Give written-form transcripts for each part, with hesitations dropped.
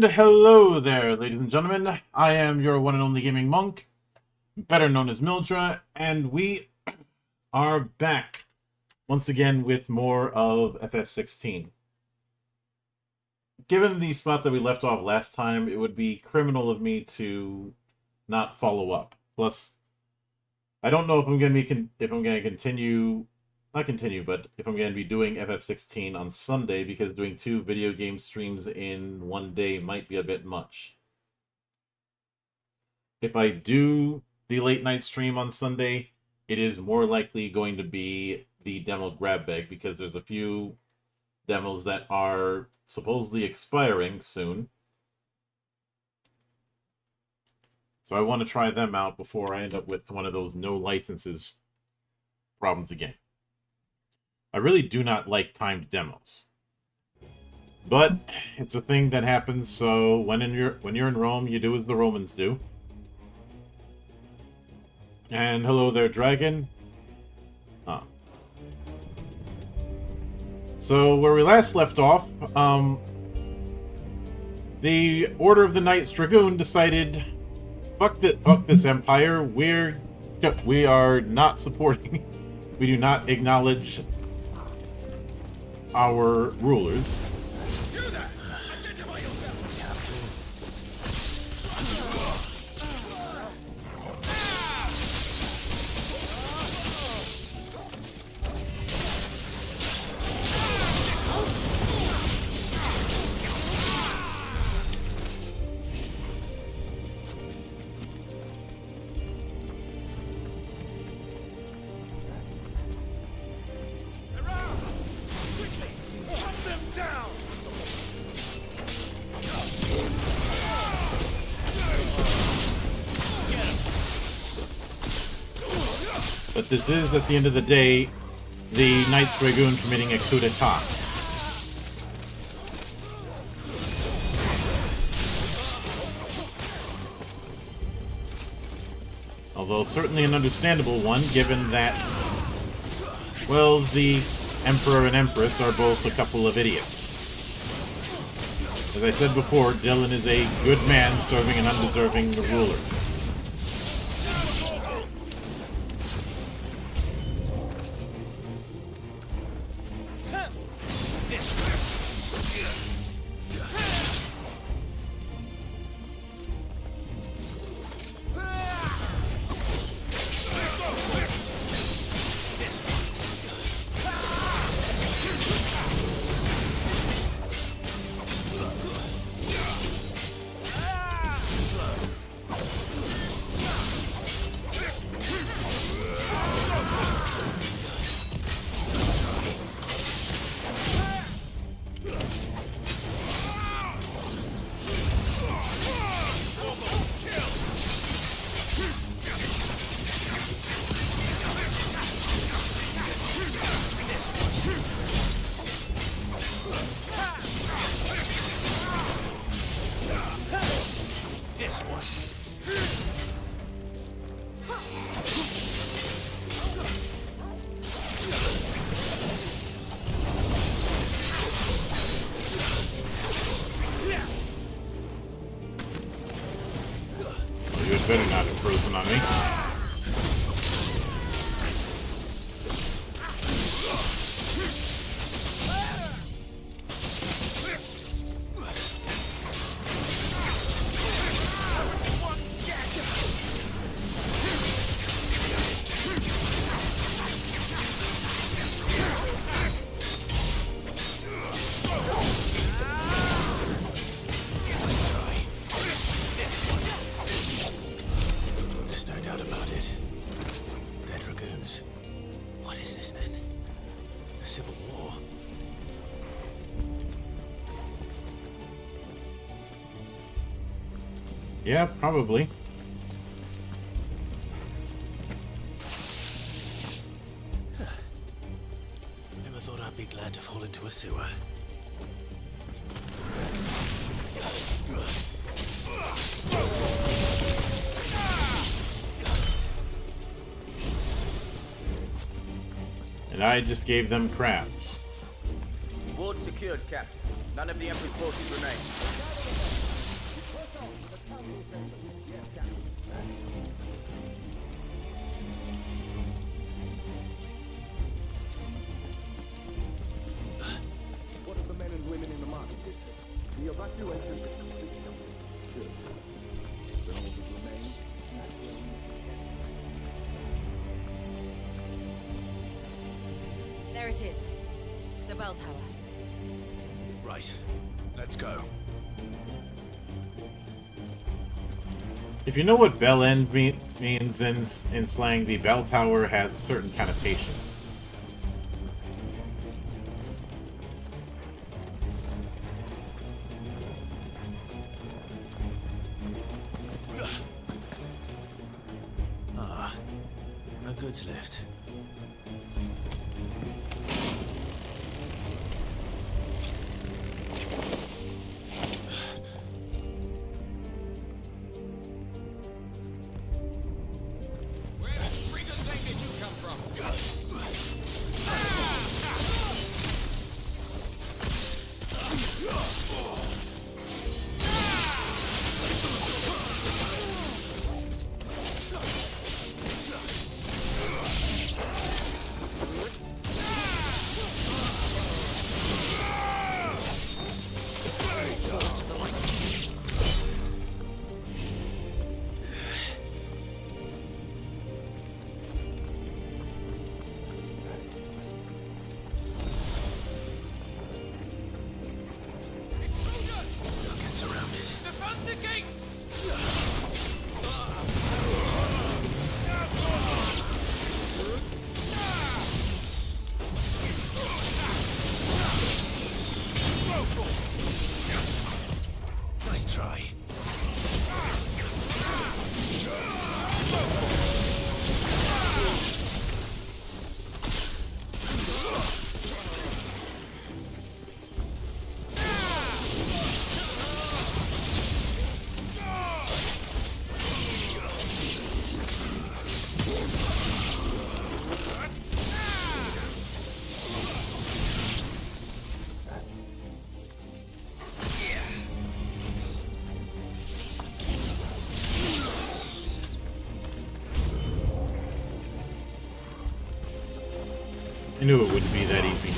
And hello there, ladies and gentlemen. I am your one and only gaming monk, better known as Mildra, and we are back once again with more of FF16. Given the spot that we left off last time, it would be criminal of me to not follow up. Plus, I don't know if I'm going to continue, not continue, but if I'm going to be doing FF16 on Sunday, because doing 2 video game streams in one day might be a bit much. If I do the late night stream on Sunday, it is more likely going to be the demo grab bag, because there's a few demos that are supposedly expiring soon. So I want to try them out before I end up with one of those no licenses problems again. I really do not like timed demos, but it's a thing that happens. So when you're in Rome, you do as the Romans do. And hello there, dragon. So where we last left off, the Order of the Knights Dragoon decided, fuck this empire. We are not supporting. We do not acknowledge our rulers. But this is, at the end of the day, the Knights Dragoon committing a coup d'etat. Although certainly an understandable one, given that, well, the Emperor and Empress are both a couple of idiots. As I said before, Dylan is a good man serving an undeserving ruler. You had better not have frozen on me. Yeah, probably. Never thought I'd be glad to fall into a sewer. And I just gave them crabs. Ward secured, Captain. None of the Emperor's forces remain. What of the men and women in the market district? The evacuation is completely complete. Good. Then all that remains There it is. The bell tower. Right. Let's go. If you know what bell end means in slang, the bell tower has a certain connotation. Ah, a goods lift. Where the freaking thing did you come from? Don't get surrounded. Defend the gates! Nice try. I knew it wouldn't be that easy.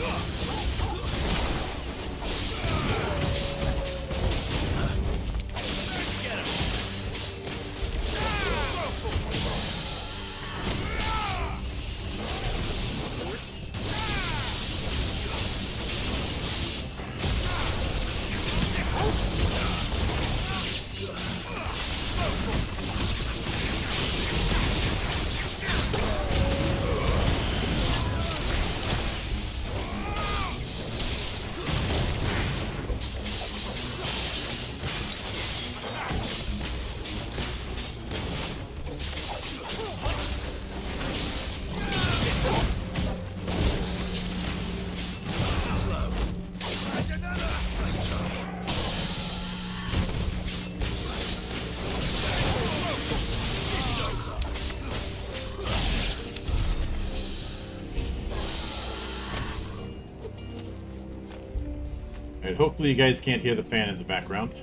Nice try. Alright, hopefully you guys can't hear the fan in the background.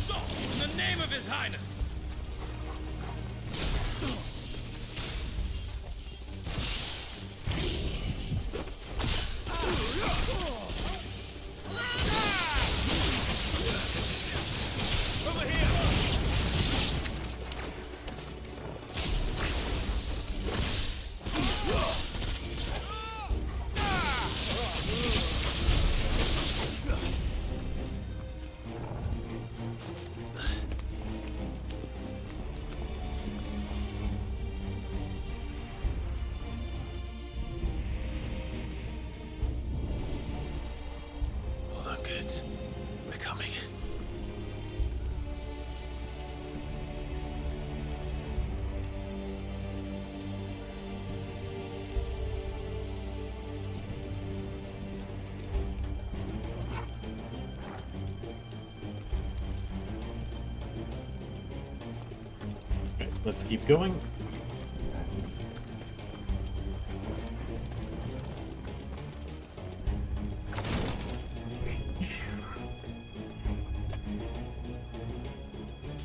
Stop! In the name of His Highness! Over here! Hold on, kids. coming. Okay, let's keep going.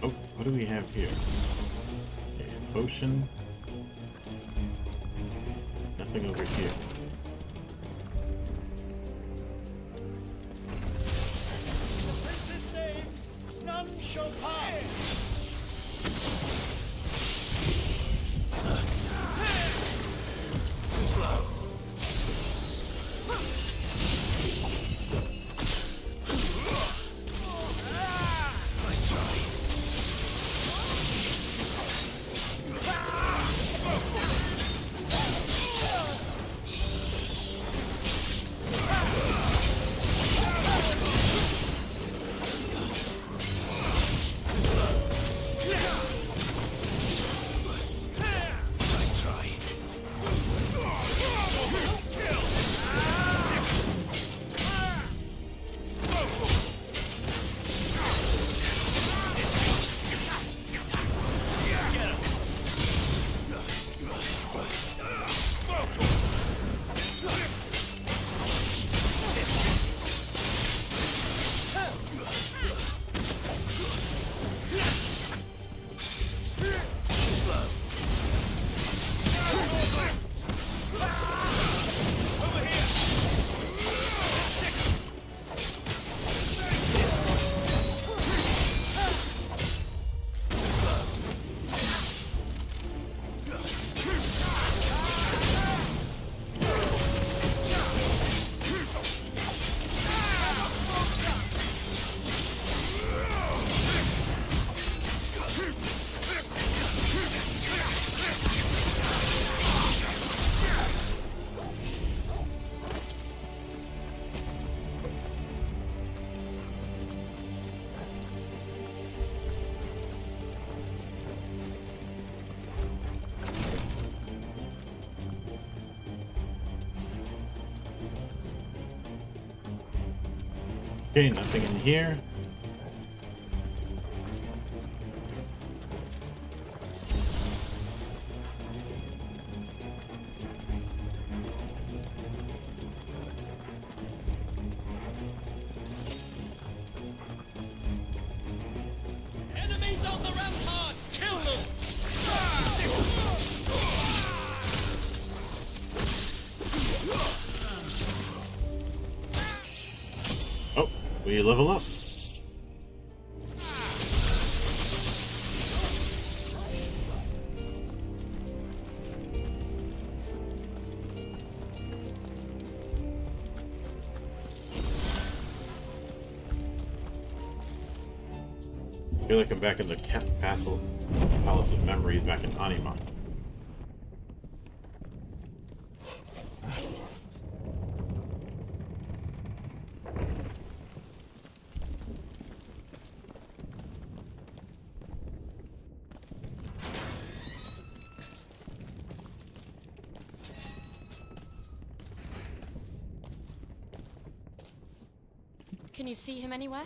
Oh, what do we have here? Okay, potion. Nothing over here. The prince's name, none shall pass. Too slow. Nice try. Nice try. Slow. Okay, nothing in here. Enemies on the ramparts! Kill them! Oh, we level up. I feel like I'm back in the castle, Palace of Memories back in Anima. Can you see him anywhere?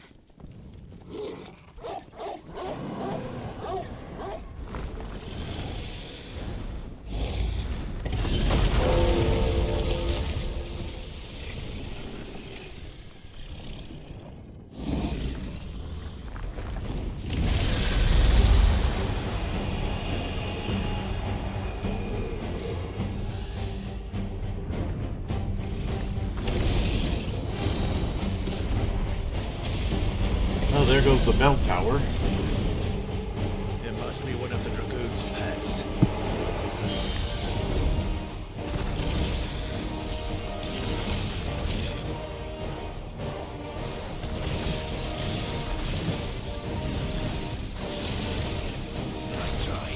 Oh, there goes the bell tower. It must be one of the Dragoon's pets. Nice try.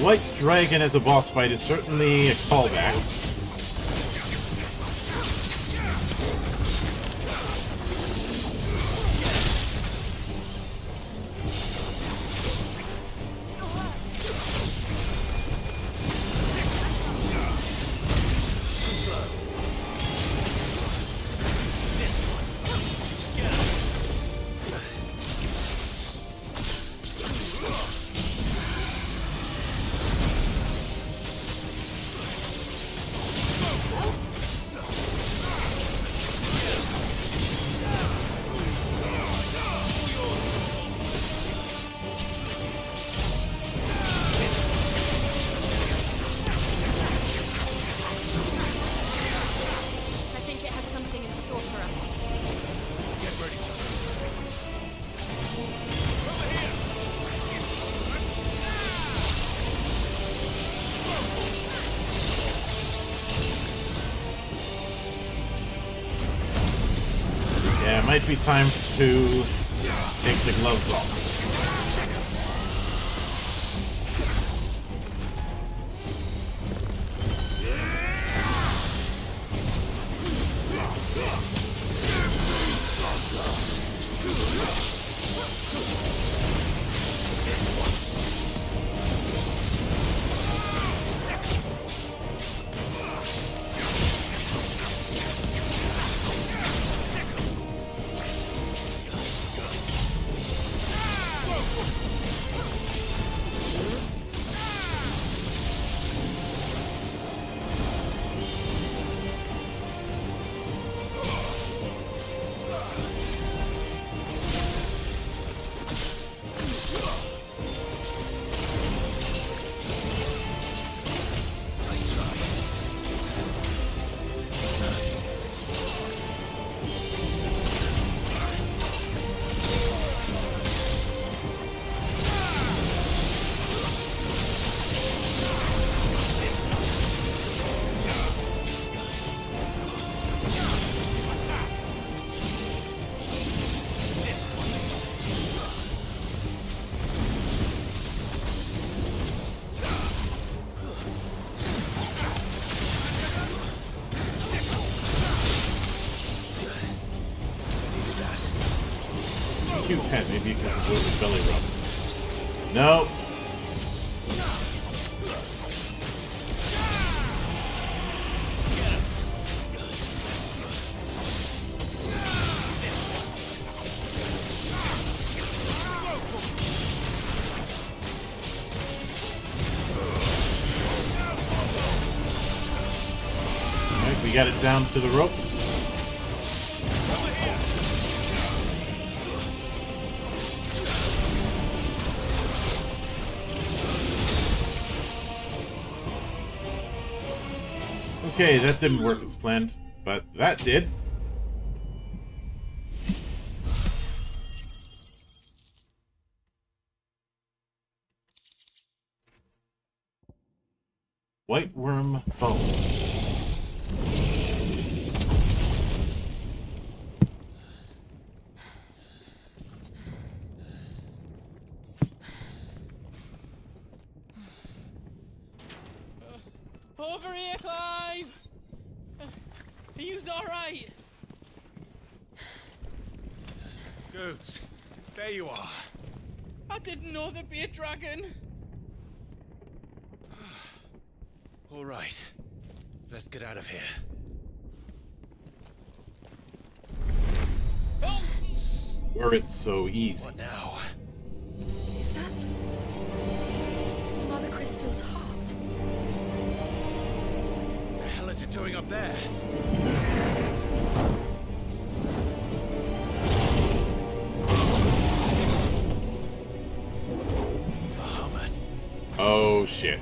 White Dragon as a boss fight is certainly a callback. I think it has something in store for us. Get ready to. Yeah, it might be time to take the gloves off. Cute pet, maybe you can avoid the belly rubs. No. Alright, we got it down to the ropes. Okay, that didn't work as planned, but that did. White worm foam. Over here, Clive! Are you alright? Goods, there you are. I didn't know there'd be a dragon. All right, let's get out of here. Oh! Were it so easy. What now? Is that Mother Crystal's heart? What the hell is it doing up there? Bahamut. Oh shit.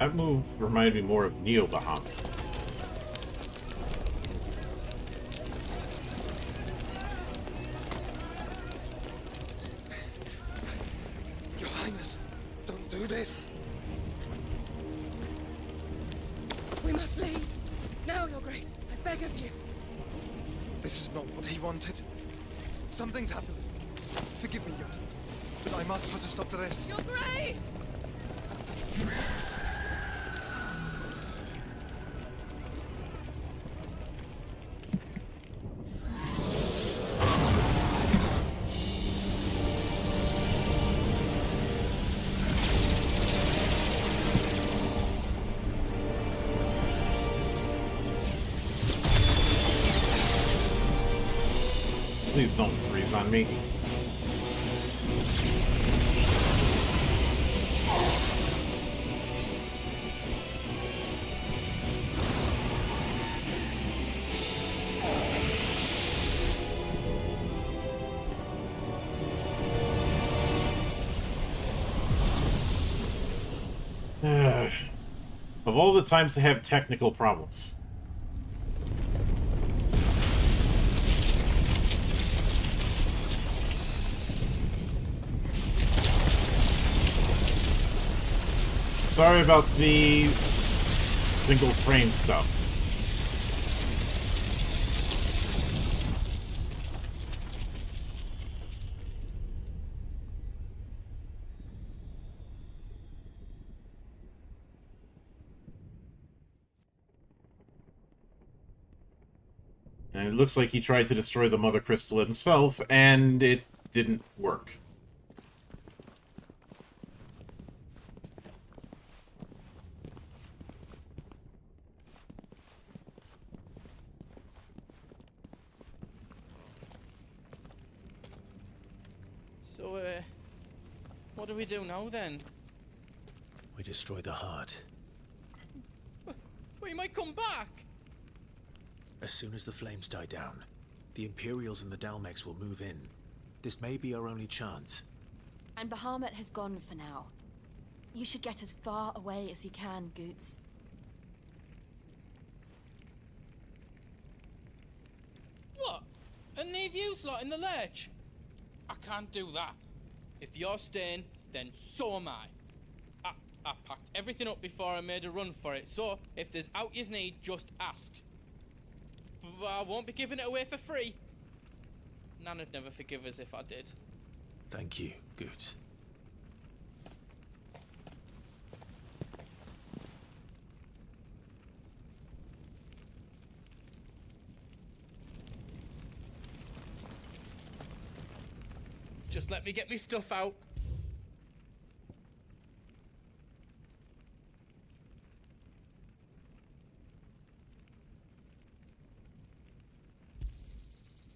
That move reminded me more of Neo Bahamut. Your Highness, don't do this. We must leave. Now, Your Grace. I beg of you. This is not what he wanted. Something's happened. Forgive me, Yod. But I must put a stop to this. Your Grace! Please don't freeze on me. Of all the times to have technical problems. Sorry about the single frame stuff. And it looks like he tried to destroy the Mother Crystal himself, and it didn't work. So, what do we do now then? We destroy the heart. We might come back! As soon as the flames die down, the Imperials and the Dalmex will move in. This may be our only chance. And Bahamut has gone for now. You should get as far away as you can, Goots. What? And leave you lot in the lurch? I can't do that. If you're staying, then so am I. I packed everything up before I made a run for it, so if there's out you need, just ask. But I won't be giving it away for free. Nana'd never forgive us if I did. Thank you, Goots. Just let me get me stuff out.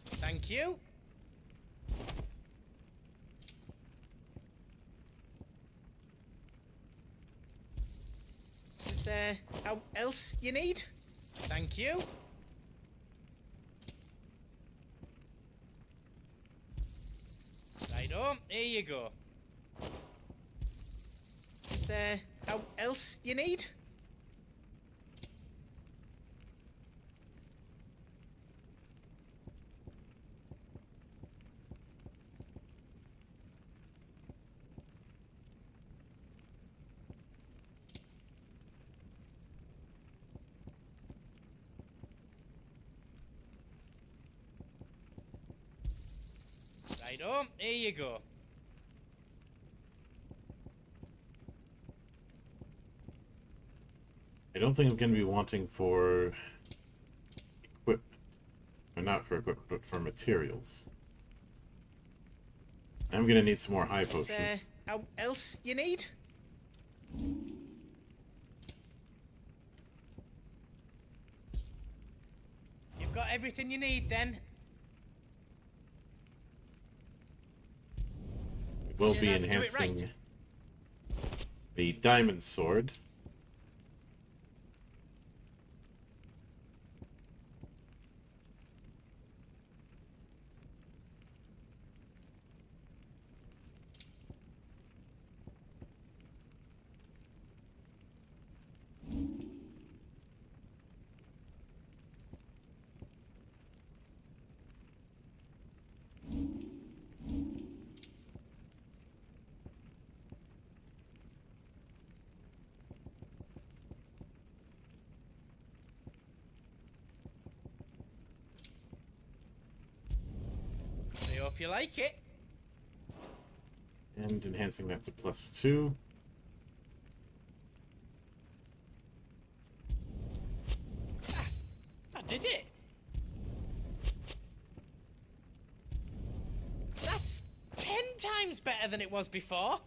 Thank you. Is there how else you need? Thank you. Righto, here you go. Is there how else you need? Righto, here you go. I don't think I'm going to be wanting for equip, or not for equip, but for materials. I'm going to need some more high Is there potions. how else you need? You've got everything you need then. We'll be Yeah, do it right. enhancing the diamond sword. hope you like it. And enhancing that to +2. I did it. That's 10 times better than it was before.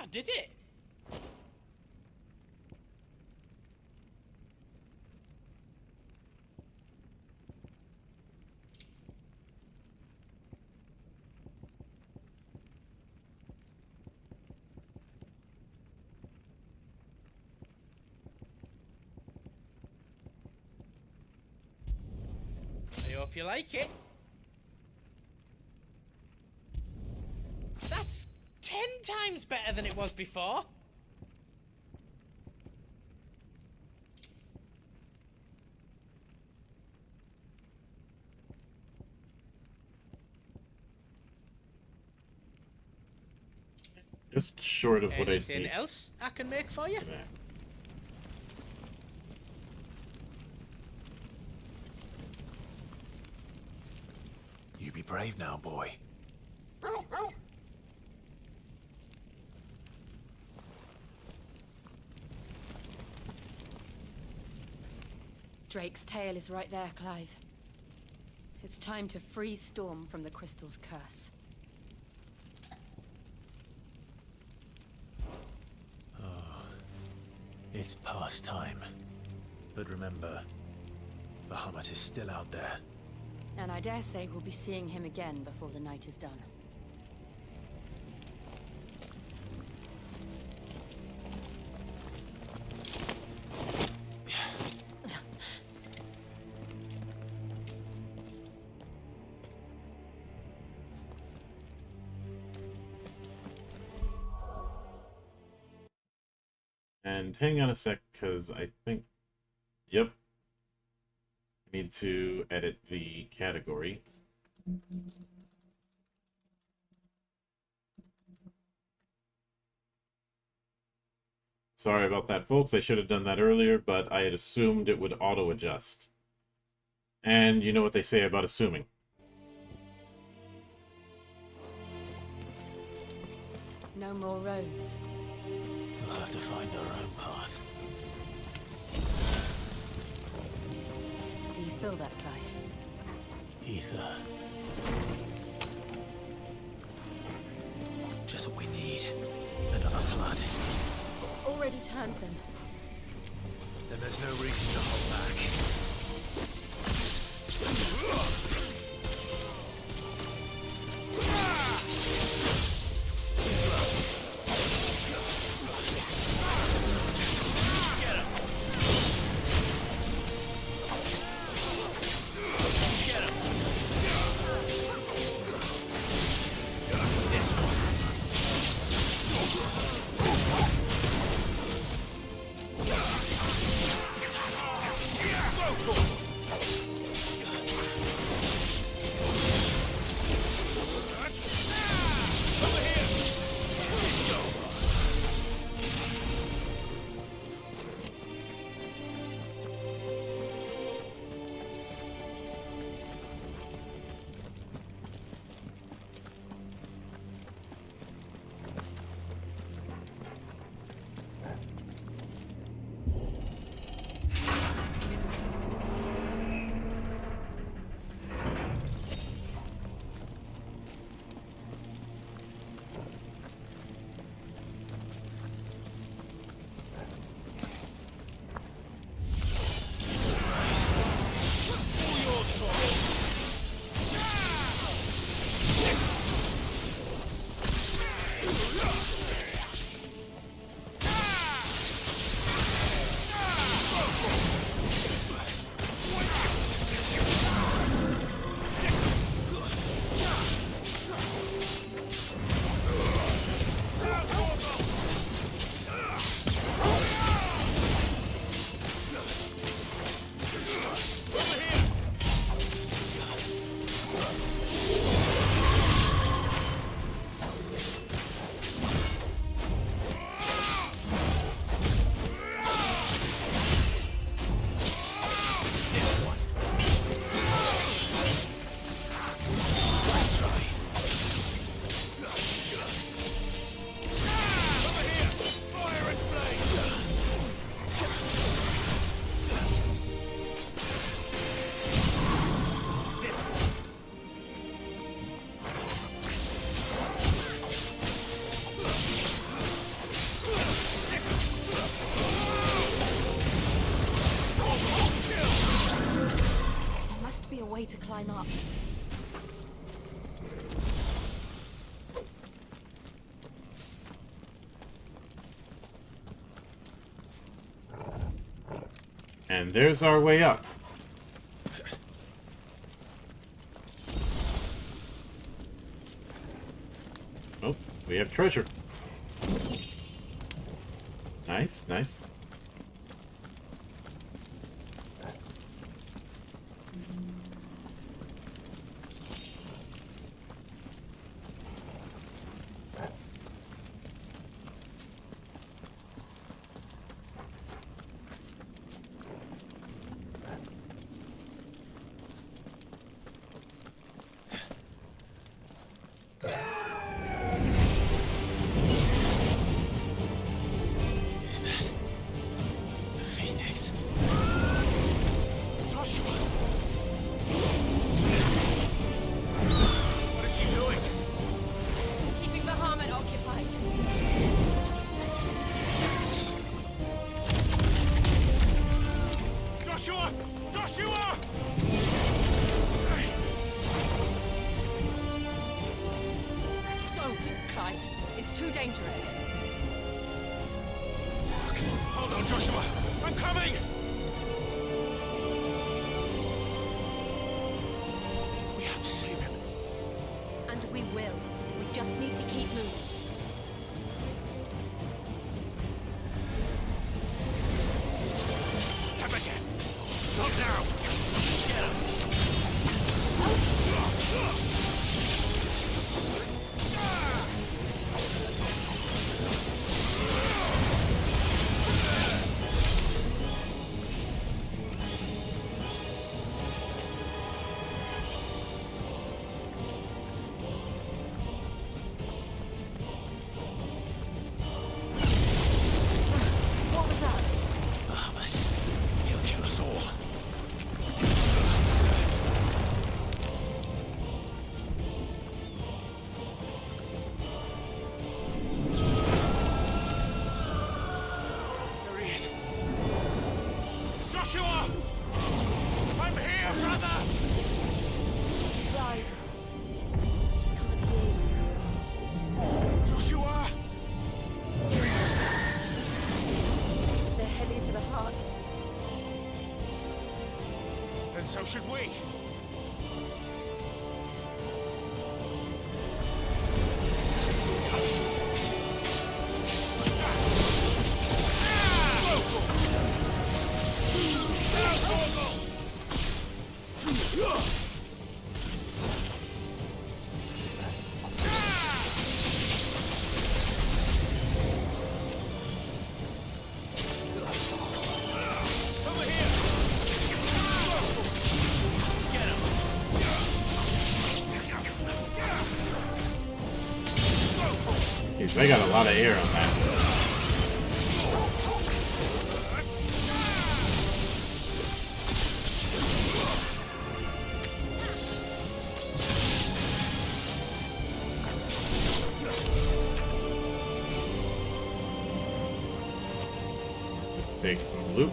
I did it. I hope you like it. That's 10 times better than it was before. Just short of what I Anything need. else I can make for you? for that. You be brave now, boy. Drake's tail is right there, Clive. It's time to free Storm from the Crystal's curse. It's past time. But remember, Bahamut is still out there. And I dare say we'll be seeing him again before the night is done. And hang on a sec, because I think... Yep. I need to edit the category. Sorry about that, folks. I should have done that earlier, but I had assumed it would auto-adjust. And you know what they say about assuming. No more roads. We'll have to find our own path. Do you feel that, Clive? Ether. Just what we need. Another flood. It's already turned them. Then there's no reason to hold back. up. And there's our way up. Oh, we have treasure. Nice, nice. Is that the Phoenix? Joshua! What is he doing? Keeping the Harmon occupied. Joshua! Joshua! Don't, Clive. It's too dangerous. Fuck! Hold on, Joshua! I'm coming! We have to save him. And we will. We just need to keep moving. Them again! Not now! Get him! What was that? Ahmed, he'll kill us all. There he is. Joshua! I'm here, brother! Clive. He can't hear you. Joshua! They're heading for the heart. And so should we. Over here! Get him! Jeez, they got a lot of air on that. Let's take some loot.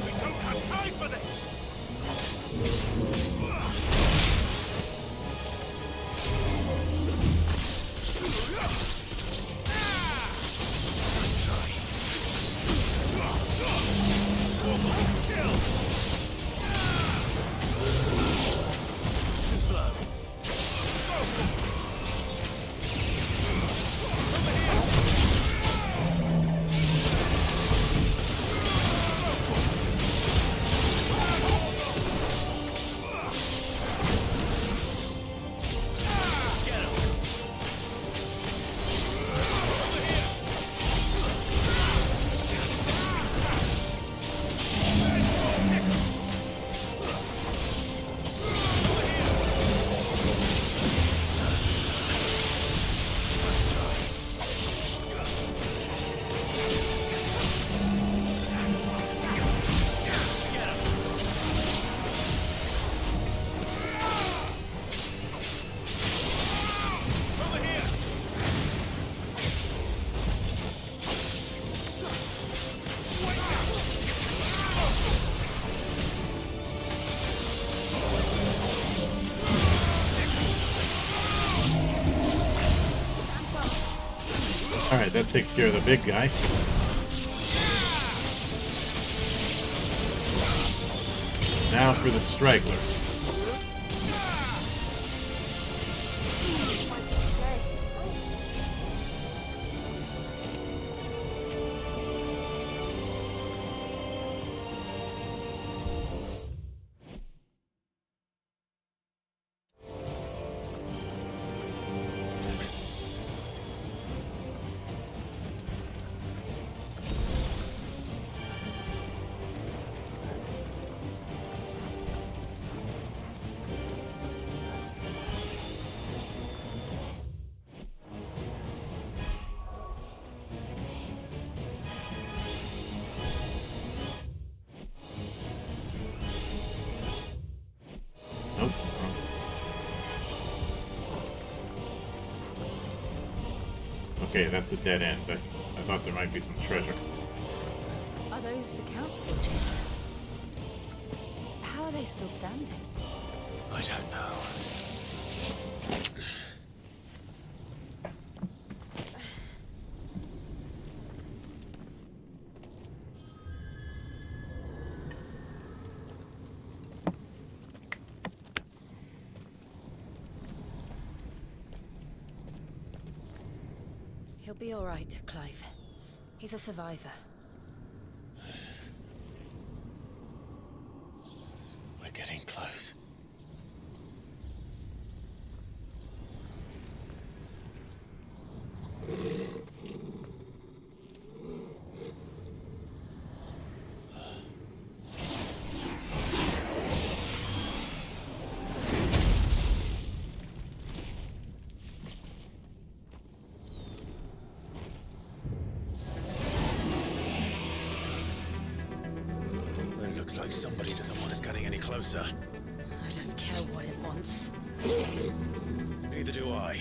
We don't have time for this! Alright, that takes care of the big guy. Now for the stragglers. Nope. Okay, that's a dead end. I thought there might be some treasure. Are those the council chambers? How are they still standing? I don't know. He'll be all right, Clive. He's a survivor. We're getting close. It looks like somebody doesn't want us getting any closer. I don't care what it wants. Neither do I.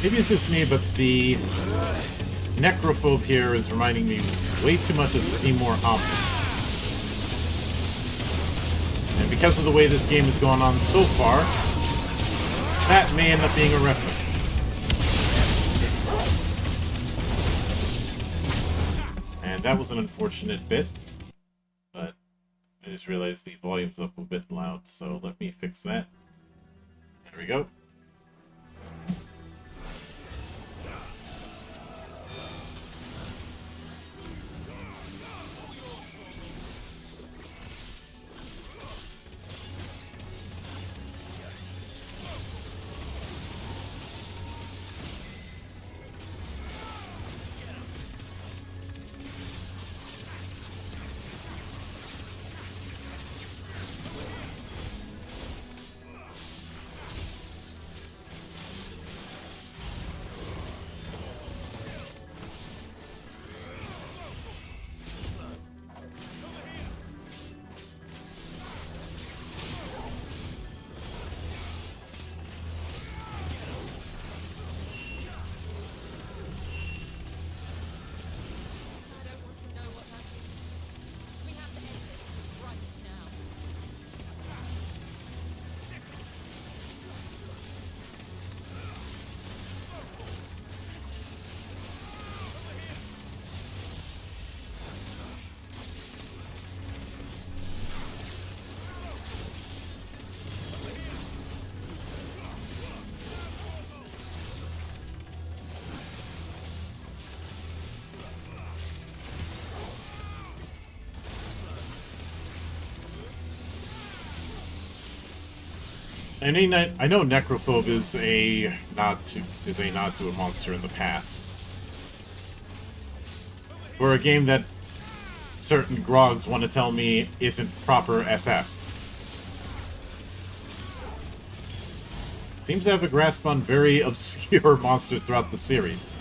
Maybe it's just me, but the necrophobe here is reminding me way too much of Seymour Hobbs. And because of the way this game has gone on so far, that may end up being a reference. And that was an unfortunate bit, but I just realized the volume's up a bit loud, so let me fix that. There we go. I know Necrophobe is a nod to a monster in the past. For a game that certain grogs want to tell me isn't proper FF. Seems to have a grasp on very obscure monsters throughout the series.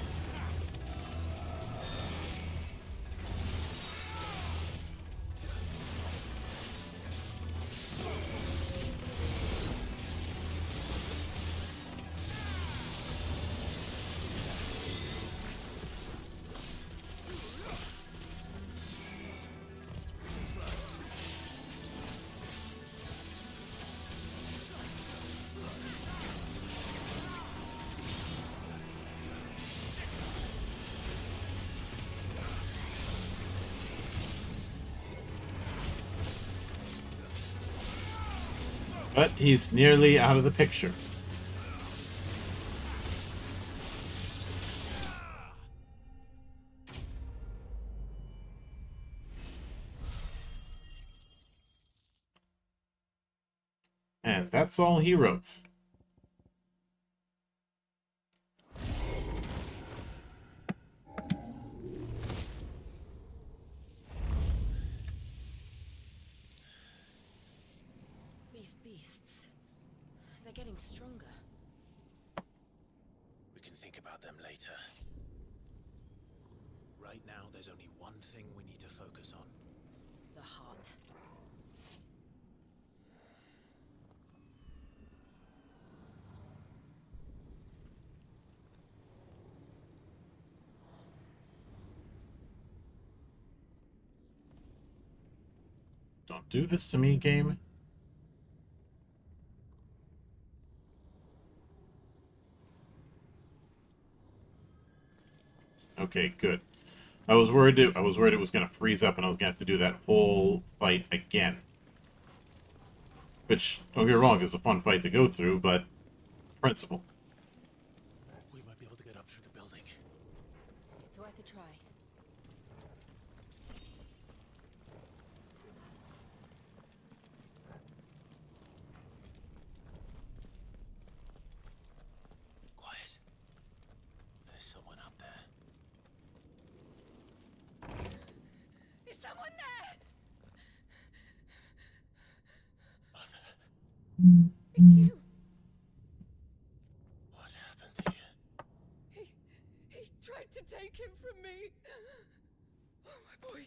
But he's nearly out of the picture. And that's all he wrote. These beasts, they're getting stronger. We can think about them later. Right now, there's only one thing we need to focus on. The heart. Don't do this to me, game. Okay, good. I was worried it was gonna freeze up and I was gonna have to do that whole fight again. Which, don't get me wrong, is a fun fight to go through, but principle. We might be able to get up through the building. It's worth a try. Quiet. There's someone up there. Is someone there? Arthur, It's you. what happened here? He tried to take him from me. Oh, my boy.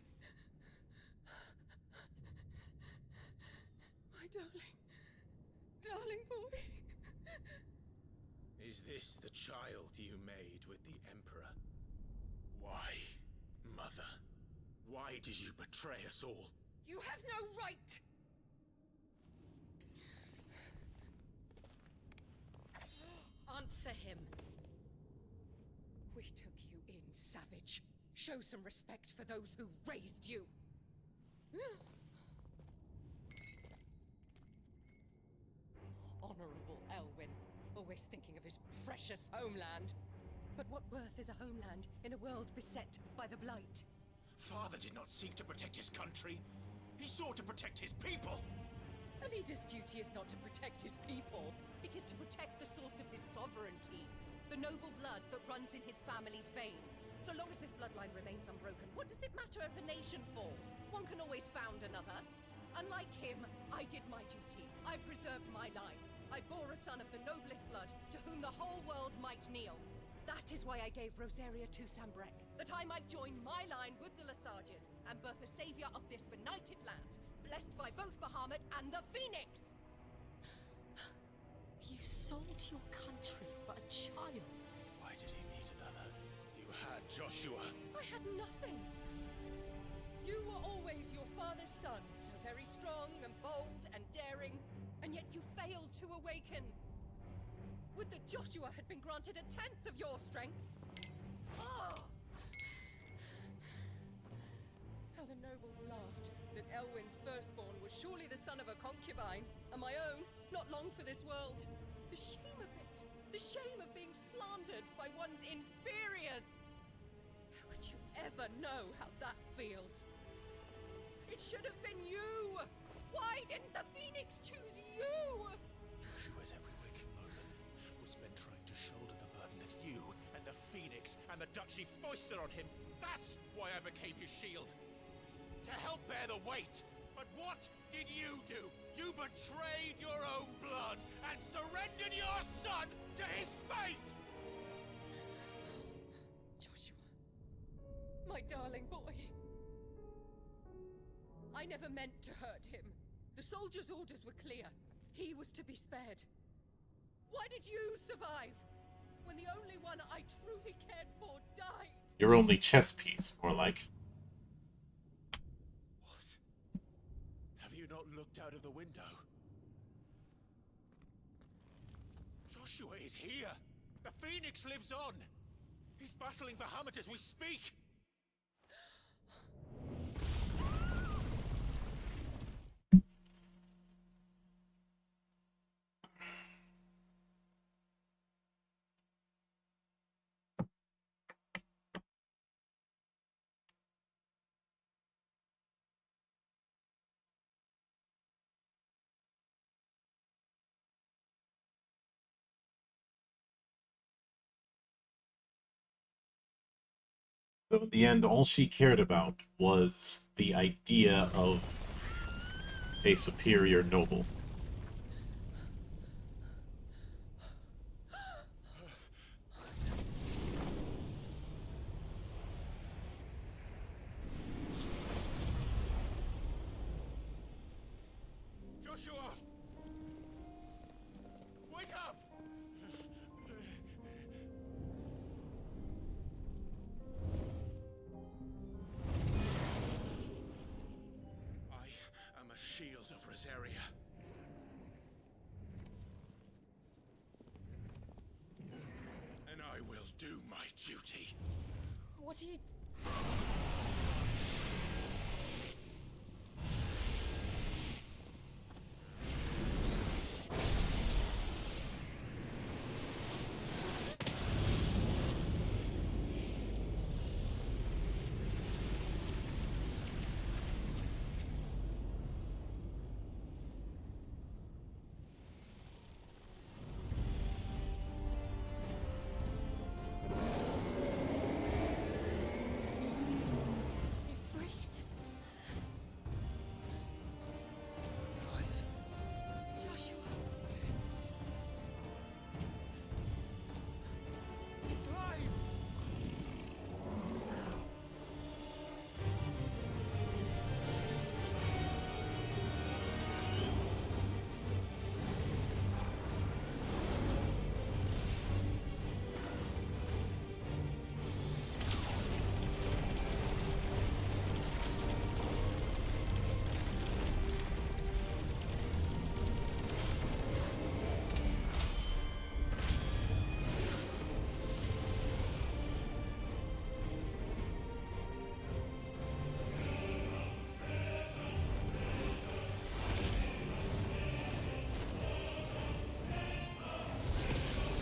My darling boy. Is this the child you made with the Emperor? Why, Mother? Why did you betray us all? You have no right. Answer him. We took you in, savage. Show some respect for those who raised you. Honorable Elwyn, always thinking of his precious homeland. But what worth is a homeland in a world beset by the Blight? Father did not seek to protect his country. He sought to protect his people. A leader's duty is not to protect his people. It is to protect the source of his sovereignty. The noble blood that runs in his family's veins. So long as this bloodline remains unbroken, what does it matter if a nation falls? One can always found another. Unlike him, I did my duty. I preserved my line. I bore a son of the noblest blood, to whom the whole world might kneel. That is why I gave Rosaria to Sambrek, that I might join my line with the Lesages and birth a savior of this benighted land, blessed by both Bahamut and the Phoenix! You sold your country for a child. Why did he need another? You had Joshua. I had nothing. You were always your father's son, so very strong and bold and daring, and yet you failed to awaken. Would that Joshua had been granted 1/10 of your strength? Oh! How the nobles laughed that Elwyn's firstborn was surely the son of a concubine, and my own, not long for this world. The shame of it! The shame of being slandered by one's inferiors! How could you ever know how that feels? It should have been you! Why didn't the Phoenix choose you? Joshua's duchy foisted on him. That's why I became his shield. To help bear the weight. But what did you do? You betrayed your own blood and surrendered your son to his fate! Joshua. My darling boy. I never meant to hurt him. The soldiers' orders were clear. He was to be spared. Why did you survive? When the only one I truly cared for died? Your only chess piece, more like. What? Have you not looked out of the window? Joshua is here! The Phoenix lives on! He's battling Bahamut as we speak! So in the end, all she cared about was the idea of a superior noble. Joshua! Wake up! I am a shield of Rosaria. And I will do my duty. What are you...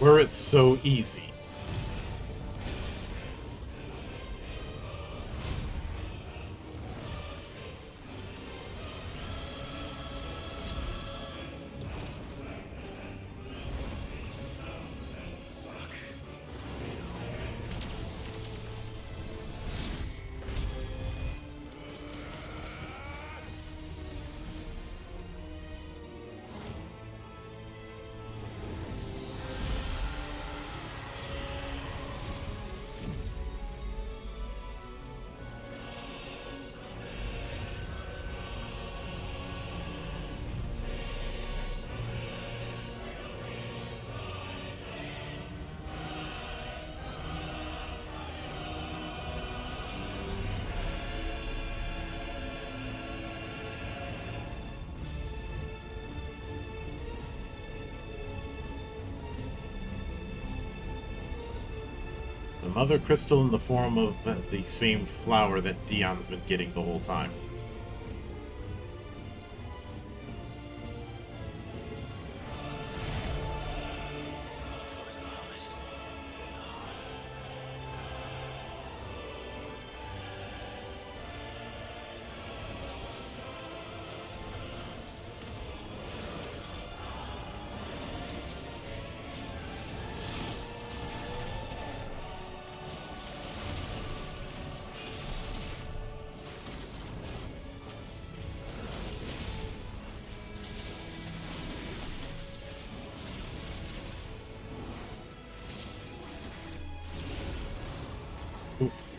Were it so easy. The mother crystal in the form of the same flower that Dion's been getting the whole time. Oof.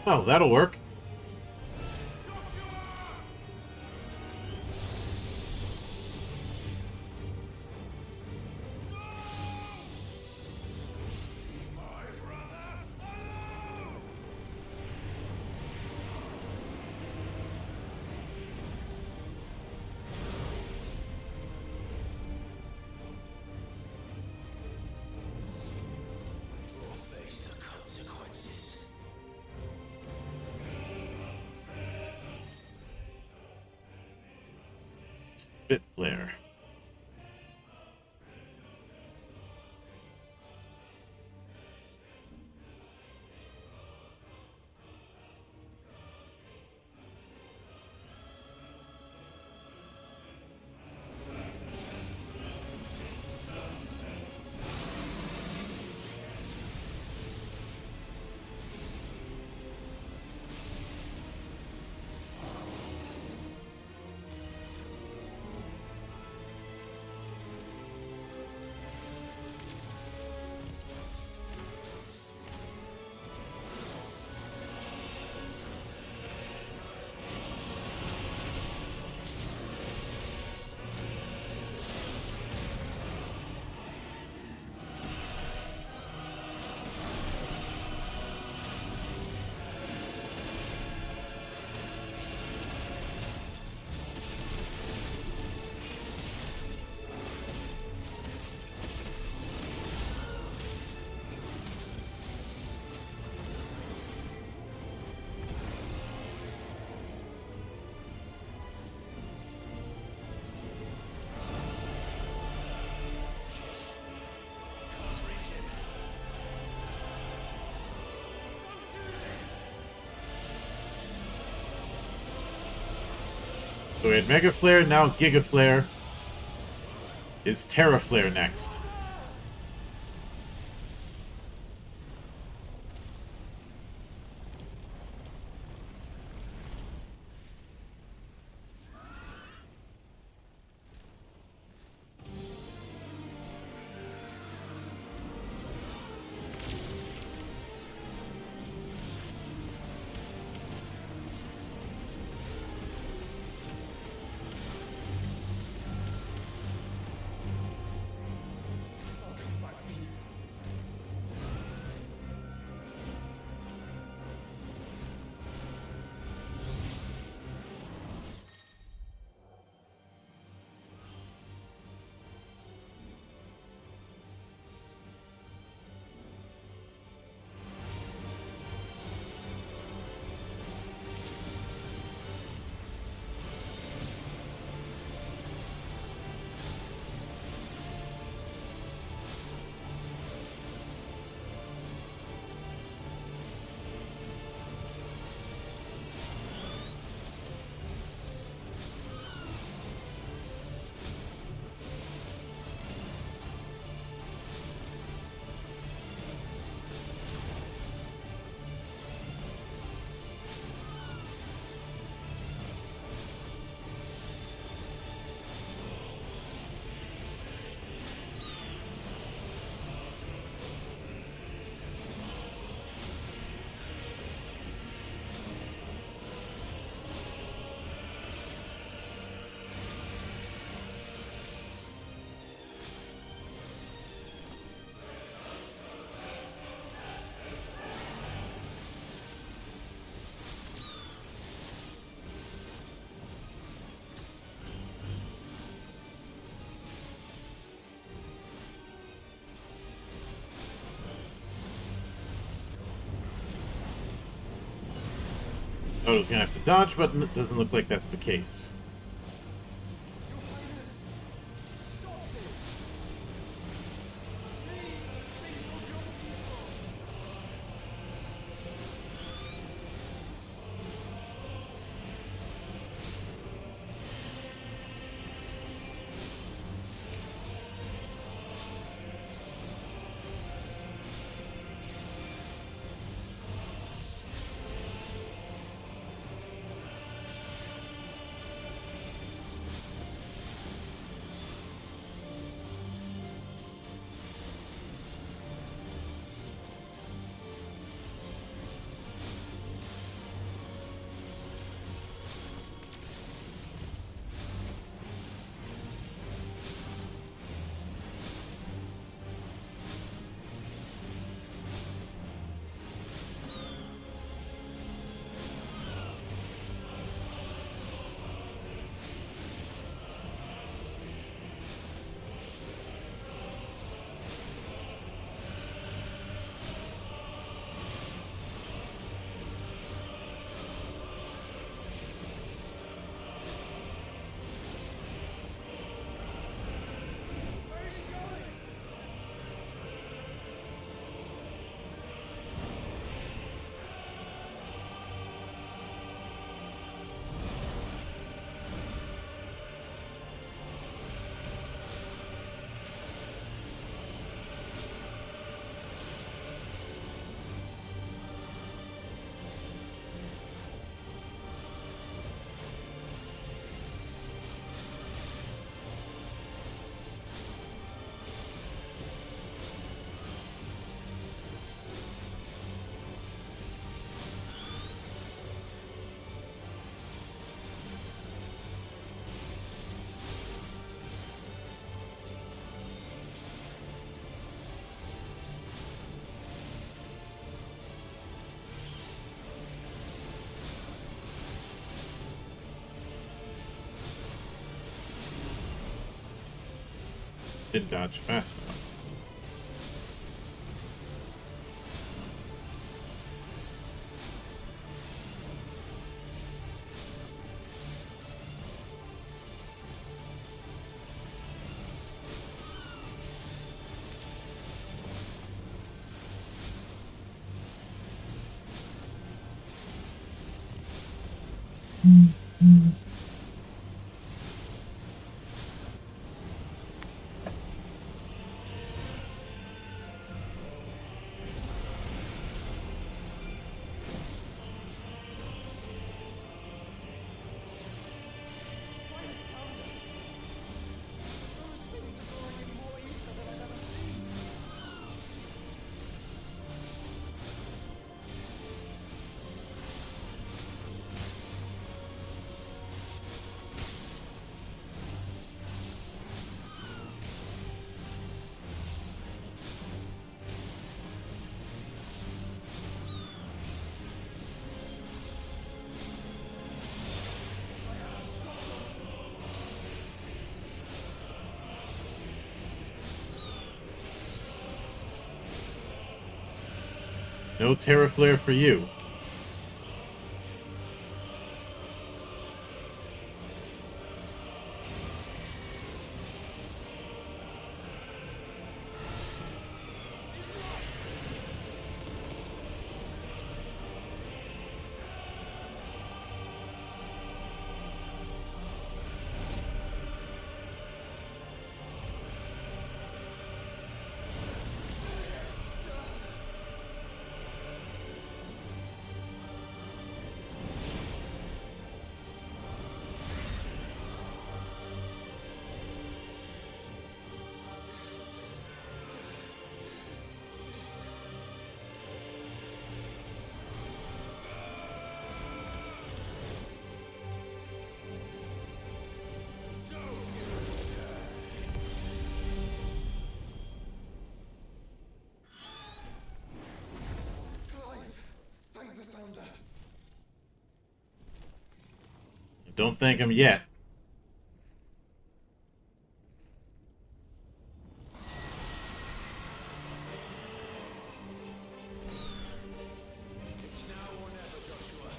Oh, that'll work. Face the consequences. Bit flare. So we had Mega Flare, now Giga Flare. Is Terra Flare next? I was gonna have to dodge, but it doesn't look like that's the case. Didn't dodge fast enough. No Terra Flare for you. Don't thank him yet. It's now or never, Joshua.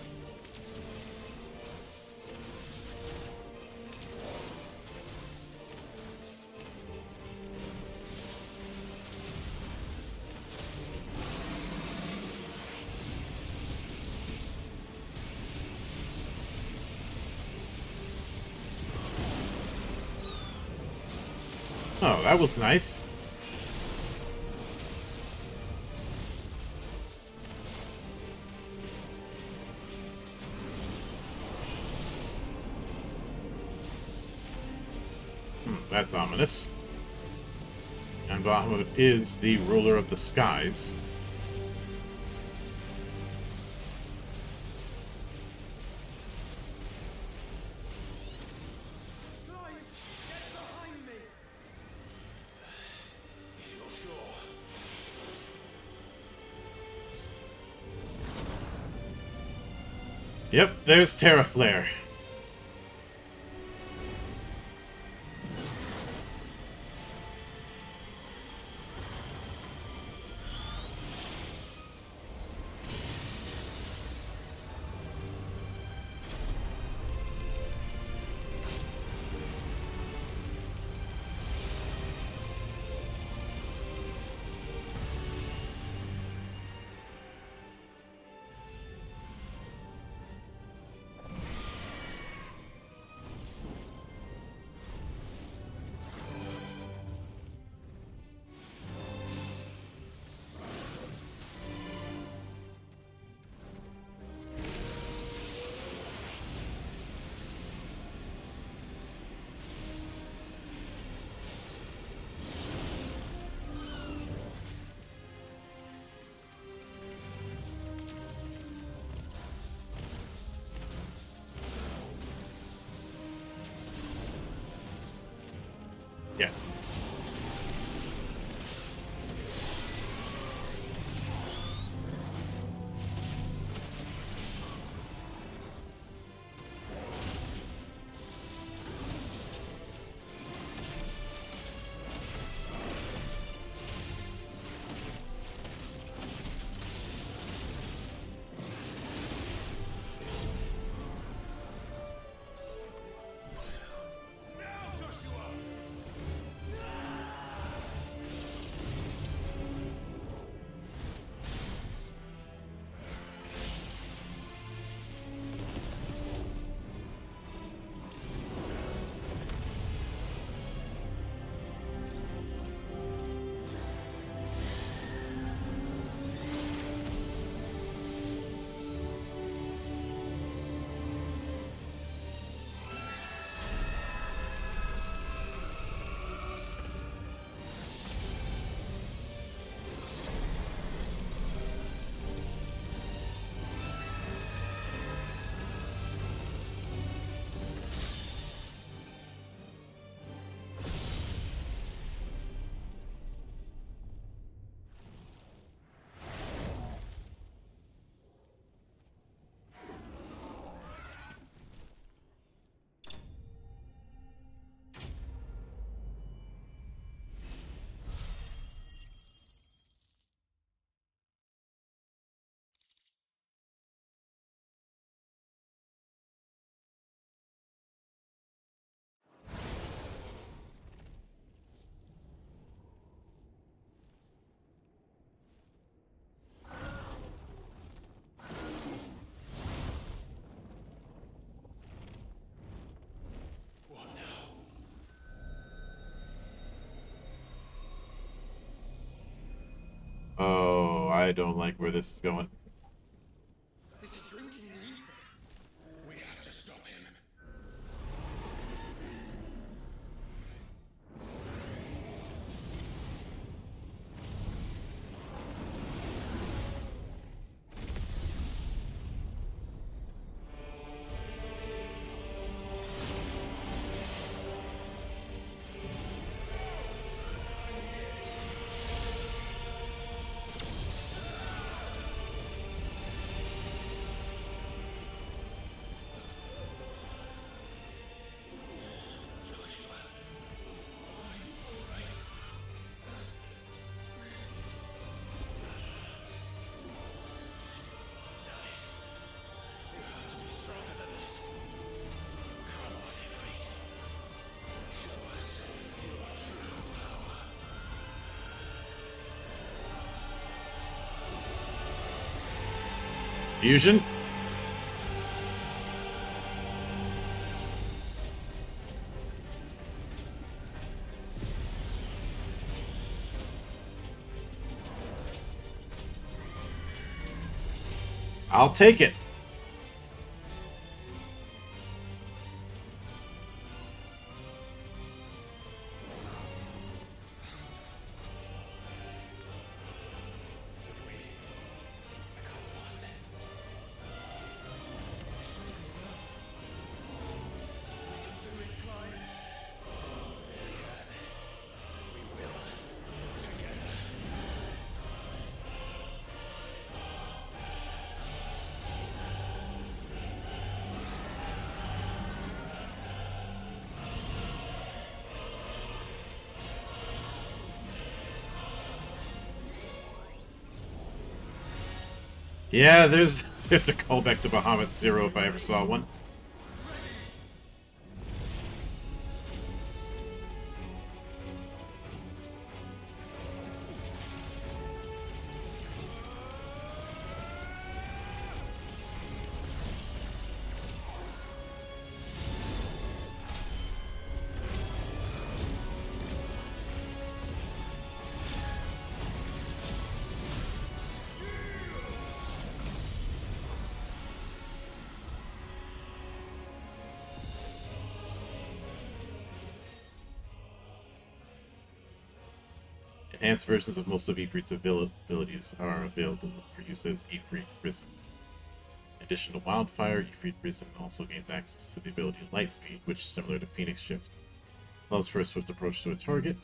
Oh, that was nice. That's ominous. And Bahamut is the ruler of the skies. Yep, there's Terra Flare. I don't like where this is going. This is drinking me. We have to stop him. Fusion? I'll take it. Yeah, there's a callback to Bahamut Zero if I ever saw one. Enhanced versions of most of Ifrit's abilities are available for use as Ifrit Risen. In addition to Wildfire, Ifrit Risen also gains access to the ability Lightspeed, which, similar to Phoenix Shift, allows for a swift approach to a target.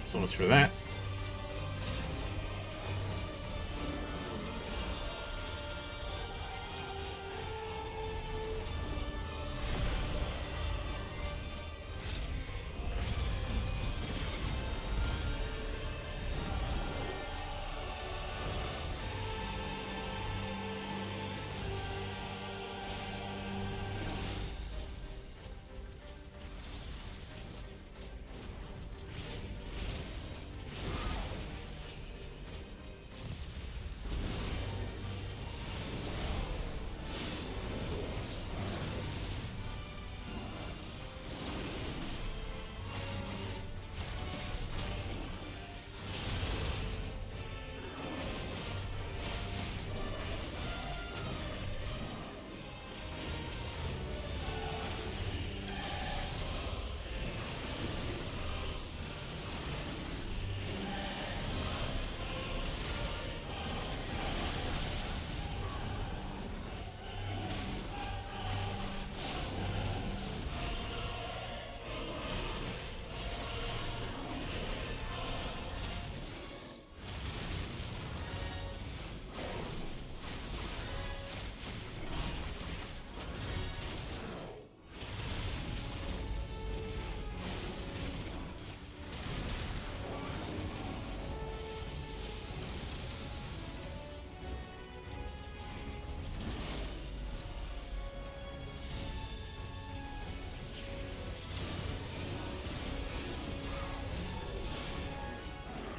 So much for that.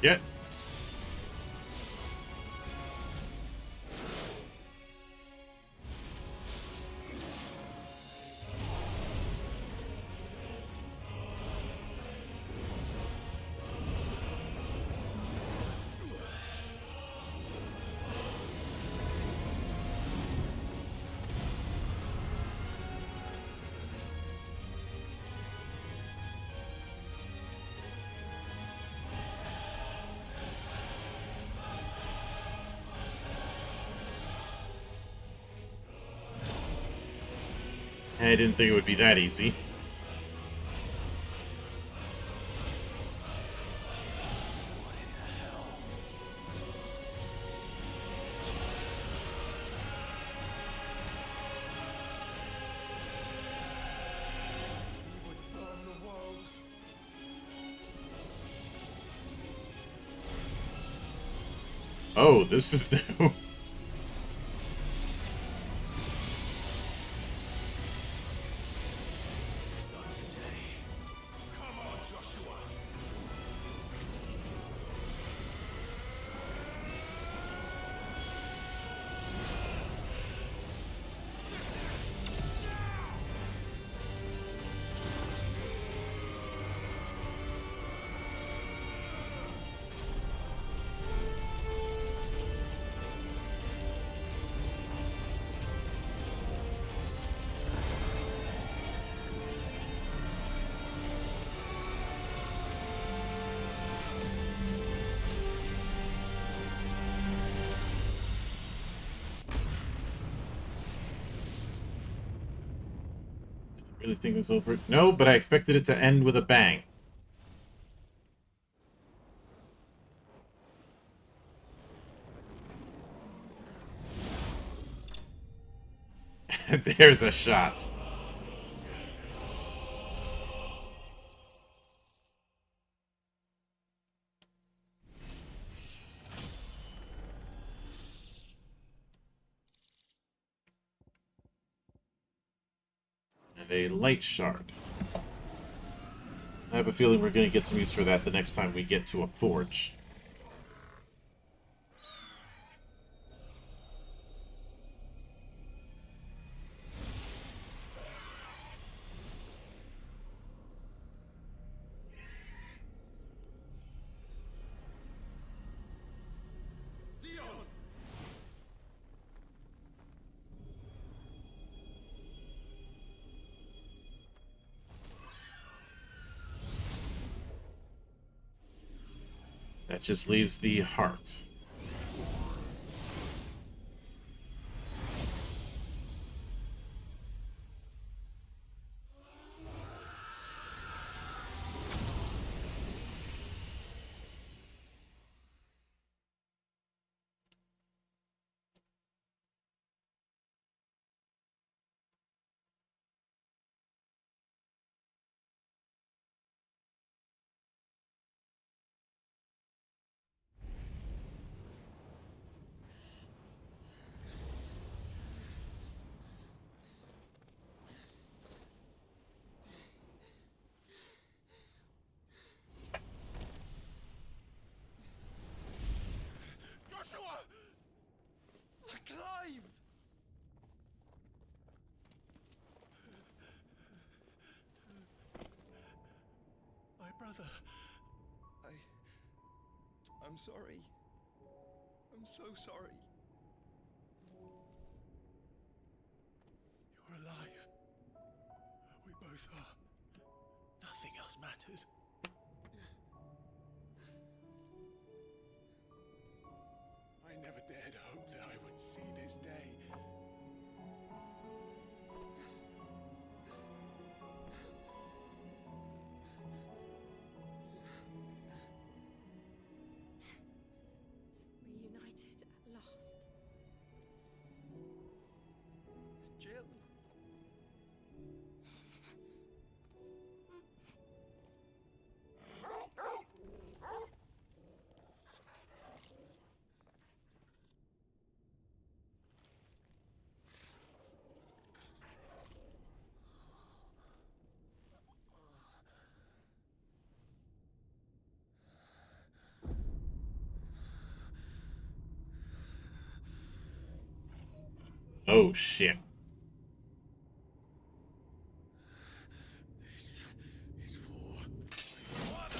Get. I didn't think it would be that easy. He would burn the world. Oh, this is new. Come on, Joshua. Really think it was over? No, but I expected it to end with a bang. There's a shot. And a light shard. I have a feeling we're going to get some use for that the next time we get to a forge. That just leaves the heart. Joshua! Clive! My brother. I'm sorry. I'm so sorry. You're alive. We both are. Nothing else matters. I never dared hope that I would see this day. Reunited at last. Jill. Oh shit. This is for my father.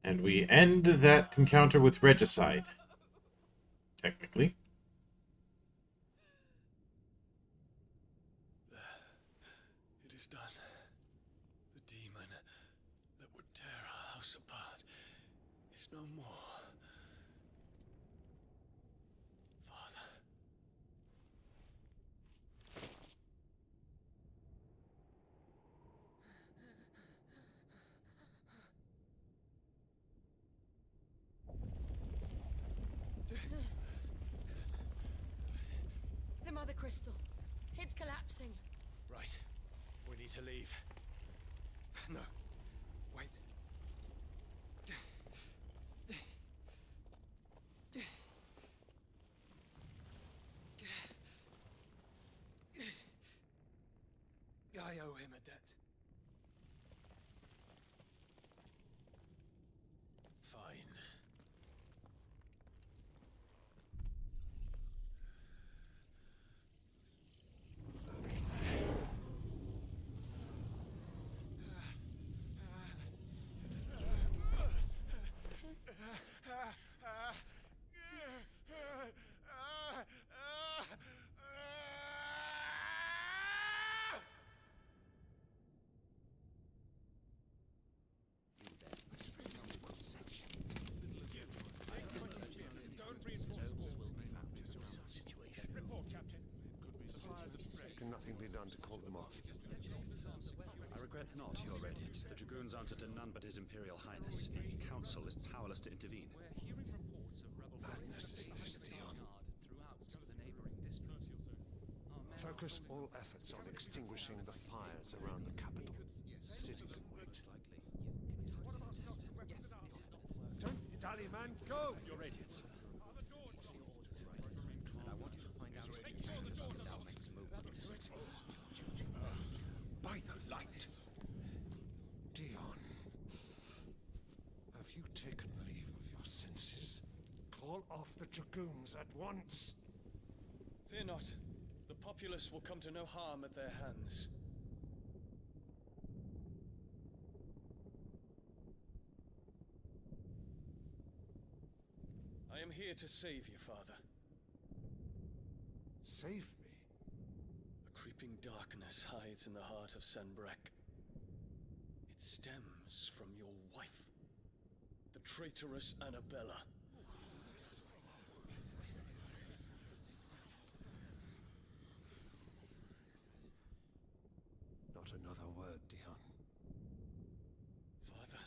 And we end that encounter with regicide. Technically. It is done. The demon that would tear our house apart is no more. Father. The Mother Crystal. It's collapsing. Right. We need to leave. No. Wait. I owe him a debt. Fine. Can nothing be done to call them off? I regret not, Your Radiance. The Dragoons answer to none but His Imperial Highness. The Council is powerless to intervene. Madness is this, Dion. Focus all efforts on extinguishing the fires around the capital. The city can wait. Don't dally, man. Go! Your Radiance. By the light. Dion. Have you taken leave of your senses? Call off the Dragoons at once. Fear not. The populace will come to no harm at their hands. I am here to save you, Father. Save me. A creeping darkness hides in the heart of Sanbreque. It stems from your wife, the traitorous Annabella. Not another word, Dion. Father,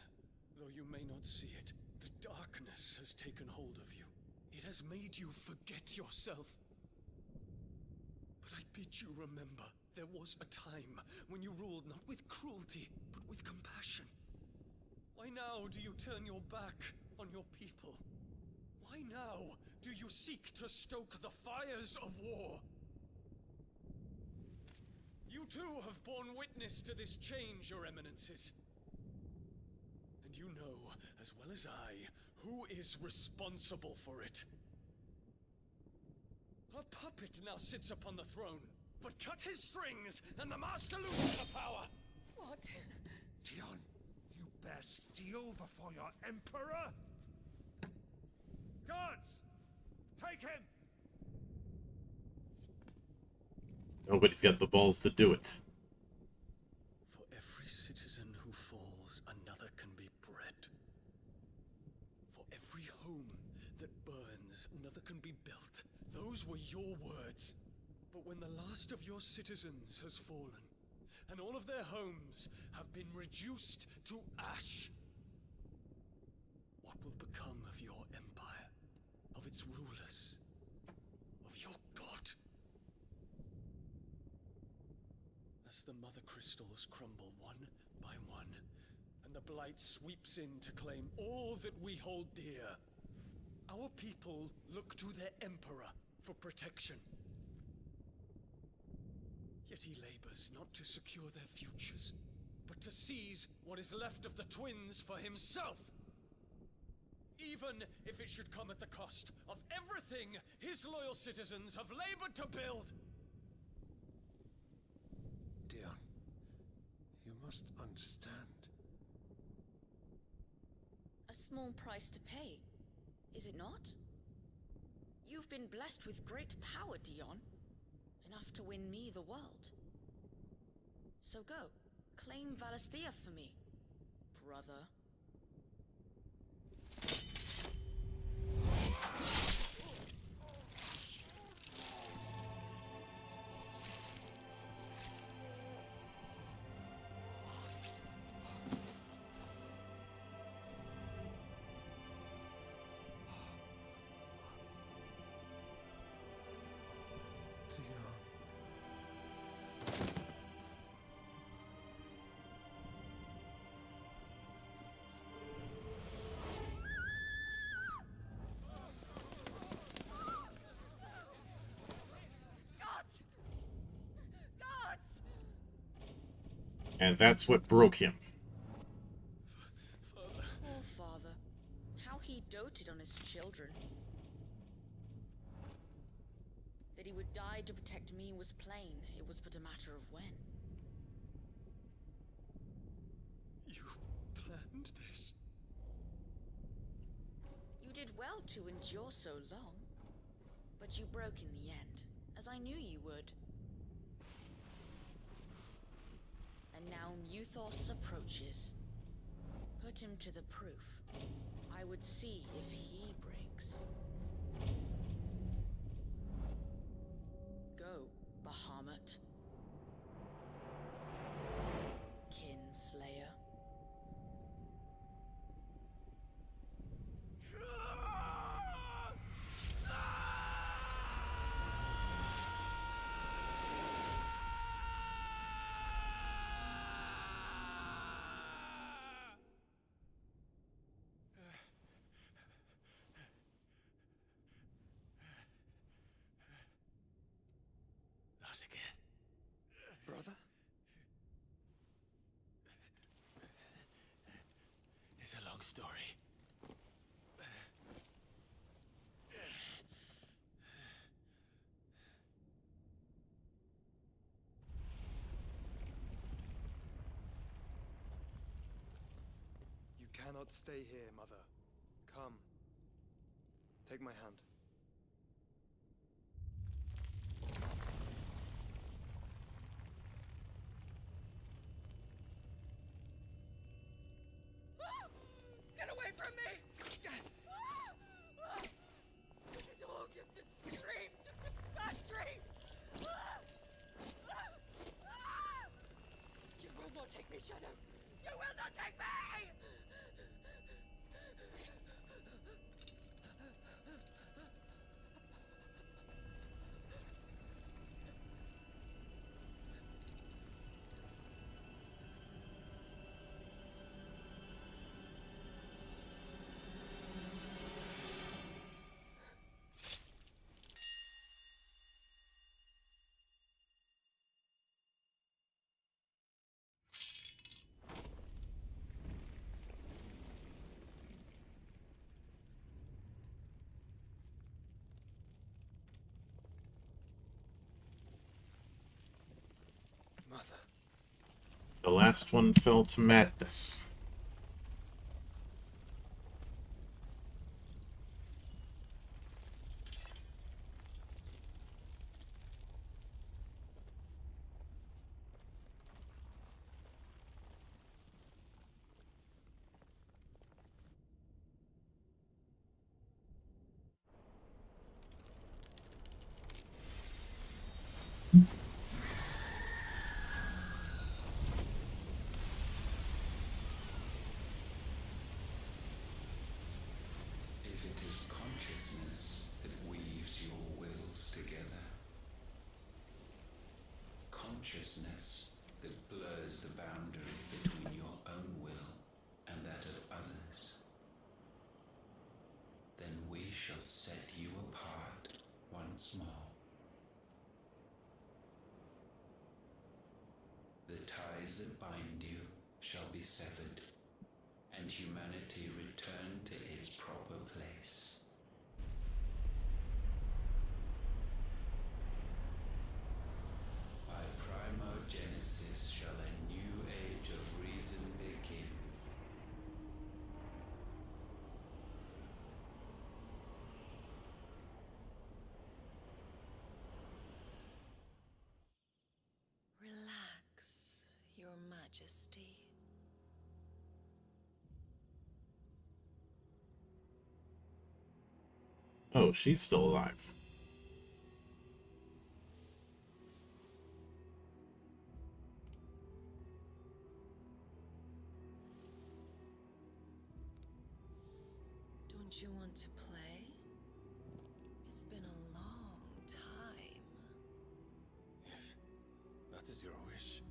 though you may not see it, the darkness has taken hold of you. It has made you forget yourself. But I bid you remember, there was a time when you ruled not with cruelty, but with compassion. Why now do you turn your back on your people? Why now do you seek to stoke the fires of war? You too have borne witness to this change, Your Eminences. And you know, as well as I, who is responsible for it. A puppet now sits upon the throne, but cut his strings, and the Master loses the power! What? Dion, you bear steel before your Emperor? Guards! Take him! Nobody's got the balls to do it. For every citizen who falls, another can be bred. For every home that burns, another can be built. Those were your words. But when the last of your citizens has fallen, and all of their homes have been reduced to ash, what will become of your empire? its rulers, of your god. As the mother crystals crumble one by one, and the blight sweeps in to claim all that we hold dear, our people look to their emperor for protection. Yet he labors not to secure their futures, but to seize what is left of the twins for himself. Even if it should come at the cost of everything his loyal citizens have labored to build. Dion, you must understand. A small price to pay, is it not? You've been blessed with great power, Dion. Enough to win me the world. So go, claim Valisthea for me, brother. And that's what broke him. Poor father. How he doted on his children. That he would die to protect me was plain. It was but a matter of when. You planned this? You did well to endure so long. But you broke in the end, as I knew you would. And now Muthos approaches. Put him to the proof. I would see if he breaks. Go, Bahamut. Kinslayer. Not again. Brother? It's a long story. You cannot stay here, Mother. Come. Take my hand. Get away from me! This is all just a dream, just a bad dream! You will not take me, Shadow! You will not take me! Mother. The last one fell to madness. If it is consciousness, consciousness that blurs the boundary between your own will and that of others, then we shall set you apart once more. The ties that bind you shall be severed, and humanity return to its proper place. By primogenesis shall a new age of reason begin. Relax, Your Majesty. Oh, she's still alive. Don't you want to play? It's been a long time. If that is your wish.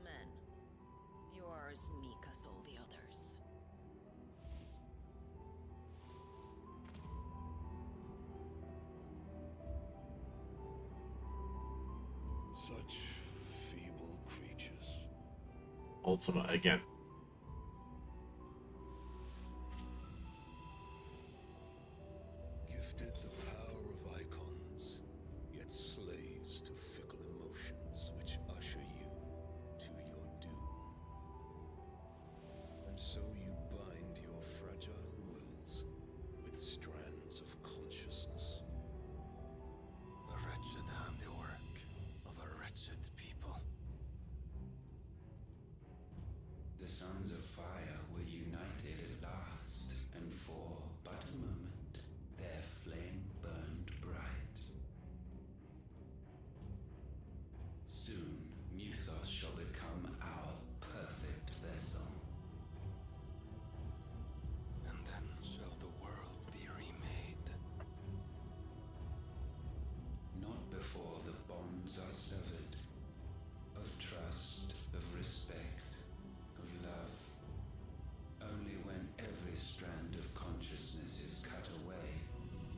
Men, you are as meek as all the others. Such feeble creatures. Ultima again. Gifted the power of icons, yet slaves to fickle emotions which usher you to your doom. And so you bind your fragile wills with strands of consciousness. The wretched handiwork of a wretched people. The sons of fire were united at last, and for but a moment their flame burned bright. Soon Muthos shall become our perfect vessel. And then shall the world be remade. Not before the bonds are severed, of trust, of respect, of love. Only when every strand of consciousness is cut away,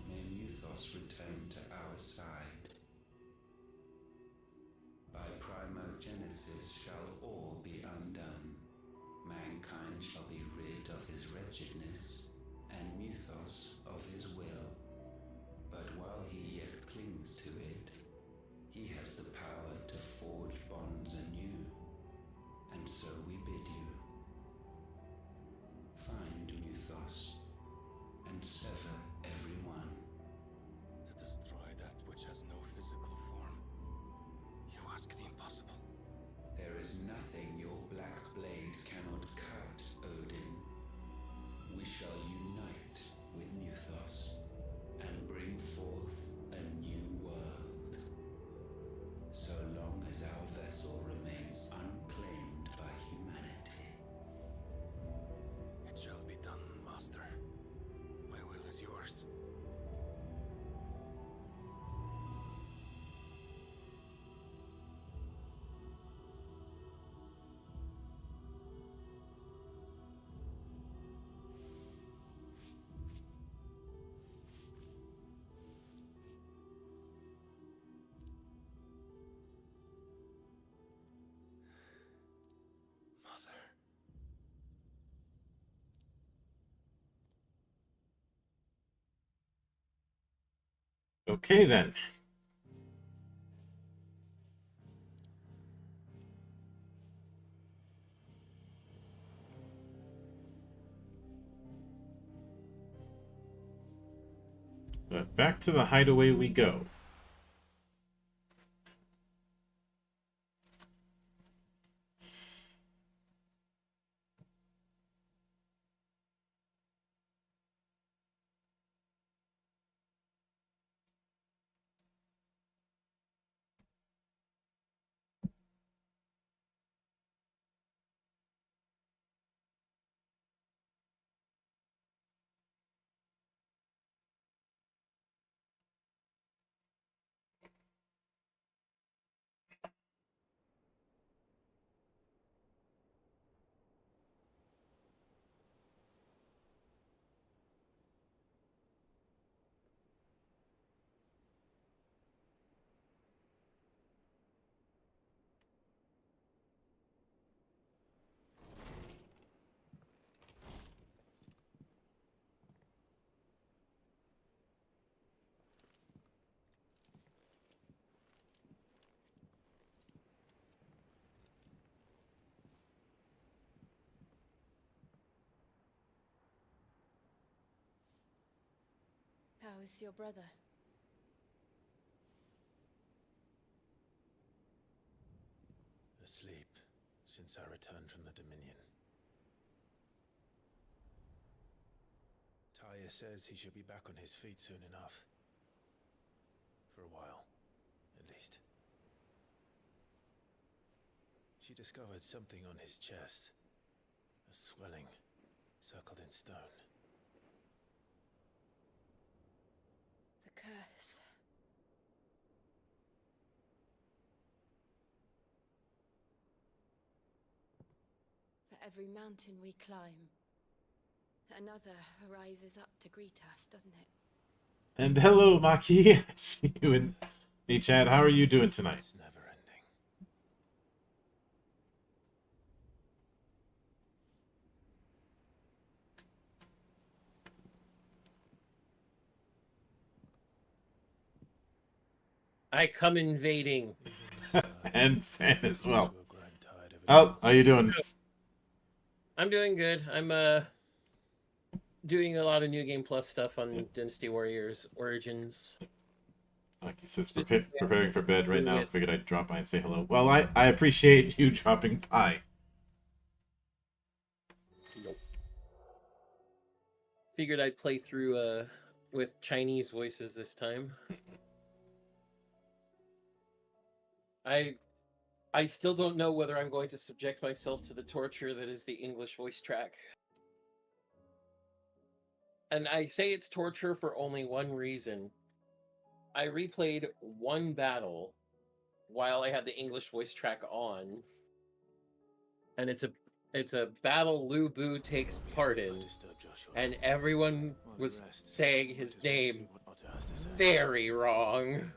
may Muthos return to our side. By primogenesis shall all be undone. Mankind shall be rid of his wretchedness, and Muthos of his will. But while he yet clings to it, he has the power to forge bonds anew. And so we bid you, find Muthos, and sever everyone. To destroy that which has no physical form. You ask the impossible. There is nothing your black blade cannot cut, Odin. We shall unite with Muthos, and bring forth a new world. So long as our vessel remains unclaimed by humanity. It shall be done, Master. My will is yours. Mother. Okay then. But back to the hideaway we go. How is your brother? Asleep since I returned from the Dominion. Taya says he should be back on his feet soon enough. For a while, at least. She discovered something on his chest. A swelling, circled in stone. The curse. For every mountain we climb, another rises up to greet us, doesn't it? And hello, Maki. I see you in the chat. How are you doing tonight? It's never ending. I come invading. And Sam as well. How you doing? I'm doing good. I'm doing a lot of New Game Plus stuff on Dynasty Warriors Origins. Maki says preparing for bed right now. Figured I'd drop by and say hello. Well, I appreciate you dropping by. Nope. Figured I'd play through with Chinese voices this time. I still don't know whether I'm going to subject myself to the torture that is the English voice track. And I say it's torture for only one reason. I replayed one battle while I had the English voice track on. And it's a battle Lu Bu takes part in. And everyone was saying his name very wrong.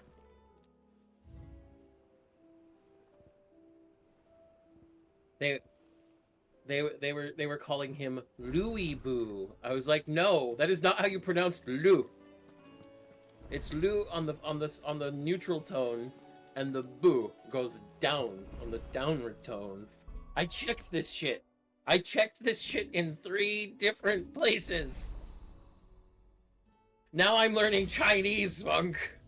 They were calling him Louis Boo. I was like, no, that is not how you pronounce Lu. It's Lu on the neutral tone, and the Boo goes down on the downward tone. I checked this shit. I checked this shit in 3 different places. Now I'm learning Chinese, monk.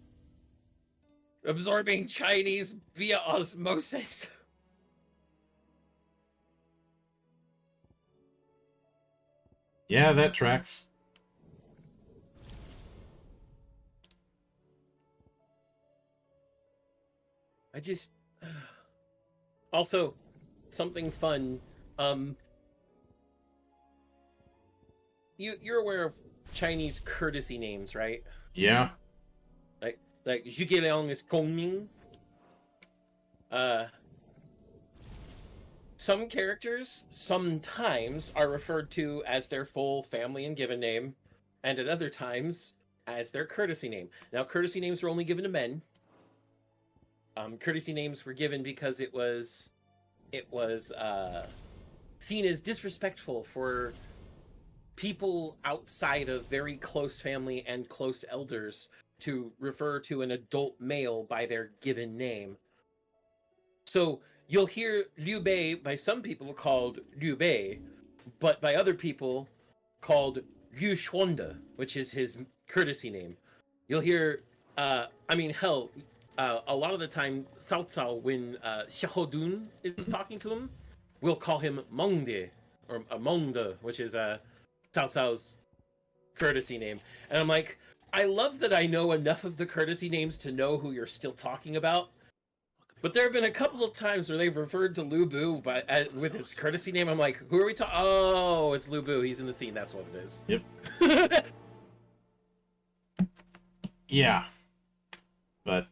Absorbing Chinese via osmosis. Yeah, that tracks. I just... Also, something fun. You're aware of Chinese courtesy names, right? Yeah. Like Zhuge is Gongming. Some characters sometimes are referred to as their full family and given name, and at other times as their courtesy name. Now, courtesy names were only given to men. Courtesy names were given because it was seen as disrespectful for people outside of very close family and close elders to refer to an adult male by their given name. So you'll hear Liu Bei by some people called Liu Bei, but by other people called Liu Xuande, which is his courtesy name. You'll hear, a lot of the time, Cao Cao, when Xiahou Dun is talking to him, will call him Mengde, or Mengde, which is Cao Cao's courtesy name. And I'm like, I love that I know enough of the courtesy names to know who you're still talking about. But there have been a couple of times where they've referred to Lu Bu with his courtesy name. I'm like, who are we talking? Oh, it's Lu Bu. He's in the scene. That's what it is. Yep. Yeah. But...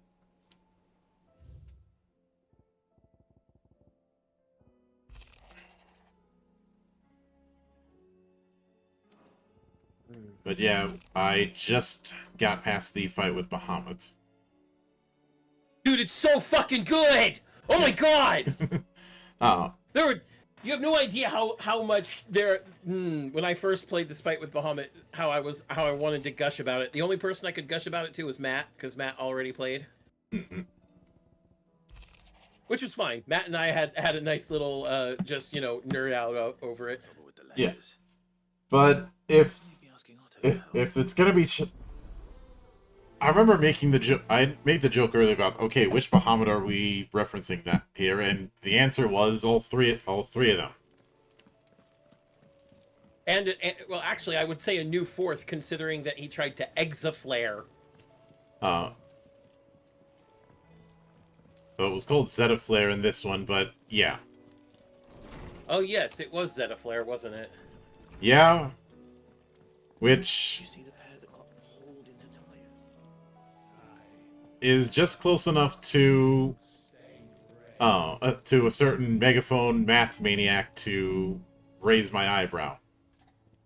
But yeah, I just got past the fight with Bahamut. Dude, it's so fucking good! Oh my god! You have no idea how much there. When I first played this fight with Bahamut, how I wanted to gush about it. The only person I could gush about it to was Matt, because Matt already played. Which was fine. Matt and I had a nice little nerd out over it. Yeah. But if it's gonna be I remember making the joke. I made the joke earlier about, okay, which Bahamut are we referencing that here? And the answer was all three of them. And well, actually, I would say a new fourth, considering that he tried to exaflare. So it was called Zetaflare in this one, but yeah. Oh yes, it was Zetaflare, wasn't it? Yeah. Which is just close enough to a certain megaphone math maniac to raise my eyebrow.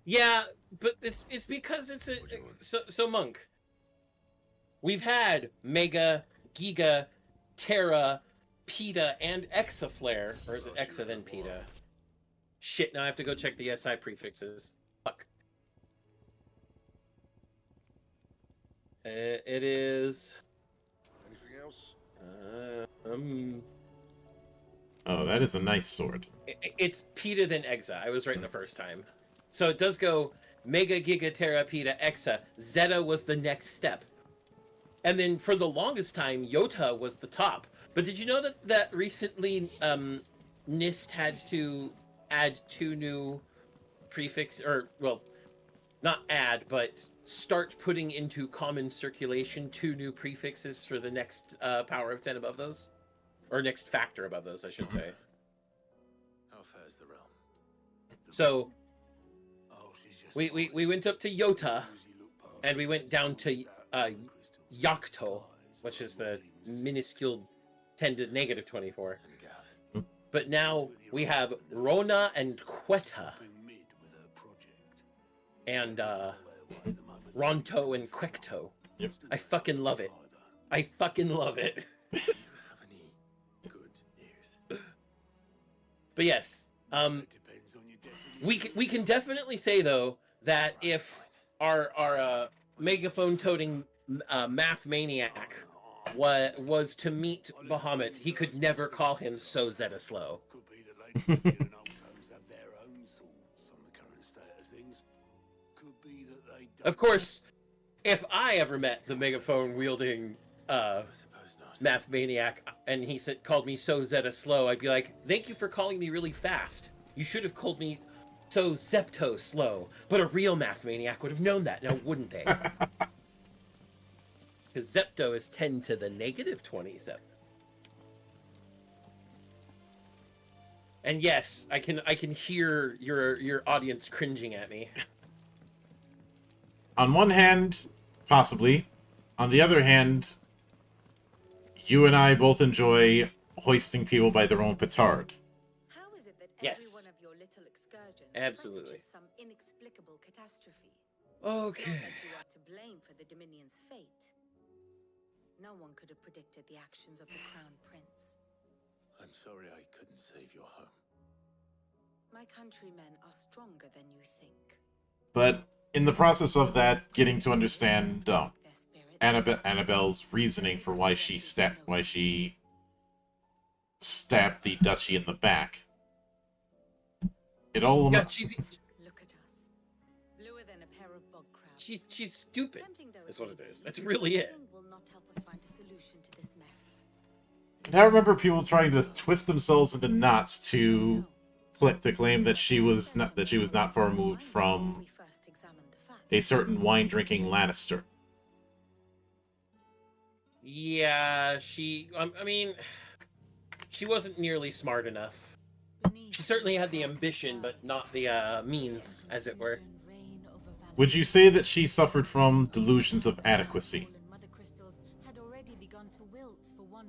Yeah, but it's because it's so Monk. We've had Mega, Giga, Terra, Peta, and Exaflare, or is it Exa then Peta? Shit, now I have to go check the SI prefixes. Fuck. It is. Anything else? Oh, that is a nice sword. It's Peta then Exa. I was right the first time. So it does go Mega, Giga, Terra, Peta, Exa. Zeta was the next step. And then for the longest time, Yota was the top. But did you know that recently NIST had to add 2 new prefix, or, well, not add, but start putting into common circulation 2 new prefixes for the next power of 10 above those? Or next factor above those, I should say. How fares the realm? So, we went up to Yota, and we went down to Yakto, which is the minuscule 10 to negative 24. But now we have Rona and Quetta. And Ronto and Quecto. Yep. I fucking love it. I fucking love it. But yes, we can definitely say though that if our megaphone-toting math maniac was to meet Bahamut, he could never call him so Zeta slow. Of course, if I ever met the megaphone-wielding math maniac and he called me so Zeta slow, I'd be like, thank you for calling me really fast. You should have called me so Zepto slow. But a real math maniac would have known that, now wouldn't they? Because Zepto is 10 to the negative 27. And yes, I can hear your audience cringing at me. On one hand, possibly. On the other hand, you and I both enjoy hoisting people by their own petard. How is it that Yes. every one of your little excursions Absolutely. presages some inexplicable catastrophe? Okay. Not that you are to blame for the Dominion's fate. No one could have predicted the actions of the Crown Prince. I'm sorry I couldn't save your home. My countrymen are stronger than you think. But in the process of that, getting to understand Annabelle's reasoning for why she stabbed the duchy in the back. It all Yeah, Look at us. Lure than a pair of bog crabs. she's stupid. Tempting though Is it what may it is. be, That's really it. nothing will not help us find a solution to this mess. And I remember people trying to twist themselves into knots to claim that she was not far removed from a certain wine-drinking Lannister. Yeah, I mean, she wasn't nearly smart enough. She certainly had the ambition, but not the means, as it were. Would you say that she suffered from delusions of adequacy?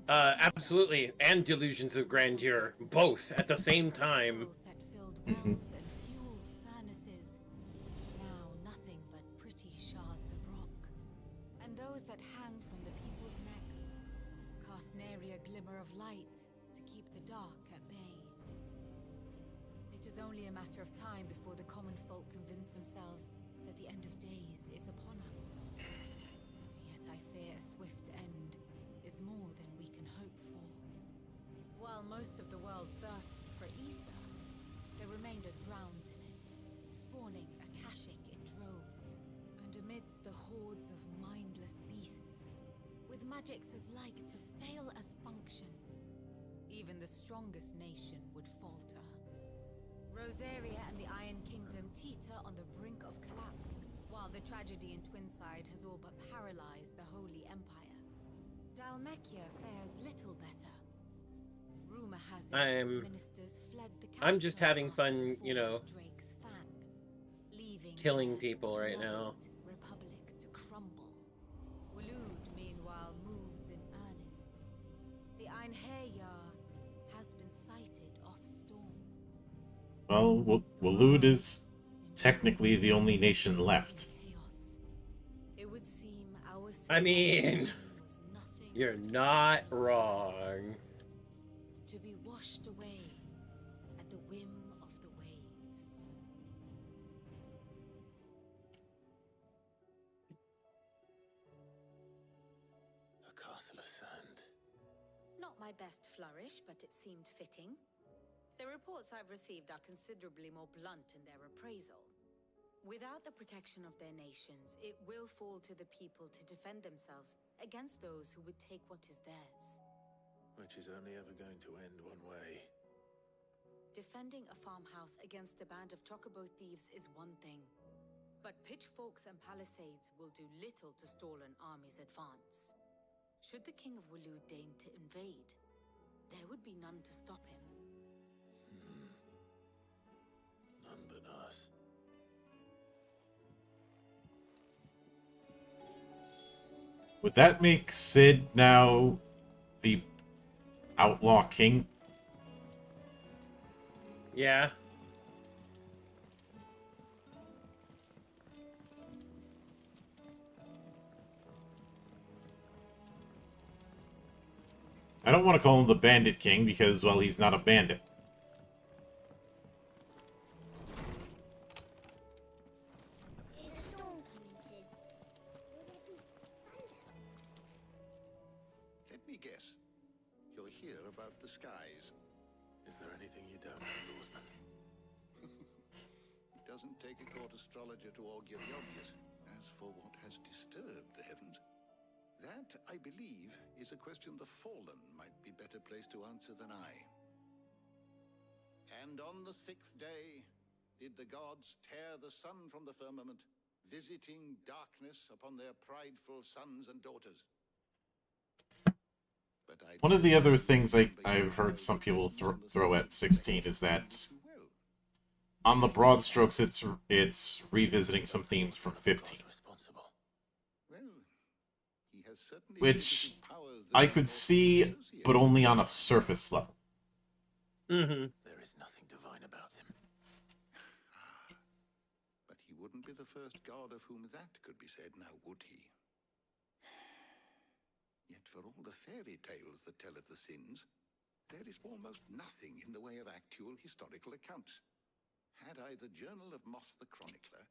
Absolutely, and delusions of grandeur, both at the same time. Mm-hmm. Furnaces, now nothing but pretty shards of rock. And those that hang from the people's necks cast nary a glimmer of light to keep the dark at bay. It is only a matter of time before the common folk convince themselves that the end of days is upon us. Yet I fear a swift end is more than we can hope for. While most of the world thirsts for ether, the remainder drowns in it, spawning Akashic in droves. And amidst the hordes of mindless beasts, magics is like to fail as function. Even the strongest nation would falter. Rosaria and the Iron Kingdom teeter on the brink of collapse, while the tragedy in Twinside has all but paralyzed the Holy Empire. Dalmekia fares little better. Rumor has it the ministers fled the I'm just capital having after the fun, you fall know, of Drake's Fang, leaving killing their people right now. beloved republic to crumble. Waloed, meanwhile, moves in earnest. The Einherjar has been sighted off Storm. Well, Waloed is technically the only nation left. It would seem our I mean, civilization was nothing you're not wrong. to be washed away at the whim of the waves. A castle of sand. Not my best flourish, but it seemed fitting. The reports I've received are considerably more blunt in their appraisal. Without the protection of their nations, it will fall to the people to defend themselves against those who would take what is theirs. Which is only ever going to end one way. Defending a farmhouse against a band of chocobo thieves is one thing, but pitchforks and palisades will do little to stall an army's advance. Should the King of Waloed deign to invade, there would be none to stop him. None but us. Would that make Sid now the outlaw king? Yeah. I don't want to call him the Bandit King because, well, he's not a bandit. Is a storm coming, Sid? Will there be thunder? Let me guess. You're here about the skies. Is there anything you don't know, Lawsman? It doesn't take a court astrologer to augur the obvious. As for what has disturbed the heavens, that, I believe, is a question the Fallen might be better placed to answer than I. And on the 6th day did the gods tear the sun from the firmament, visiting darkness upon their prideful sons and daughters. But One of the other things I've heard some people throw at 16 is that on the broad strokes, it's revisiting some themes from 15. Which I could see, but only on a surface level. Mm-hmm. There is nothing divine about him. But he wouldn't be the first god of whom that could be said, now would he? Yet for all the fairy tales that tell of the sins, there is almost nothing in the way of actual historical accounts. Had I the Journal of Moss the Chronicler,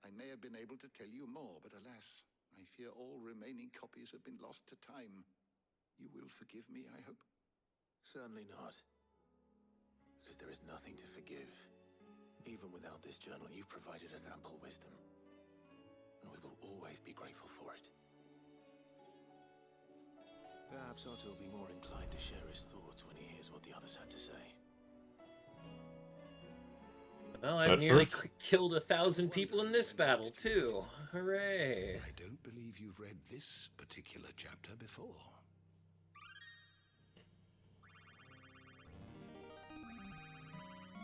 I may have been able to tell you more, but alas, I fear all remaining copies have been lost to time. You will forgive me, I hope? Certainly not. Because there is nothing to forgive. Even without this journal, you've provided us ample wisdom. And we will always be grateful for it. Perhaps Otto will be more inclined to share his thoughts when he hears what the others had to say. Well, I've nearly killed 1,000 people in this battle, too. Hooray. I don't believe you've read this particular chapter before.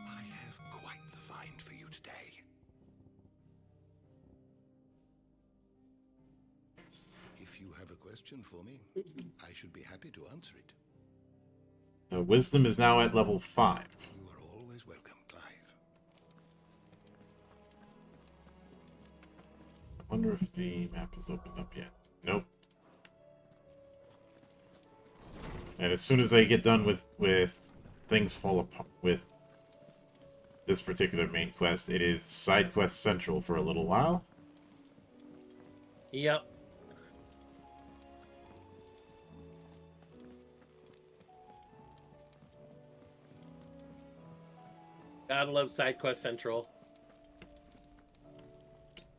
I have quite the find for you today. If you have a question for me, I should be happy to answer it. Wisdom is now at level 5. You are always welcome, Clive. I wonder if the map is opened up yet. Nope. And as soon as I get done with things fall apart with this particular main quest, it is side quest central for a little while. Yep. Gotta love side quest central.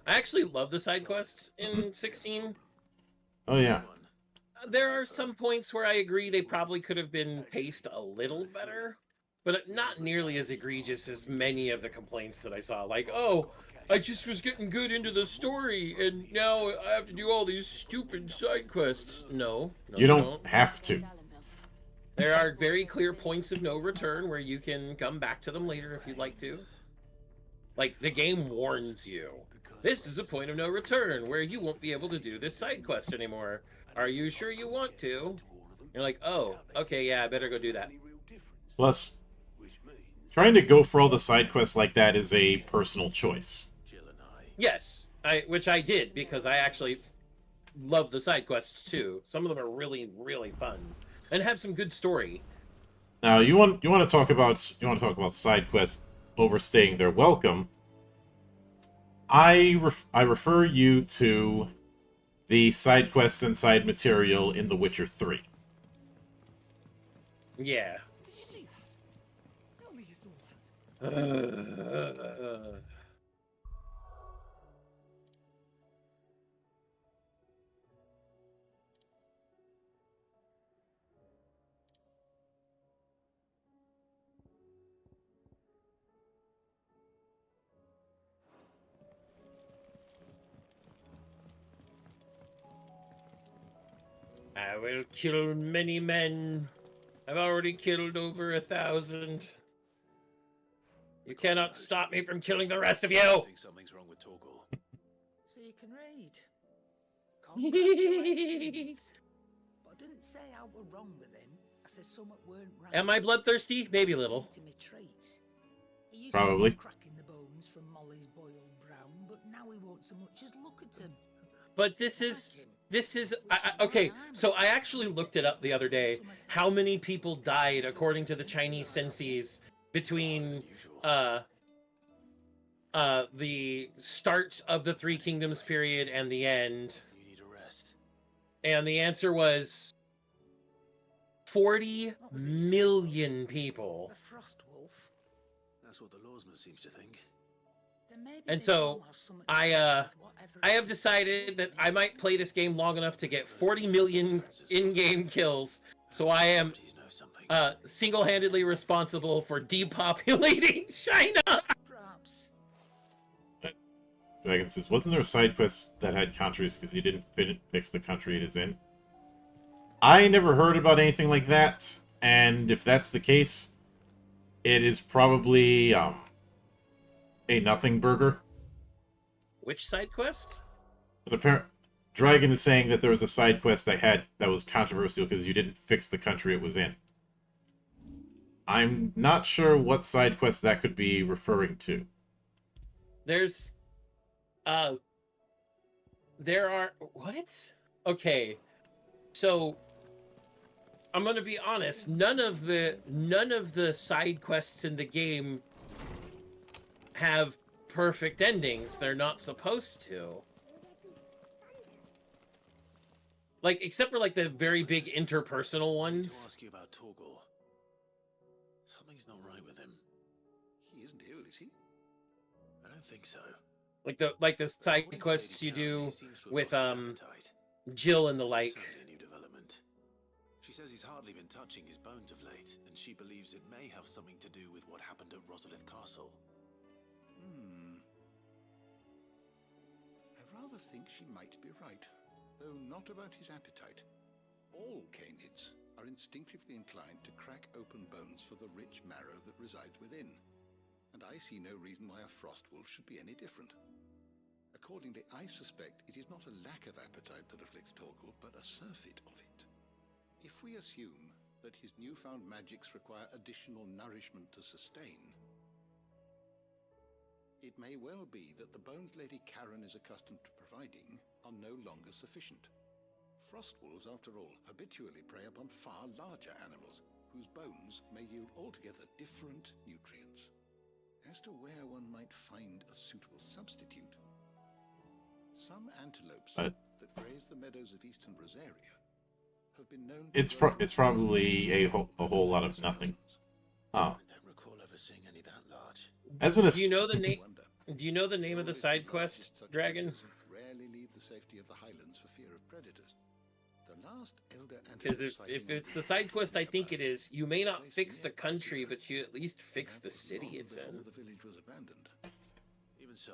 I actually love the side quests in 16. Oh yeah. There are some points where I agree they probably could have been paced a little better, but not nearly as egregious as many of the complaints that I saw. Like, oh, I just was getting good into the story, and now I have to do all these stupid side quests. No, you don't have to. There are very clear points of no return where you can come back to them later if you'd like to. Like, the game warns you. This is a point of no return where you won't be able to do this side quest anymore. Are you sure you want to? You're like, oh, okay, yeah, I better go do that. Plus, trying to go for all the side quests like that is a personal choice. Yes, which I did because I actually love the side quests too. Some of them are really, really fun and have some good story. Now, you want to talk about side quests overstaying their welcome. I refer you to the side quests and side material in The Witcher 3. Yeah. Did you see that? Tell me you saw that. I will kill many men. I've already killed over 1,000. You cannot stop me from killing the rest of you! I think something's wrong with Torgal. So you can read. Congratulations. But I didn't say I were wrong with him. I said something weren't right. Am I bloodthirsty? Maybe a little. He used Probably. to love cracking the bones from Molly's boiled brown, but now he won't so much as look at him. But this is okay, so I actually looked it up the other day, how many people died according to the Chinese census between the start of the Three Kingdoms period and the end. You need a rest. And the answer was 40 million people. A frost wolf. That's what the lawsman seems to think. And so I have decided that I might play this game long enough to get 40 million in-game kills. So I am single-handedly responsible for depopulating China. Perhaps. Dragon says, wasn't there a side quest that had countries because you didn't fix the country it is in? I never heard about anything like that, and if that's the case, it is probably a nothing burger. Which side quest? But Dragon is saying that there was a side quest that was controversial because you didn't fix the country it was in. I'm not sure what side quest that could be referring to. There's there are what? Okay. So I'm going to be honest, none of the side quests in the game have perfect endings. They're not supposed to. Like, except for like the very big interpersonal ones. To ask you about Torgal. Something's not right with him. He isn't ill, is he? I don't think so. Like the side quests you do with Jill and the like. Certainly a new development. She says he's hardly been touching his bones of late, and she believes it may have something to do with what happened at Rosalith Castle. I rather think she might be right, though not about his appetite. All canids are instinctively inclined to crack open bones for the rich marrow that resides within, and I see no reason why a frostwolf should be any different. Accordingly, I suspect it is not a lack of appetite that afflicts Torgal, but a surfeit of it. If we assume that his newfound magics require additional nourishment to sustain, it may well be that the bones Lady Karen is accustomed to providing are no longer sufficient. Frostwolves, after all, habitually prey upon far larger animals, whose bones may yield altogether different nutrients. As to where one might find a suitable substitute, some antelopes that graze the meadows of eastern Rosaria have been known to It's probably a whole lot of nothing. Oh. I don't recall ever seeing any that large. Do you know the name? Do you know the name of the side quest, Dragon? Rarely leave the safety of the highlands for fear of predators. The Because if it's the side quest, I think it is. You may not fix the country, but you at least fix the city it's in. The village was abandoned. Even so,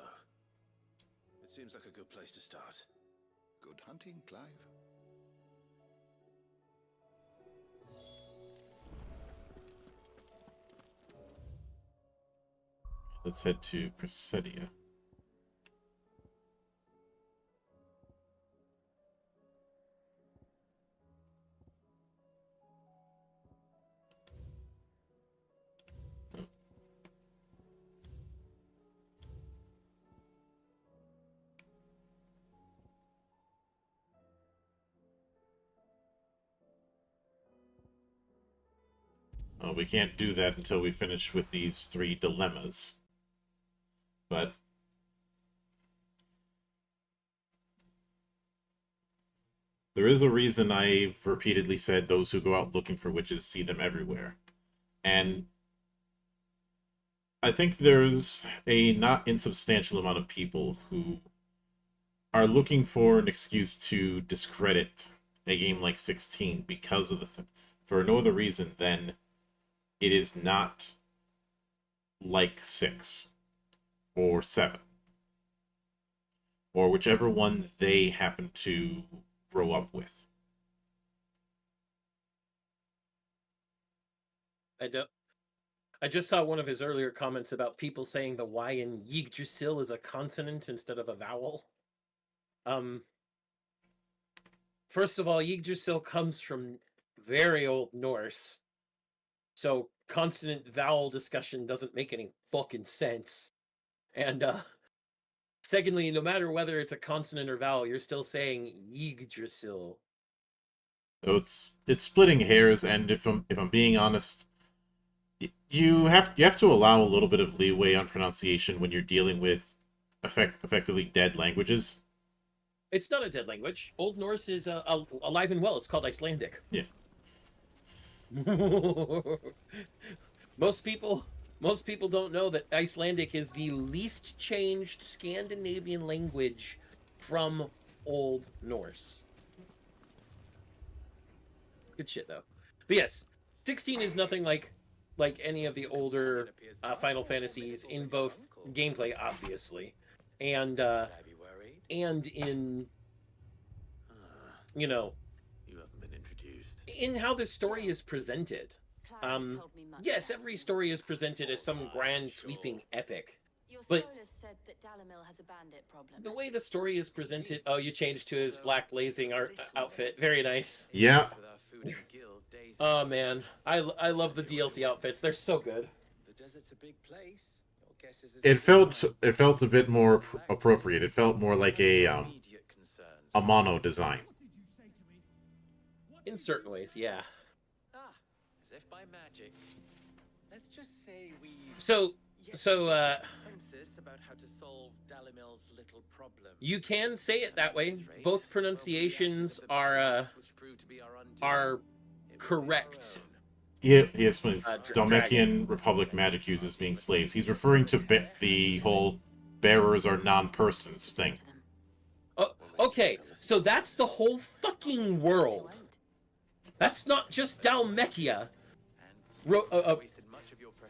it seems like a good place to start. Good hunting, Clive. Let's head to Cressidia. We can't do that until we finish with these 3 dilemmas. But there is a reason I've repeatedly said those who go out looking for witches see them everywhere. And I think there's a not insubstantial amount of people who are looking for an excuse to discredit a game like 16 because of for no other reason than it is not like 6 or 7 or whichever one they happen to grow up with. I just saw one of his earlier comments about people saying the Y in Yggdrasil is a consonant instead of a vowel. First of all, Yggdrasil comes from very old Norse. So consonant vowel discussion doesn't make any fucking sense. And secondly, no matter whether it's a consonant or vowel, you're still saying Yggdrasil. So it's splitting hairs, and if I'm being honest, you have to allow a little bit of leeway on pronunciation when you're dealing with effectively dead languages. It's not a dead language. Old Norse is alive and well. It's called Icelandic. Yeah. Most people don't know that Icelandic is the least changed Scandinavian language from Old Norse. Good shit, though. But yes, 16 is nothing like any of the older Final Fantasies in both gameplay, obviously, and in, you know, You haven't been introduced. in how the story is presented. Yes, every story is presented as some grand sweeping epic, Your but Solus said that Dalamil has a bandit problem. the way the story is presented... Oh, you changed to his black blazing outfit. Very nice. Yeah. Oh man, I love the DLC outfits. They're so good. The desert's a big place. Your guess is It felt a bit more appropriate. It felt more like a mono design. In certain ways, yeah. As if by magic. Let's just say we consensus about how to solve Dalimil's little problem. You can say it that way. Both pronunciations are correct. He explains Dalmekian Republic magic users being slaves. He's referring to the whole bearers are non-persons thing. Oh, okay, so that's the whole fucking world. That's not just Dalmekia.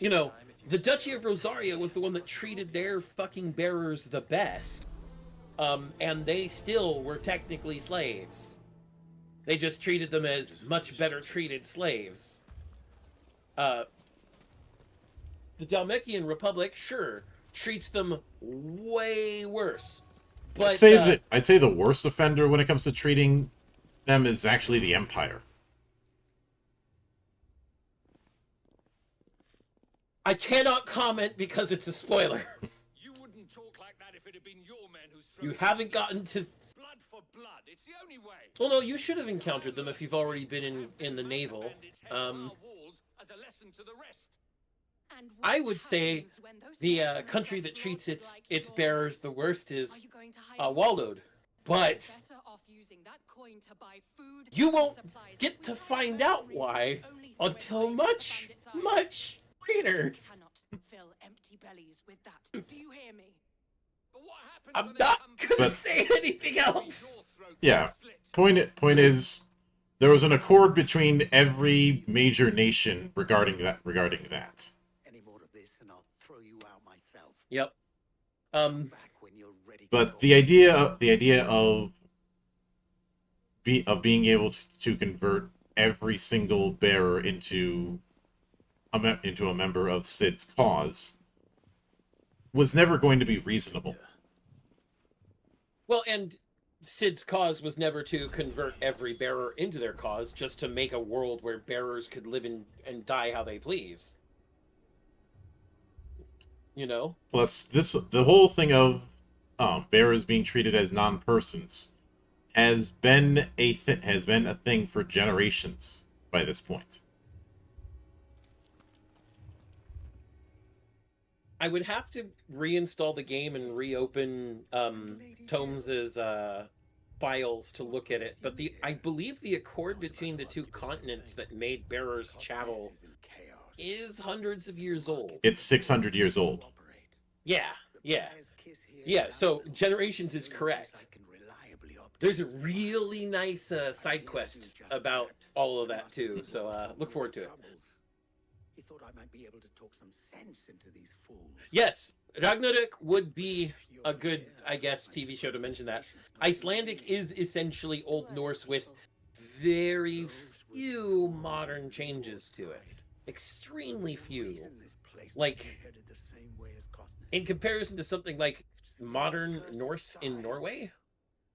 You know, the Duchy of Rosaria was the one that treated their fucking bearers the best. And they still were technically slaves. They just treated them as much better treated slaves. The Dalmekian Republic, sure, treats them way worse. But I'd say the worst offender when it comes to treating them is actually the Empire. I cannot comment because it's a spoiler. You wouldn't talk like that if it had been your men whose You haven't gotten to... blood for blood. It's the only way. Well, no, you should have encountered them if you've already been in the naval. As a lesson to the rest. I would say the country that treats its bearers the worst is Waldod. But you won't get to find out why until much, much later. Fill empty bellies with that. Do you hear me? I'm not gonna say anything else. Yeah. Point is, there was an accord between every major nation regarding that. Any more of this, and I'll throw you out myself. Yep. Back when you're ready. But the idea of being able to convert every single bearer into a member of Sid's cause was never going to be reasonable. Well, and Sid's cause was never to convert every bearer into their cause, just to make a world where bearers could live and die how they please. You know? Plus, the whole thing of bearers being treated as non-persons has been a thing for generations by this point. I would have to reinstall the game and reopen Tomes' files to look at it, but I believe the accord between the two continents that made bearers chattel is hundreds of years old. It's 600 years old. Yeah. So generations is correct. There's a really nice side quest about all of that too, so look forward to it. He thought I might be able to talk some sense into these fools. Yes, Ragnarok would be a good, I guess, TV show to mention that. Icelandic is essentially Old Norse with very few modern changes to it. Extremely few. Like, in comparison to something like modern Norse in Norway,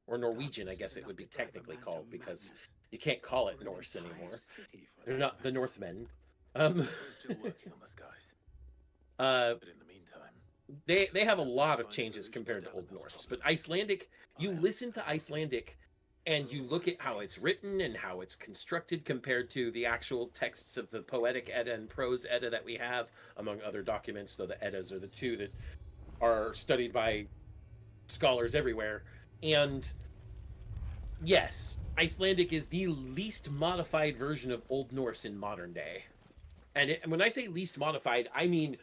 or Norwegian, I guess it would be technically called, because you can't call it Norse anymore. They're not the Northmen. We're still working on this, guys. But in the meantime, they have a lot of changes compared to Old Norse, but Icelandic, you listen to Icelandic and you look at how it's written and how it's constructed compared to the actual texts of the Poetic Edda and Prose Edda that we have, among other documents, though the Eddas are the two that are studied by scholars everywhere. And yes, Icelandic is the least modified version of Old Norse in modern day. And when I say least modified, I mean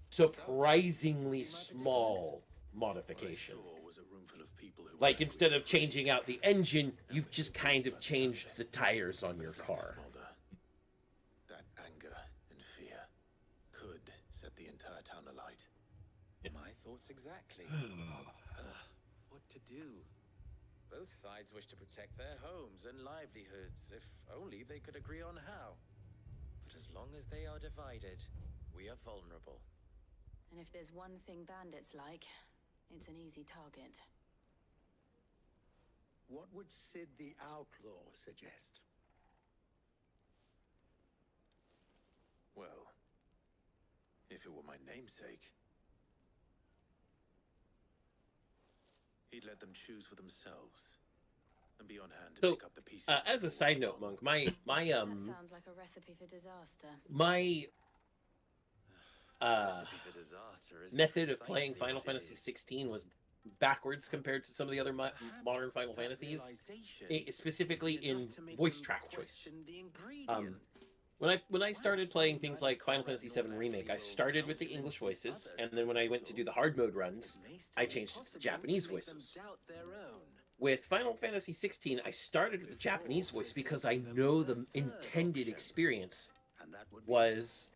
surprisingly small modification. Like, instead of changing out the engine, you've just kind of changed the tires on your car. that anger and fear could set the entire town alight. My thoughts exactly. What to do? Both sides wish to protect their homes and livelihoods, if only they could agree on how. But as long as they are divided, we are vulnerable. And if there's one thing bandits like, it's an easy target. What would Sid the Outlaw suggest? Well, if it were my namesake, he'd let them choose for themselves and be on hand to So, pick up the pieces. as a side note, Monk, my That sounds like a recipe for disaster. my Recipe for disaster is method of precisely playing Final what it Fantasy is. 16 was backwards compared to some of the other modern Final Fantasies, specifically in voice track choice. When I started playing things like Final Fantasy VII Remake, I started with the English voices, and then when I went to do the hard mode runs, I changed it to the Japanese voices. With Final Fantasy 16, I started with the Japanese voice because I know the intended experience was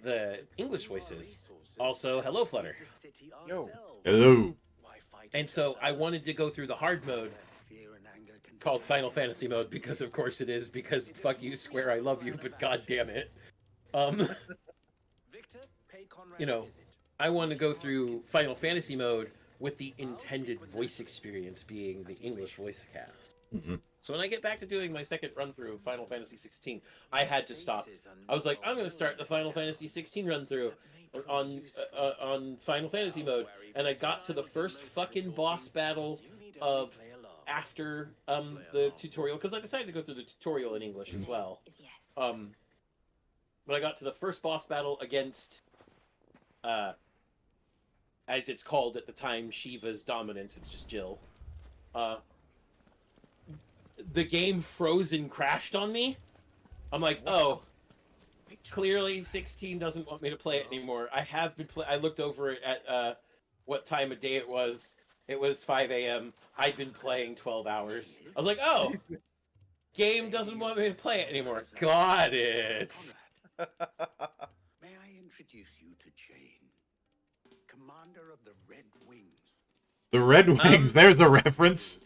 the English voices. Also, hello, Flutter. Yo. Hello. And so I wanted to go through the hard mode called Final Fantasy mode because of course it is, because fuck you Square, I love you, but god damn it. You know, I want to go through Final Fantasy mode with the intended voice experience being the English voice cast. Mm-hmm. So when I get back to doing my second run through of Final Fantasy 16, I had to stop. I was like, I'm going to start the Final Fantasy 16 run through on Final Fantasy mode, and I got to the first fucking boss battle of after the tutorial, because I decided to go through the tutorial in English as well. When I got to the first boss battle against, as it's called at the time, Shiva's Dominant, it's just Jill. The game froze and crashed on me. I'm like, oh, clearly 16 doesn't want me to play it anymore. I have been I looked over it at what time of day it was. It was 5 a.m. I'd been playing 12 hours. I was like, oh, game doesn't want me to play it anymore. Got it. May I introduce you to Jane, commander of the Red Wings? The Red Wings, there's a reference.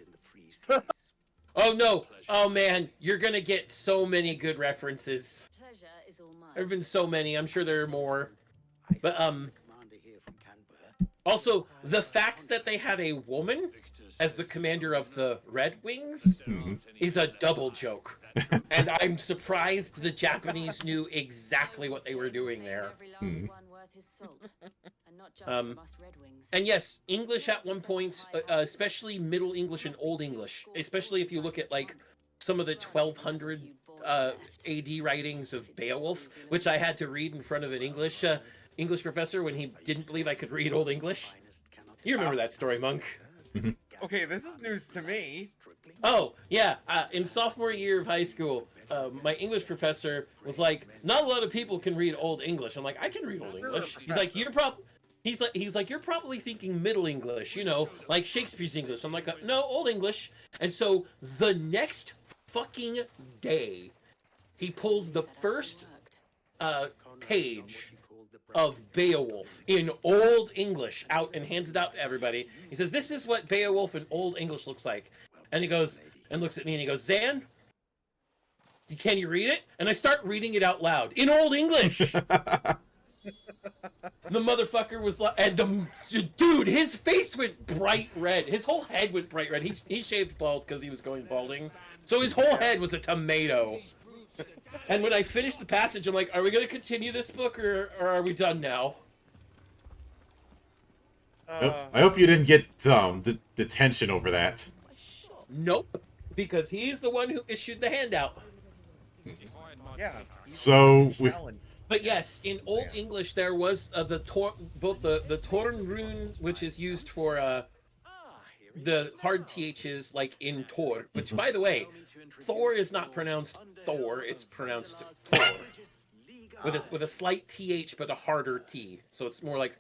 Oh no! Oh man, you're gonna get so many good references. Pleasure is all mine. There've been so many. I'm sure there are more. But also the fact that they had a woman as the commander of the Red Wings is a double joke, and I'm surprised the Japanese knew exactly what they were doing there. And yes, English at one point, especially Middle English and Old English, especially if you look at like some of the 1200 AD writings of Beowulf, which I had to read in front of an English professor when he didn't believe I could read Old English. You remember that story, Monk? Okay, this is news to me. Oh, yeah. In sophomore year of high school, my English professor was like, not a lot of people can read Old English. I'm like, I can read Old English. He's like, you're probably thinking Middle English, you know, like Shakespeare's English. I'm like, no, Old English. And so the next fucking day, he pulls the first page of Beowulf in Old English out and hands it out to everybody. He says, this is what Beowulf in Old English looks like. And he goes, and looks at me and he goes, Zan, can you read it? And I start reading it out loud in Old English. The motherfucker was like, and the dude, his face went bright red. His whole head went bright red. He shaved bald because he was going balding. So his whole head was a tomato. And when I finished the passage, I'm like, are we going to continue this book or are we done now? I hope you didn't get detention over that. Nope, because he's the one who issued the handout. Yeah. So But yes, in Old English there was both the Torn rune, which is used for the hard ths, like in Tor. Which, by the way, Thor is not pronounced Thor; it's pronounced Tor, with a slight th but a harder t. So it's more like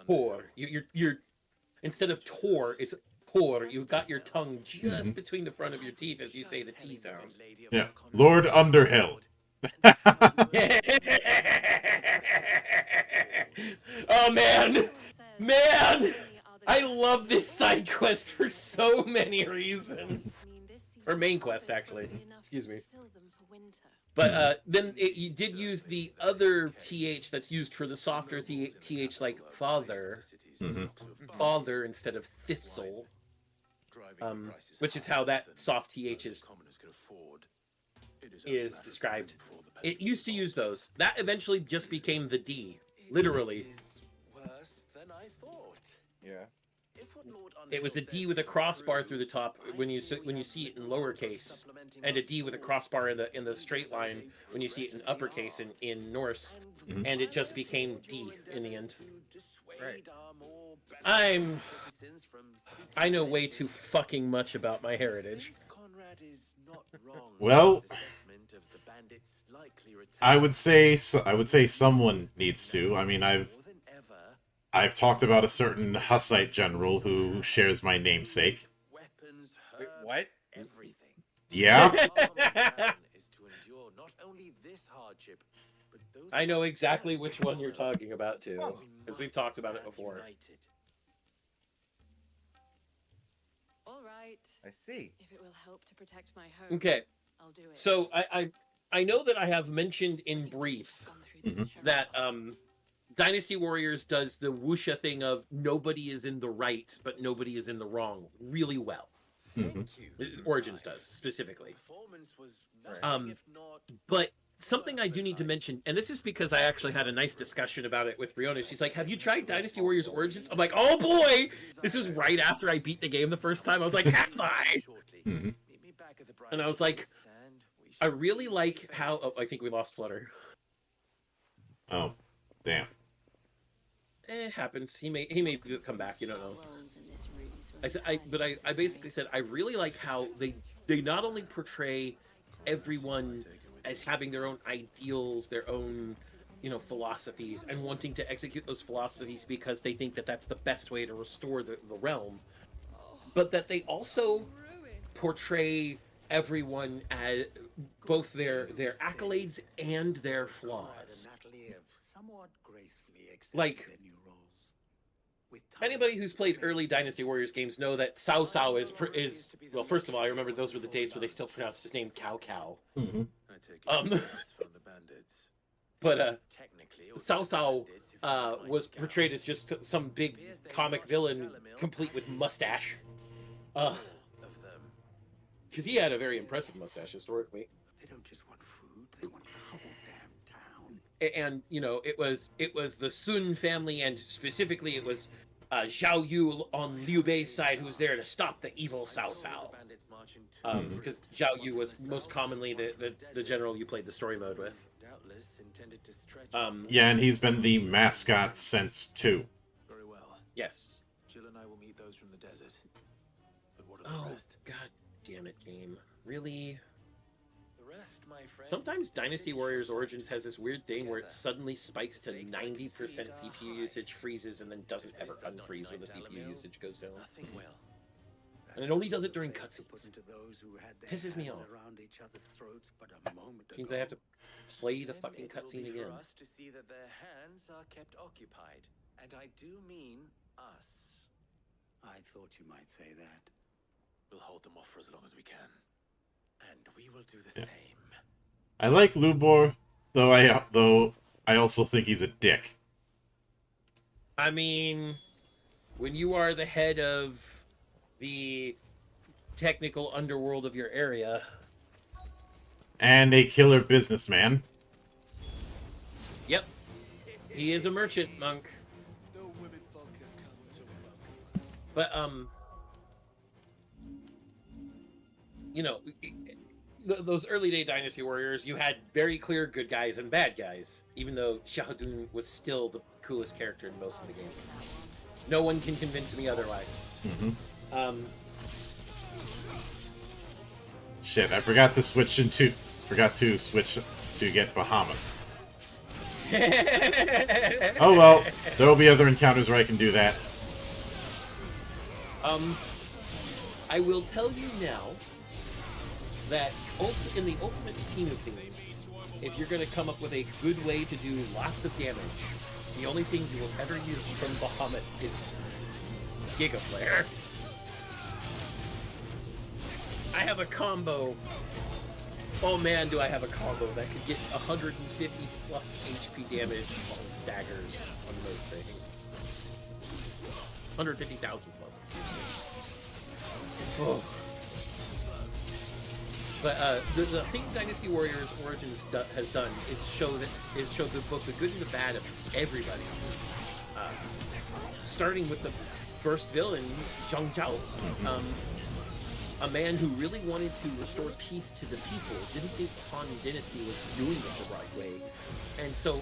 Tor. You're instead of Tor, it's Tor. You've got your tongue just between the front of your teeth as you say the T sound. Yeah, Lord Underhill. Oh man, I love this side quest for so many reasons. Or main quest, actually. Excuse me. But then you did use the other th that's used for the softer th, like father, father instead of thistle, which is how that soft th is described. It used to use those. That eventually just became the D, literally. Yeah. It was a D with a crossbar through the top when you see it in lowercase, and a D with a crossbar in the straight line when you see it in uppercase in Norse, and it just became D in the end. Right. I know way too fucking much about my heritage. Well, I would say someone needs to. I mean, I've talked about a certain Hussite general who shares my namesake. Wait, what? Yeah. I know exactly which one you're talking about too, because we've talked about it before. All right. I see. If it will help to protect my home, Okay. I'll do it. So I know that I have mentioned in brief that Dynasty Warriors does the wuxia thing of nobody is in the right, but nobody is in the wrong really well. Origins does, specifically. But something I do need to mention, and this is because I actually had a nice discussion about it with Riona. She's like, have you tried Dynasty Warriors Origins? I'm like, oh boy! This was right after I beat the game the first time. I was like, have I? And I was like, I really like how... Oh, I think we lost Flutter. Oh, damn. It happens. He may come back. You don't know. I basically said I really like how they not only portray everyone as having their own ideals, their own philosophies, and wanting to execute those philosophies because they think that that's the best way to restore the realm, but that they also portray everyone as both their accolades and their flaws. Like, anybody who's played early Dynasty Warriors games know that Cao Cao is well. First of all, I remember those were the days where they still pronounced his name Cao Cao. But Cao Cao was portrayed as just some big comic villain, complete with mustache. Because he had a very impressive mustache historically. They don't just want food; they want the whole damn town. And you know, it was the Sun family, and specifically it was Zhao Yu on Liu Bei's side who was there to stop the evil Cao Cao. Because Zhao Yu was most commonly the general you played the story mode with. Yeah, and he's been the mascot since 2. Very well. Yes. Jill and I will meet those from the desert. But what of the rest? God damn it, game. Really? The rest, my friend. Sometimes Dynasty Warriors Origins has this weird thing where it suddenly spikes to 90% CPU usage, freezes, and then doesn't ever unfreeze when the CPU usage goes down. And it only does it during cutscenes. Pisses me off. Means I have to play the fucking cutscene again. For us to see that their hands are kept occupied, and I do mean us. I thought you might say that. We'll hold them off for as long as we can. And we will do the same. I like Lubor, though I also think he's a dick. I mean, when you are the head of the technical underworld of your area. And a killer businessman. Yep. He is a merchant monk. But, you know, those early day Dynasty Warriors, you had very clear good guys and bad guys, even though Xiahou was still the coolest character in most of the games. No one can convince me otherwise. Shit, I forgot to switch to get Bahamut. Oh well, there will be other encounters where I can do that. I will tell you now that in the ultimate scheme of things, if you're going to come up with a good way to do lots of damage, the only thing you will ever use from Bahamut is Giga Flare. I have a combo. Oh man, do I have a combo that could get 150 plus HP damage on staggers on those things. 150,000 plus, excuse me. Oh. But the thing Dynasty Warriors Origins has done is show both the good and the bad of everybody. Starting with the first villain, Zhang Zhao. A man who really wanted to restore peace to the people, didn't think Han Dynasty was doing it the right way, and so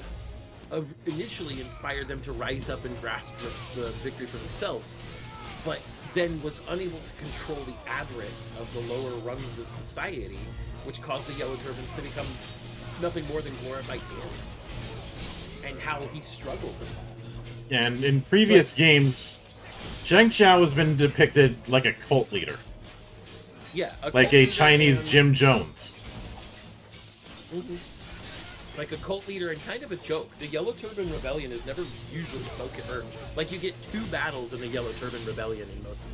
initially inspired them to rise up and grasp the victory for themselves, but then was unable to control the avarice of the lower rungs of society, which caused the Yellow Turbans to become nothing more than glorified bandits, and how he struggled. And in previous games, Zhang Xiao has been depicted like a cult leader. Yeah, like a Chinese Jim Jones. Like a cult leader and kind of a joke. The Yellow Turban Rebellion is never usually spoken, or like you get 2 battles in the Yellow Turban Rebellion in most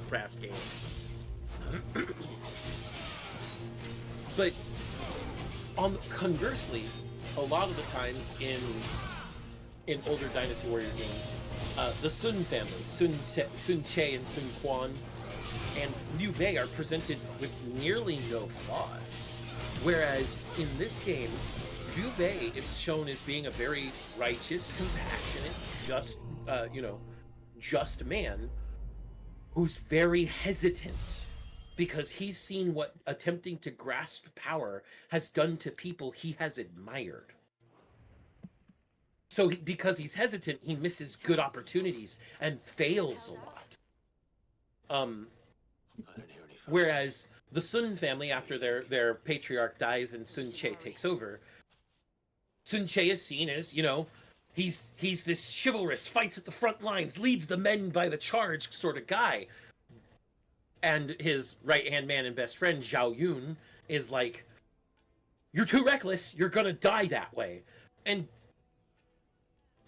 Brass games. But conversely, a lot of the times in older Dynasty Warrior games, the Sun family, Sun Che and Sun Quan, and Liu Bei are presented with nearly no flaws. Whereas in this game, Liu Bei is shown as being a very righteous, compassionate, just man who's very hesitant because he's seen what attempting to grasp power has done to people he has admired. So because he's hesitant, he misses good opportunities and fails a lot. Whereas the Sun family, after their patriarch dies and Sun Che takes over, Sun Che is seen as, he's this chivalrous, fights at the front lines, leads the men by the charge sort of guy. And his right-hand man and best friend, Zhao Yun, is like, you're too reckless, you're gonna die that way. And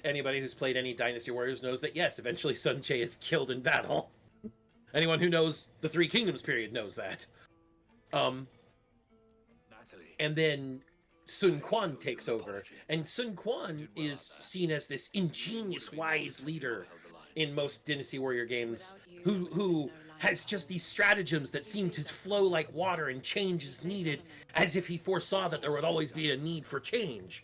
anybody who's played any Dynasty Warriors knows that, yes, eventually Sun Che is killed in battle. Anyone who knows the Three Kingdoms period knows that. And then Sun Quan takes over, and Sun Quan is seen as this ingenious, wise leader in most Dynasty Warrior games, who has just these stratagems that seem to flow like water and change is needed, as if he foresaw that there would always be a need for change.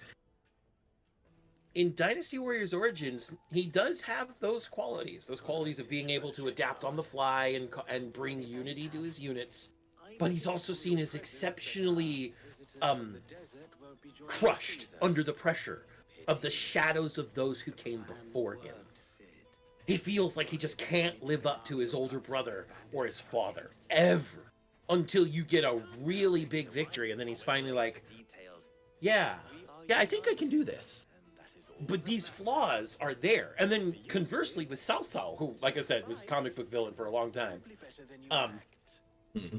In Dynasty Warriors Origins, he does have those qualities of being able to adapt on the fly and bring unity to his units, but he's also seen as exceptionally crushed under the pressure of the shadows of those who came before him. He feels like he just can't live up to his older brother or his father, ever, until you get a really big victory, and then he's finally like, yeah, I think I can do this. But these flaws are there. And then conversely with Cao Cao, who, like I said, was a comic book villain for a long time,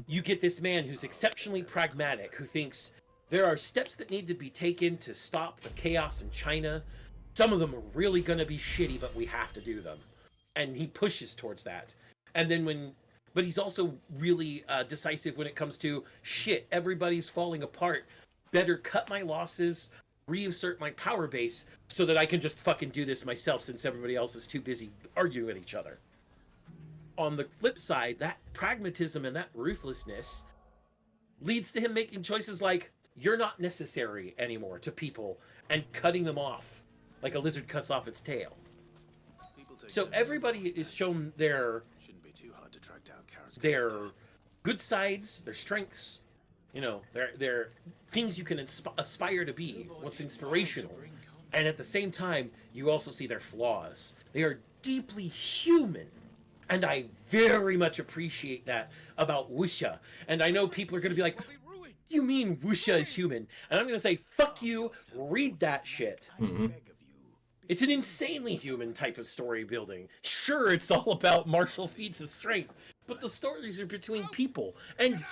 you get this man who's exceptionally pragmatic, who thinks there are steps that need to be taken to stop the chaos in China. Some of them are really going to be shitty, but we have to do them. And he pushes towards that. And then but he's also really decisive when it comes to, shit, everybody's falling apart. Better cut my losses, reassert my power base, so that I can just fucking do this myself, since everybody else is too busy arguing with each other. On the flip side, that pragmatism and that ruthlessness leads to him making choices like, you're not necessary anymore to people, and cutting them off like a lizard cuts off its tail. So everybody is shown their good sides, their strengths, their things you can aspire to be, what's inspirational. And at the same time, you also see their flaws. They are deeply human. And I very much appreciate that about Wuxia. And I know people are going to be like, you mean Wuxia is human? And I'm going to say, fuck you, read that shit. Mm-hmm. It's an insanely human type of story building. Sure, it's all about martial feats of strength, but the stories are between people. And,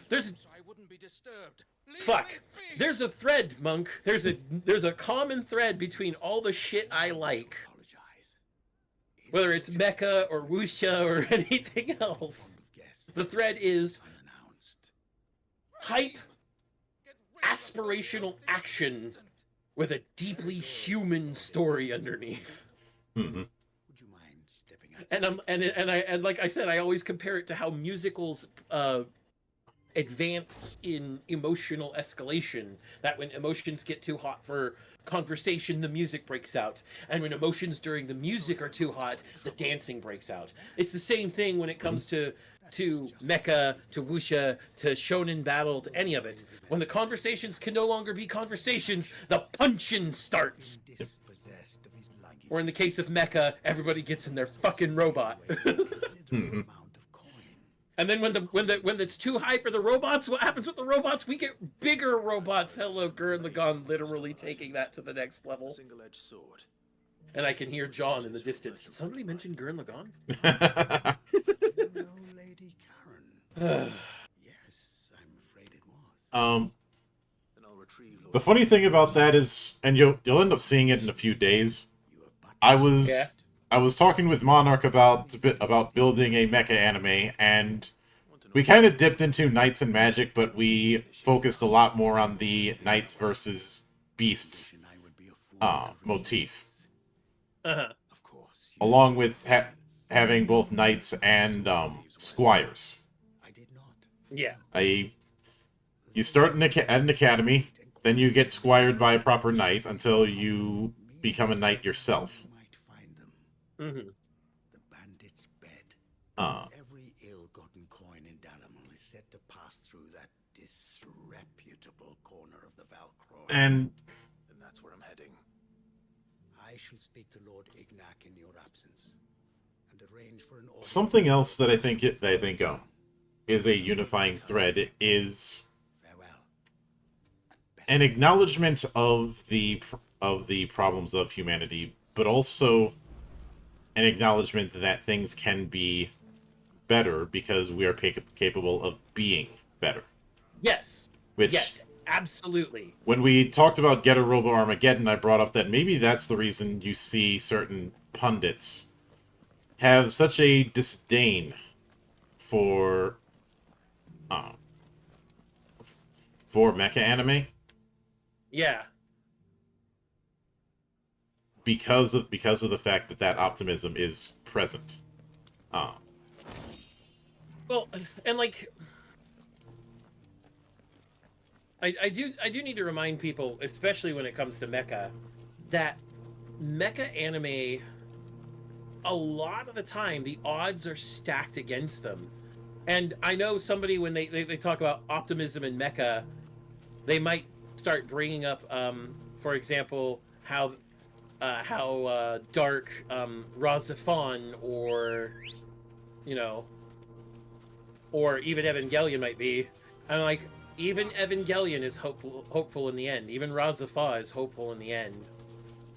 there's... Fuck. There's a thread, Monk. There's a common thread between all the shit I like. Whether it's mecha or wuxia or anything else. The thread is hype, aspirational action with a deeply human story underneath. Mm-hmm. And like I said, I always compare it to how musicals advance in emotional escalation. That when emotions get too hot for conversation, the music breaks out. And when emotions during the music are too hot, the dancing breaks out. It's the same thing when it comes to mecha, to wuxia, to shonen battle, to any of it. When the conversations can no longer be conversations, the punchin' starts. Or in the case of mecha, everybody gets in their fucking robot. Mm-hmm. And then when it's too high for the robots, what happens with the robots? We get bigger robots. Hello, Gurren Lagann literally taking that to the next level. Single-edged sword. And I can hear John in the distance. Did somebody mention Gurren Lagann? No, Lady Karen. Yes, I'm afraid it was. The funny thing about that is, and you'll end up seeing it in a few days. I was talking with Monarch about building a mecha anime, and we kind of dipped into knights and magic, but we focused a lot more on the knights versus beasts motif. Uh-huh. Along with having both knights and squires. Yeah. You start at an academy, then you get squired by a proper knight until you become a knight yourself. Mm-hmm. The bandit's bed. Every ill-gotten coin in Dalamon is said to pass through that disreputable corner of the Valcroy. And that's where I'm heading. I shall speak to Lord Ignac in your absence and arrange for an order. Something else that I think is a unifying thread is an acknowledgement of the problems of humanity, but also an acknowledgement that things can be better because we are capable of being better. Yes. Which, yes, absolutely. When we talked about Getter Robo Armageddon, I brought up that maybe that's the reason you see certain pundits have such a disdain for mecha anime. Yeah. Because of the fact that optimism is present. Well, and like, I do need to remind people, especially when it comes to mecha, that mecha anime, a lot of the time, the odds are stacked against them. And I know somebody, when they talk about optimism in mecha, they might start bringing up, for example, how dark Razafon or, you know, or even Evangelion might be. I'm like, even Evangelion is hopeful in the end. Even Razafon is hopeful in the end.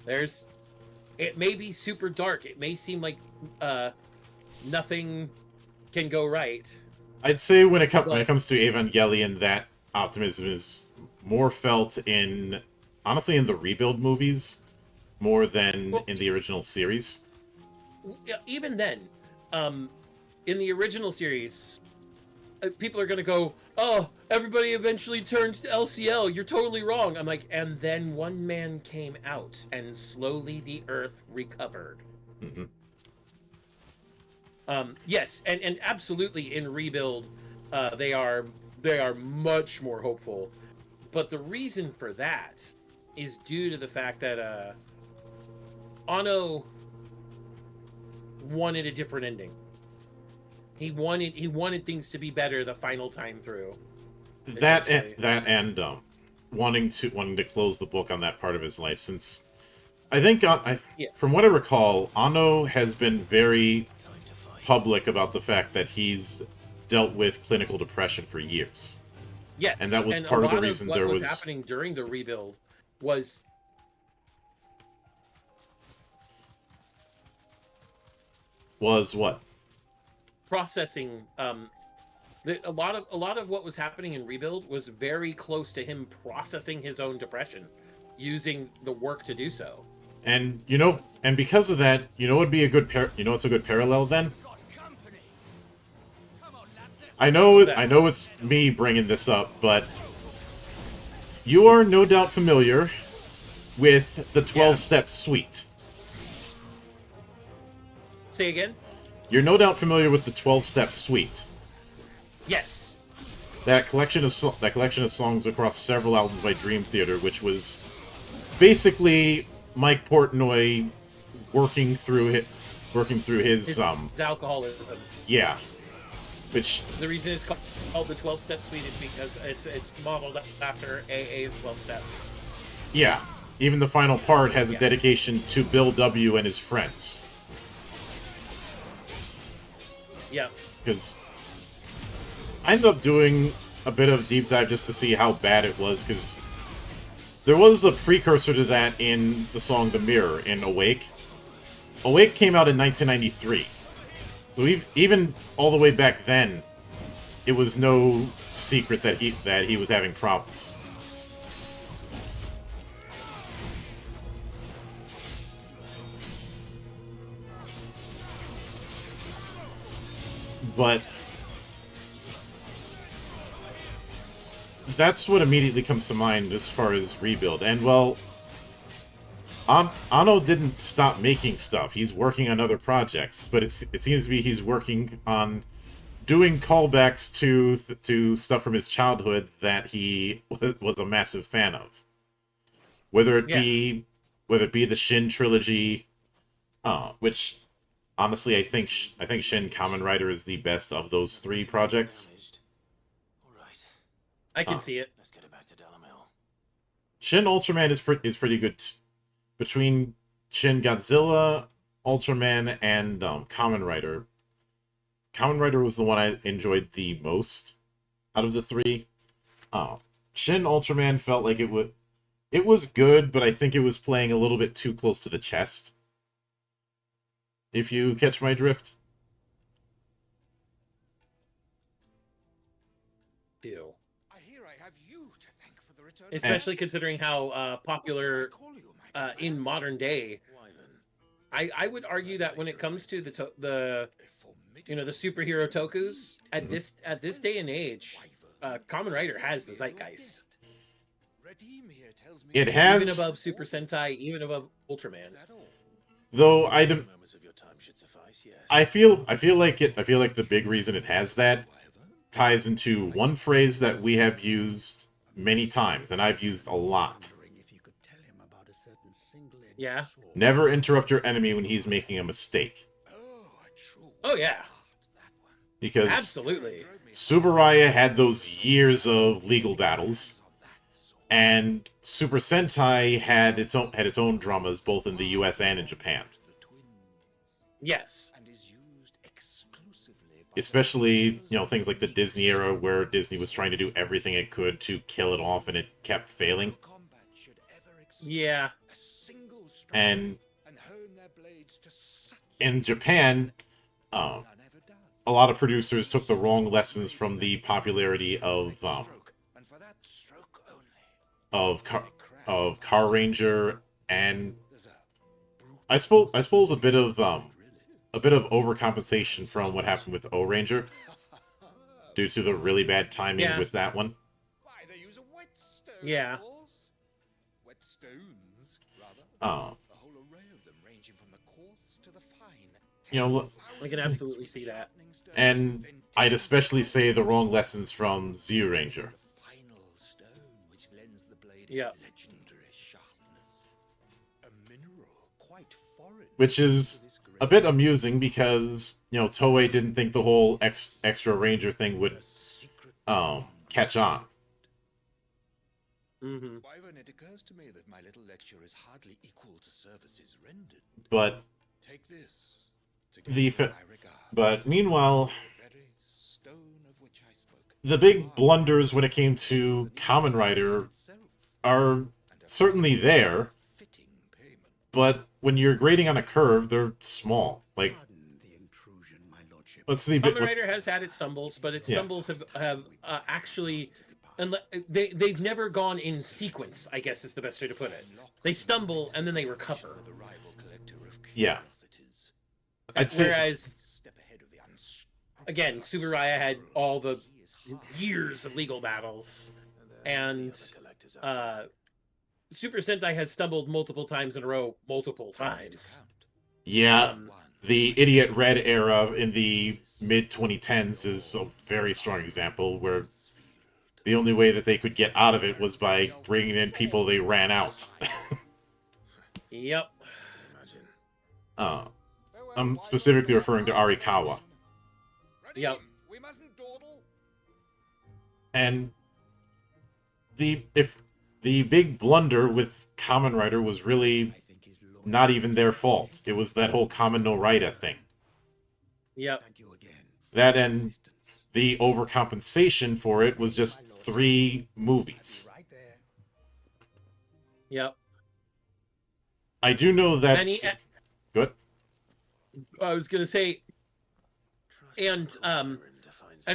It may be super dark. It may seem like nothing can go right. I'd say when it comes to Evangelion, that optimism is more felt honestly in the rebuild movies more than in the original series. Even then, in the original series, people are going to go, oh, everybody eventually turns to LCL. You're totally wrong. I'm like, and then one man came out, and slowly the Earth recovered. Mm-hmm. Yes, and absolutely in Rebuild, they are much more hopeful. But the reason for that is due to the fact that Anno wanted a different ending. He wanted things to be better the final time through. That and wanting to close the book on that part of his life, since I think from what I recall, Anno has been very public about the fact that he's dealt with clinical depression for years. Yes, and that was part of the reason what there was happening during the rebuild was what? Processing. A lot of what was happening in rebuild was very close to him processing his own depression, using the work to do so. And and because of that, it'd be a good it's a good parallel then. I know it's me bringing this up, but you are no doubt familiar with the 12-step suite. Say again? You're no doubt familiar with the 12-step suite. Yes. That collection of songs across several albums by Dream Theater, which was basically Mike Portnoy working through his alcoholism. Yeah. Which the reason it's called the 12-step suite is because it's modeled after AA's 12 steps. Yeah. Even the final part has a dedication to Bill W. and his friends. Yeah. Because I ended up doing a bit of deep dive just to see how bad it was, because there was a precursor to that in the song The Mirror in Awake. Awake came out in 1993. So even all the way back then, it was no secret that he was having problems. But that's what immediately comes to mind as far as Rebuild. And, well, Anno didn't stop making stuff. He's working on other projects, but it seems to be he's working on doing callbacks to stuff from his childhood that he was a massive fan of. Whether it be the Shin trilogy, which honestly I think Shin Kamen Rider is the best of those three projects. I can see it. Let's get it back to Delamil. Shin Ultraman is pretty good. Between Shin Godzilla, Ultraman, and Kamen Rider. Kamen Rider was the one I enjoyed the most out of the three. Shin Ultraman felt like it was good, but I think it was playing a little bit too close to the chest. If you catch my drift. especially considering how popular in modern day. I would argue that when it comes to the superhero tokus at this day and age, Kamen Rider has the zeitgeist. It has, even above Super Sentai, even above Ultraman. Though I feel like the big reason it has that ties into one phrase that we have used many times, and I've used a lot. Yeah. Never interrupt your enemy when he's making a mistake. Oh yeah. Because absolutely, Subaraya had those years of legal battles, and Super Sentai had its own dramas both in the U.S. and in Japan. Yes. Especially, things like the Disney era where Disney was trying to do everything it could to kill it off and it kept failing. Yeah. And in Japan, a lot of producers took the wrong lessons from the popularity of Car Ranger, and I suppose a bit of overcompensation from what happened with O Ranger due to the really bad timing with that one. Yeah. I can absolutely see that. And I'd especially say the wrong lessons from Zeo Ranger. Yeah. Which is a bit amusing because, Toei didn't think the whole extra Ranger thing would catch on. Mm-hmm. It occurs to me that my little lecture is hardly equal to services rendered. But take this. But meanwhile, the big blunders when it came to Kamen Rider are certainly there, but when you're grading on a curve, they're small. Like, let's see. Kamen Rider has had its stumbles, but its stumbles have actually, and they've never gone in sequence, I guess is the best way to put it. They stumble and then they recover. Yeah. Whereas, again, Subaraya had all the years of legal battles, and Super Sentai has stumbled multiple times in a row, multiple times. Yeah, the Idiot Red era in the mid-2010s is a very strong example, where the only way that they could get out of it was by bringing in people they ran out. Yep. I'm specifically referring to Arikawa. Yep. And the big blunder with Kamen Rider was really not even their fault. It was that whole Kamen no Rider thing. Yep. That and the overcompensation for it was just 3 movies. Yep. I do know that... Good. I was going to say, and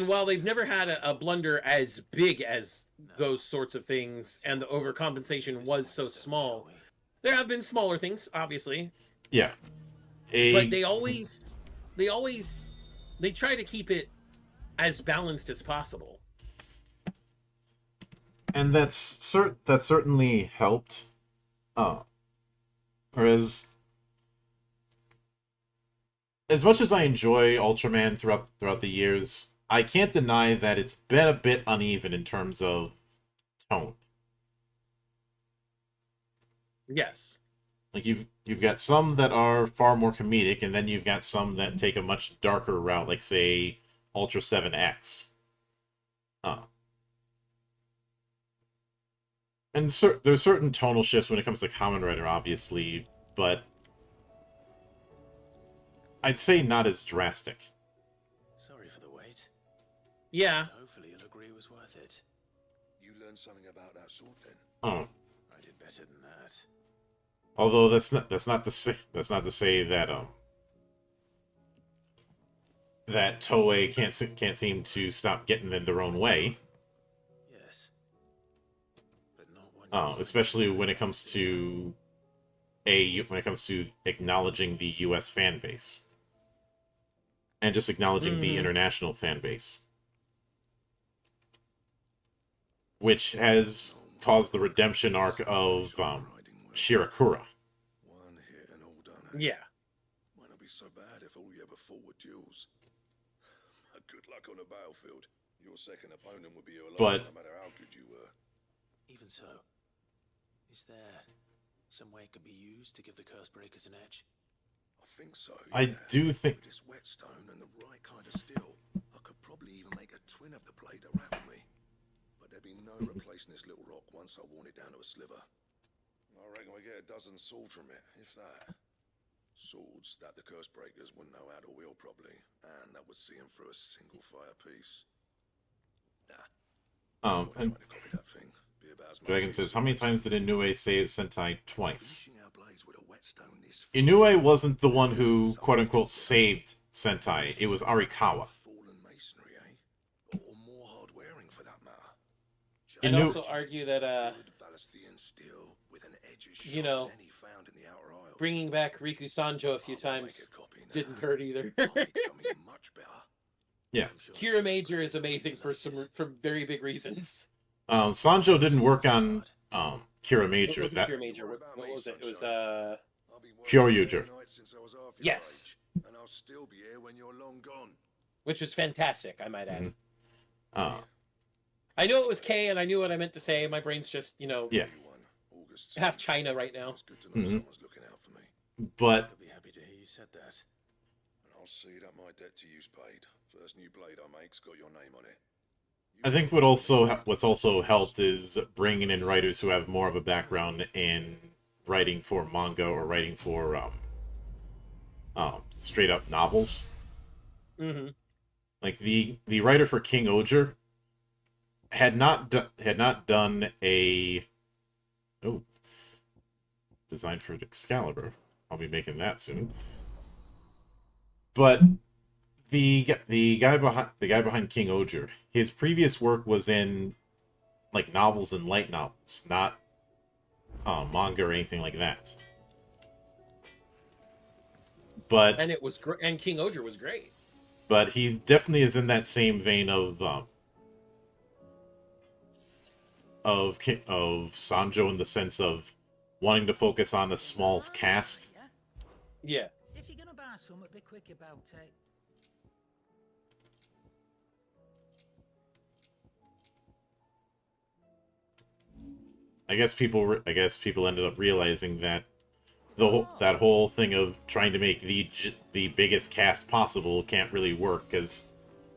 while they've never had a blunder as big as those sorts of things, and the overcompensation was so small, there have been smaller things, obviously. Yeah. But they try to keep it as balanced as possible. And that certainly helped. Whereas, as much as I enjoy Ultraman throughout the years, I can't deny that it's been a bit uneven in terms of tone. Yes. Like you've got some that are far more comedic, and then you've got some that take a much darker route, like say Ultra 7X. And there's certain tonal shifts when it comes to Kamen Rider, obviously, but I'd say not as drastic. Sorry for the wait. Yeah. Hopefully you'll agree it was worth it. You learned something about that sword then? Oh. I did better than that. Although that's not to say that that Toei can't seem to stop getting in their own way. Yes. But not especially when it comes to acknowledging the U.S. fan base and just acknowledging the international fan base, which has caused the redemption arc of Shirakura. Yeah. Might not be so bad if all you ever fought were duels. Good luck on the battlefield. Your second opponent would be your last, no matter how good you were. Even so, is there some way it could be used to give the curse breakers an edge? I think so. I do think with this whetstone and the right kind of steel, I could probably even make a twin of the blade to rattle me. But there'd be no replacing this little rock once I worn it down to a sliver. I reckon we get a dozen swords from it, if that. Swords that the curse breakers wouldn't know how to wield properly, and that would see them through a single fire piece. And Dragon says, how many times did Inoue say Sentai twice? Inoue wasn't the one who, quote-unquote, saved Sentai. It was Arikawa. I'd also argue that, you know, bringing back Riku Sanjo a few times didn't hurt either. Yeah. Kira Major is amazing for very big reasons. Sanjo didn't work on Kira Major. What was Kira Major? What was it? It was Kyoryuger. Yes. And I'll still be here when you're long gone. Which was fantastic, I might add. Mm-hmm. I knew it was K, and I knew what I meant to say. My brain's just, you know, half China right now. Mm-hmm. But I'll be happy to hear you said that. And I'll see that my debt to you's paid. First new blade I make's got your name on it. I think what's also helped is bringing in writers who have more of a background in writing for manga or writing for straight up novels. Mm-hmm. Like the writer for King Oger had not done a design for Excalibur. I'll be making that soon. But the guy behind King Oger, his previous work was in like novels and light novels, not manga or anything like that. But and it was and King Oger was great. But he definitely is in that same vein of Sanjo, in the sense of wanting to focus on a small cast. Yeah. If you're gonna buy something, be quick about it. I guess people ended up realizing that that whole thing of trying to make the biggest cast possible can't really work, because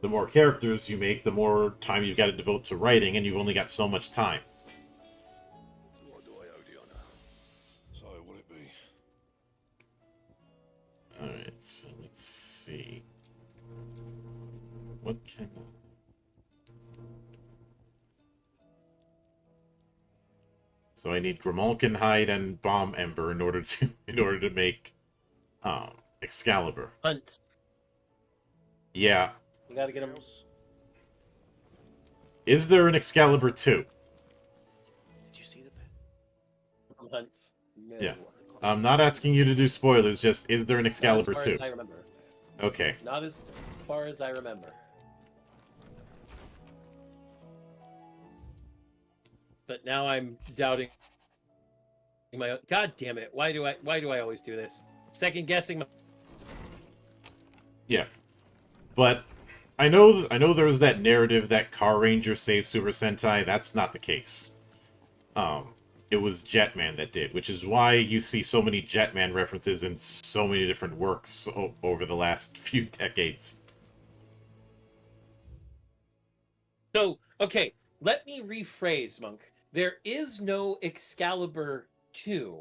the more characters you make, the more time you've got to devote to writing, and you've only got so much time. What do I owe Diana? So will it be? Alright, so let's see. What can... So I need Grimalkin Hide and Bomb Ember in order to make Excalibur. Hunt. Yeah. You gotta get him. Is there an Excalibur 2? Did you see the Hunts. No. Yeah. I'm not asking you to do spoilers, just is there an Excalibur 2? Not as far as I remember. Okay. Not as far as I remember. But now I'm doubting my own. God damn it! Why do I always do this? Second guessing. Yeah, but I know there was that narrative that Car Ranger saved Super Sentai. That's not the case. It was Jetman that did, which is why you see so many Jetman references in so many different works over the last few decades. So, okay, let me rephrase, Monk. There is no Excalibur 2.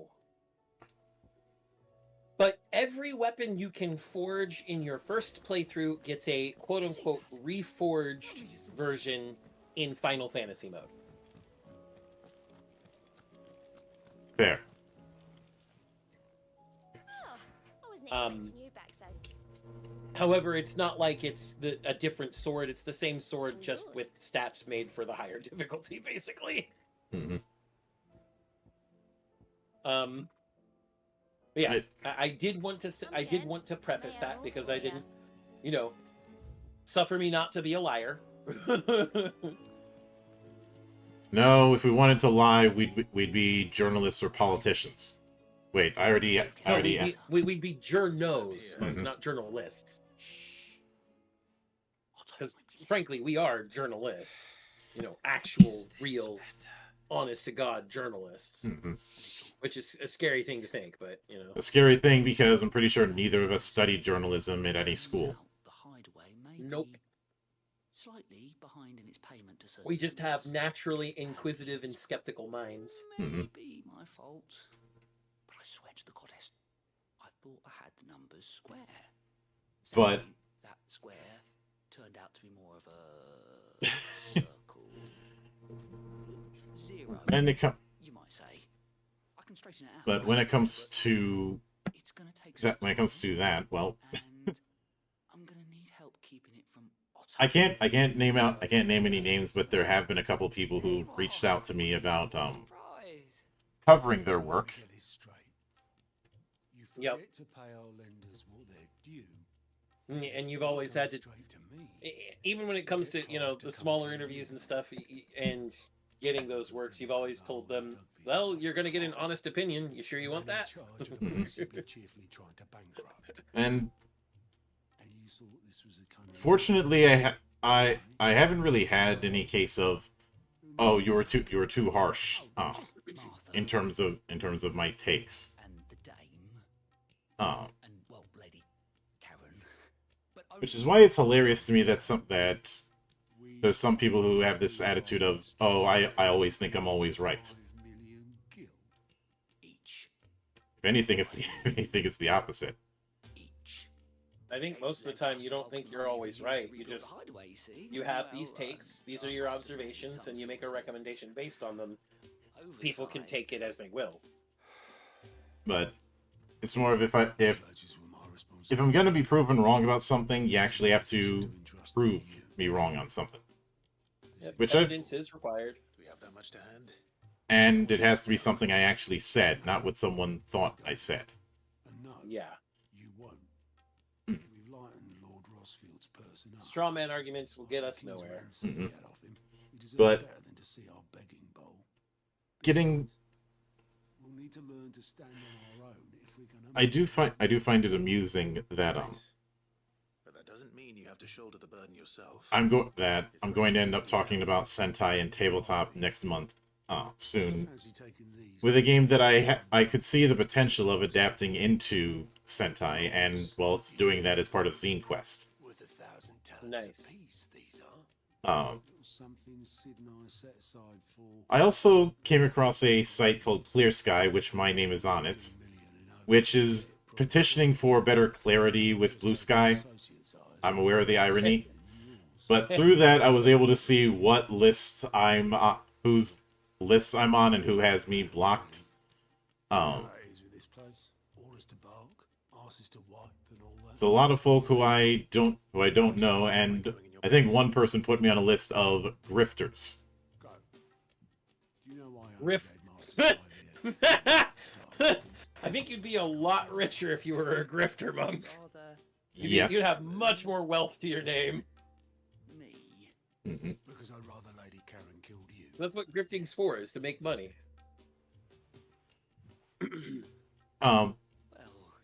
But every weapon you can forge in your first playthrough gets a quote-unquote reforged version in Final Fantasy mode. Fair. However, it's not like it's a different sword. It's the same sword, just with stats made for the higher difficulty, basically. Mm-hmm. Yeah, I did want to preface that because I didn't, suffer me not to be a liar. No, if we wanted to lie, we'd be journalists or politicians. Wait, I already we'd be journos, Mhm. not journalists. Because frankly, we are journalists. Actual, real, honest to God journalists. Mhm. Which is a scary thing to think, but A scary thing because I'm pretty sure neither of us studied journalism at any school. Nope. Slightly behind in its payment to certain We just have members. naturally inquisitive and skeptical minds. Maybe my fault. But I swear to the goddess, I thought I had the numbers square. But That square turned out to be more of a circle. Zero. And you might say. I can straighten it out. But when it comes to that, well, I'm gonna need help keeping it from I can't name any names, but there have been a couple people who reached out to me about covering their work. Yep. To pay our lenders what they're due. And you've always had to, even when it comes to the smaller interviews and stuff, and getting those works, you've always told them, well, you're going to get an honest opinion. You sure you want that? And fortunately, I haven't really had any case of, oh, you were too harsh, in terms of my takes. Which is why it's hilarious to me that there's some people who have this attitude of, oh, I always think I'm always right. If anything, it's the opposite. I think most of the time you don't think you're always right. You have these takes, these are your observations, and you make a recommendation based on them. People can take it as they will. But it's more of if I'm gonna be proven wrong about something, you actually have to prove me wrong on something. Yep, which evidence is required. Do we have that much to hand? And it has to be something I actually said, not what someone thought I said. Yeah. You won't. We've lightened Lord Rosfield's person up. Straw man arguments will get us nowhere. But getting, We'll need to learn to stand on our own if we're gonna. I do find it amusing that But that doesn't mean you have to shoulder the burden yourself. I'm going to end up talking about Sentai and tabletop next month, soon, with a game that I could see the potential of adapting into Sentai, and well, it's doing that as part of Zine Quest. Nice. I also came across a site called Clear Sky, which my name is on it, which is petitioning for better clarity with Blue Sky. I'm aware of the irony, but through that I was able to see what lists whose lists I'm on and who has me blocked. It's a lot of folk who I don't know, and I think one person put me on a list of grifters. I think you'd be a lot richer if you were a grifter, monk. Yes. You'd have much more wealth to your name. Mm-hmm. Because I'd rather Lady Karen killed you. That's what grifting's for, is to make money.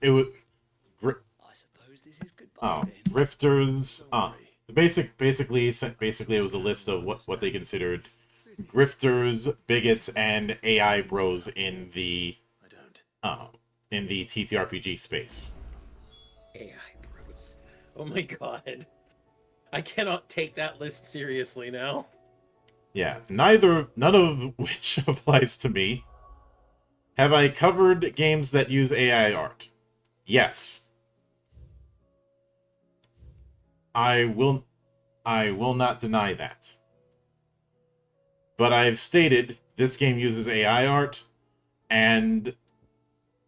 It was grifters. Basically, it was a list of what they considered grifters, bigots, and AI bros in the TTRPG space. AI bros. Oh my god. I cannot take that list seriously now. Yeah, none of which applies to me. Have I covered games that use AI art? Yes. I will not deny that. But I've stated this game uses AI art, and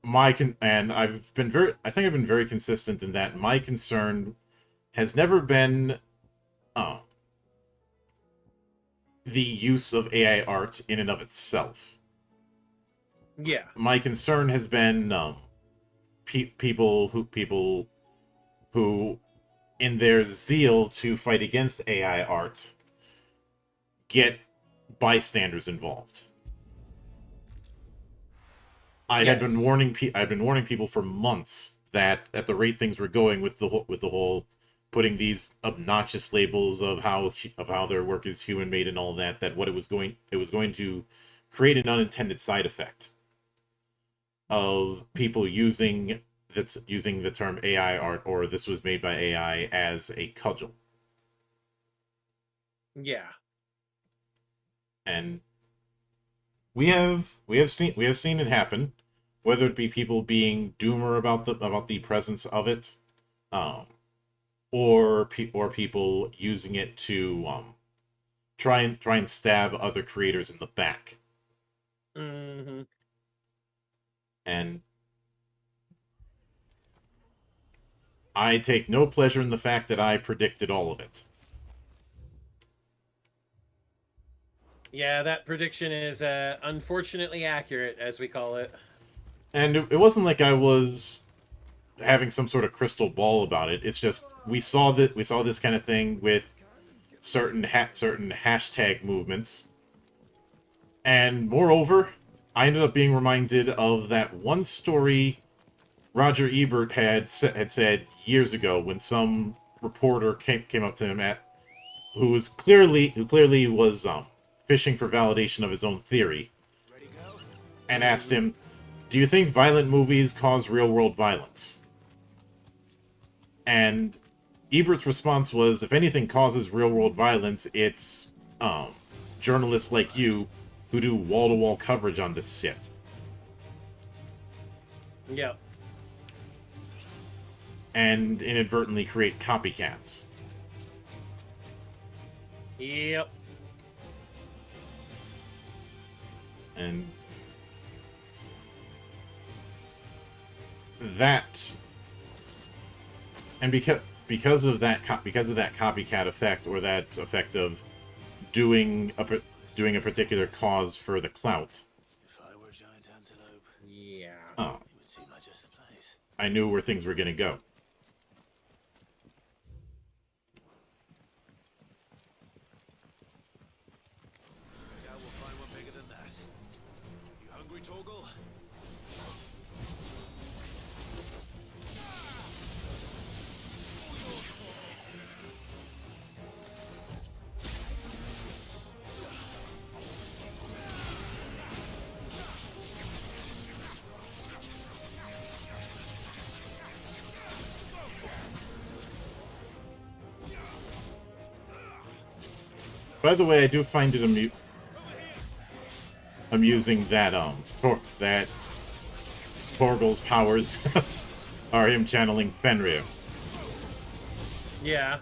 I've been very consistent in that my concern has never been the use of AI art in and of itself. Yeah. My concern has been people who, in their zeal to fight against AI art, get bystanders involved. I've been warning people for months that at the rate things were going with the whole putting these obnoxious labels of how their work is human made and all that, that what it was going to create an unintended side effect of people using the term AI art, or this was made by AI, as a cudgel. Yeah. And we have seen it happen, whether it be people being doomer about the presence of it, or people using it to try and stab other creators in the back. Mm-hmm. And I take no pleasure in the fact that I predicted all of it. Yeah, that prediction is unfortunately accurate, as we call it. And it wasn't like I was having some sort of crystal ball about it. It's just we saw this kind of thing with certain hashtag movements, and moreover, I ended up being reminded of that one story Roger Ebert had said years ago, when some reporter came up to him who clearly was fishing for validation of his own theory, and asked him, "Do you think violent movies cause real-world violence?" And Ebert's response was, "If anything causes real-world violence, it's journalists like you who do wall-to-wall coverage on this shit." Yep. And inadvertently create copycats. Yep. And that, and because of that copycat effect, or that effect of doing a particular cause for the clout. If I were a giant antelope, yeah, oh, you would seem like just the place. I knew where things were gonna go. I will find one bigger than that. You hungry, Torgal? By the way, I do find it amusing that that Torgal's powers are him channeling Fenrir. Yeah.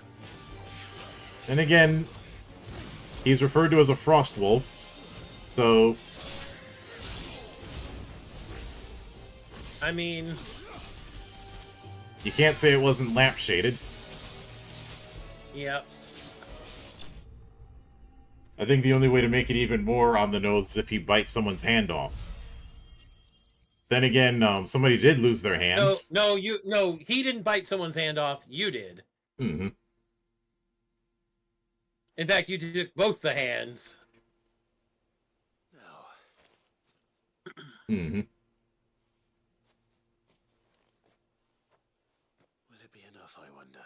And again, he's referred to as a frost wolf, so I mean, you can't say it wasn't lampshaded. Yep. I think the only way to make it even more on the nose is if he bites someone's hand off. Then again, somebody did lose their hands. No, he didn't bite someone's hand off. You did. Mm-hmm. In fact, you took both the hands. Mm-hmm. Will it be enough, I wonder?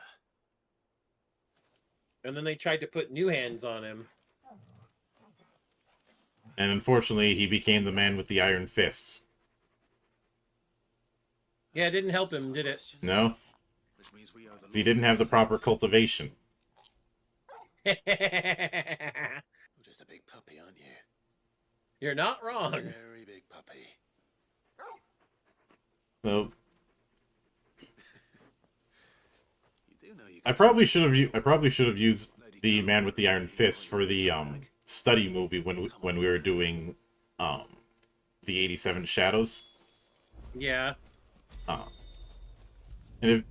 And then they tried to put new hands on him. And unfortunately, he became the man with the iron fists. Yeah, it didn't help him, did it? No? So he didn't have the proper cultivation. You're just a big puppy, aren't you? You're not wrong. Very big puppy. So I probably should have used the man with the iron fist for the study movie when we were doing the 87 Shadows. Yeah. And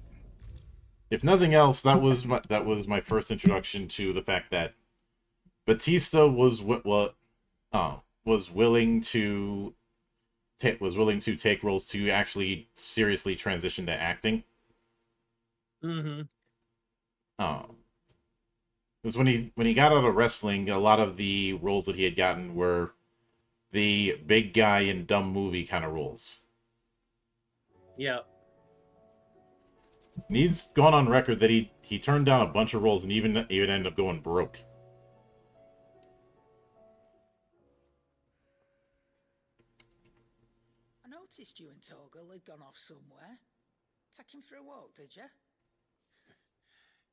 if nothing else, that was my first introduction to the fact that Batista was willing to was willing to take roles to actually seriously transition to acting. Mm-hmm. Because when he got out of wrestling, a lot of the roles that he had gotten were the big guy in dumb movie kind of roles. Yeah. And he's gone on record that he turned down a bunch of roles and even ended up going broke. I noticed you and Torgal had gone off somewhere. Take him for a walk, did you?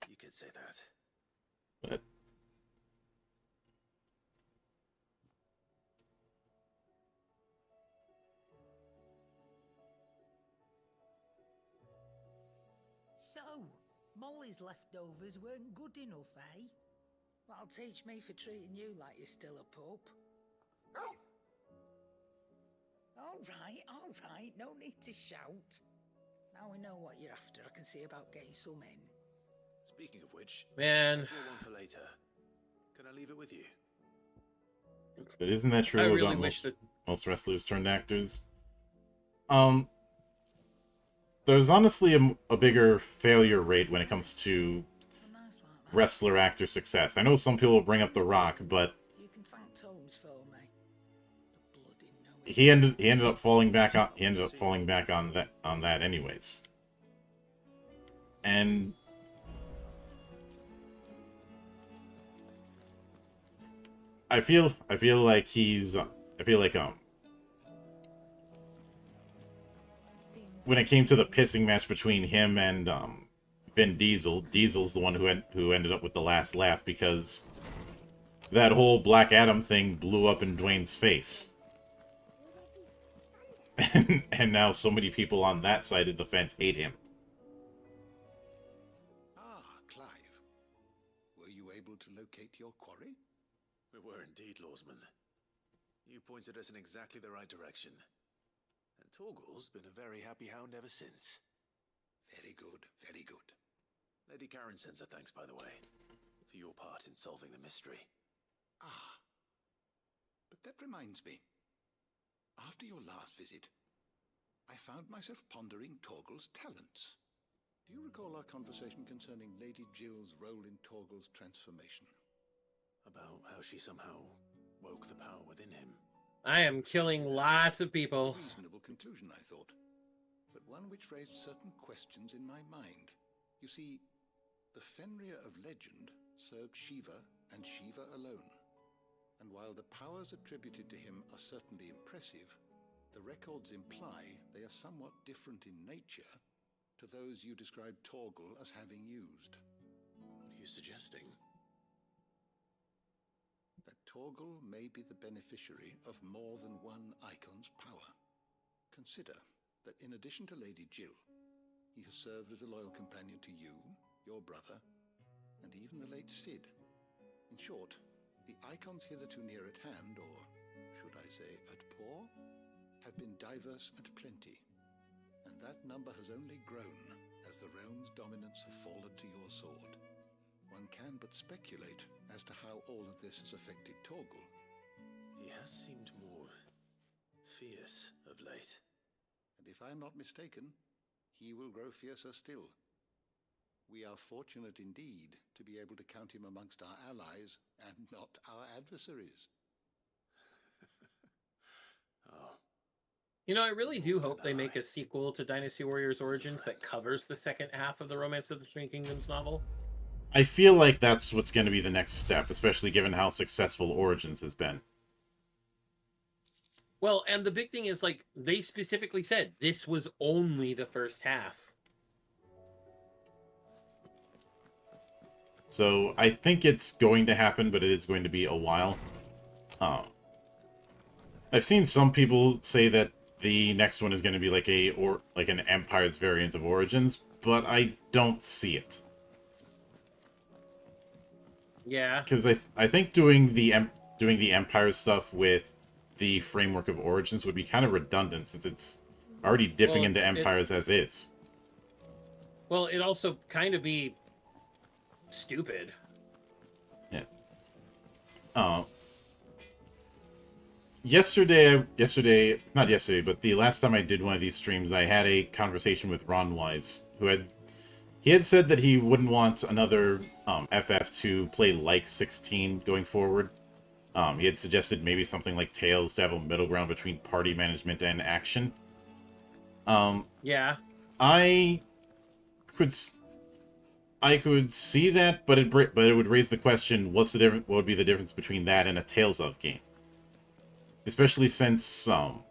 You could say that. But So, Molly's leftovers weren't good enough, eh? That'll teach me for treating you like you're still a pup. All right, no need to shout. Now we know what you're after, I can see about getting some in. Speaking of which, Man. I brought one for later. Can I leave it with you? But isn't that true I really about wish most wrestlers turned actors? There's honestly a bigger failure rate when it comes to wrestler actor success. I know some people bring up The Rock, but You can thank Tomes for me. he ended up falling back on that anyways. And I feel like when it came to the pissing match between him and Vin Diesel, Diesel's the one who ended up with the last laugh, because that whole Black Adam thing blew up in Dwayne's face. And now so many people on that side of the fence hate him. Ah, Clive. Were you able to locate your quarry? We were indeed, Lawsman. You pointed us in exactly the right direction. And Torgal's been a very happy hound ever since. Very good, very good. Lady Karen sends her thanks, by the way, for your part in solving the mystery. Ah. But that reminds me. After your last visit, I found myself pondering Torgal's talents. Do you recall our conversation concerning Lady Jill's role in Torgal's transformation? About how she somehow woke the power within him. I am killing lots of people. A reasonable conclusion, I thought, but one which raised certain questions in my mind. You see, the Fenrir of legend served Shiva and Shiva alone. And while the powers attributed to him are certainly impressive, the records imply they are somewhat different in nature to those you described Torgal as having used. What are you suggesting? That Torgal may be the beneficiary of more than one icon's power. Consider that in addition to Lady Jill, he has served as a loyal companion to you, your brother, and even the late Cid. In short, the icons hitherto near at hand, or should I say at paw, have been diverse and plenty, and that number has only grown as the realm's dominance have fallen to your sword. One can but speculate as to how all of this has affected Torgal. He has seemed more fierce of late. And if I'm not mistaken, he will grow fiercer still. We are fortunate indeed to be able to count him amongst our allies and not our adversaries. Oh. You know, I really do hope they make a sequel to Dynasty Warriors Origins that covers the second half of the Romance of the Three Kingdoms novel. I feel like that's what's going to be the next step, especially given how successful Origins has been. Well, and the big thing is, like, they specifically said this was only the first half. So I think it's going to happen, but it is going to be a while. I've seen some people say that the next one is going to be like an Empire's variant of Origins, but I don't see it. Yeah, because I think doing the Empire stuff with the framework of Origins would be kind of redundant, since it's already dipping into Empires as is. Well, it also kind of be stupid. Yeah. yesterday, not yesterday, but the last time I did one of these streams, I had a conversation with Ron Wise, he had said that he wouldn't want another FF to play like 16 going forward. He had suggested maybe something like Tales to have a middle ground between party management and action. Yeah. I could see that, but it would raise the question: what's the difference? What would be the difference between that and a Tales of game? Especially since the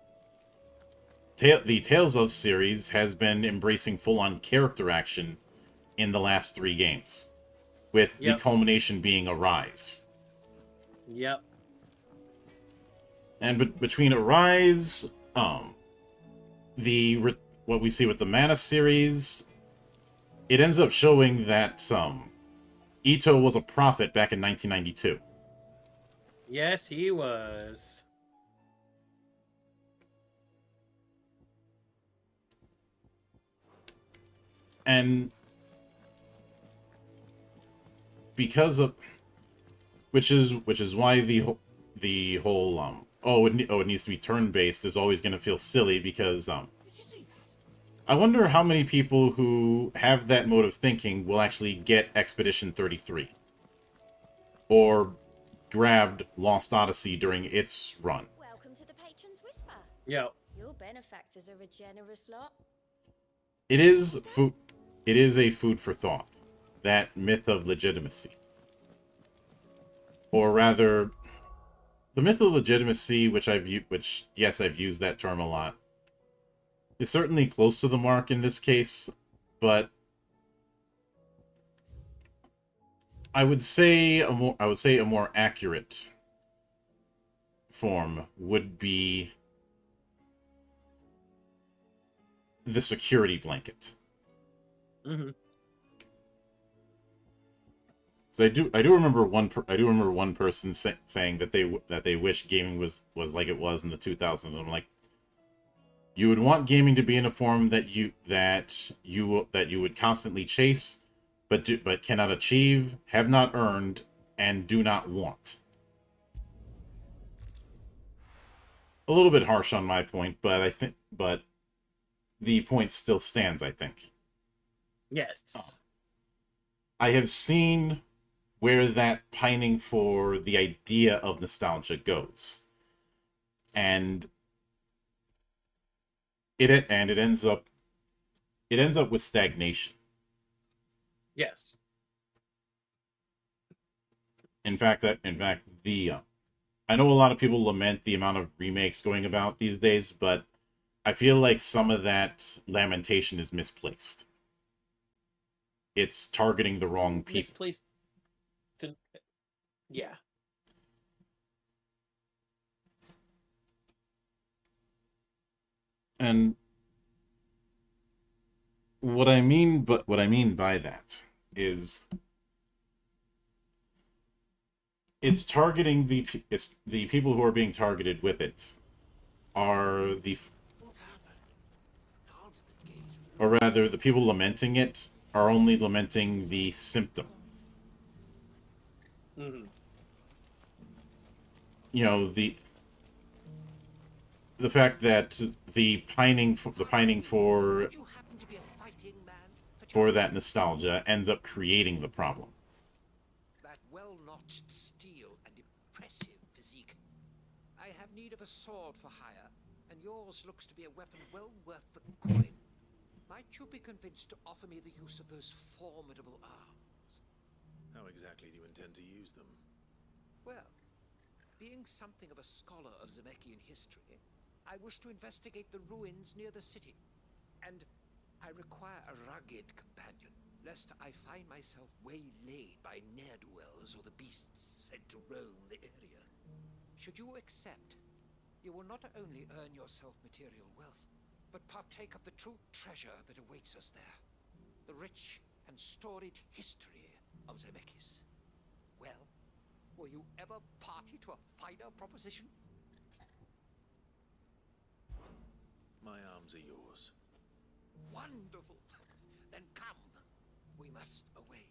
Tales of series has been embracing full-on character action in the last 3 games, with the culmination being Arise. Yep. And between Arise, what we see with the Mana series, it ends up showing that Ito was a prophet back in 1992. Yes, he was. And because of which is why the whole it needs to be turn-based is always going to feel silly, because I wonder how many people who have that mode of thinking will actually get Expedition 33 or grabbed Lost Odyssey during its run. Welcome to the Patron's Whisper. Yeah. Your benefactors are a generous lot. It is a food for thought, that myth of legitimacy. Or rather, the myth of legitimacy, which yes, I've used that term a lot, is certainly close to the mark in this case, but I would say a more accurate form would be the security blanket. Mm-hmm. So I do remember one person saying that they wish gaming was like it was in the 2000s. And I'm like, you would want gaming to be in a form that you would constantly chase, but cannot achieve, have not earned, and do not want. A little bit harsh on my point, but the point still stands, I think. Yes. I have seen where that pining for the idea of nostalgia goes. And it ends up with stagnation. Yes. In fact, I know a lot of people lament the amount of remakes going about these days, but I feel like some of that lamentation is misplaced. It's targeting the wrong people. Misplaced. Yeah. And what I mean by that is it's targeting the people who are being targeted with it are or rather the people lamenting it are only lamenting the symptom. Mm-hmm. You know, the fact that the pining for that nostalgia ends up creating the problem. That well-notched steel and impressive physique. I have need of a sword for hire, and yours looks to be a weapon well worth the coin. Might you be convinced to offer me the use of those formidable arms? How exactly do you intend to use them? Well, being something of a scholar of Zemeckis history, I wish to investigate the ruins near the city, and I require a rugged companion, lest I find myself waylaid by ne'er-do-wells or the beasts sent to roam the area. Should you accept, you will not only earn yourself material wealth, but partake of the true treasure that awaits us there, the rich and storied history of Zemeckis. Well, were you ever party to a finer proposition? My arms are yours. Wonderful! Then come. We must away.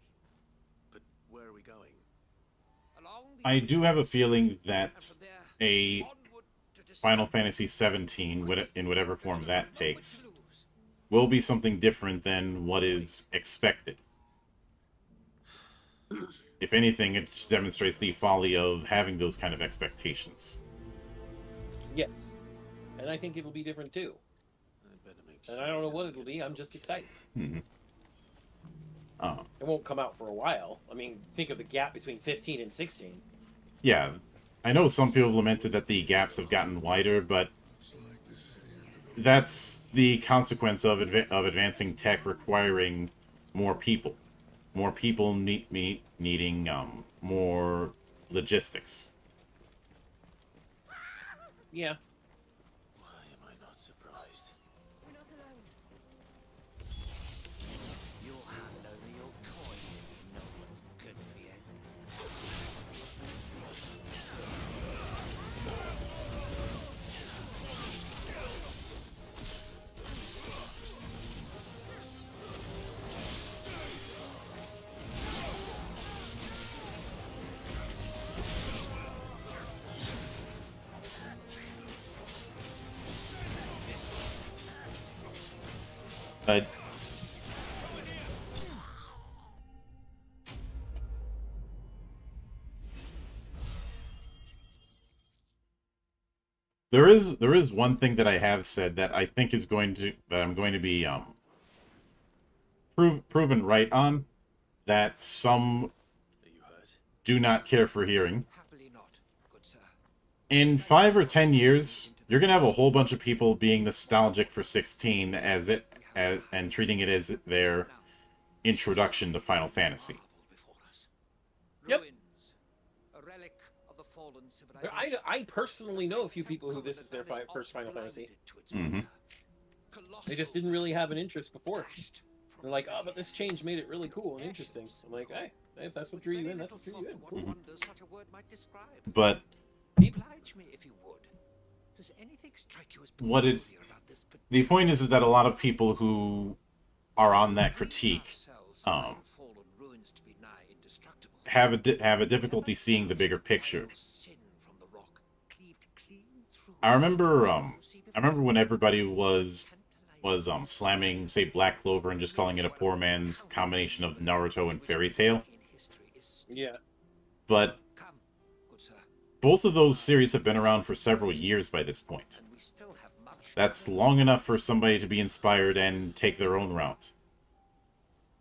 But where are we going? I do have a feeling that a Final Fantasy 17, in whatever form that takes, will be something different than what is expected. If anything, it demonstrates the folly of having those kind of expectations. Yes. And I think it'll be different too. And I don't know what it'll be, I'm just excited. Mm-hmm. It won't come out for a while. I mean, think of the gap between 15 and 16. Yeah, I know some people have lamented that the gaps have gotten wider, but that's the consequence of advancing tech requiring more people. More people needing more logistics. Yeah. Why am I not surprised? We're not alone. You'll hand over your coin if you know what's good for you. But there is one thing that I have said that I think is I'm going to be proven right on, that some do not care for hearing. In 5 or 10 years, you're gonna have a whole bunch of people being nostalgic for 16 and treating it as their introduction to Final Fantasy. Yep. I personally know a few people who this is their first Final Fantasy. Mm-hmm. They just didn't really have an interest before. They're like, oh, but this change made it really cool and interesting. I'm like, hey, if that's what drew you in, that's what drew you in. Cool. Mm-hmm. But Oblige me if you would. Does anything strike you as the point is that a lot of people who are on that critique have a difficulty seeing the bigger picture. I remember when everybody was slamming, say, Black Clover and just calling it a poor man's combination of Naruto and Fairy Tail. Yeah. But both of those series have been around for several years by this point. That's long enough for somebody to be inspired and take their own route.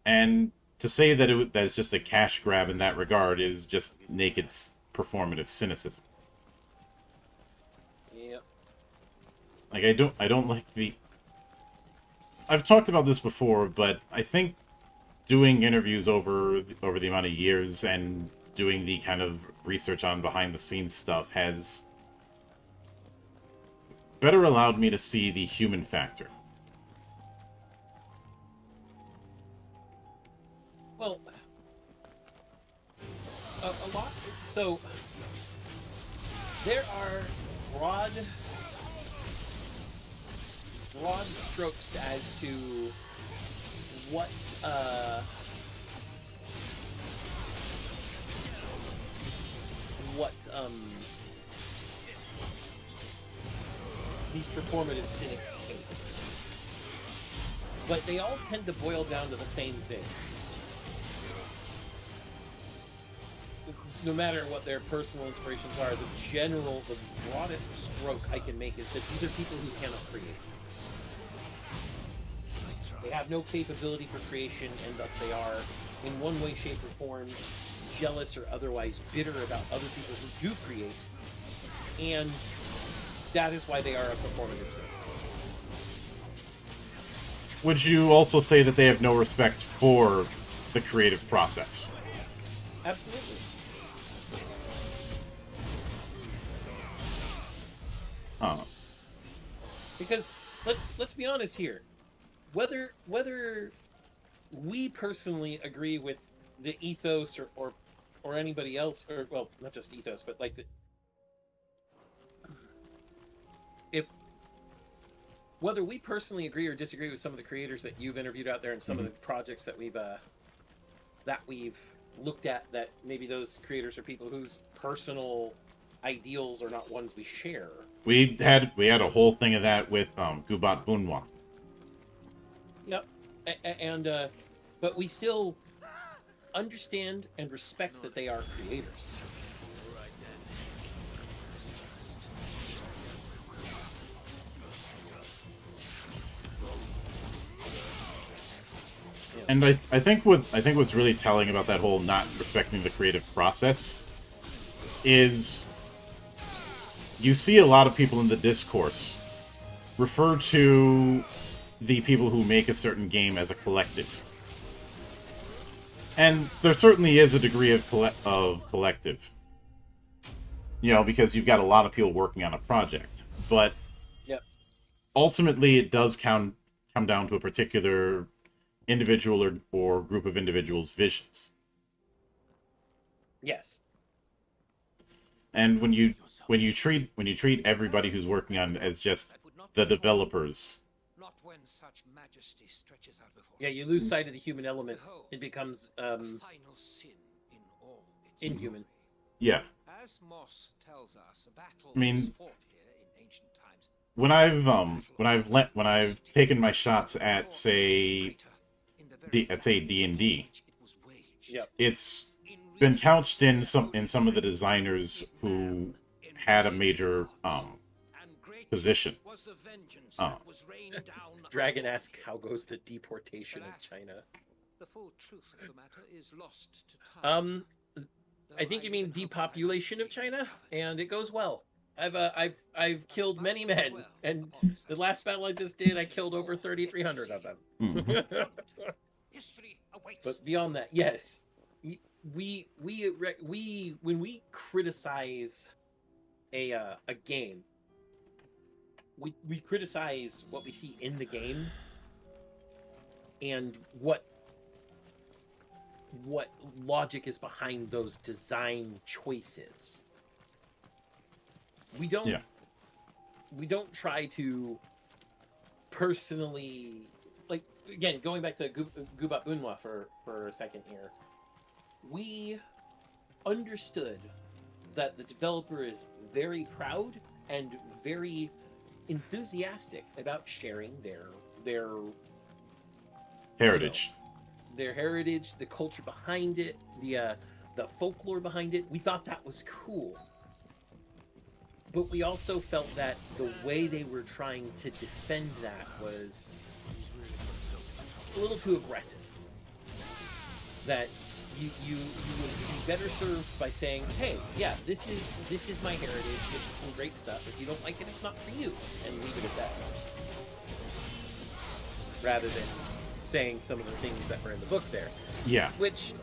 And to say that that's just a cash grab in that regard is just naked performative cynicism. Yeah. Like, I don't like the... I've talked about this before, but I think doing interviews over the amount of years and doing the kind of research on behind-the-scenes stuff has better allowed me to see the human factor. Well, a lot. So there are broad strokes as to what these performative cynics take. But they all tend to boil down to the same thing. No matter what their personal inspirations are, the broadest stroke I can make is that these are people who cannot create. They have no capability for creation, and thus they are, in one way, shape, or form, jealous or otherwise bitter about other people who do create, and that is why they are a performative cynic. Would you also say that they have no respect for the creative process? Absolutely. Because let's be honest here. Whether we personally agree with the ethos or anybody else, or well, not just ethos, but like whether we personally agree or disagree with some of the creators that you've interviewed out there and some of the projects that we've looked at, that maybe those creators are people whose personal ideals are not ones we share. We had a whole thing of that with Gubat Bunwa. Yep, and but we still understand and respect that they are creators. And I think what's really telling about that whole not respecting the creative process is you see a lot of people in the discourse refer to the people who make a certain game as a collective. And there certainly is a degree of collective. You know, because you've got a lot of people working on a project. But ultimately it does come down to a particular individual or group of individuals' visions. Yes. And when you treat everybody who's working on it as just the developers, Not when such majesty stretches out before yeah, you lose sight of the human element. It becomes final sin in all its inhuman. Yeah. As Moss tells us, a battle I mean, was fought here in ancient times. when I've taken my shots at say D&D, it's been couched in some of the designers who had a major position. Dragon asks, how goes the deportation of China? The full truth of the matter is lost to time. I think you mean depopulation of China, and it goes well. I've killed many men, and the last battle I just did, I killed over 3,300 of them. But beyond that, yes, we when we criticize a game, we criticize what we see in the game and what logic is behind those design choices. We don't try to personally, like, again, going back to Gubat Bunwa for a second here, we understood that the developer is very proud and very enthusiastic about sharing their heritage. Their heritage, the culture behind it, the folklore behind it. We thought that was cool. But we also felt that the way they were trying to defend that was a little too aggressive. That you would be better served by saying, hey, yeah, this is my heritage, this is some great stuff. If you don't like it, it's not for you, and leave it at that. Rather than saying some of the things that were in the book there. Yeah. Which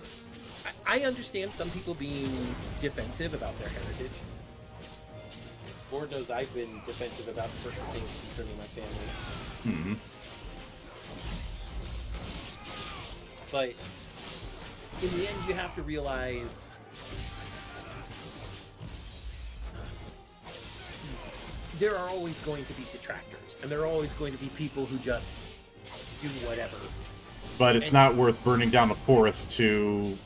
I understand some people being defensive about their heritage. Lord knows I've been defensive about certain things concerning my family. But in the end, you have to realize there are always going to be detractors, and there are always going to be people who just do whatever. But it's not worth burning down a forest to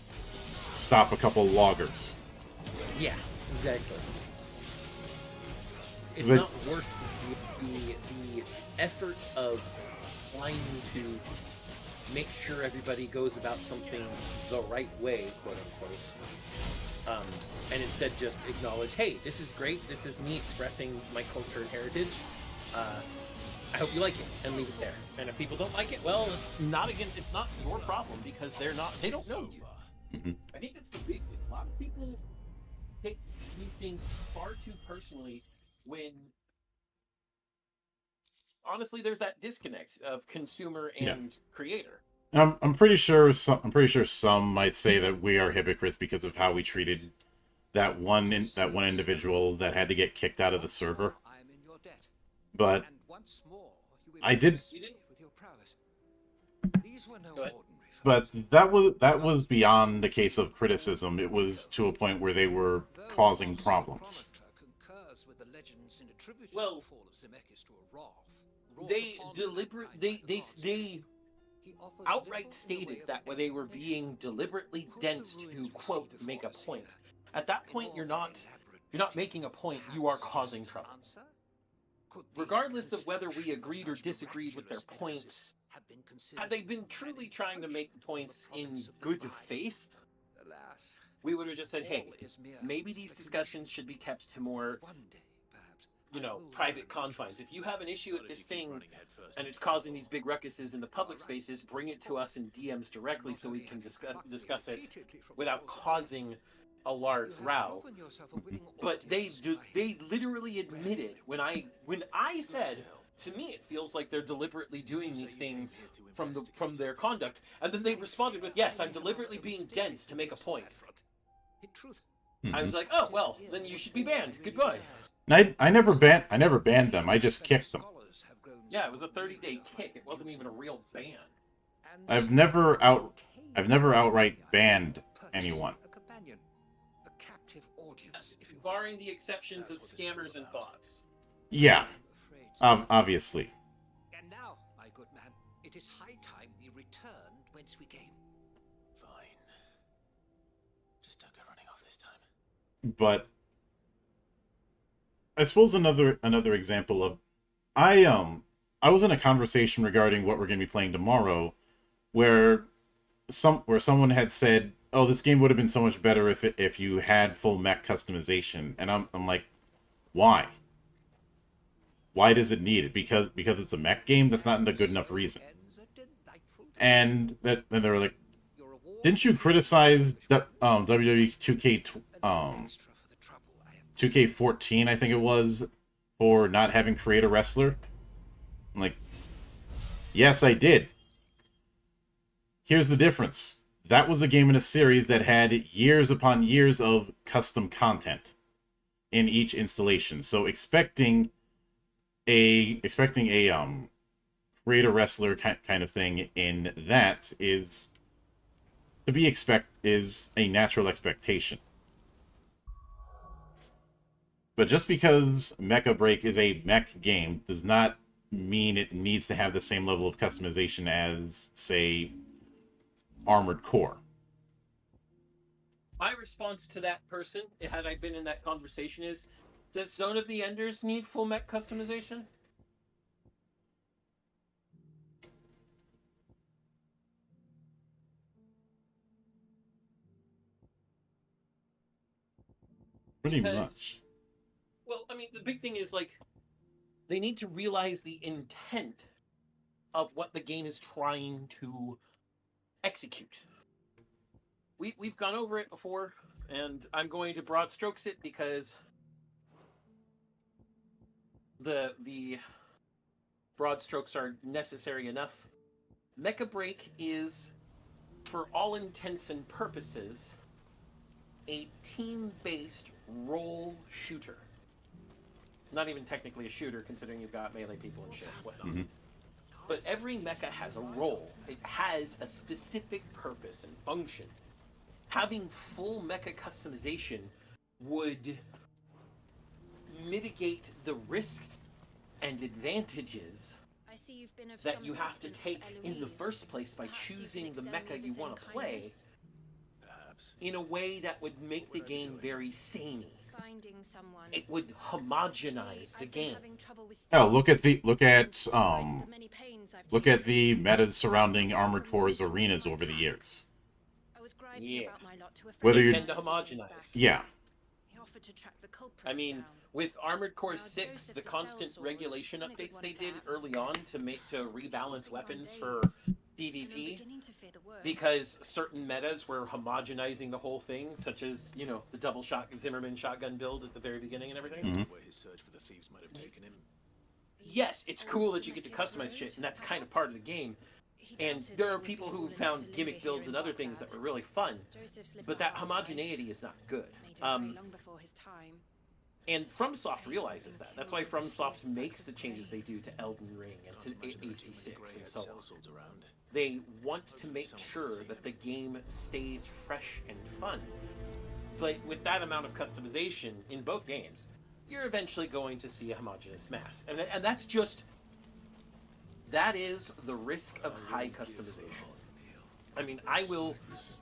stop a couple loggers. Yeah, exactly. It's not worth the effort of trying to make sure everybody goes about something the right way, quote unquote, and instead just acknowledge, hey, this is great, this is me expressing my culture and heritage. I hope you like it, and leave it there. And if people don't like it, well, it's not your problem, because they don't know you. I think that's the big thing. A lot of people take these things far too personally when honestly there's that disconnect of consumer and creator. I'm pretty sure some might say that we are hypocrites because of how we treated that one individual that had to get kicked out of the server. But I did. But that was beyond the case of criticism. It was to a point where they were causing problems. Well, they outright stated that they were being deliberately dense to, quote, make a point. At that point, you're not making a point, you are causing trouble. regardless of whether we agreed or disagreed with their points, had they been truly trying to make points in good faith, we would have just said, hey, maybe these discussions should be kept to more, private confines. If you have an issue with this thing and it's causing these big ruckuses in the public spaces, bring it to us in DMs directly so we can discuss it without causing a large row. But they literally admitted when I said, to me it feels like they're deliberately doing these things from their conduct, and then they responded with, yes, I'm deliberately being dense to make a point. I was like, oh well, then you should be banned. Goodbye. I never banned them. I just kicked them. Yeah, it was a 30-day kick. It wasn't even a real ban. I've never outright banned anyone. Barring the exceptions of scammers and bots. Yeah, obviously. And now, my good man, it is high time we returned whence we came. Fine. Just don't go running off this time. But I suppose another example of I was in a conversation regarding what we're going to be playing tomorrow, where someone had said, "Oh, this game would have been so much better if you had full mech customization," and I'm like, why? Why does it need it? Because it's a mech game? That's not a good enough reason. And they were like, didn't you criticize WWE 2K14, I think it was, for not having Create a Wrestler? I'm like, yes, I did. Here's the difference. That was a game in a series that had years upon years of custom content in each installation. So expecting a Create a Wrestler kind of thing in that is a natural expectation. But just because Mecha Break is a mech game does not mean it needs to have the same level of customization as, say, Armored Core. My response to that person, had I been in that conversation, is, does Zone of the Enders need full mech customization? Pretty much. Well, I mean, the big thing is, like, they need to realize the intent of what the game is trying to execute. We've gone over it before, and I'm going to broad strokes it because the broad strokes are necessary enough. Mecha Break is, for all intents and purposes, a team-based role shooter. Not even technically a shooter, considering you've got melee people and shit and whatnot. Mm-hmm. But every mecha has a role. It has a specific purpose and function. Having full mecha customization would mitigate the risks and advantages that you have to take in the first place by choosing the mecha you want to play in a way that would make the game very samey. It would homogenize the game. Oh, look at the metas surrounding Armored Core's arenas over the years. Yeah. Whether they you tend to homogenize. Yeah. I mean, with Armored Core 6, the constant regulation updates they did early on to rebalance weapons for PvP, because certain metas were homogenizing the whole thing, such as, the double shot Zimmerman shotgun build at the very beginning and everything. Mm-hmm. Where his search for the thieves might have taken him. Yes, it's cool that you get to customize shit, and that's kind of part of the game. And there are people who found gimmick builds and other things that were really fun, but that homogeneity is not good. And FromSoft realizes that. That's why FromSoft makes the changes they do to Elden Ring and to AC6 and so on. They want to make sure that the game stays fresh and fun. But with that amount of customization in both games, you're eventually going to see a homogeneous mass. And that's just... that is the risk of high customization. I mean, I will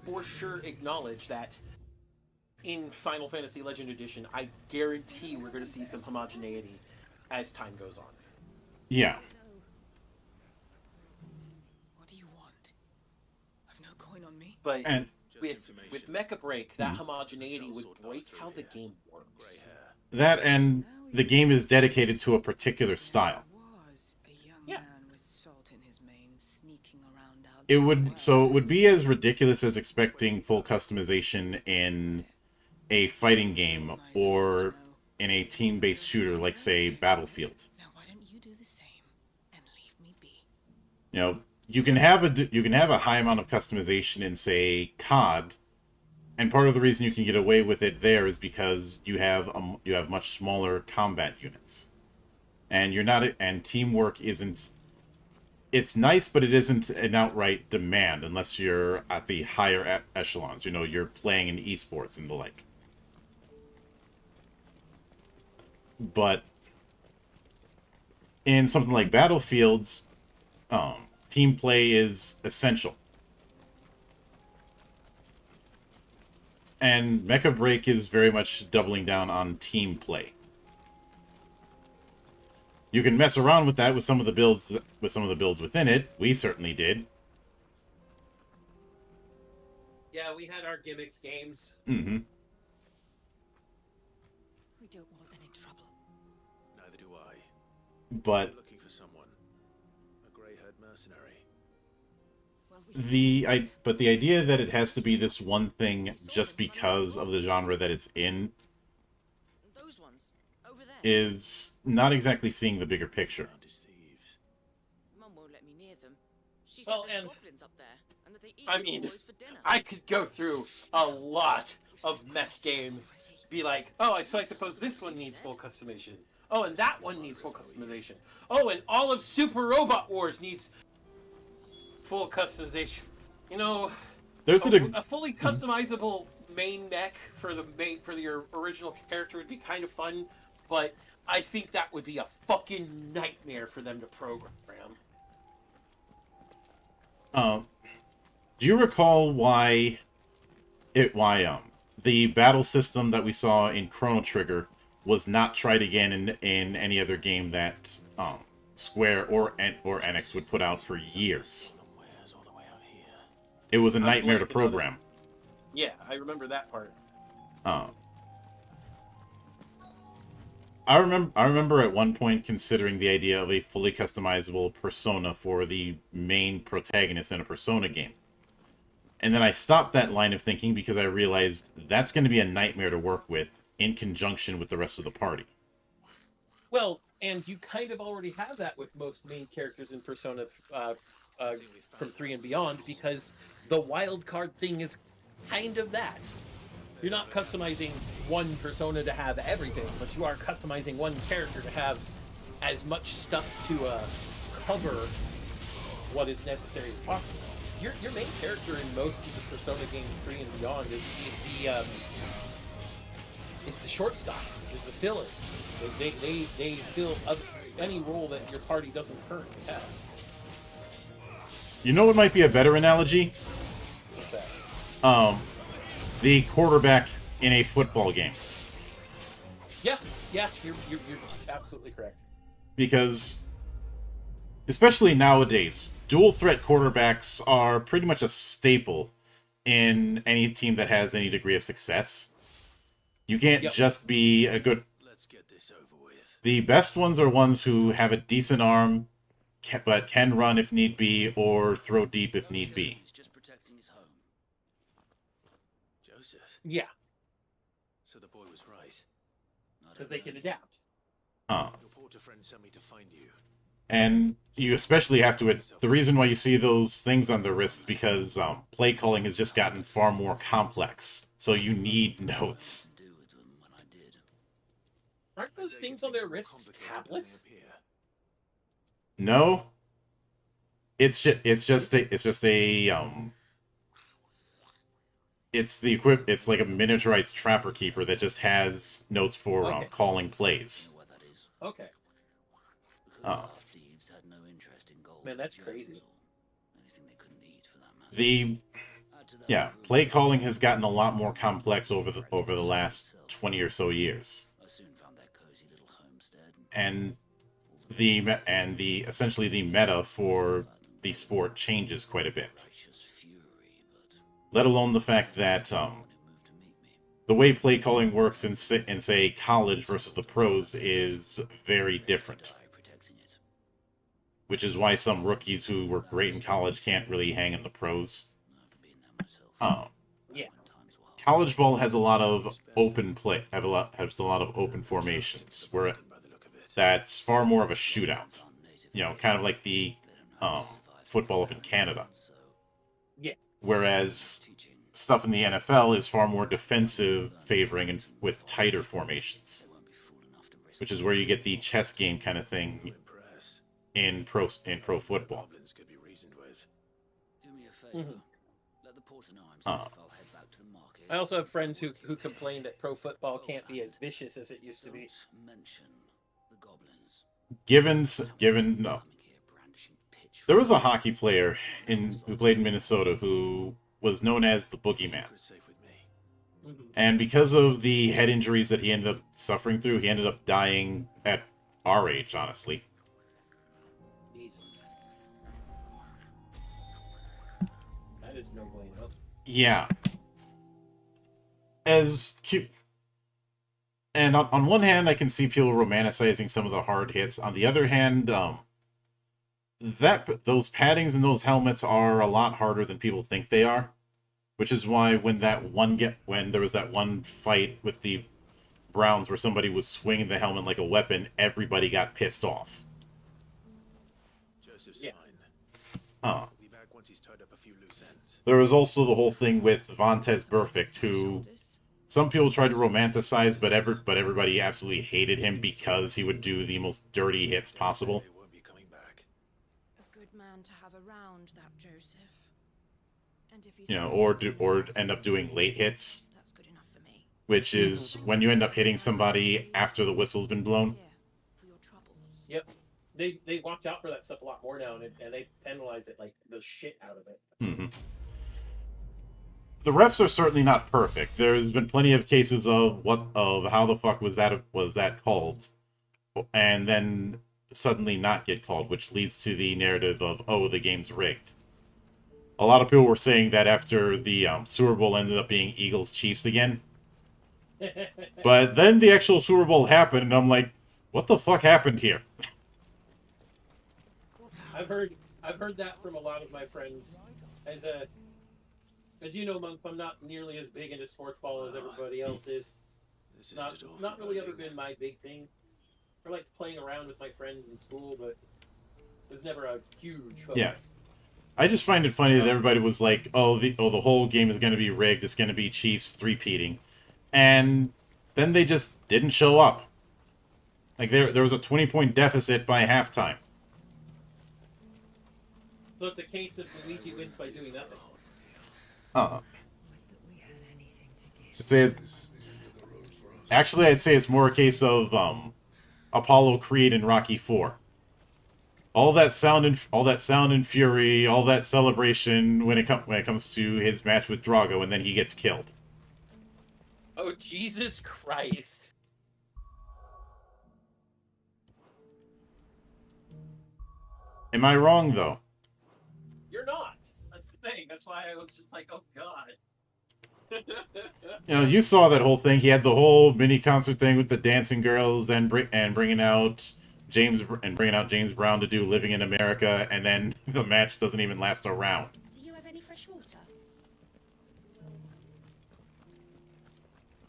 for sure acknowledge that in Final Fantasy Legend Edition, I guarantee we're going to see some homogeneity as time goes on. Yeah. What do you want? I've no coin on me. But And with Mecha Break, that homogeneity would break how the game works. that, and the game is dedicated to a particular style. It would be as ridiculous as expecting full customization in a fighting game or in a team-based shooter like, say, Battlefield. You know, you can have a high amount of customization in, say, COD, and part of the reason you can get away with it there is because you have much smaller combat units, and teamwork isn't. It's nice, but it isn't an outright demand unless you're at the higher echelons. You know, you're playing in esports and the like. But in something like Battlefields, team play is essential. And Mecha Break is very much doubling down on team play. You can mess around with that with some of the builds within it. We certainly did. Yeah, we had our gimmicked games. Mm-hmm. We don't want any trouble. Neither do I. But I'm looking for someone. A grey-haired mercenary. but the idea that it has to be this one thing just because of the genre that it's in is not exactly seeing the bigger picture. Mum won't let me near them. She Well, said there's and goblins up there, and that they eat I little mean, boys for dinner. I could go through a lot of mech games. Be like, oh, so I suppose this one needs full customization. Oh, and that one needs full customization. Oh, and all of Super Robot Wars needs full customization. You know, There's a fully customizable main mech for your original character would be kind of fun, but I think that would be a fucking nightmare for them to program. Do you recall why the battle system that we saw in Chrono Trigger was not tried again in any other game that Square or Enix would put out for years? It was a nightmare to program. Yeah, I remember that part. I remember at one point considering the idea of a fully customizable persona for the main protagonist in a Persona game. And then I stopped that line of thinking because I realized that's going to be a nightmare to work with in conjunction with the rest of the party. Well, and you kind of already have that with most main characters in Persona from 3 and beyond, because the wild card thing is kind of that. You're not customizing one persona to have everything, but you are customizing one character to have as much stuff to cover what is necessary as possible. Your main character in most of the Persona games 3 and beyond is the short stop, is the filler. They fill any role that your party doesn't currently have. You know what might be a better analogy? What's that? The quarterback in a football game. Yeah, you're absolutely correct. Because, especially nowadays, dual threat quarterbacks are pretty much a staple in any team that has any degree of success. You can't just be a good... Let's get this over with. The best ones are ones who have a decent arm, but can run if need be, or throw deep if need be. He's just protecting his home. Joseph. Yeah. So the boy was right. Because they can adapt. Your porter friend sent me to find you. And you especially have to... The reason why you see those things on their wrists is because play calling has just gotten far more complex. So you need notes. Aren't those things on their wrists tablets? No. It's just a it's like a miniaturized trapper keeper that just has notes for calling plays. Okay. Oh. Man, that's crazy. Play calling has gotten a lot more complex over the last 20 or so years. And essentially the meta for the sport changes quite a bit. Let alone the fact that the way play calling works in say college versus the pros is very different. Which is why some rookies who were great in college can't really hang in the pros. Yeah. College ball has a lot of open play, has a lot of open formations, where that's far more of a shootout. You know, kind of like the football up in Canada. Yeah. Whereas stuff in the NFL is far more defensive, favoring and with tighter formations, which is where you get the chess game kind of thing in pro football. Mm-hmm. I also have friends who complain that pro football can't be as vicious as it used to be. Given no. There was a hockey player who played in Minnesota who was known as the Boogeyman. And because of the head injuries that he ended up suffering through, he ended up dying at our age, honestly. Jesus. That is no bueno. Yeah. As cute. And on one hand, I can see people romanticizing some of the hard hits. On the other hand, those paddings and those helmets are a lot harder than people think they are. Which is why when there was that one fight with the Browns where somebody was swinging the helmet like a weapon, everybody got pissed off. Joseph's Yeah. fine. Be back once he's tied up a few loose ends. There was also the whole thing with Vontez Burfict, who some people tried to romanticize, but everybody absolutely hated him because he would do the most dirty hits possible. A good man to have around, that Joseph. And if You know, or end up doing late hits, which is when you end up hitting somebody after the whistle's been blown. Yep. They watch out for that stuff a lot more now, and they penalize it like the shit out of it. Mm-hmm. The refs are certainly not perfect. There's been plenty of cases of how the fuck was that called, and then suddenly not get called, which leads to the narrative of, oh, the game's rigged. A lot of people were saying that after the Super Bowl ended up being Eagles-Chiefs again. But then the actual Super Bowl happened, and I'm like, what the fuck happened here? I've heard that from a lot of my friends. As you know, Monk, I'm not nearly as big into sports ball as everybody else is. Not really ever been my big thing. I like playing around with my friends in school, but it was never a huge focus. Yeah. I just find it funny that everybody was like, oh, the whole game is going to be rigged. It's going to be Chiefs three-peating. And then they just didn't show up. Like, there was a 20-point deficit by halftime. So it's a case of Luigi wins by doing nothing. I'd say it's more a case of Apollo Creed and Rocky IV. All that sound and fury, all that celebration when it comes to his match with Drago, and then he gets killed. Oh, Jesus Christ. Am I wrong, though? You're not. That's the thing. That's why I was just like, oh, God. You know, you saw that whole thing. He had the whole mini concert thing with the dancing girls and bringing out James Brown to do "Living in America," and then the match doesn't even last a round. Do you have any fresh water?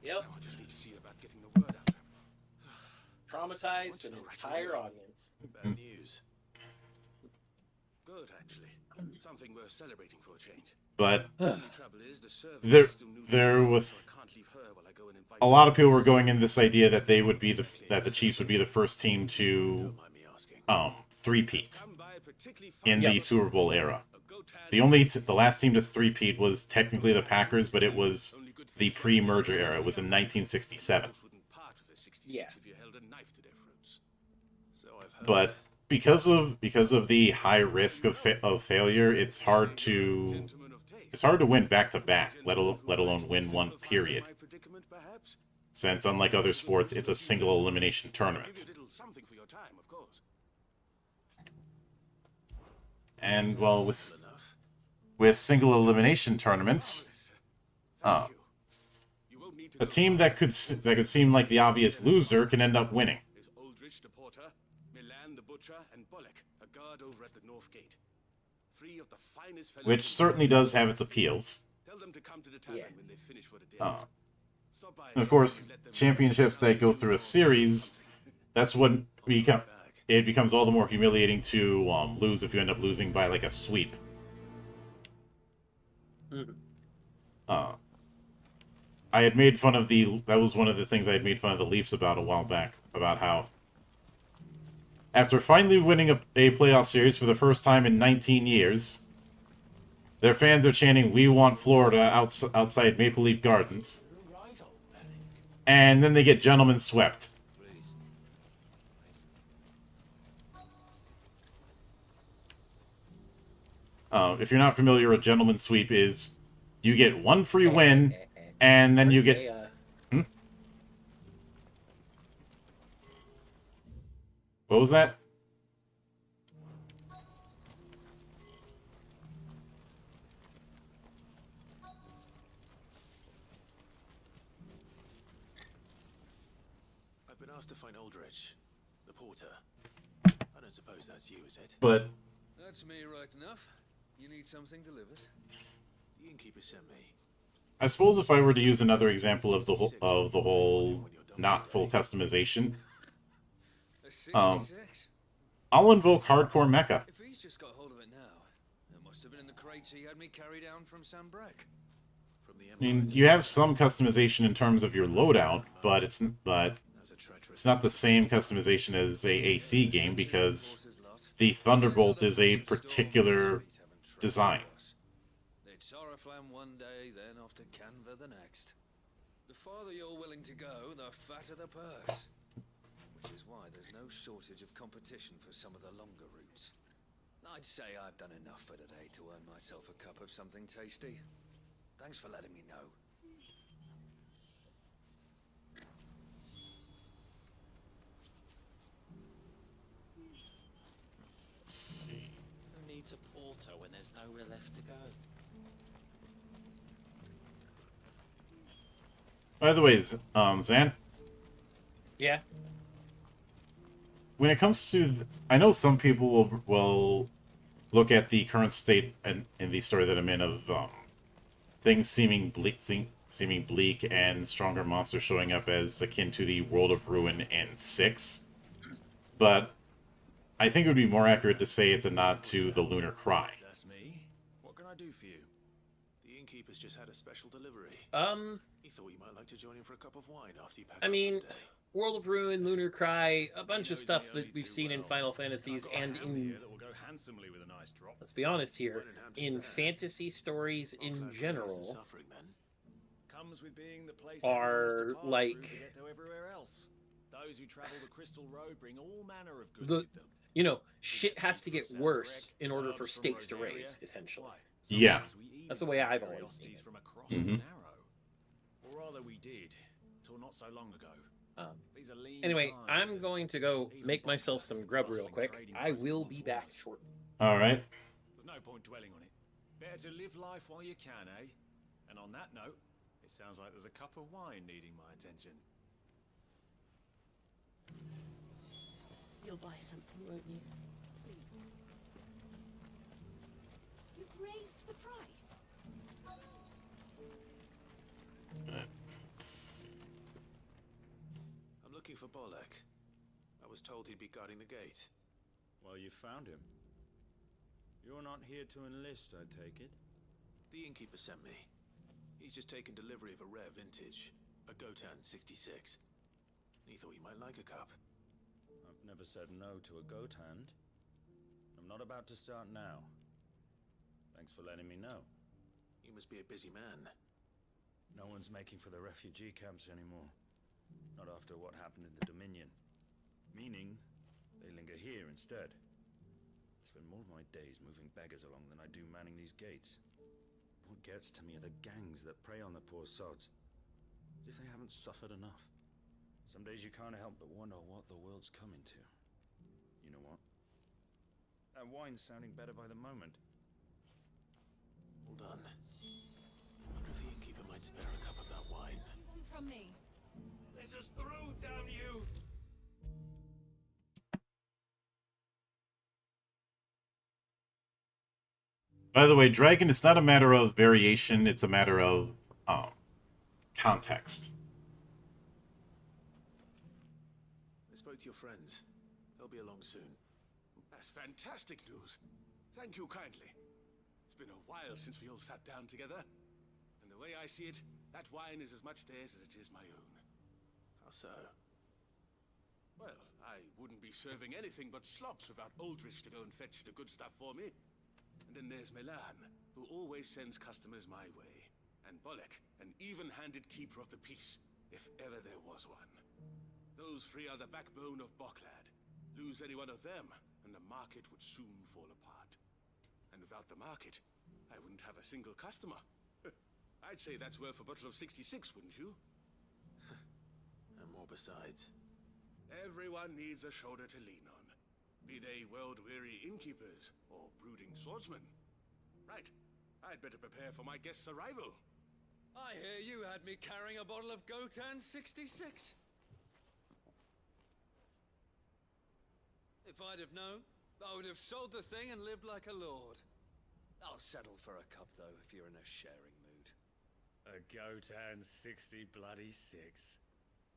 Yep. I just need to see about getting the word out. Traumatized an entire audience. Bad news. Good, actually. Something worth celebrating for a change. But there was a lot of people were going in this idea that the Chiefs would be the first team to three-peat in the Super Bowl era. The last team to three-peat was technically the Packers, but it was the pre-merger era. It was in 1967. Yeah. But because of the high risk of failure, it's hard to win back to back, let alone win one period. Since unlike other sports, it's a single elimination tournament. And well, with single elimination tournaments, a team that could seem like the obvious loser can end up winning. Is Aldrich the porter, Milan the butcher, and Bolek, a guard over at the north gate. 3 of the finest fellows. Which certainly does have its appeals. Tell them to come to the tavern when they finish for the day. And of course, championships that go through a series, that's when it becomes all the more humiliating to lose if you end up losing by like a sweep. I had made fun of that was one of the things I had made fun of the Leafs about a while back, about how after finally winning a playoff series for the first time in 19 years, their fans are chanting, "We want Florida," outside Maple Leaf Gardens. And then they get gentlemen swept. If you're not familiar, a gentleman sweep is you get one free win, and then you get... What was that? I've been asked to find Aldrich, the porter. I don't suppose that's you, is it? But... That's me right enough. You need something delivered? The innkeeper sent me. I suppose if I were to use another example of the whole not full customization, I'll invoke Hardcore Mecha. If he's just got hold of it now, it must have been in the crates he had me carry down from Sambrek. I mean, you have some customization in terms of your loadout, but it's not the same customization as a AC game because the Thunderbolt is a particular design. They'd Sorrowflam one day, then off to Canva the next. The farther you're willing to go, the fatter the purse. Which is why there's no shortage of competition for some of the longer routes. I'd say I've done enough for today to earn myself a cup of something tasty. Thanks for letting me know. Let's see. Who needs a porter when there's nowhere left to go? By the way, Zan? Yeah? When it comes to... I know some people will look at the current state in the story that I'm in of things seeming bleak and stronger monsters showing up as akin to the World of Ruin in 6. But I think it would be more accurate to say it's a nod to the Lunar Cry. That's me. What can I do for you? The innkeeper's just had a special delivery. He thought you might like to join him for a cup of wine after you pack I mean, World of Ruin, Lunar Cry, a bunch of stuff that we've seen in Final Fantasies and in... Let's be honest here, in fantasy stories in general, are like... Those who travel the Crystal Road bring all manner of goods with them. You know, shit has to get worse in order for stakes to raise, essentially. Yeah. That's the way I've always seen it. Mm-hmm. Or rather we did, till not so long ago. Anyway, I'm going to go make myself some grub real quick. I will be back shortly. Alright. There's no point dwelling on it. Better to live life while you can, eh? And on that note, it sounds like there's a cup of wine needing my attention. You'll buy something, won't you? Please. You've raised the price. I'm looking for Bolek. I was told he'd be guarding the gate. Well, you found him. You're not here to enlist, I take it? The innkeeper sent me. He's just taken delivery of a rare vintage, a Gotan 66. He thought you might like a cup. I've never said no to a goat hand. I'm not about to start now. Thanks for letting me know. You must be a busy man. No one's making for the refugee camps anymore. Not after what happened in the Dominion. Meaning, they linger here instead. I spend more of my days moving beggars along than I do manning these gates. What gets to me are the gangs that prey on the poor sods. As if they haven't suffered enough. Some days you can't help but wonder what the world's coming to. You know what? That wine's sounding better by the moment. Hold on. I wonder if the innkeeper might spare a cup of that wine. What do you want from me? Let us through, damn you! By the way, dragon, it's not a matter of variation, it's a matter of context. I spoke to your friends. They'll be along soon. That's fantastic news. Thank you kindly. It's been a while since we all sat down together. And the way I see it, that wine is as much theirs as it is my own. How so? Well, I wouldn't be serving anything but slops without Aldrich to go and fetch the good stuff for me. And then there's Milan, who always sends customers my way. And Bolek, an even-handed keeper of the peace, if ever there was one. Those three are the backbone of Boklad. Lose any one of them, and the market would soon fall apart. And without the market, I wouldn't have a single customer. I'd say that's worth a bottle of 66, wouldn't you? And more besides. Everyone needs a shoulder to lean on. Be they world-weary innkeepers or brooding swordsmen. Right. I'd better prepare for my guest's arrival. I hear you had me carrying a bottle of Gotan 66. If I'd have known, I would have sold the thing and lived like a lord. I'll settle for a cup, though, if you're in a sharing mood. A Gotan 60 bloody 6.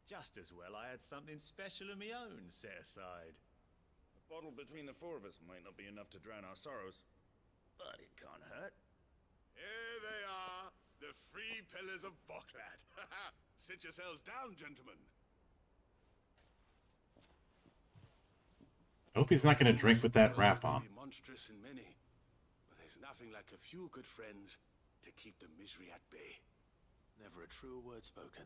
Just as well I had something special of my own set aside. A bottle between the four of us might not be enough to drown our sorrows, but it can't hurt. Here they are, the three pillars of Boklad. Sit yourselves down, gentlemen. I hope he's not going to drink with that wrap on. Be monstrous and many, but there's nothing like a few good friends to keep the misery at bay. Never a truer word spoken.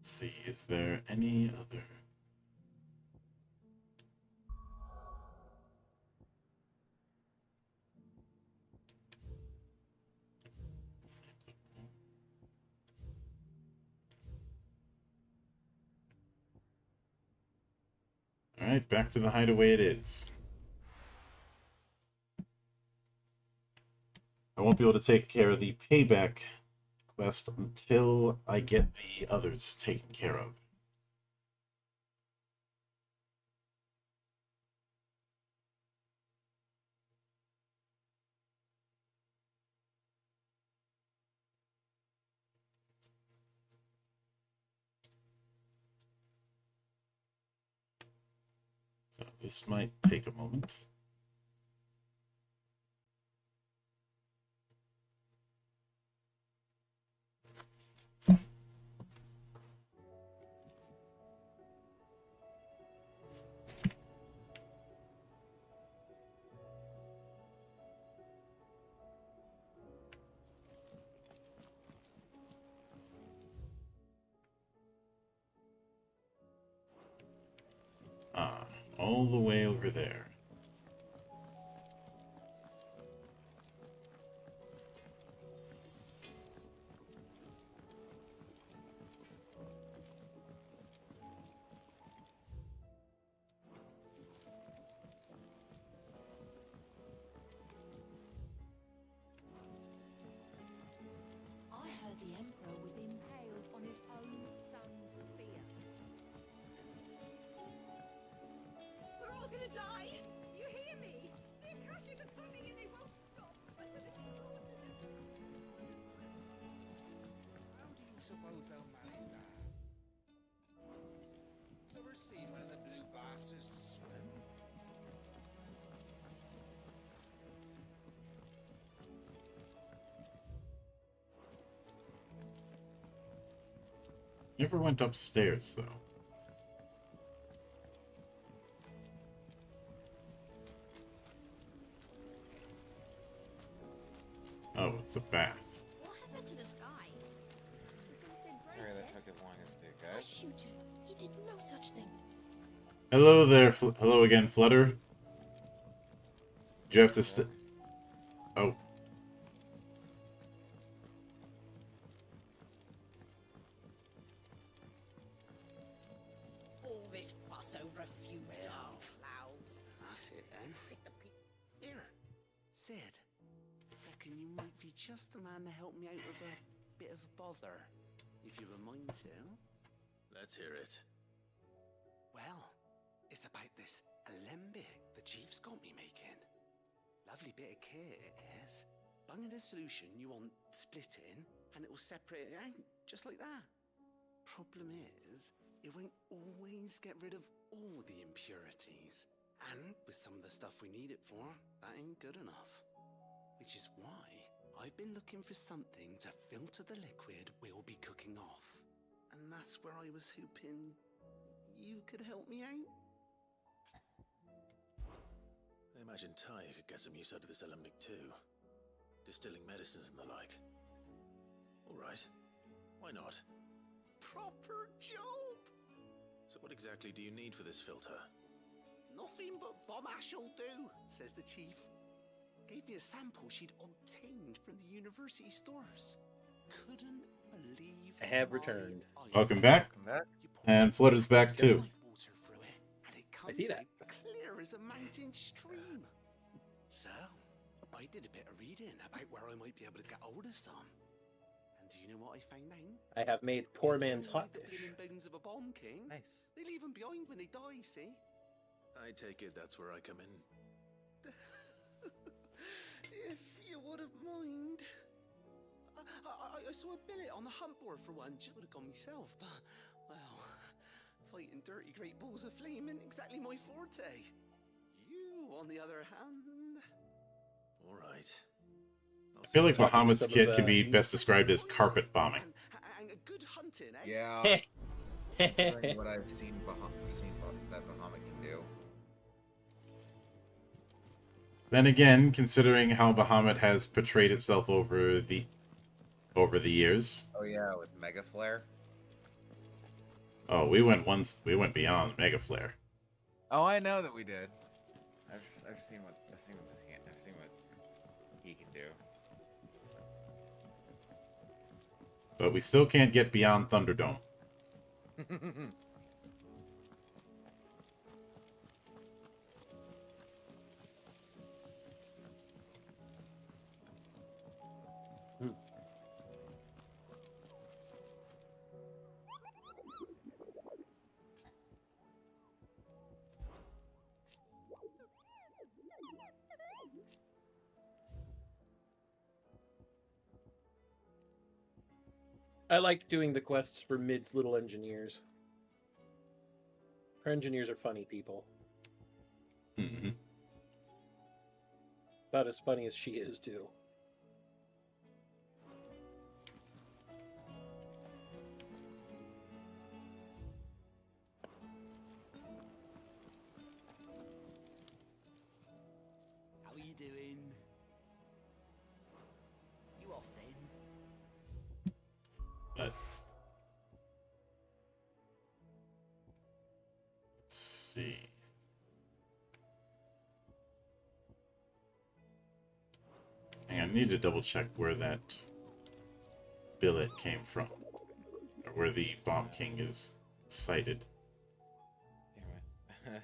Let's see, is there any other? Alright, back to the hideaway it is. I won't be able to take care of the payback quest until I get the others taken care of. So this might take a moment. All the way over there. I heard the Emperor was impaled on his own son's spear. We're all gonna die! You hear me? The Akashic are coming and they won't stop until it's slaughtered everything. How do you suppose they'll manage that? Ever seen one of the blue bastards swim? Never went upstairs, though. Oh, it's a bath. What happened to the sky? Sorry that took as long as it did, guys. Shooter, he did no such thing. Hello there. Hello again, Flutter. Do you have to Oh. All this fuss over a few dark clouds. That's it then. Here, Sid. Reckon you might be just the man to help me out with a bit of bother, if you were mind to. Let's hear it. Well, it's about this alembic the chief's got me making. Lovely bit of kit it is. Bung in a solution you want splitting, and it will separate it out, just like that. Problem is, it won't always get rid of all the impurities. And with some of the stuff we need it for, that ain't good enough. Which is why I've been looking for something to filter the liquid we'll be cooking off. And that's where I was hoping you could help me out. I imagine Ty could get some use out of this alembic too. Distilling medicines and the like. Alright. Why not? Proper job! So what exactly do you need for this filter? Nothing but bomb ash'll do, says the chief. Gave me a sample she'd obtained from the university stores. Couldn't believe I have returned. Welcome back. And Flutter's back too. I see that. Clear as a mountain stream. So, I did a bit of reading about where I might be able to get hold of some. And do you know what I found out? I have made poor man's hot The dish. blooming bones of a bomb king. Nice. They leave them behind when they die, see? I take it that's where I come in. If you wouldn't mind. I saw a billet on the hunt board for one. Just would have gone myself, but, well, fighting dirty great balls of flame isn't exactly my forte. You, on the other hand... Alright. I feel like Bahamut's kit can be best described as carpet bombing. And good hunting, eh? Yeah. Considering what I've seen, that Bahamut can do. Then again, considering how Bahamut has portrayed itself over the years. Oh yeah, with Mega Flare. Oh, we went beyond Mega Flare. Oh, I know that we did. I've seen what he can do. But we still can't get beyond Thunderdome. I like doing the quests for Mid's little engineers. Her engineers are funny people. Mm-hmm. About as funny as she is, too. How are you doing? You off then? But let's see. Hang on, I need to double check where that billet came from, or where the Bomb King is cited. Damn it.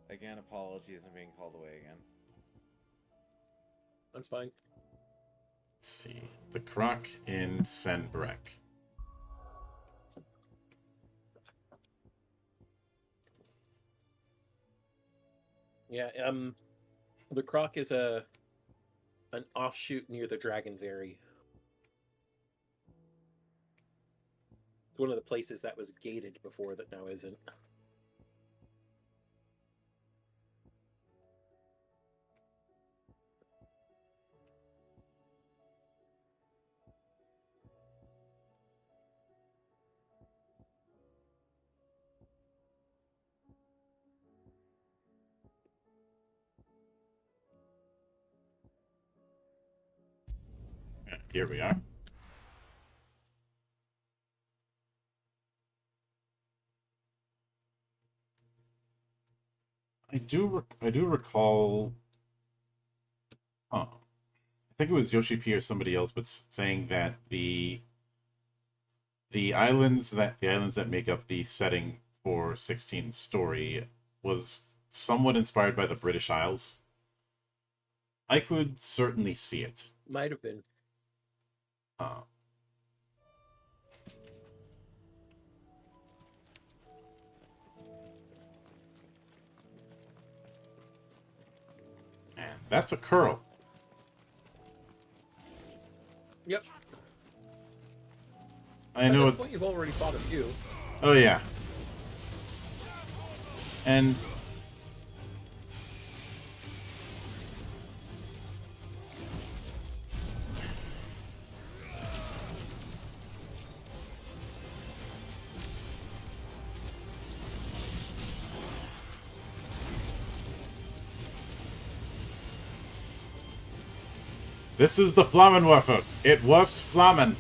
Again, apologies, I'm being called away again. That's fine. Let's see. The Croc in Senbrek. Yeah, the Croc is an offshoot near the Dragon's Eyrie. It's one of the places that was gated before that now isn't. Here we are. I do recall. I think it was Yoshi P or somebody else, but saying that the islands that make up the setting for 16's story was somewhat inspired by the British Isles. I could certainly see it. Might have been. And that's a curl. Yep. I know. At this point, you've already fought a few. Oh yeah. And this is the Flammenwerfer. It works Flammen.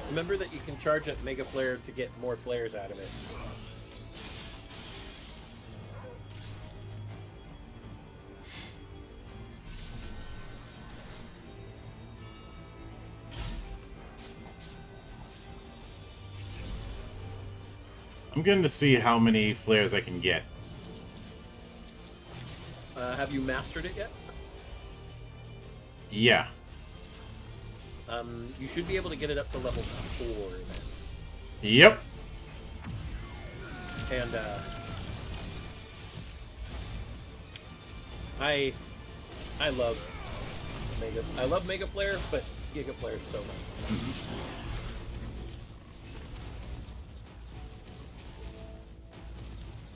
Remember that you can charge at Mega Flare to get more flares out of it. I'm going to see how many flares I can get. Have you mastered it yet? Yeah. You should be able to get it up to level 4 then. Yep. And I love Mega Flare, but Giga Flare so much.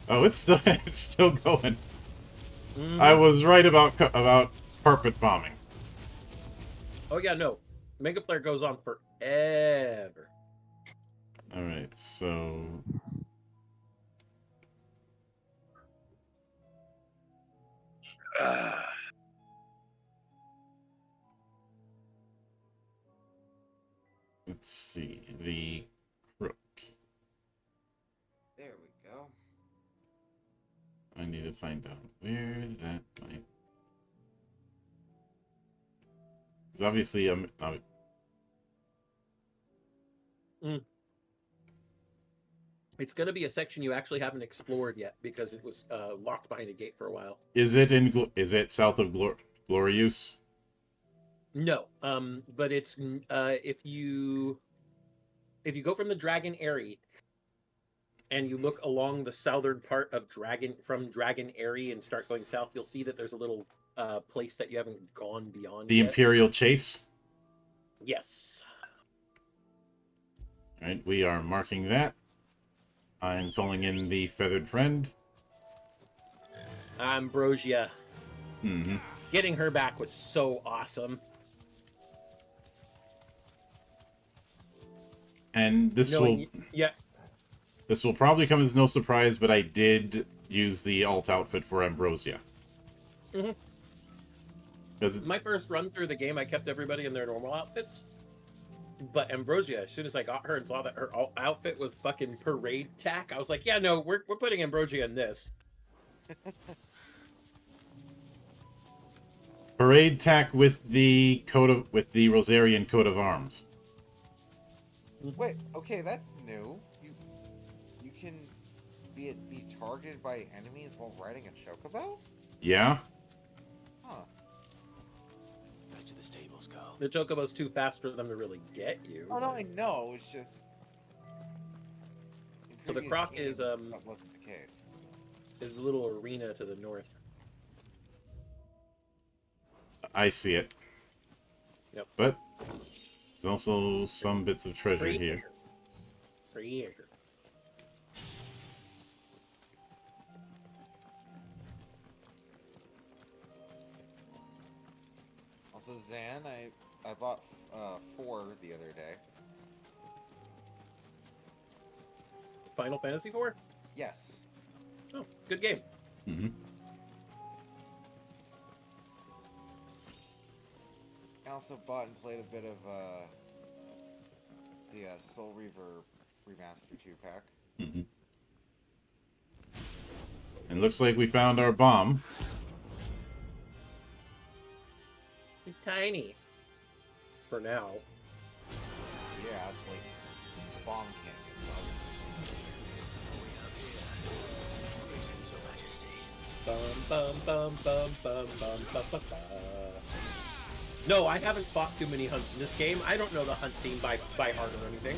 Oh, it's still going. I was right about carpet bombing. Oh yeah, no. Mega Flare goes on forever. All right, so let's see the crook. There we go. I need to find out where that might. Because obviously It's going to be a section you actually haven't explored yet because it was locked behind a gate for a while. Is it south of Glorious? No, but it's if you go from the Dragon Airy and you look along the southern part of Dragon Airy and start going south, you'll see that there's a little place that you haven't gone beyond. The yet. Imperial Chase? Yes. All right, we are marking that. I'm calling in the Feathered Friend. Ambrosia. Mm-hmm. Getting her back was so And this will probably come as no surprise, but I did use the alt outfit for Ambrosia. Mm-hmm. Because my first run through the game, I kept everybody in their normal outfits. But Ambrosia, as soon as I got her and saw that her outfit was fucking parade tack, I was like, yeah, no, we're putting Ambrosia in this. Parade tack with the Rosarian coat of arms. Wait, okay, that's new. You can be targeted by enemies while riding a chocobo? Yeah. Huh. Back to the stables, girl. The chocobo's too fast for them to really get you. Oh no, I know. It's just. So the croc is that wasn't the case. Is the little arena to the north. I see it. Yep. But there's also some bits of treasure here. Here. Also, Zan, I bought 4 the other day. Final Fantasy IV? Yes. Oh, good game. Mm-hmm. I also bought and played a bit of the Soul Reaver Remaster 2-pack. Mm-hmm. And looks like we found our bomb. Tiny. For now. Yeah, it's like bomb cannons, obviously. Bum bum bum bum bum bum bum bum bum. No, I haven't fought too many hunts in this game. I don't know the hunt theme by heart or anything.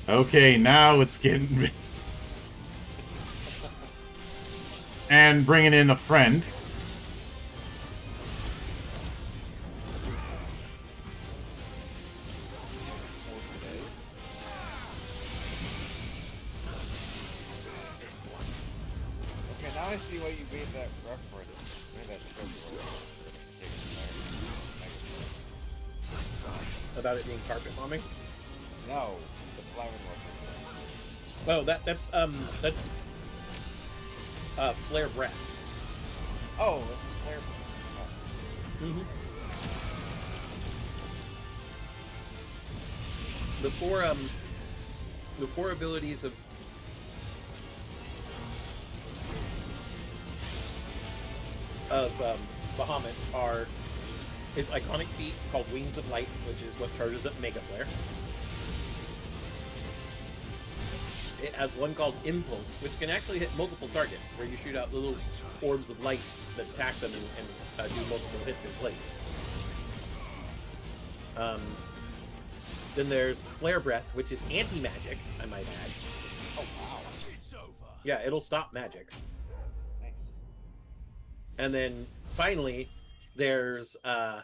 Okay, now it's getting... and bringing in a friend. Okay, now I see why you made that reference. Made that About it being carpet bombing? No, the Flamin' reference. Oh, that's Flare Breath. Oh, that's Flare Breath. Mm-hmm. The four abilities of Bahamut are his iconic feat called Wings of Light, which is what charges up Mega Flare. It has one called Impulse, which can actually hit multiple targets, where you shoot out little orbs of light that attack them and do multiple hits in place. Then there's Flare Breath, which is anti-magic, I might add. Oh, wow. Yeah, it'll stop magic. Nice. And then finally, there's well,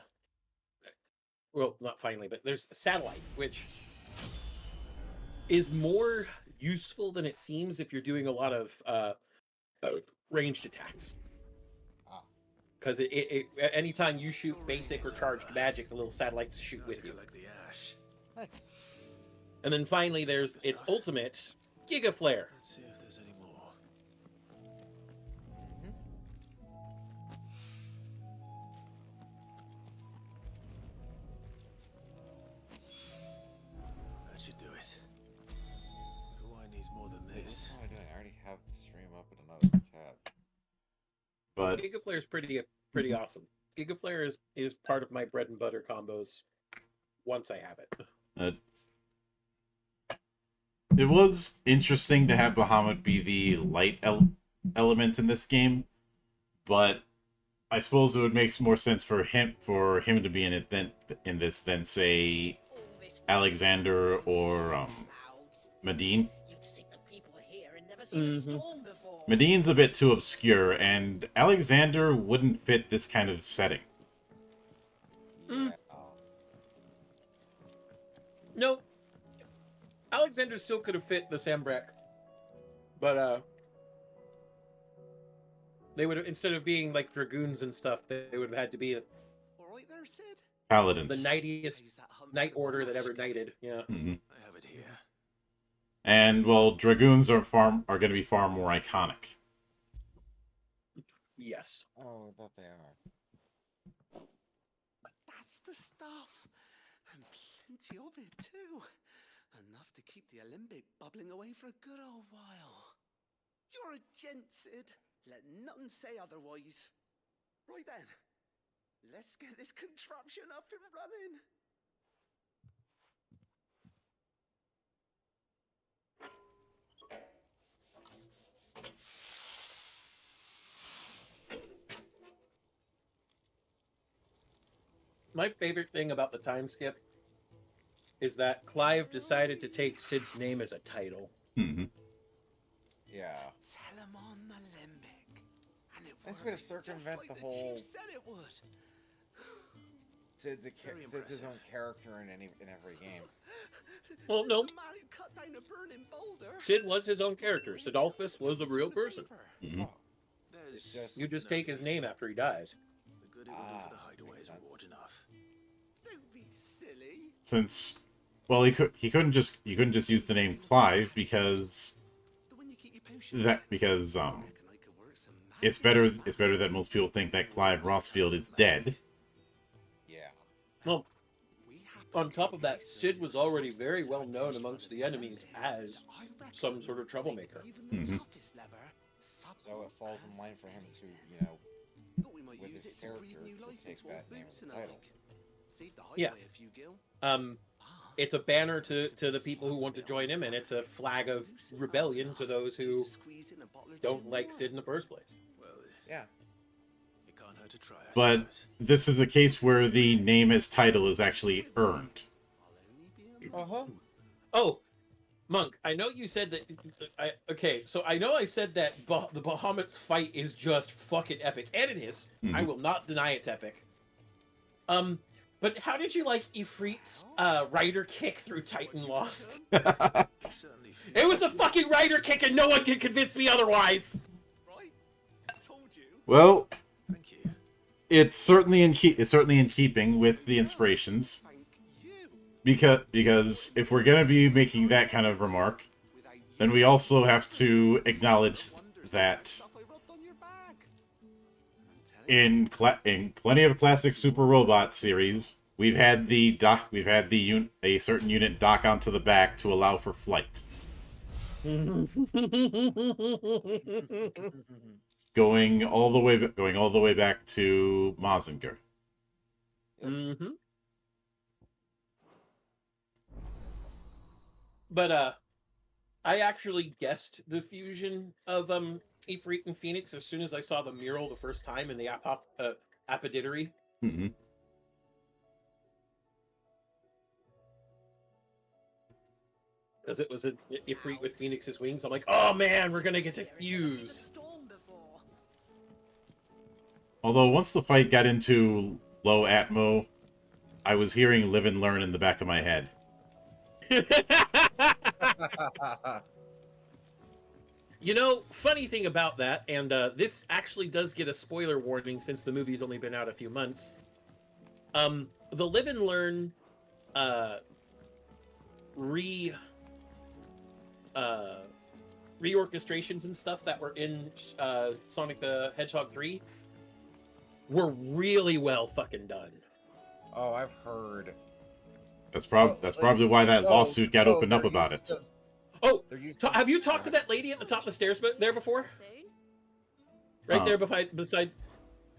not finally, but there's Satellite, which is more useful than it seems if you're doing a lot of ranged attacks. Because anytime you shoot basic or charged magic, the little satellites shoot with you. Nice. And then finally, there's its ultimate, Giga Flare. Let's see if there's any more. That should do it. If Hawaii needs more than this. What am I doing? I already have the stream up in another tab. But Giga Flare is pretty awesome. Giga Flare is part of my bread and butter combos once I have it. It was interesting to have Bahamut be the light element in this game, but I suppose it would make more sense for him to be in it than say Alexander or Medine. Mm-hmm. Medine's a bit too obscure, and Alexander wouldn't fit this kind of setting. Nope. Alexander still could have fit the Sambrek, but they would have, instead of being like dragoons and stuff, they would have had to be Paladins. the knightiest knight order that ever knighted. Yeah. Mm-hmm. I have it here. And well, dragoons are going to be far more iconic. Yes. Oh, I bet they are. That's the stuff. And plenty of it, too. Enough to keep the Olympic bubbling away for a good old while. You're a gent, Sid. Let none say otherwise. Right then, let's get this contraption up and running. My favorite thing about the time skip is that Clive decided to take Sid's name as a title. Mm-hmm. Yeah. Tell him on the limbic. And it Nice way to circumvent like the the whole. chief said it would. Sid's his own character in every game. Well, no. The man who cut down a burning boulder. Sid was his own character. Sidolphus was a real person. Mhm. It's just You just take his name after he dies. The good he will do for the hideaway is reward enough. Don't be silly. Since, well, you couldn't just use the name Clive because it's better that most people think that Clive Rossfield is dead. Yeah. Well, on top of that, Sid was already very well known amongst the enemies as some sort of troublemaker. Mm-hmm. So it falls in line for him to, with his character, to take that name as a title. Yeah. It's a banner to the people who want to join him, and it's a flag of rebellion to those who don't like Sid in the first place. Yeah. It can't hurt to try. But this is a case where the name as title is actually earned. Uh-huh. Oh, Monk, I know you said that... okay, so I know I said that the Bahamut's fight is just fucking epic, and it is. Mm-hmm. I will not deny it's epic. But how did you like Ifrit's rider kick through Titan Lost? It was a fucking rider kick, and no one can convince me otherwise. Well, it's certainly in keeping with the inspirations. Because if we're gonna be making that kind of remark, then we also have to acknowledge that in plenty of classic Super Robot series, we've had a certain unit dock onto the back to allow for flight. Going all the way back to Mazinger. Mm-hmm. But I actually guessed the fusion of Ifrit and Phoenix as soon as I saw the mural the first time in the Apodittery. Mm-hmm. Because it was an Ifrit with Phoenix's wings. I'm like, oh man, we're gonna get to fuse. Although once the fight got into low atmo, I was hearing "Live and Learn" in the back of my head. You know, funny thing about that, and this actually does get a spoiler warning since the movie's only been out a few months. The Live and Learn reorchestrations and stuff that were in Sonic the Hedgehog 3 were really well fucking done. Oh, I've heard. That's probably why that lawsuit got opened up about it. Oh, have you talked to that lady at the top of the stairs there before? Right there beside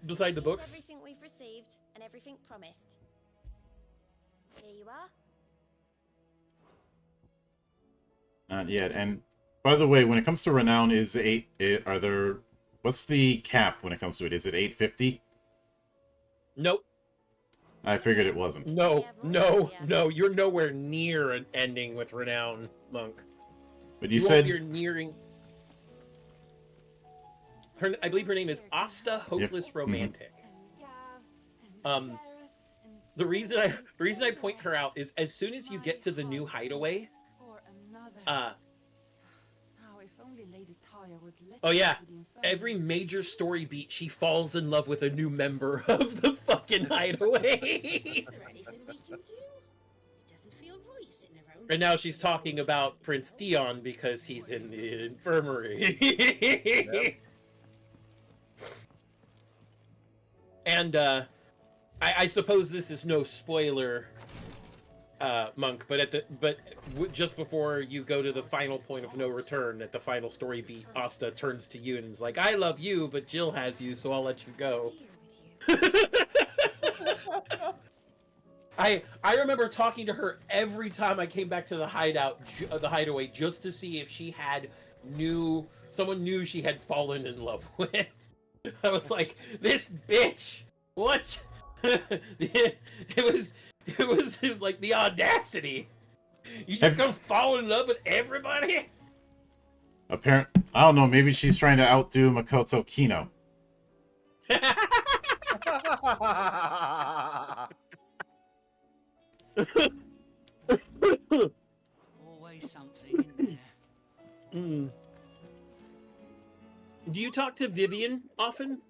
the books. Everything we've received and everything promised. Here you are. Not yet. And by the way, when it comes to renown, what's the cap when it comes to it? Is it 850? Nope. I figured it wasn't. No. You're nowhere near an ending with renown, Monk. But you said you're nearing. I believe her name is Asta Hopeless Romantic. The reason I point her out is as soon as you get to the new hideaway, oh yeah, every major story beat, she falls in love with a new member of the fucking hideaway. And now she's talking about Prince Dion because he's in the infirmary. Yep. And I suppose this is no spoiler, Monk, but just before you go to the final point of no return at the final story beat, Asta turns to you and is like, "I love you, but Jill has you, so I'll let you go." I remember talking to her every time I came back to the hideaway, just to see if she had someone knew she had fallen in love with. I was like, this bitch, what? it was like the audacity. You just gonna fall in love with everybody? I don't know, maybe she's trying to outdo Makoto Kino. Mm. Do you talk to Vivian often?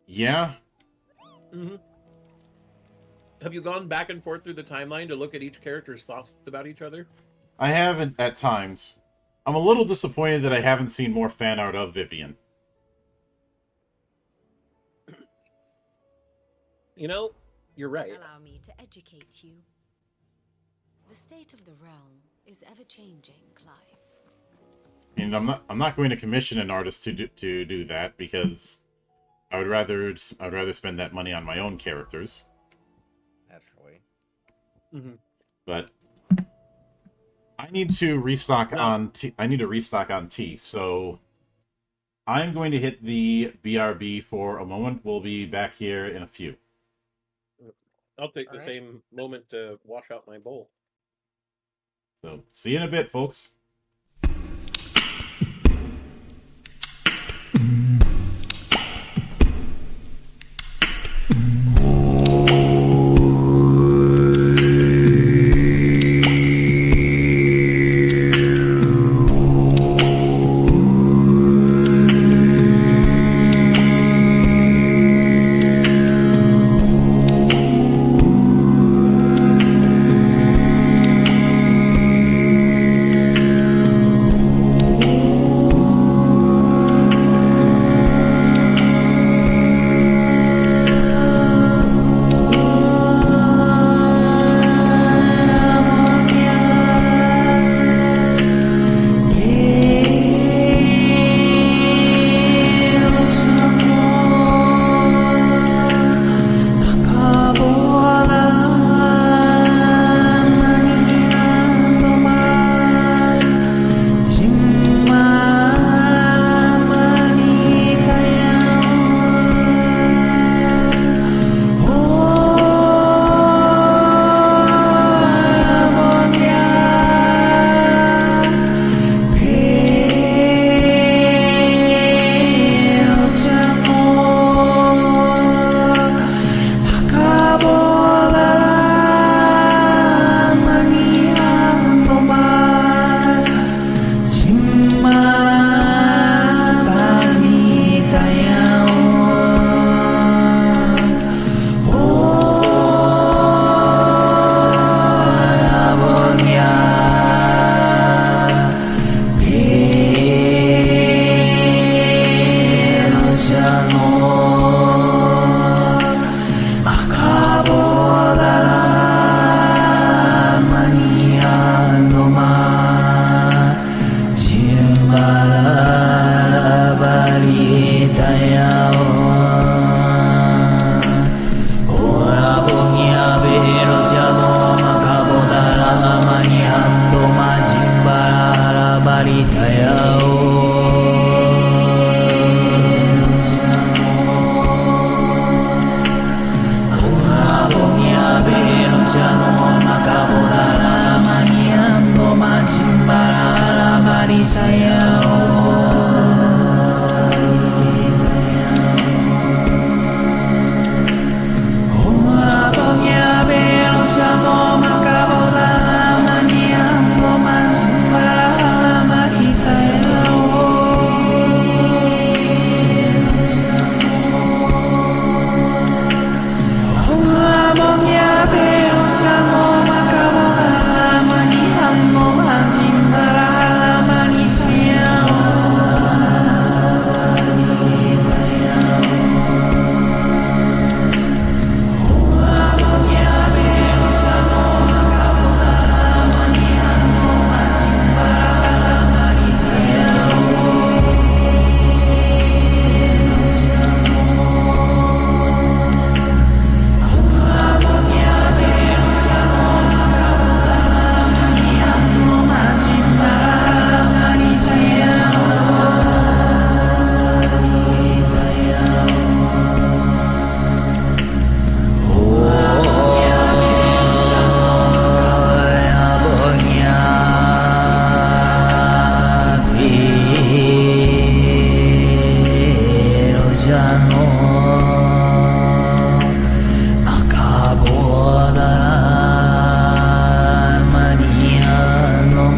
Yeah. Mm-hmm. Have you gone back and forth through the timeline to look at each character's thoughts about each other? I haven't at times. I'm a little disappointed that I haven't seen more fan art of Vivian. You know, you're right. Allow me to educate you. The state of the realm is ever changing, Clive. And I'm not going to commission an artist to do that because I'd rather spend that money on my own characters. Naturally. Mm-hmm. But I need to restock on tea. I need to restock on tea, so I'm going to hit the BRB for a moment. We'll be back here in a few. I'll take the same moment to wash out my bowl. So, see you in a bit, folks. Mania no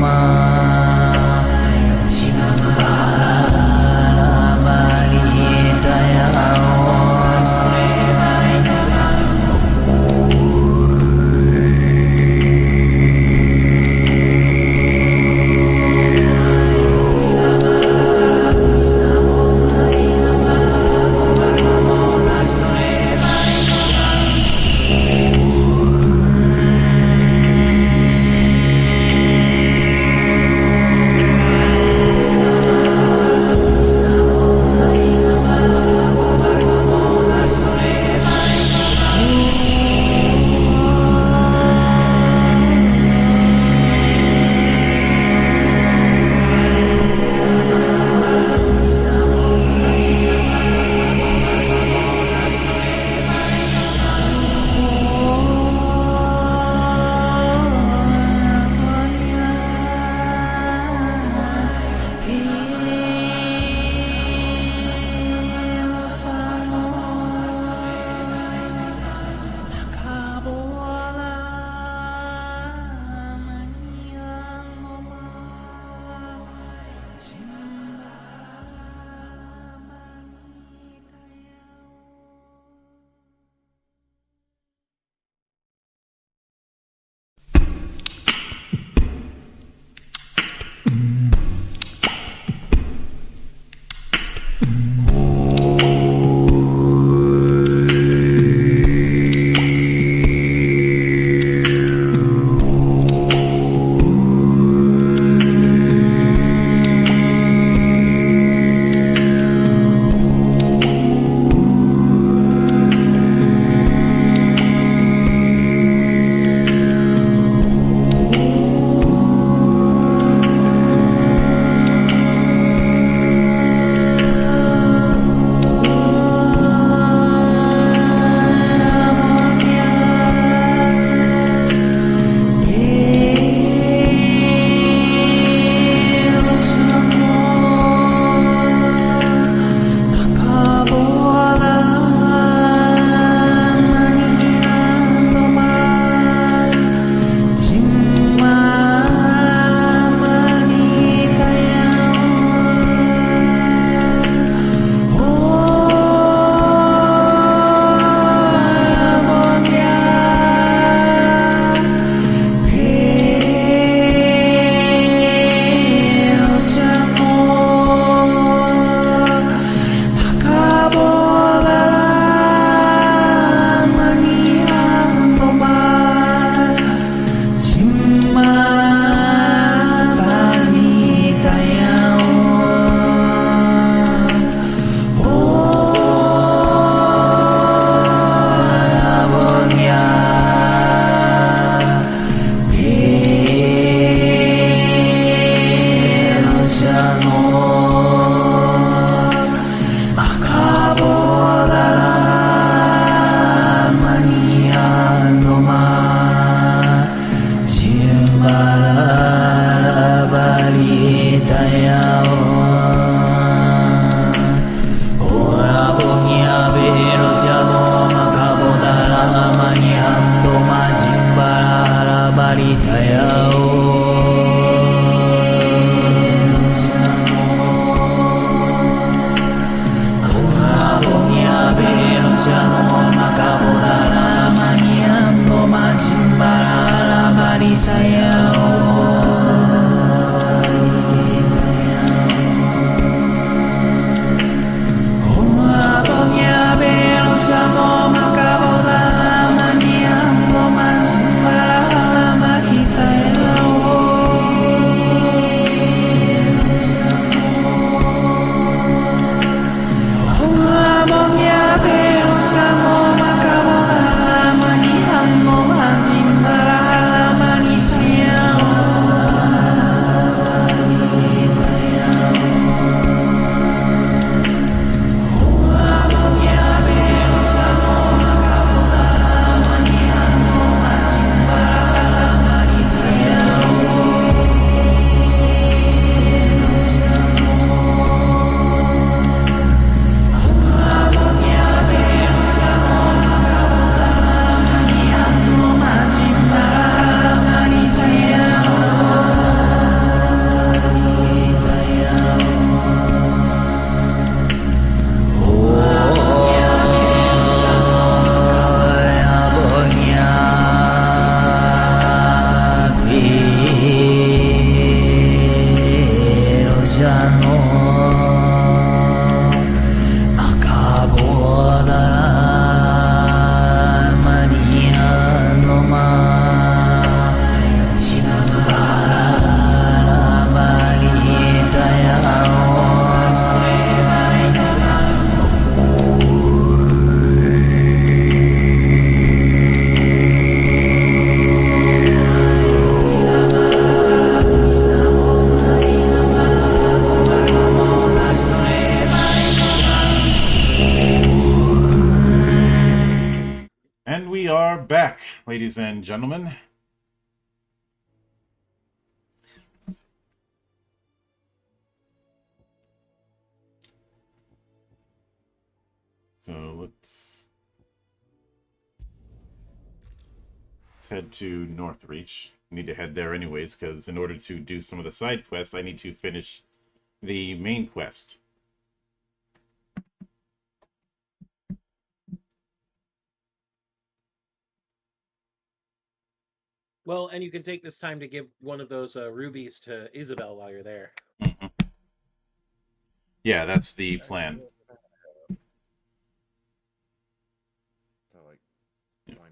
are back, ladies and gentlemen. So let's head to Northreach. Need to head there anyways, because in order to do some of the side quests, I need to finish the main quest. Well, and you can take this time to give one of those rubies to Isabel while you're there. Yeah, that's the plan.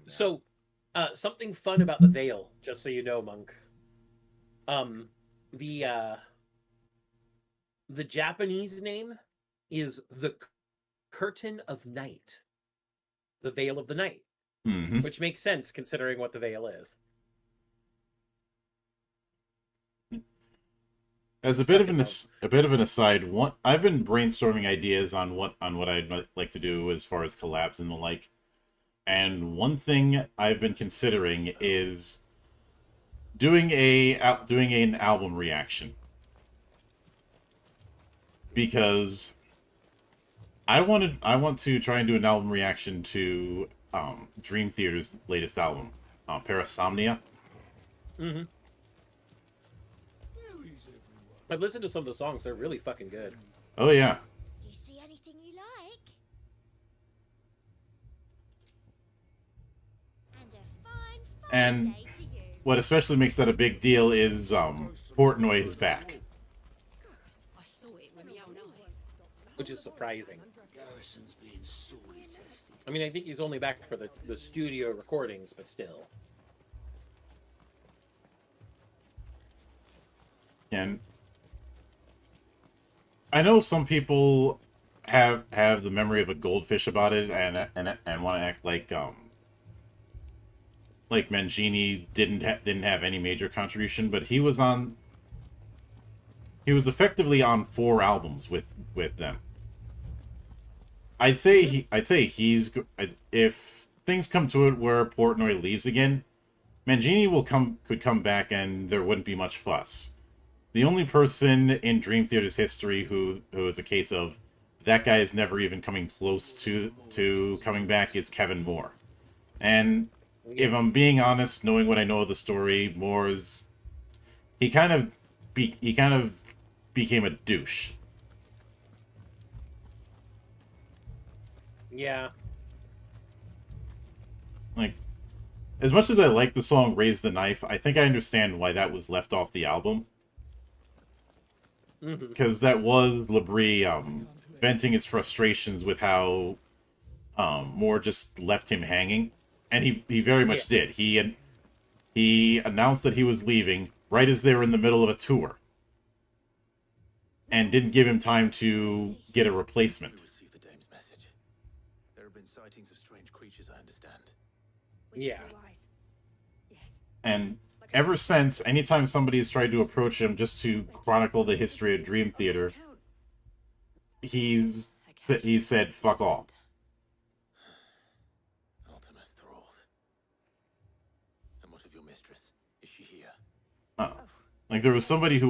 So, something fun about the veil, just so you know, Monk. The Japanese name is the Curtain of Night, the Veil of the Night, which makes sense considering what the veil is. As a bit of an aside, I've been brainstorming ideas on what I'd like to do as far as collabs and the like. And one thing I've been considering is doing an album reaction, because I want to try and do an album reaction to Dream Theater's latest album, Parasomnia. Mm-hmm. I've listened to some of the songs; they're really fucking good. Oh yeah. Do you see anything you like? And a fine And day to you. what especially makes that a big deal is Portnoy is back. I saw it with my own eyes. Which is surprising. Garrison's being sorely tested. I mean, I think he's only back for the studio recordings, but still. And I know some people have the memory of a goldfish about it, and want to act like Mangini didn't have any major contribution, but he was effectively on 4 albums with them. I'd say he's, if things come to it where Portnoy leaves again, Mangini could come back and there wouldn't be much fuss. The only person in Dream Theater's history who is a case of that guy is never even coming close to coming back is Kevin Moore. And if I'm being honest, knowing what I know of the story, Moore's he kind of became a douche. Yeah. Like, as much as I like the song Raise the Knife, I think I understand why that was left off the album. Because that was Labrie venting his frustrations with how Moore just left him hanging. And he very much did. He announced that he was leaving right as they were in the middle of a tour. And didn't give him time to get a replacement. Received the dame's message. There have been sightings of strange creatures, I understand. Yeah. And ever since, anytime somebody has tried to approach him just to chronicle the history of Dream Theater, he said, fuck off. Ultimus thralls. And what of your mistress? Is she here? Like, there was somebody who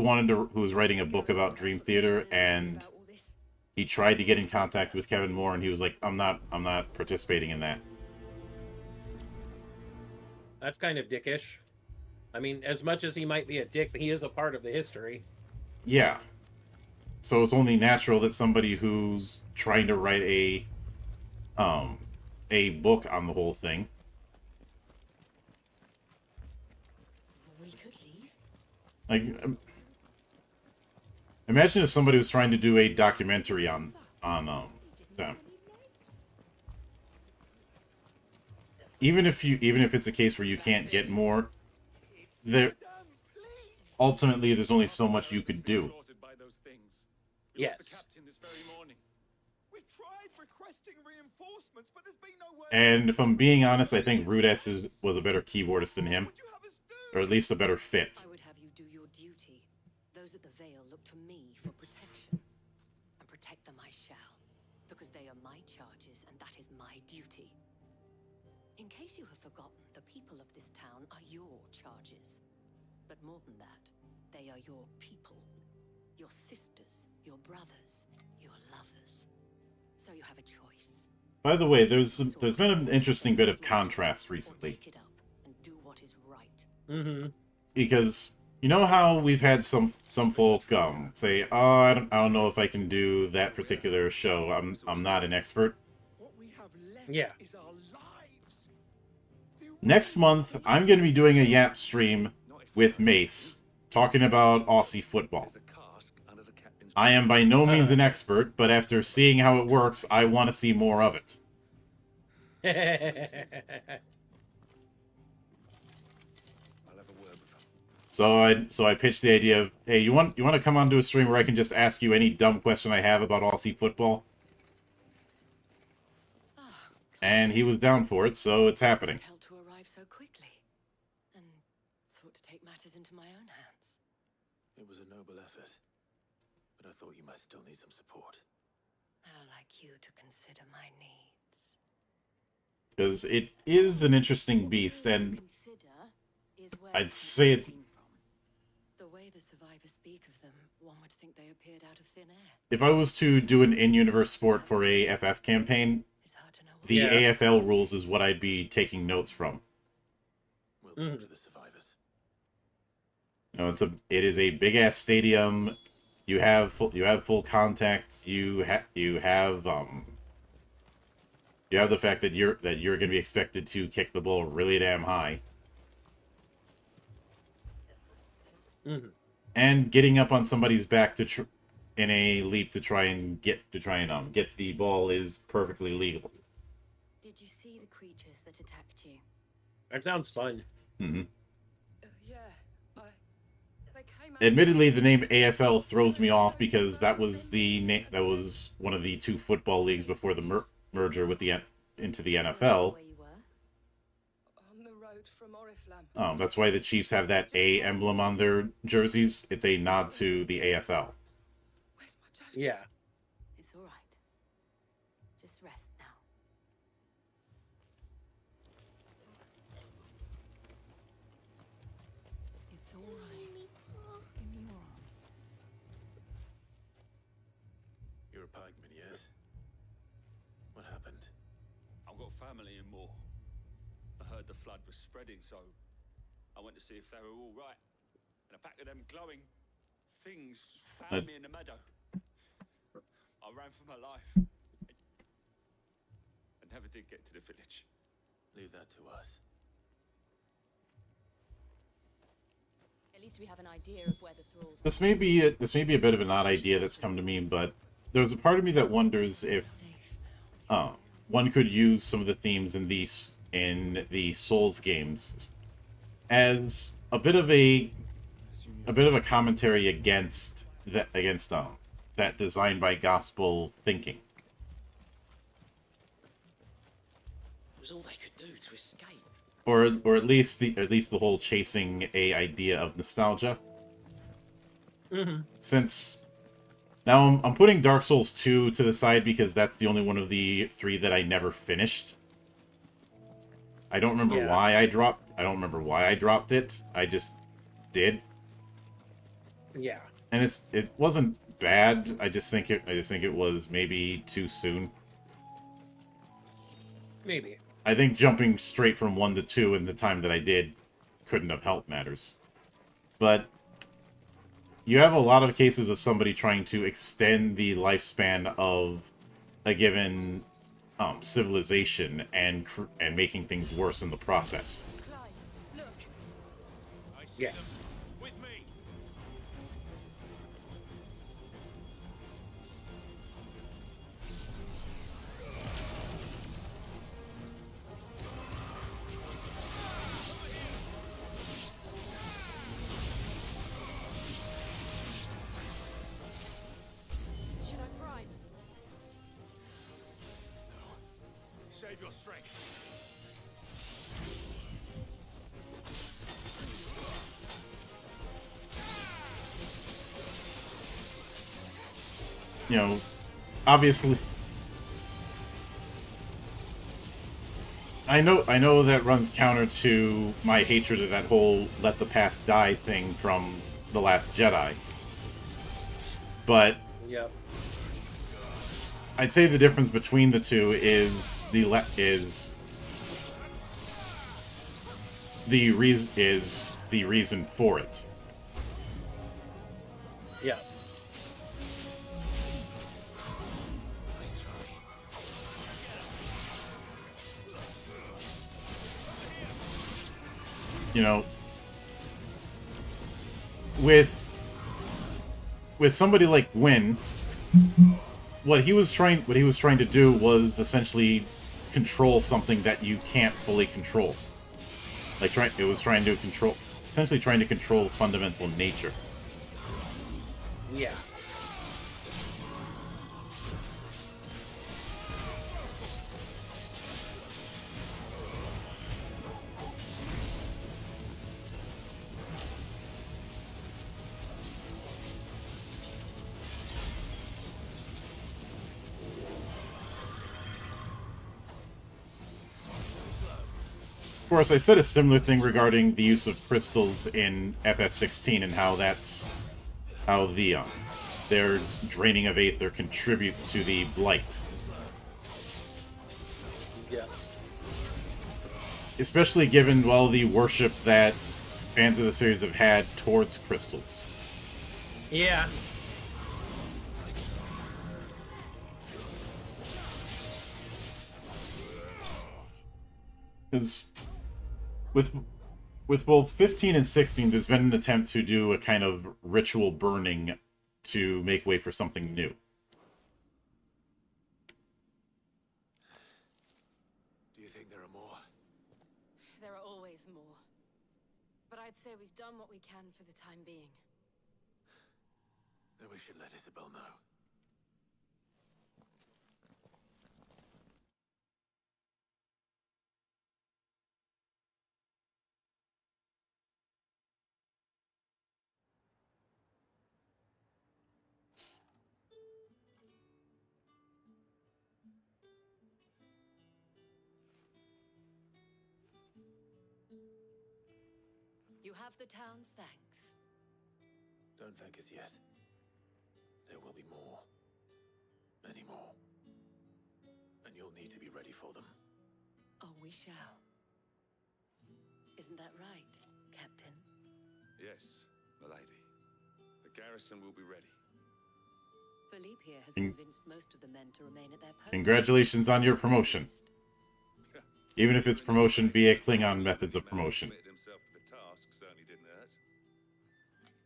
was writing a book about Dream Theater, and he tried to get in contact with Kevin Moore, and he was like, I'm not participating in that. That's kind of dickish. I mean, as much as he might be a dick, he is a part of the history. Yeah. So it's only natural that somebody who's trying to write a book on the whole thing. We could leave. Like, imagine if somebody was trying to do a documentary on them. Even if it's a case where you can't get more, ultimately there's only so much you could do. Yes. And if I'm being honest, I think Rudess was a better keyboardist than him, or at least a better fit. I would have you do your duty. Those at the Vale look to me for protection. And protect them I shall. Because they are my charges, and that is my duty. In case you have forgotten, the people of this town are your charges. But more than that, they are your people. Your sisters, your brothers, your lovers. So you have a choice. By the way, there's been an interesting bit of contrast recently. And do what is right. Mm-hmm. Because you know how we've had some folk say, "Oh, I don't know if I can do that particular show. I'm not an expert." Yeah. Next month, I'm going to be doing a Yap stream with Mace, talking about Aussie football. I am by no means an expert, but after seeing how it works, I want to see more of it. So I pitched the idea of, hey, you want to come onto a stream where I can just ask you any dumb question I have about Aussie football? And he was down for it, so it's happening. Helped to arrive so quickly, and sought to take matters into my own hands. It was a noble effort, but I thought you might still need some support. I'd like you to consider my needs. Because it is an interesting beast, and I'd say it... The way the survivors speak of them, one would think they appeared out of thin air. If I was to do an in-universe sport for a FF campaign, the AFL rules is what I'd be taking notes from. We'll talk to the survivors. You know, it is a big ass stadium. You have full contact. You have the fact that you're going to be expected to kick the ball really damn high. And getting up on somebody's back in a leap to try and get the ball is perfectly legal. Did you see the creatures that attacked you? That sounds fun. Mm-hmm. Yeah, they came out. Admittedly, the name AFL throws me off because that was one of the two football leagues before the merger with into the NFL. On the road from Oriflamme. Oh, that's why the Chiefs have that A emblem on their jerseys. It's a nod to the AFL. Yeah. It's all right. Just rest now. It's all right. Give me your arm. You're a pikeman, yes? What happened? I've got family in Moor. I heard the flood was spreading, so I went to see if they were all right. And a pack of them glowing things found me in the meadow. I ran for my life. I never did get to the village. Leave that to us. At least we have an idea of where the thralls are. This may be a bit of an odd idea that's come to me, but there's a part of me that wonders if one could use some of the themes in the Souls games as a bit of a commentary against that design by gospel thinking. It was all they could do to escape. Or at least the whole chasing a idea of nostalgia. Mm-hmm. Since now I'm putting Dark Souls 2 to the side because that's the only one of the three that I never finished. I don't remember why I dropped it. I just did. Yeah. And it wasn't bad. I just think it was maybe too soon. Maybe. I think jumping straight from 1 to 2 in the time that I did couldn't have helped matters. But you have a lot of cases of somebody trying to extend the lifespan of a given civilization and making things worse in the process. Yeah. Should I prime? Save your strength. You know, obviously I know that runs counter to my hatred of that whole "let the past die" thing from The Last Jedi. But Yep. I'd say the difference between the two is the reason for it. Yeah. You know, with somebody like Gwyn, what he was trying to do was essentially control something that you can't fully control. Like essentially trying to control fundamental nature. Yeah. Of course, I said a similar thing regarding the use of crystals in FF16 and how their draining of Aether contributes to the blight. Yeah. Especially given, well, the worship that fans of the series have had towards crystals. Yeah. Because with both 15 and 16, there's been an attempt to do a kind of ritual burning to make way for something new. Do you think there are more? There are always more. But I'd say we've done what we can for the time being. Then we should let Isabel know. You have the town's thanks. Don't thank us yet. There will be more. Many more. And you'll need to be ready for them. Oh, we shall. Isn't that right, Captain? Yes, milady. The garrison will be ready. Philippe here has Con- convinced most of the men to remain at their posts. Congratulations on your promotion. Even if it's promotion via Klingon methods of promotion. Himself to the task certainly didn't hurt.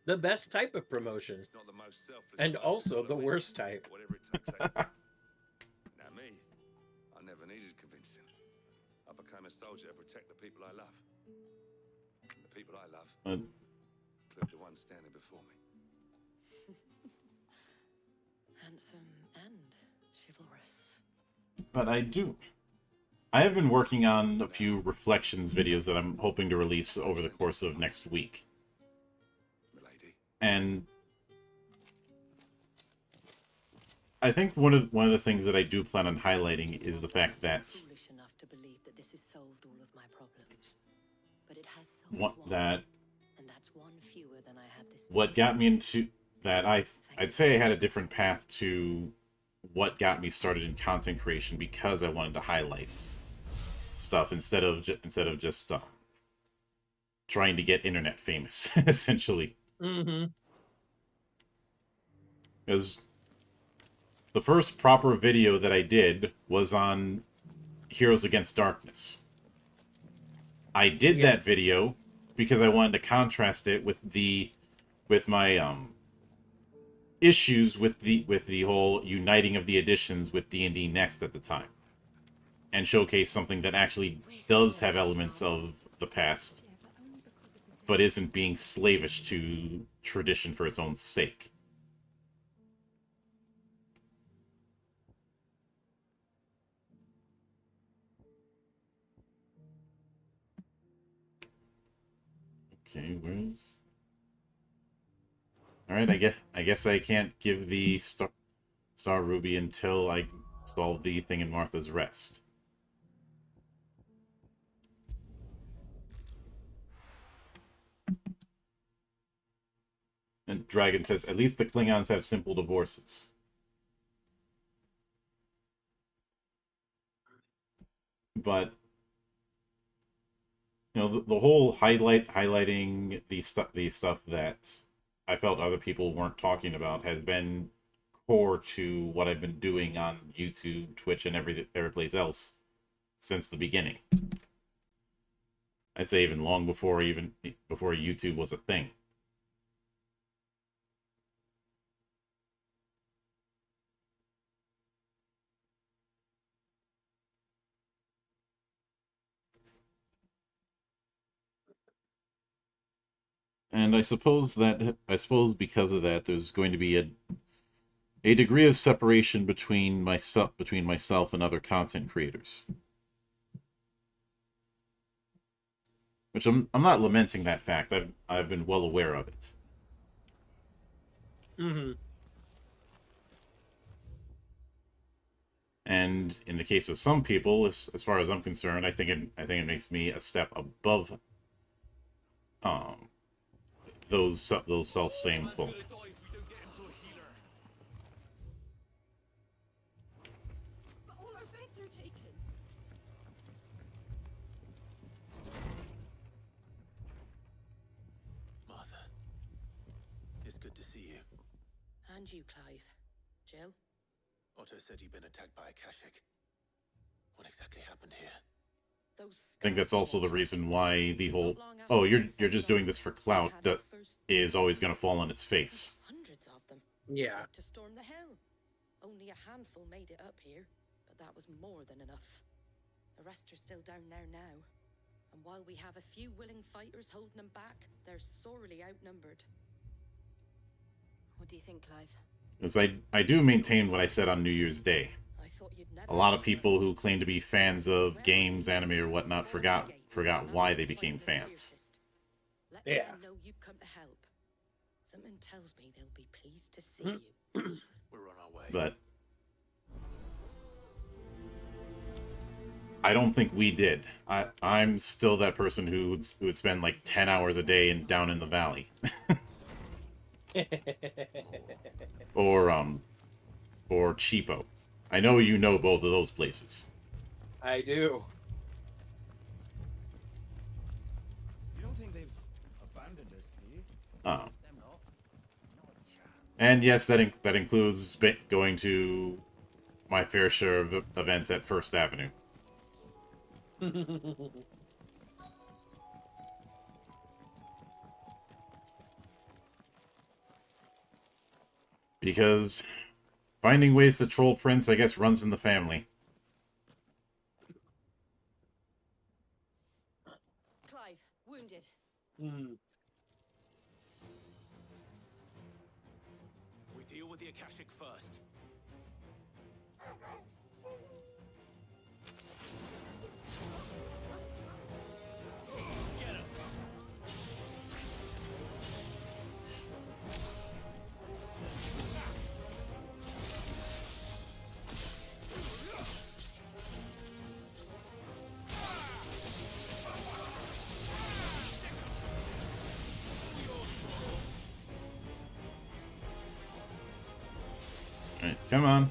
The best type of promotion. Not the most selfless And person, also the following worst type. Whatever it takes. Now me, I never needed convincing. I became a soldier to protect the people I love. And the people I love include the ones standing before me. Handsome and chivalrous. But I have been working on a few reflections videos that I'm hoping to release over the course of next week. And I think one of the things that I do plan on highlighting is the fact that Foolish enough to believe that this has solved all of my problems. But it has solved what one, that and that's one fewer than I had this what got me into that I'd say I had a different path to what got me started in content creation because I wanted to highlight stuff instead of just trying to get internet famous essentially. Mm-hmm. Because the first proper video that I did was on Heroes Against Darkness. I did that video because I wanted to contrast it with my issues with the whole uniting of the editions with D&D Next at the time, and showcase something that actually does have elements of the past, but isn't being slavish to tradition for its own sake. Okay, where's... Alright, I guess I can't give the Star Ruby until I solve the thing in Martha's Rest. And Dragon says, at least the Klingons have simple divorces. But the whole highlighting the stuff that I felt other people weren't talking about has been core to what I've been doing on YouTube, Twitch, and every place else since the beginning. I'd say even long before YouTube was a thing. And I suppose because of that, there's going to be a degree of separation between myself and other content creators. Which I'm not lamenting that fact. I've been well aware of it. Mm-hmm. And in the case of some people, as far as I'm concerned, I think it makes me a step above those self-same folk. Martha, it's good to see you. And you, Clive. Jill? Otto said you'd been attacked by a Kashik. What exactly happened here? I think that's also the reason why the whole you're just doing this for clout that is always going to fall on its face. Hundreds of them. Yeah. To storm the hill. Only a handful made it up here, but that was more than enough. The rest are still down there now. And while we have a few willing fighters holding them back, they're sorely outnumbered. What do you think, Clive? As I do maintain what I said on New Year's Day. A lot of people who claim to be fans of games, anime, or whatnot forgot why they became fans. Let Yeah. them know you come to help. Something tells me they'll be pleased to see you. We're on our way. But I don't think we did. I'm still that person who would spend like 10 hours a day down in the valley. or Cheapo. I know you know both of those places. I do. You don't think they've abandoned us, do you? Oh. Them not. Not a chance. And yes, that includes going to my fair share of events at First Avenue. Because finding ways to troll Prince, I guess, runs in the family. Clive, wounded. We deal with the Akashic first. Get him. Alright, come on.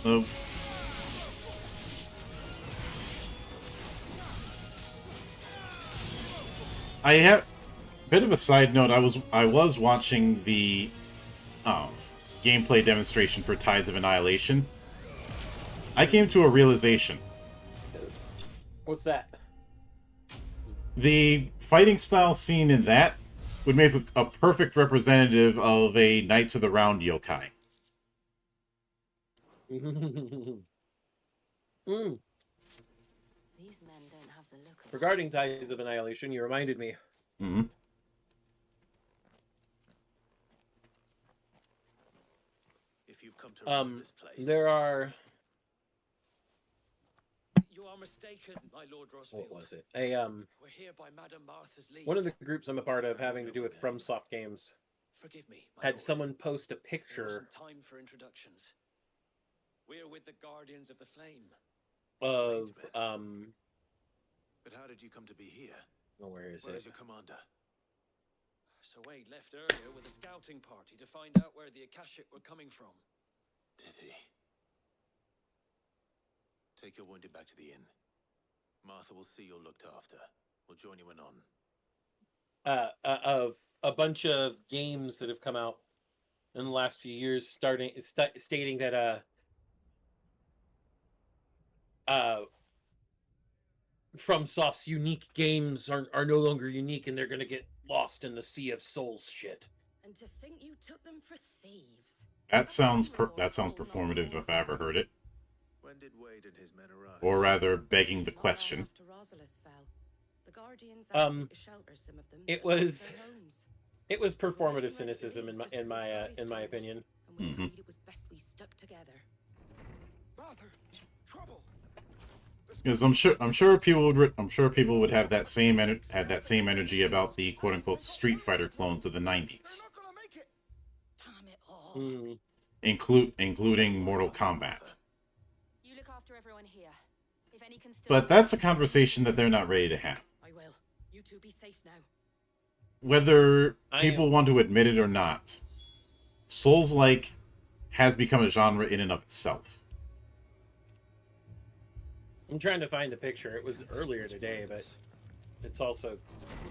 Oh. I have a bit of a side note. I was watching the gameplay demonstration for Tides of Annihilation. I came to a realization. What's that? The fighting style scene in that would make a perfect representative of a Knights of the Round yokai. These men don't have the look of Regarding Tides of Annihilation, you reminded me. Mm-hmm. come to run this place. There are. You are mistaken, my Lord Rosfield. What was it? We're here by Madame Martha's leave. One of the groups I'm a part of, having to do with FromSoft games, Forgive me, my had lord. someone post a There picture wasn't time for introductions. We're with the Guardians of the Flame. of But how did you come to be here? Oh, where is Where it? is your commander? So Wade left earlier with a scouting party to find out where the Akashic were coming from. Did he? Take your wounded back to the inn. Martha will see you're looked after. We'll join you in on. Of a bunch of games that have come out in the last few years, stating that FromSoft's unique games are no longer unique, and they're gonna get lost in the sea of souls shit. And to think you took them for thieves. That sounds performative if I ever heard it. When did Wade and his men arrive? Or rather, begging the question. After Rosalith fell, the Guardians asked me to shelter some of them. It that lost was their homes. it was performative cynicism in my opinion. And we agreed it was best we stuck together. Martha, trouble. Because I'm sure people would have that same energy about the quote unquote Street Fighter clones of the 90s. Damn it all. Including Mortal Kombat. You look after everyone here. If any can still But that's a conversation that they're not ready to have. I will. You two be safe now. Whether people want to admit it or not, Souls-like has become a genre in and of itself. I'm trying to find the picture. It was earlier today, but it's also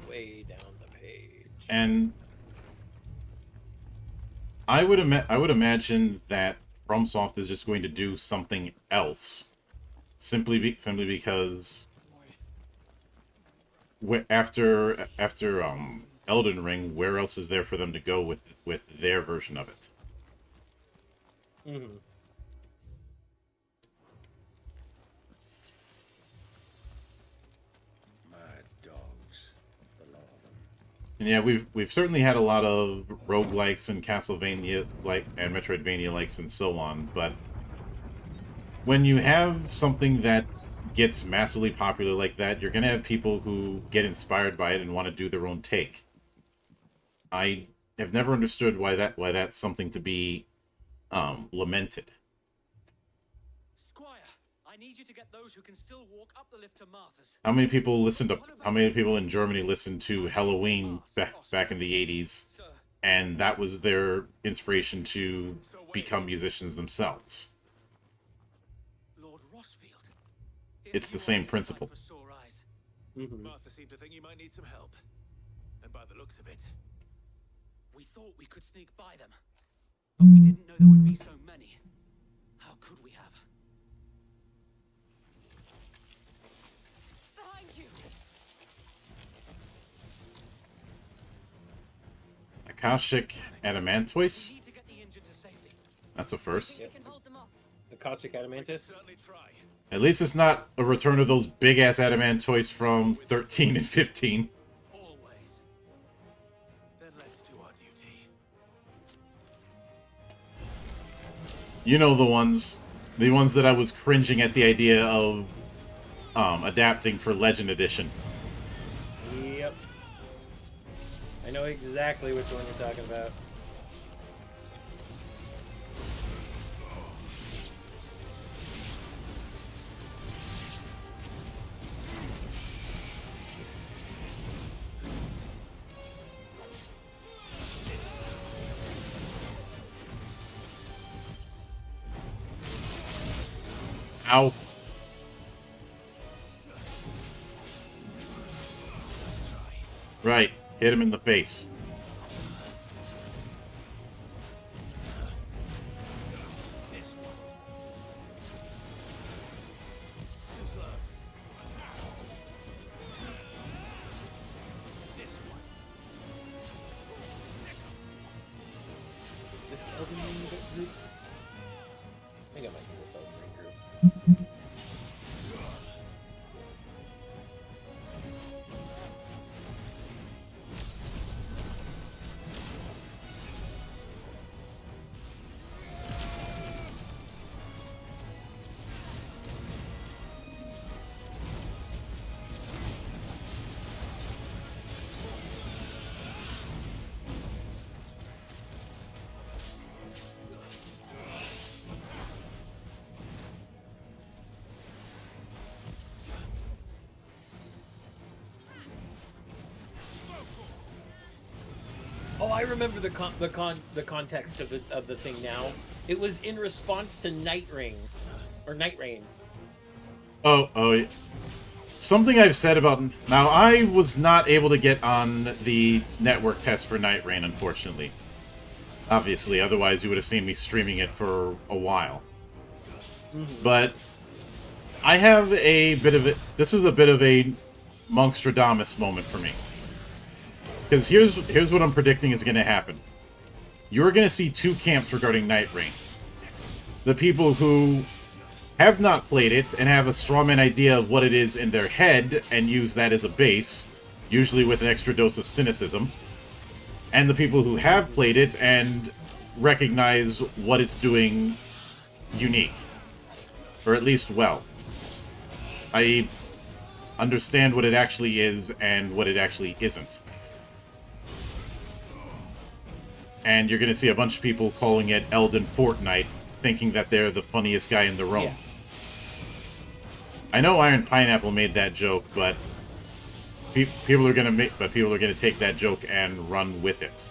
way down the page. And I would imagine that FromSoft is just going to do something else, simply because after Elden Ring, where else is there for them to go with their version of it? Mm-hmm. And yeah, we've certainly had a lot of roguelikes and Castlevania and Metroidvania likes and so on, but when you have something that gets massively popular like that, you're gonna have people who get inspired by it and want to do their own take. I have never understood why that's something to be lamented. I need you to get those who can still walk up the lift to Martha's. How many people in Germany listened to Halloween back in the 80s, and that was their inspiration to become musicians themselves? Lord Rosfield. It's the same principle. Martha seemed to think you might need some help. And by the looks of it, We thought we could sneak by them, but we didn't know there would be so many. How could we have? Behind you. Akashic Adamantoise? That's a first. Yep. Akashic Adamantis. At least it's not a return of those big-ass Adamantoise from 13 and 15. then let's do our duty. You know the ones that I was cringing at the idea of adapting for Legend Edition. Yep. I know exactly which one you're talking about. Ow. Right. Hit him in the face. This one. Too slow. This one. This Elden Ring group? I think it might be this Elden Ring group. Oh, I remember the context of the thing now. It was in response to Night Rain. Oh, something I've said about... Now, I was not able to get on the network test for Night Rain, unfortunately. Obviously, otherwise you would have seen me streaming it for a while. But I have a bit of it. This is a bit of a Monkstradamus moment for me. Because here's what I'm predicting is going to happen. You're going to see two camps regarding Night Rain. The people who have not played it and have a strawman idea of what it is in their head and use that as a base, usually with an extra dose of cynicism. And the people who have played it and recognize what it's doing unique. Or at least well. I understand what it actually is and what it actually isn't. And you're going to see a bunch of people calling it Elden Fortnite, thinking that they're the funniest guy in the room. Yeah. I know Iron Pineapple made that joke, but people are going to take that joke and run with it.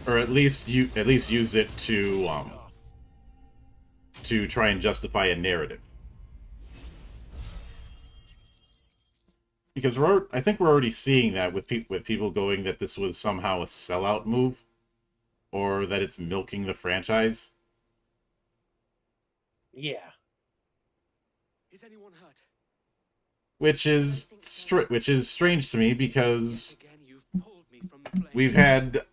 Or at least use it to try and justify a narrative. Because I think we're already seeing that with people going that this was somehow a sellout move, or that it's milking the franchise. Yeah. Is anyone hurt? Which is strange to me because we've had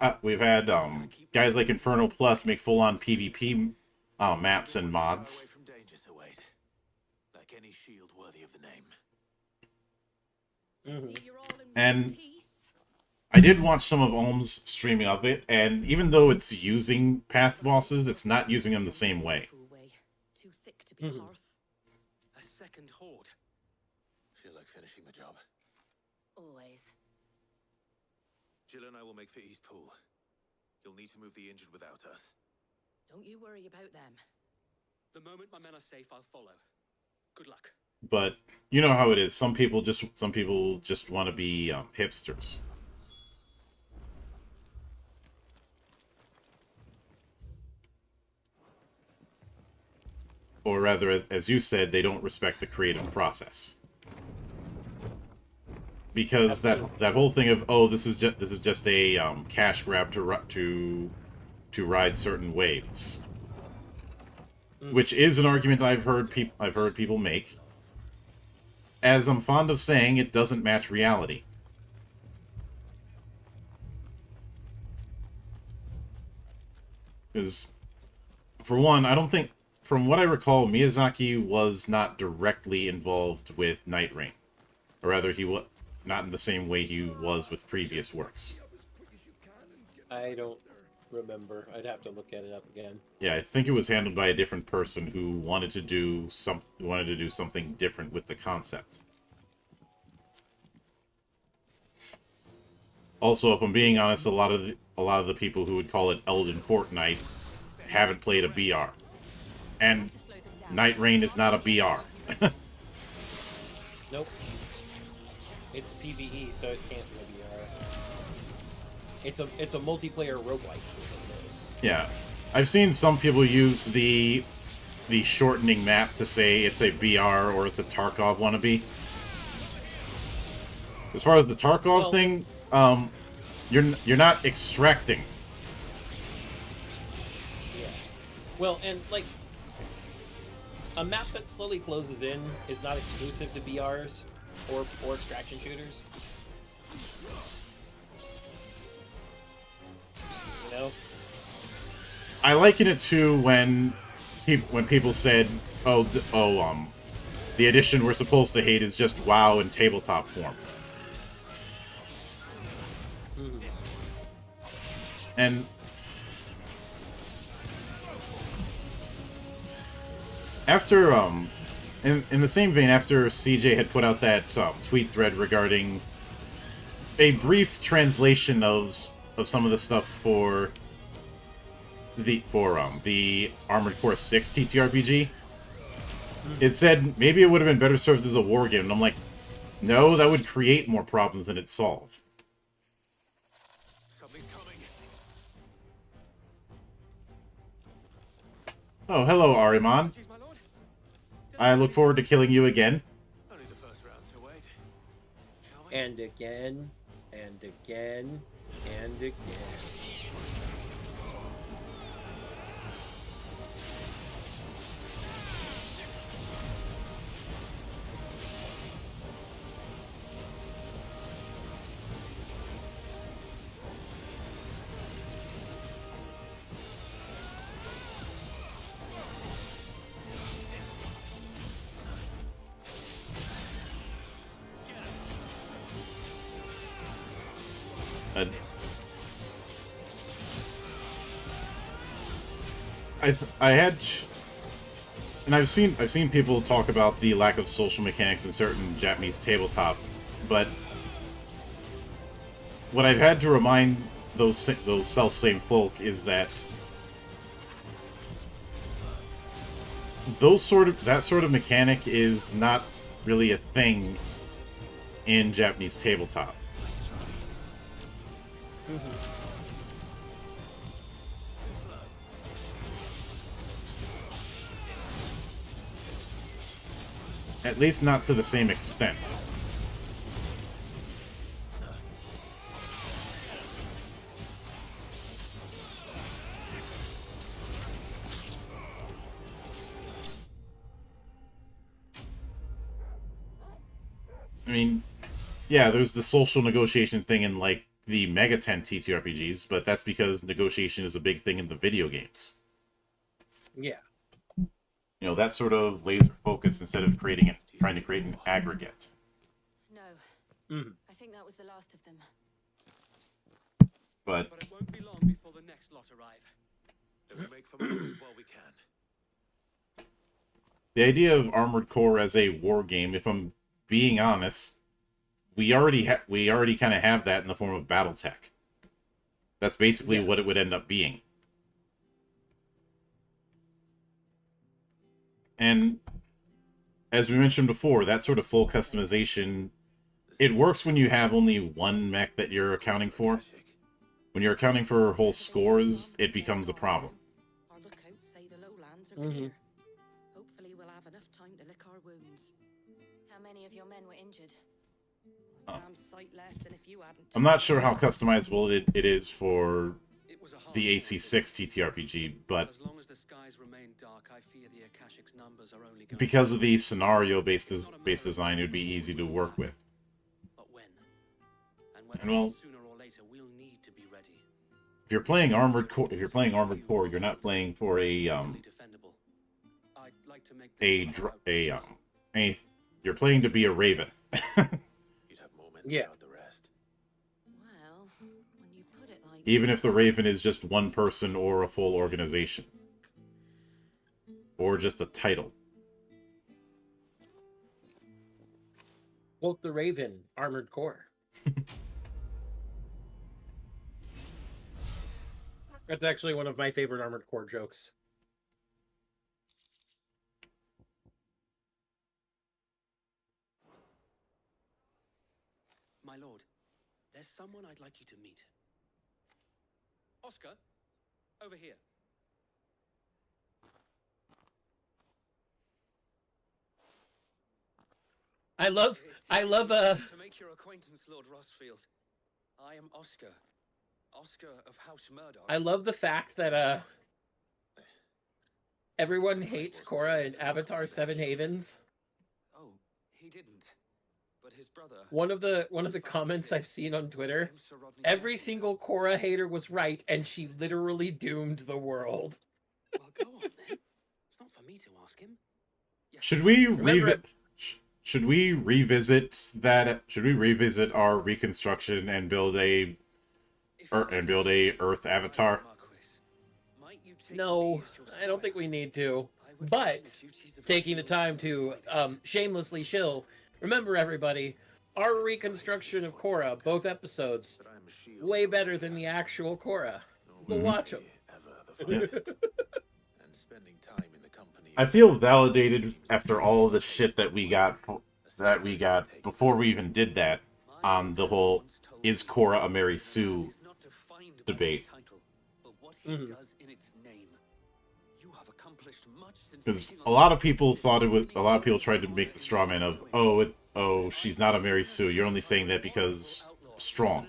guys like Inferno Plus make full-on PvP maps and mods. Like any shield worthy of the name. And I did watch some of Ohm's streaming of it, and even though it's using past bosses, it's not using them the same way. Too thick to be a hearth. A second horde. Feel like finishing the job. Always. Jill and I will make for East Pool. You'll need to move the injured without us. Don't you worry about them. The moment my men are safe, I'll follow. Good luck. But you know how it is. Some people just want to be hipsters. Or rather, as you said, they don't respect the creative process. Because that whole thing of, oh, this is just a cash grab to ride certain waves, which is an argument I've heard people make. As I'm fond of saying, it doesn't match reality. Because, for one, I don't think, from what I recall, Miyazaki was not directly involved with Night Rain. Or rather, he was not in the same way he was with previous works. I don't remember. I'd have to look at it up again. Yeah, I think it was handled by a different person who wanted to do something different with the concept. Also, if I'm being honest, a lot of the people who would call it Elden Fortnite haven't played a BR. And Night Rain is not a BR. Nope. It's PvE, so it can't be a BR. It's a multiplayer roguelike. Yeah. I've seen some people use the shortening map to say it's a BR or it's a Tarkov wannabe. As far as the Tarkov thing, you're not extracting. Yeah. Well, and like a map that slowly closes in is not exclusive to BRs or extraction shooters. You know? I liken it to when people said, the edition we're supposed to hate is just WoW in tabletop form. And after, in the same vein, after CJ had put out that tweet thread regarding a brief translation of some of the stuff for the Armored Core 6 TTRPG, it said maybe it would have been better served as a war game, and I'm like, no, that would create more problems than it'd solve. Somebody's coming. Oh, hello, Ariman. I look forward to killing you again. Only the first round, so wait. And again, and again, and again. I had, and I've seen people talk about the lack of social mechanics in certain Japanese tabletop, but what I've had to remind those self-same folk is that that sort of mechanic is not really a thing in Japanese tabletop. At least not to the same extent. I mean, yeah, there's the social negotiation thing in, like, the Mega 10 TTRPGs, but that's because negotiation is a big thing in the video games. Yeah. You know, that sort of laser focus instead of trying to create an aggregate. No. Mm. I think that was the last of them. But it won't be long before the next lot arrive. We make for movies while we can. the idea of Armored Core as a war game, if I'm being honest, we already kind of have that in the form of BattleTech. That's basically what it would end up being. And as we mentioned before, that sort of full customization, it works when you have only one mech that you're accounting for. When you're accounting for whole scores, it becomes a problem. Our lookouts say the lowlands are clear. Hopefully we'll have enough time to lick our wounds. How many of your men were injured? A damn sight less than if you hadn't. I'm not sure how customizable it is for the AC6 TTRPG, but As long as the skies remain dark, I fear the Akashic's numbers are only going because of the scenario-based design, it would be easy to work with. But when? And And well, sooner or later we'll need to be ready. if you're playing Armored Core, you're not playing for you're playing to be a Raven. Yeah. Well, when you put it like Even if the Raven is just one person or a full organization. Or just a title. Quote the Raven, Armored Core. That's actually one of my favorite Armored Core jokes. My lord, there's someone I'd like you to meet. Oscar, over here. I love To make your acquaintance, Lord Rossfield. I am Oscar. Oscar of House Murdoch. I love the fact that everyone hates Korra in Avatar 7 Havens. Oh, he didn't. But his brother. One of the comments I've seen on Twitter, every single Korra hater was right, and she literally doomed the world. Well, go on then. It's not for me to ask him. Should we revisit that? Should we revisit our reconstruction and build a Earth avatar? No, I don't think we need to. But taking the time to shamelessly shill, remember everybody, our reconstruction of Korra, both episodes, way better than the actual Korra. Go watch them. And spending time in the company I feel validated after all of the shit that we got before we even did that on the whole is Cora a Mary Sue debate. Mhm. Because a lot of people thought it was, a lot of people tried to make the straw man of, oh, she's not a Mary Sue. You're only saying that because strong.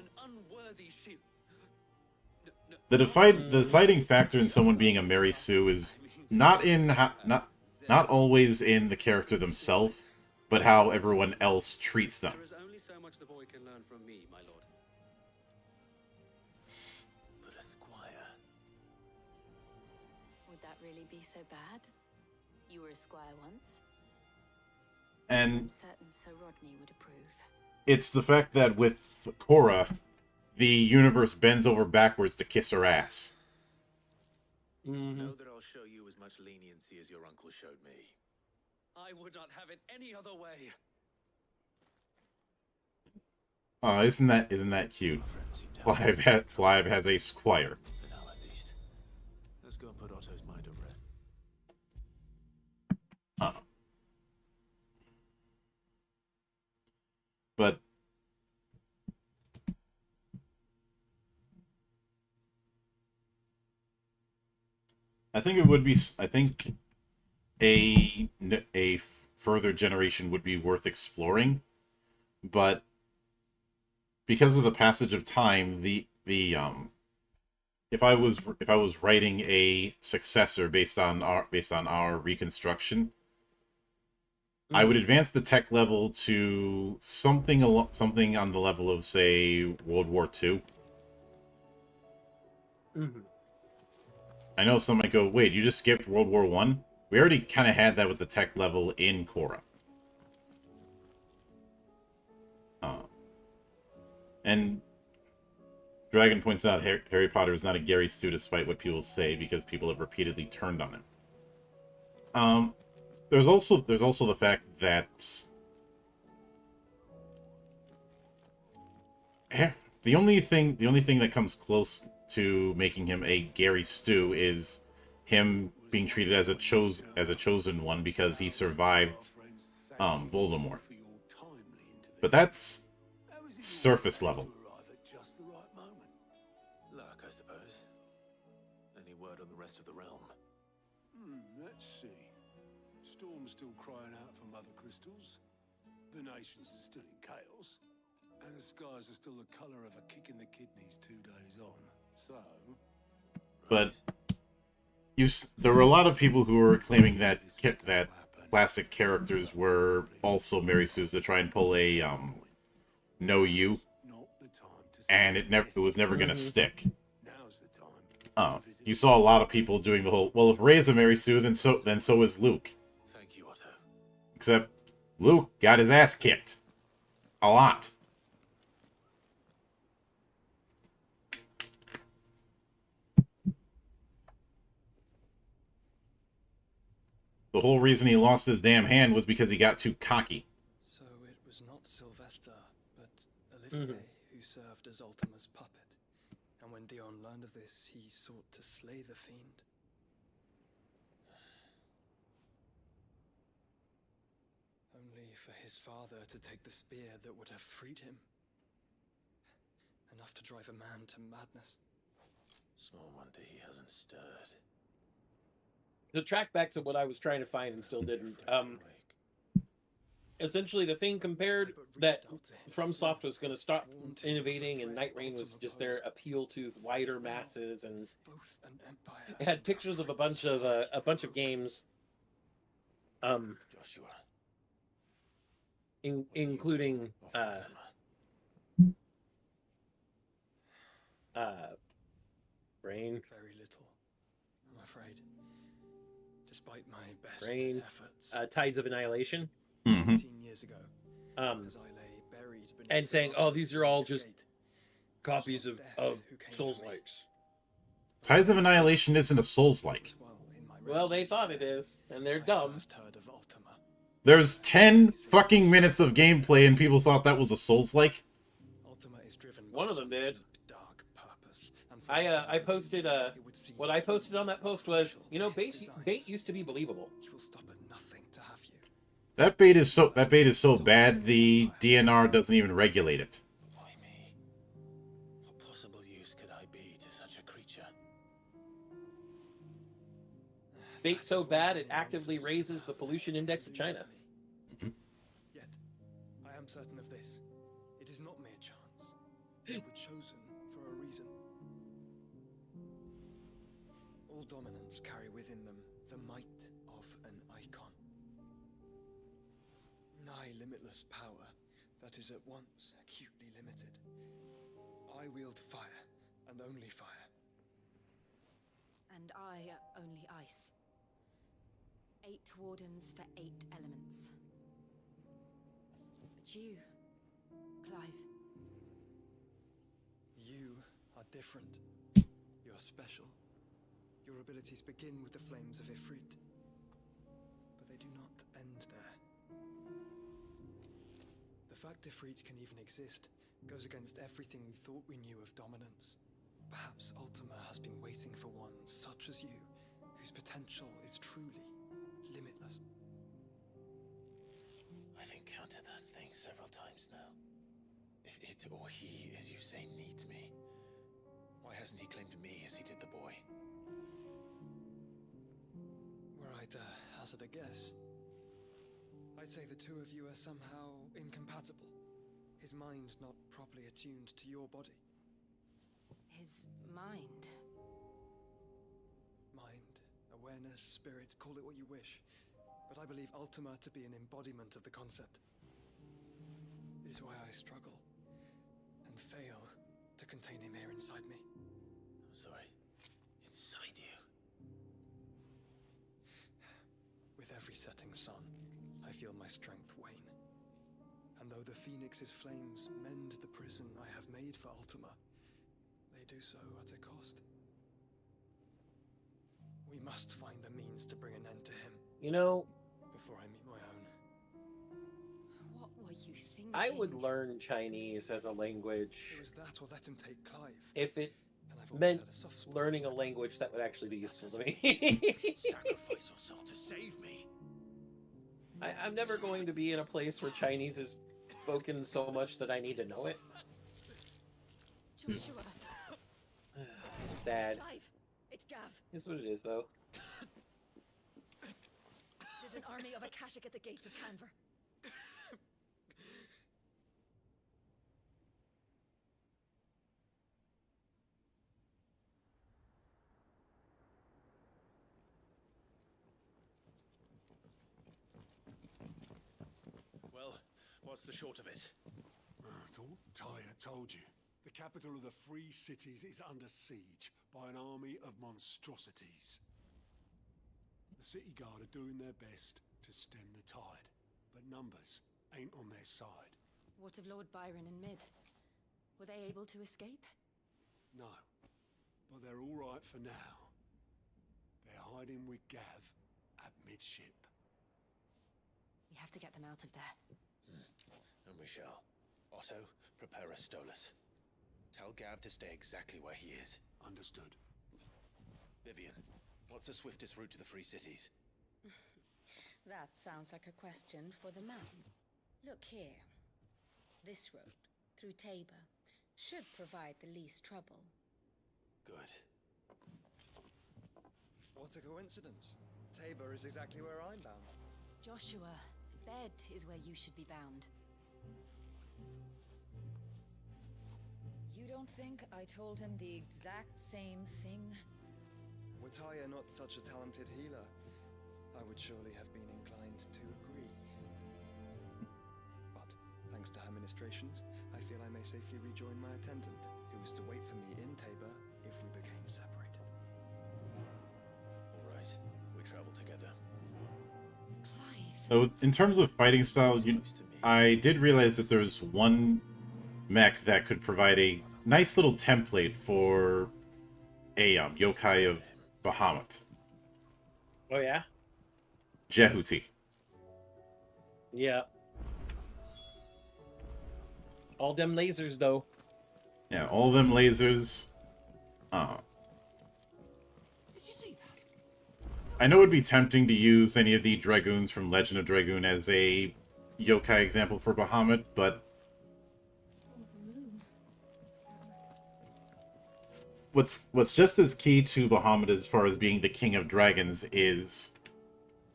The deciding factor in someone being a Mary Sue is not always in the character themselves, but how everyone else treats them. There is only so much the boy can learn from me, my lord. But Esquire. Would that really be so bad? You were a squire once. And I'm certain Sir Rodney would approve. it's the fact that with Cora, the universe bends over backwards to kiss her ass. Know that I'll show you as much leniency as your uncle showed me. I would not have it any other way. Oh, isn't that cute? Clive has a squire. Now at least. Let's go and put Otto's mind at rest. But I think it would be. I think a further generation would be worth exploring, but because of the passage of time, if I was writing a successor based on our reconstruction, I would advance the tech level to something on the level of, say, World War II. Mm-hmm. I know some might go, wait, you just skipped World War One? We already kind of had that with the tech level in Cora. And Dragon points out Harry Potter is not a Gary Stu despite what people say, because people have repeatedly turned on him. There's also the fact that the only thing that comes close to making him a Gary Stu is him being treated as a chosen one because he survived Voldemort. But that's surface level. Luck, I suppose. Any word on the rest of the realm? Let's see. Storm's still crying out for Mother Crystals. The nations are still in chaos. And the skies are still the colour of a kick in the kidneys 2 days on. So... But there were a lot of people who were claiming that classic characters were also Mary Sue's to try and pull a Know You, and it was never gonna stick. You saw a lot of people doing the whole, well, if Rey's a Mary Sue, then so is Luke. Thank you, Otto. Except Luke got his ass kicked a lot. The whole reason he lost his damn hand was because he got too cocky. So it was not Sylvester, but Olivier who served as Ultima's puppet. And when Dion learned of this, he sought to slay the fiend. Only for his father to take the spear that would have freed him. Enough to drive a man to madness. Small wonder he hasn't stirred. To track back to what I was trying to find and still didn't, essentially the thing compared that FromSoft was going to stop innovating and Night Rain was just their appeal to wider masses, and it had pictures of a bunch of games, Joshua, including Rain. Very little, I'm afraid. Despite my best Rain, efforts. Tides of Annihilation. 15 years ago, as I lay buried beneath And the saying, rocks "Oh, these are all just gate, copies of Souls-likes." Tides of Annihilation isn't a Souls-like. Well, they thought it is, and they're dumb. There's 10 fucking minutes of gameplay and people thought that was a Souls-like? Ultima is driven One of them did. dark purpose and I posted what I posted on that post was, you know, bait used to be believable. He will stop at nothing to have you. That bait is so bad the DNR doesn't even regulate it. Why me? What possible use could I be to such a creature? Bait so bad it actively raises the pollution index of China. Yet, I am certain of this. It is not mere chance. They were chosen for a reason. All dominants carry within them the might of an icon. Nigh limitless power that is at once acutely limited. I wield fire, and only fire. And I only ice. 8 wardens for 8 elements. But you, Clive. You are different. You're special. Your abilities begin with the flames of Ifrit. But they do not end there. The fact Ifrit can even exist goes against everything we thought we knew of dominance. Perhaps Ultima has been waiting for one such as you, whose potential is truly limitless. I've encountered that thing several times now. If it or he, as you say, needs me, why hasn't he claimed me as he did the boy? Were I to hazard a guess, I'd say the two of you are somehow incompatible. His mind not properly attuned to your body. His mind. Mind, awareness, spirit, call it what you wish. But I believe Ultima to be an embodiment of the concept. It is why I struggle and fail to contain him here inside me. I'm sorry. Inside you? With every setting sun, I feel my strength wane. And though the Phoenix's flames mend the prison I have made for Ultima, they do so at a cost. We must find a means to bring an end to him. You know, before I meet my own. What were you thinking? I would learn Chinese as a language It was that or let him take Clive. if it And I've always meant had a soft spot learning a language that would actually be useful to me. Sacrifice yourself to save me. I'm never going to be in a place where Chinese is spoken so much that I need to know it. Joshua. It's sad. Clive, it's Gav. It's what it is, though. There's an army of Akashic at the gates of Canver. Well, what's the short of it? Tyre told you. The capital of the Free Cities is under siege by an army of monstrosities. The city guard are doing their best to stem the tide, but numbers ain't on their side. What of Lord Byron and Mid? Were they able to escape? No, but they're all right for now. They're hiding with Gav at midship. We have to get them out of there. And we shall. Otto, prepare a Stolas. Tell Gav to stay exactly where he is. Understood. Vivian, what's the swiftest route to the Free Cities? That sounds like a question for the man. Look here. This road, through Tabor, should provide the least trouble. Good. What a coincidence. Tabor is exactly where I'm bound. Joshua, bed is where you should be bound. You don't think I told him the exact same thing? Were Tyre not such a talented healer, I would surely have been inclined to agree. But, thanks to her ministrations, I feel I may safely rejoin my attendant, who was to wait for me in Tabor if we became separated. All right, we travel together. So, in terms of fighting styles, I did realize that there's one mech that could provide a nice little template for a yokai of Bahamut. Oh, yeah? Jehuti. Yeah. All them lasers, though. Yeah, all them lasers. Did you see that? I know it would be tempting to use any of the Dragoons from Legend of Dragoon as a yokai example for Bahamut, but what's just as key to Bahamut as far as being the king of dragons is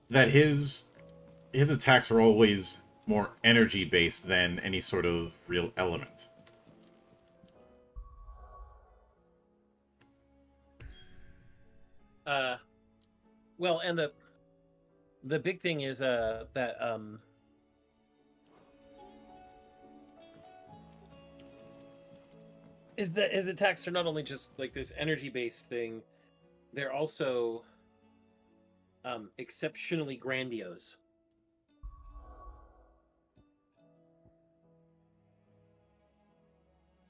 that his attacks are always more energy based than any sort of real element. Well, and the big thing is that is that his attacks are not only just like this energy based thing, they're also exceptionally grandiose.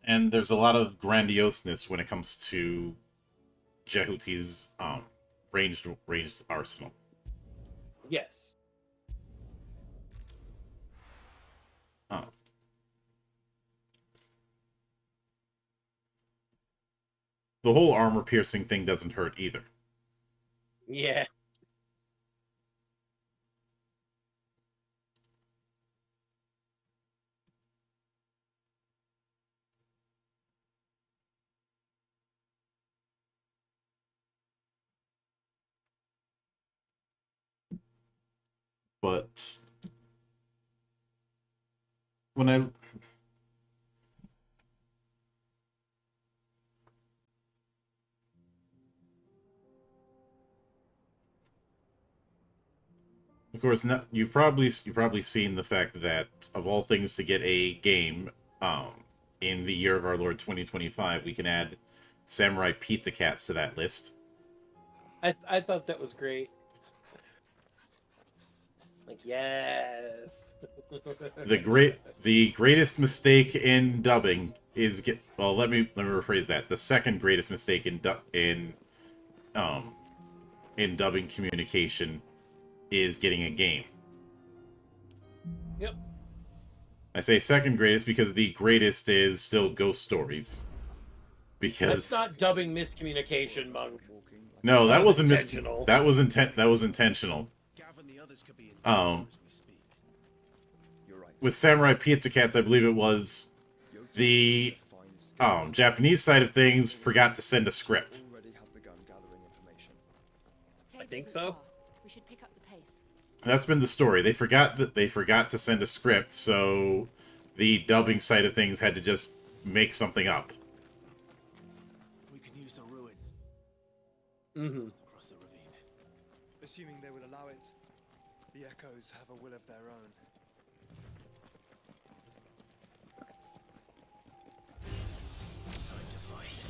And there's a lot of grandioseness when it comes to Jehuti's ranged arsenal. Yes. The whole armor piercing thing doesn't hurt either. Yeah. But when I Of course, you've probably seen the fact that of all things to get a game in the year of our Lord 2025, we can add Samurai Pizza Cats to that list. I thought that was great. Like, yes. The greatest mistake in dubbing is let me rephrase that. The second greatest mistake in dubbing communication is getting a game. Yep. I say second greatest because the greatest is still Ghost Stories. Because that's not dubbing miscommunication, Monk. No, that wasn't intentional. That was intentional. With Samurai Pizza Cats, I believe it was the Japanese side of things forgot to send a script. I think so. We should pick up the pace. That's been the story. They forgot to send a script, so the dubbing side of things had to just make something up. We can use the ruin. Mm-hmm. Across the ravine. Assuming they would allow it, the echoes have a will of their own. Time to fight.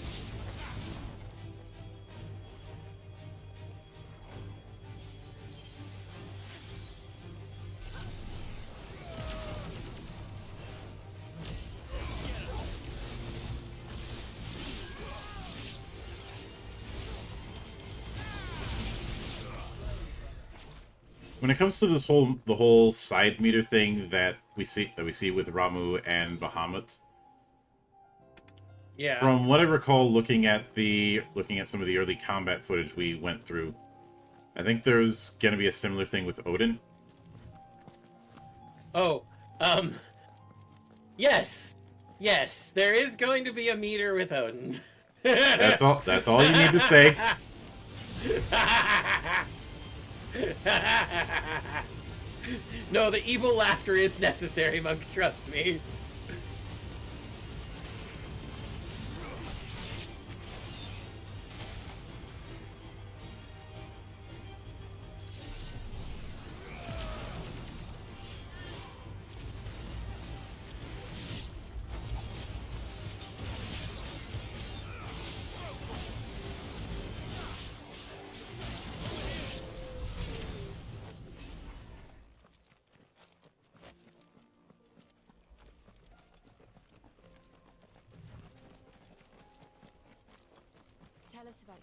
When it comes to the whole side meter thing that we see with Ramuh and Bahamut, yeah. From what I recall, looking at some of the early combat footage we went through, I think there's gonna be a similar thing with Odin. Oh, yes, there is going to be a meter with Odin. That's all you need to say. No, the evil laughter is necessary, Monk. Trust me.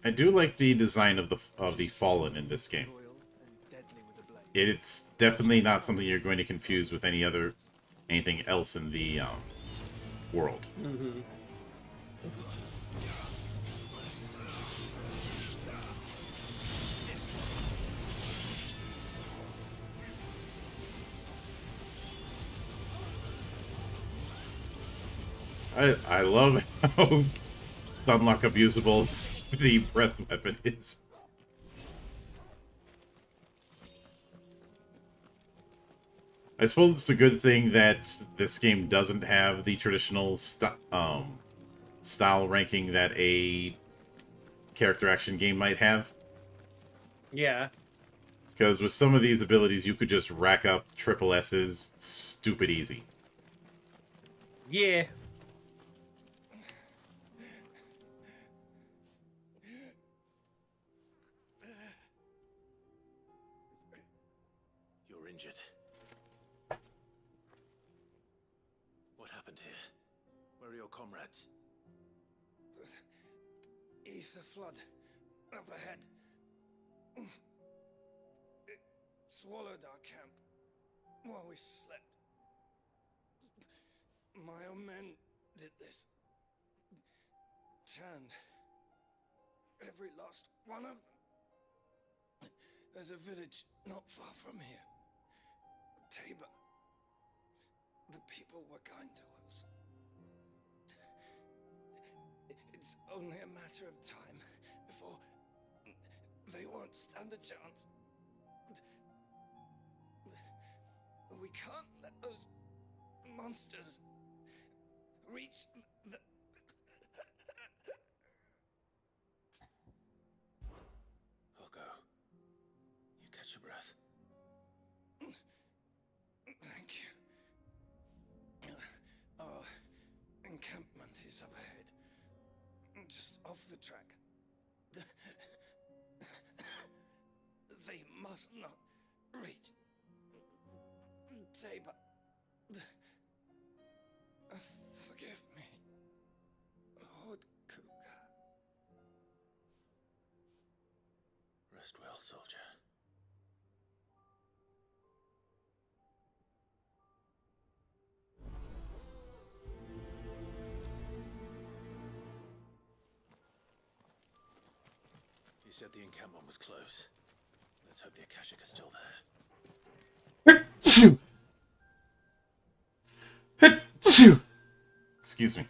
I do like the design of the Fallen in this game. It's definitely not something you're going to confuse with anything else in the world. Mm-hmm. I love how unlock abusable the breath weapon is. I suppose it's a good thing that this game doesn't have the traditional style ranking that a character action game might have. Yeah. Because with some of these abilities, you could just rack up triple S's stupid easy. Yeah. You're injured. What happened here? Where are your comrades? Ether flood up ahead. It swallowed our camp while we slept. My own men did this. Turned every last one of them. There's a village not far from here. Tabor. The people were kind to us. It's only a matter of time before they won't stand a chance. We can't let those monsters reach the... I'll go. You catch your breath. Thank you. Our encampment is up ahead. Just off the track. They must not reach Tabor. Forgive me, Lord Cougar. Rest well, soldier. You said the encampment was close. Let's hope the Akashic are still there. Excuse me.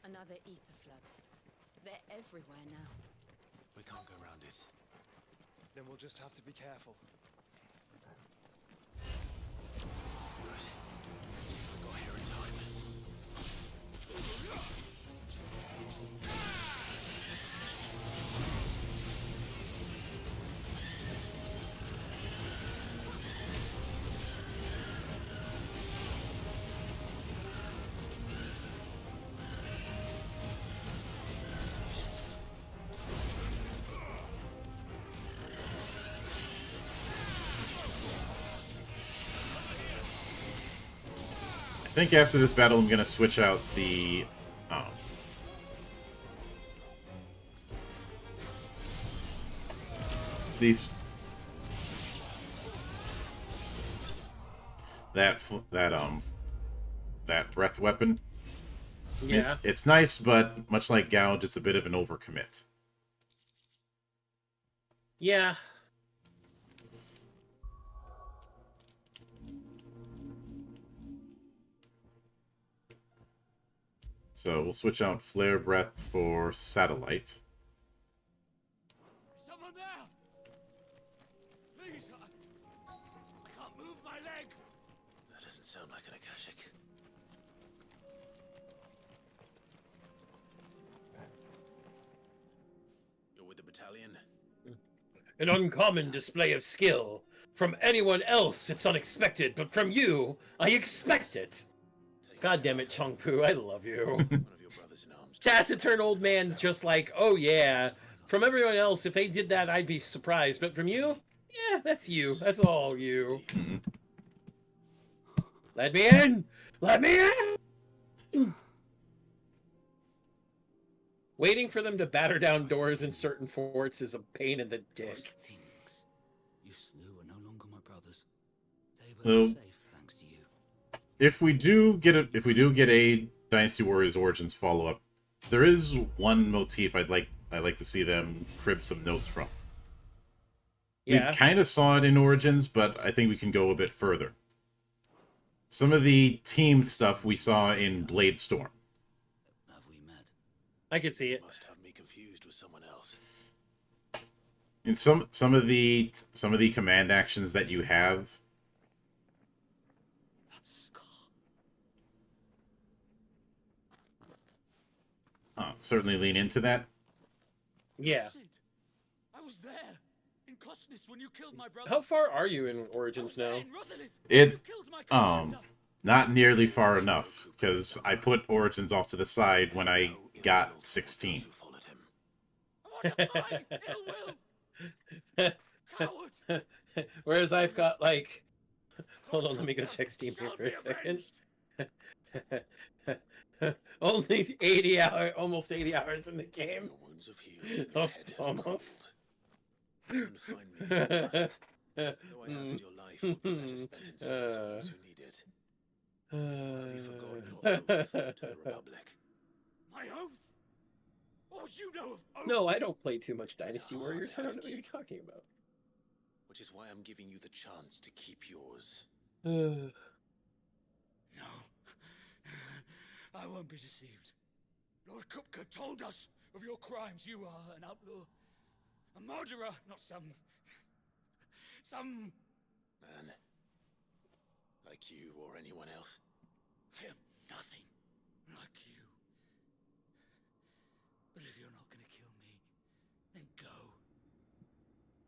Another ether flood. They're everywhere now. We can't go around it. Then we'll just have to be careful. Right. We got here in time. I think after this battle, I'm gonna switch out the these that breath weapon. Yeah. It's nice, but much like Gao, just a bit of an overcommit. Yeah. So we'll switch out Flare Breath for Satellite. Someone there! Please, I can't move my leg! That doesn't sound like an Akashic. You're with the battalion? An uncommon display of skill. From anyone else, it's unexpected, but from you, I expect it. God damn it, Chongpu, I love you. One of your brothers in arms. Taciturn old man's just like, oh yeah. From everyone else, if they did that, I'd be surprised. But from you, yeah, that's you. That's all you. Let me in! Let me in! Waiting for them to batter down doors in certain forts is a pain in the dick. Things you slew are no longer my brothers. They were So, safe thanks to you. if we do get a Dynasty Warriors Origins follow-up, there is one motif I'd like to see them crib some notes from. Yeah. We kind of saw it in Origins, but I think we can go a bit further. some of the team stuff we saw in Blade Storm. Have we met? I could see it. Must have me confused with someone else. In some of the command actions that you have, certainly lean into that. Yeah. I was there in Cosnus when you killed my brother. How far are you in Origins now? It not nearly far enough, because I put Origins off to the side when I got 16. Whereas I've got like, hold on, let me go check Steam here for a second. Only 80 hours, almost 80 hours in the game. Almost. Come find me if you must. Though I hazard your life would be better spent in service of those who need it. Or have you forgotten your oath to the Republic? My oath? What would you know of oaths? No, I don't play too much Dynasty Warriors. I don't know what you're talking about. Which is why I'm giving you the chance to keep yours. No. I won't be deceived. Lord Kupka told us of your crimes. You are an outlaw. A murderer, not some man. Like you or anyone else. I am nothing like you. But if you're not gonna kill me, then go.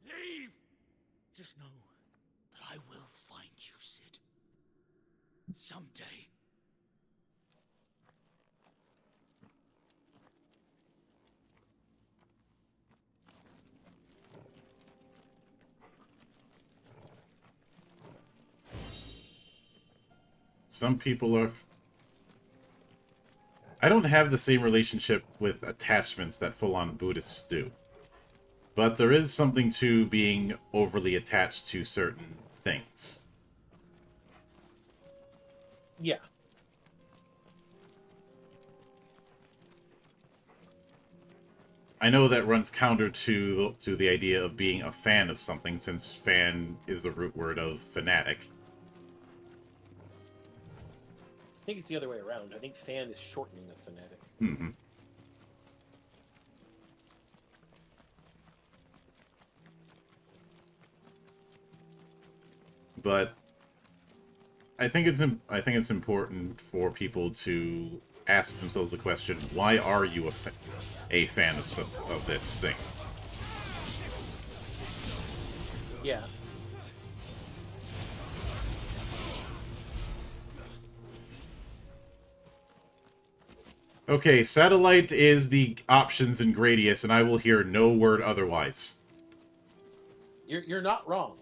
Leave! Just know that I will find you, Sid. Someday. Some people are... I don't have the same relationship with attachments that full-on Buddhists do. But there is something to being overly attached to certain things. Yeah. I know that runs counter to the idea of being a fan of something, since fan is the root word of fanatic. I think it's the other way around. I think fan is shortening of fanatic. Mm-hmm. But I think it's important for people to ask themselves the question: why are you a fan of this thing? Yeah. Okay, Satellite is the options in Gradius, and I will hear no word otherwise. You're not wrong.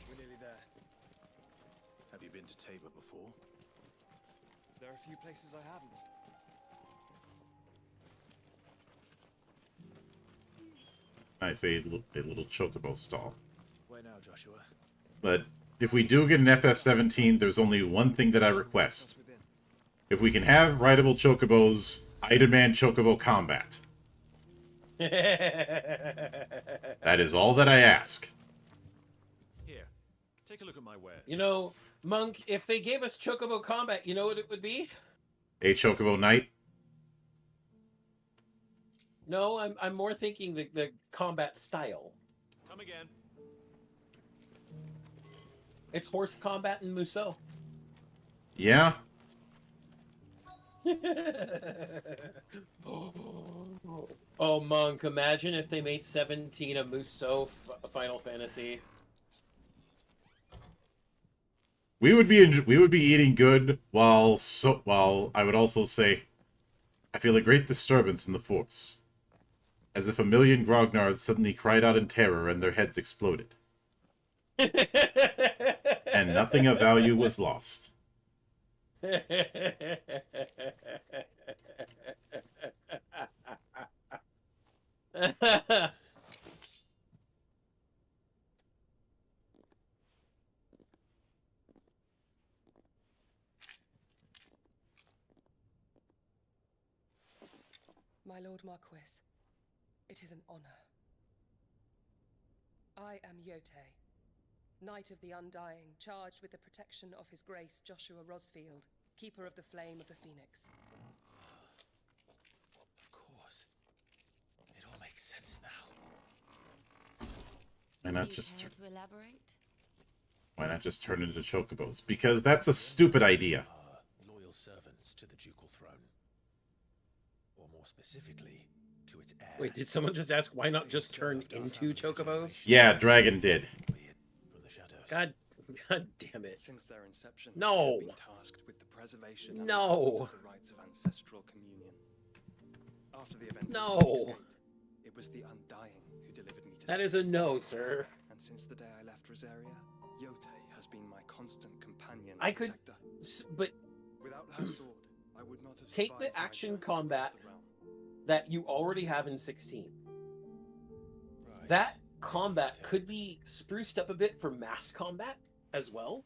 We're nearly there. Have you been to Tabor before? There are a few places I haven't. I say a little chocobo stall. Where now, Joshua? But if we do get an FF17, there's only one thing that I request. If we can have rideable chocobos, I demand chocobo combat. That is all that I ask. Here, take a look at my wares. You know, Monk, if they gave us Chocobo Combat, you know what it would be? A chocobo knight? No, I'm more thinking the combat style. Come again. It's horse combat and Musou. Yeah? Oh, Monk, imagine if they made 17 a Musou Final Fantasy. We would be eating good while I would also say, I feel a great disturbance in the force. As if a million grognards suddenly cried out in terror and their heads exploded. And nothing of value was lost. my Lord Marquis. It is an honor. I am Yotei, Knight of the Undying, charged with the protection of His Grace Joshua Rosfield, Keeper of the Flame of the Phoenix. Of course. It all makes sense now. Why not Do you just care to elaborate? why not just turn into chocobos? Because that's a stupid idea. Loyal servants to the ducal throne. Or more specifically, to its heir. Wait, did someone just ask why not just turn into chocobos? Yeah, Dragon did. From the shadows. God damn it. Since their inception, No. they've been tasked with the preservation and No. development of the rites of ancestral communion. After the events No. of the Phoenix Gate, it was the Undying who delivered me to That is a no, sir. And since the day I left Rosaria, Yotei has been my constant companion I and could, protector. but Without her sword, I would not have take survived the action my journey combat across the realm. that you already have in 16. That combat could be spruced up a bit for mass combat as well.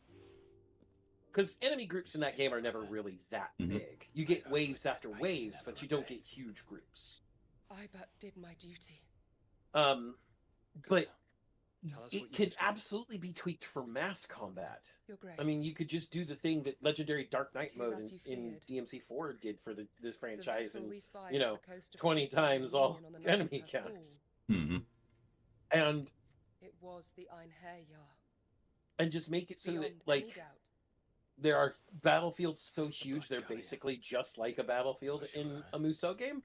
Because enemy groups in that game are never really that big. You get waves after waves, but you don't get huge groups. I but did my duty. But Tell us it what you could wish to do. absolutely be tweaked for mass combat. Your Grace. I mean, you could just do the thing that Legendary Dark Knight It is mode as you in feared. DMC4 did for this The franchise, vessel and we spied you know, off the coast of 20 Crystal Lake times all Dominion on the night of enemy her fall. counts, Mm-hmm. and It was the Einherjar. just make it so that Beyond any like doubt. there are battlefields so huge they're basically just like a battlefield in a Musou game.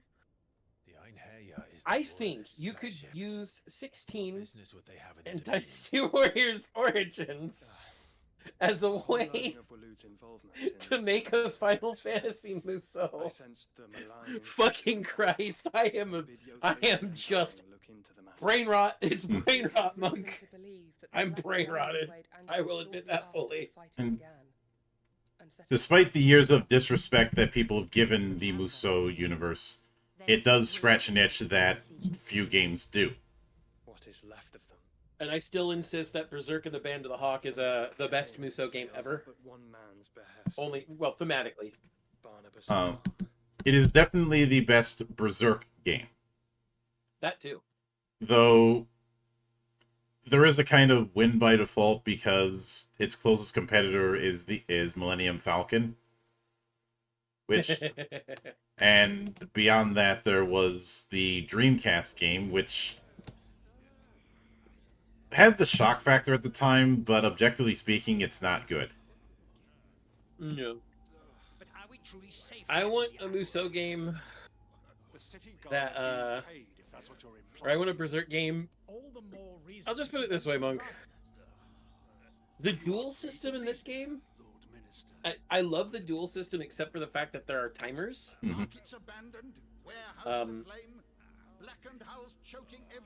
The Einherjar is I think you could use 16 business what they have in and the Dominion. Dynasty Warriors Origins as a way Learning of Waloed's involvement in to this, make a Final Fantasy I Musou. sensed the malign Fucking Christ, I am just look into the matter. brain rot. It's brain rot, Reason monk. to believe that the I'm Black brain Lion rotted. weighed I anchor will admit shortly that after the fully. fighting began, and set Despite the years of disrespect that people have given the Musou universe, it does scratch an itch that few games do. What is left of them? And I still insist that Berserk and the Band of the Hawk is the best Musou game ever. But one man's behest. Only, well, thematically. Barnabas It is definitely the best Berserk game. That too. Though there is a kind of win by default because its closest competitor is Millennium Falcon. Which and beyond that there was the Dreamcast game, which had the shock factor at the time, but objectively speaking, it's not good. No. But are we truly safe? I want a Musou game that, or I want a Berserk game. I'll just put it this way, Monk. The duel system in this game, I love the duel system except for the fact that there are timers.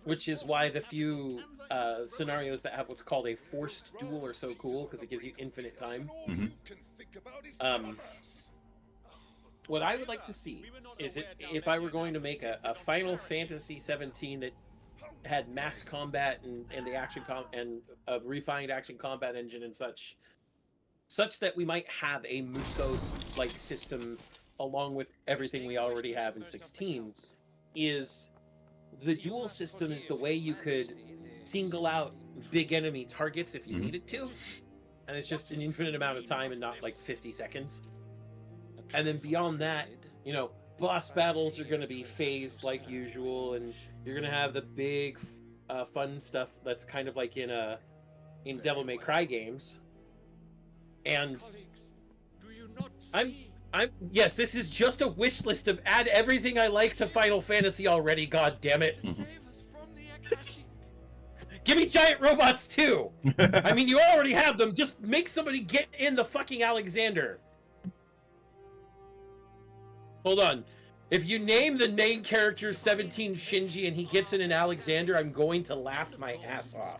Which is why the few scenarios that have what's called a forced duel are so cool, because it gives you infinite time. What I would like to see is if I were going to make a Final Fantasy 17 that had mass combat and the action and a refined action combat engine and such that we might have a Musou like system along with everything we already have in 16. Is the duel system is the way you could single out big enemy targets if you needed to, and it's just an infinite amount of time and not like 50 seconds. And then beyond that, you know, boss battles are going to be phased like usual, and you're going to have the big fun stuff that's kind of like in Devil May Cry games. And yes, this is just a wish list of add everything I like to Final Fantasy already, god damn it. Give me giant robots too. I mean, you already have them, just make somebody get in the fucking Alexander. Hold on. If you name the main character 17 Shinji and he gets in an Alexander, I'm going to laugh my ass off.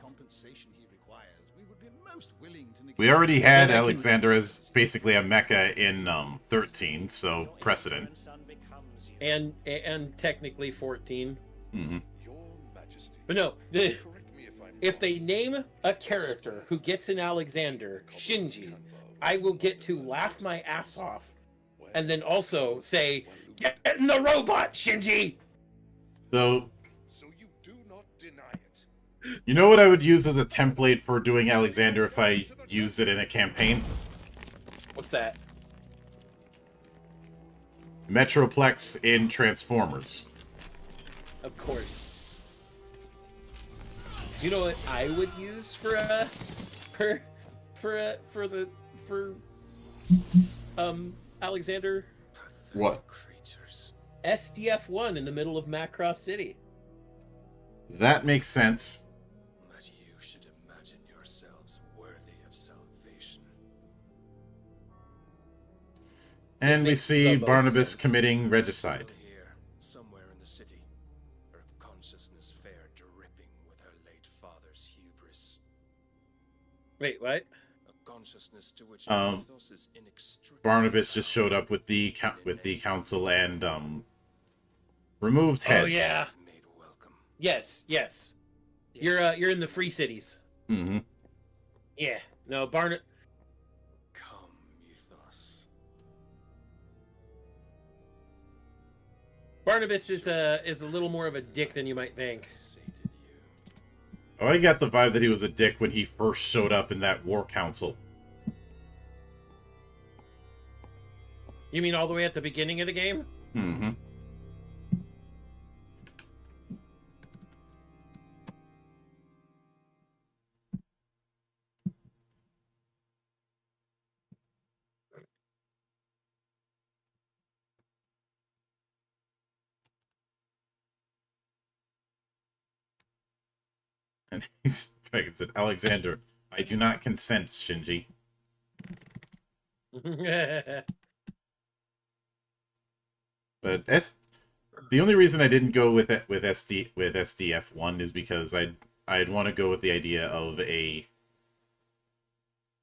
We already had Alexander as basically a mecha in 13, so precedent. And technically 14. Mm-hmm. But no, if they name a character who gets an Alexander, Shinji, I will get to laugh my ass off. And then also say, get in the robot, Shinji! So, So you do not deny it. you know what I would use as a template for doing Alexander if I use it in a campaign? What's that? Metroplex in Transformers. Of course. You know what I would use for Alexander? What? SDF-1 in the middle of Macross City. That makes sense. That you should imagine yourselves worthy of salvation. And we makes see the most Barnabas sense. committing regicide. Here, somewhere in the city, her consciousness fair dripping with her late father's hubris. Wait, what? A consciousness to which Um, mythos is inextricably Barnabas just showed up with the council and removed heads. Oh yeah. Yes, yes. You're in the free cities. Mm-hmm. Yeah. No, Come, mythos. Barnabas is a little more of a dick than you might think. Oh, I got the vibe that he was a dick when he first showed up in that war council. You mean all the way at the beginning of the game? Mm-hmm. And he's like, said, Alexander, I do not consent, Shinji. But the only reason I didn't go with it with SDF-1 is because I'd want to go with the idea of a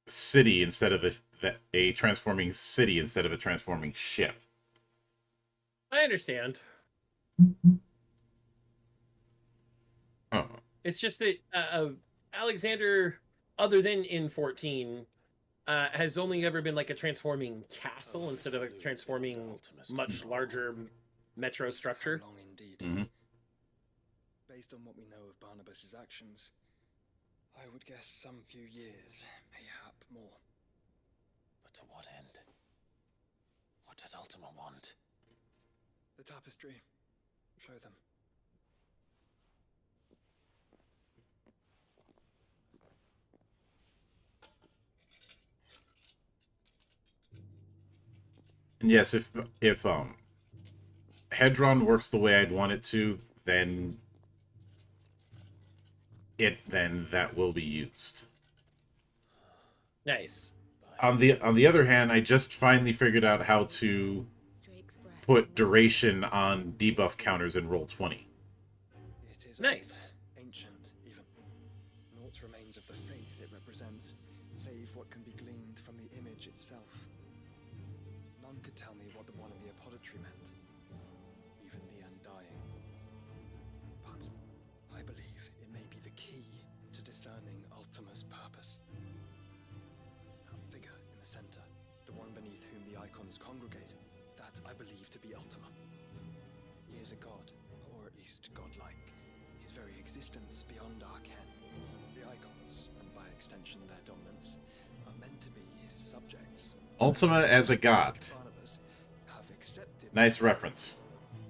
city instead of a transforming city instead of a transforming ship. I understand. Oh. It's just that Alexander, other than in 14, has only ever been like a transforming castle instead of a transforming much larger metro structure. Long indeed. Mm-hmm. Based on what we know of Barnabas's actions, I would guess some few years, mayhap more. But to what end? What does Ultima want? The tapestry. Show them. And yes, if Hedron works the way I'd want it to, then that will be used. Nice. On the other hand, I just finally figured out how to put duration on debuff counters in Roll20. Nice. Ancient, even. Naught remains of the faith it represents, save what can be gleaned from the image itself. None could tell me what the one in the apothecary meant, even the Undying. But I believe it may be the key to discerning Ultima's purpose. That figure in the center, the one beneath whom the icons congregate, that I believe to be Ultima. He is a god, or at least godlike. His very existence beyond our ken. The icons, and by extension their dominance, are meant to be his subjects. Ultima as a god. Barnabas have accepted. Nice reference.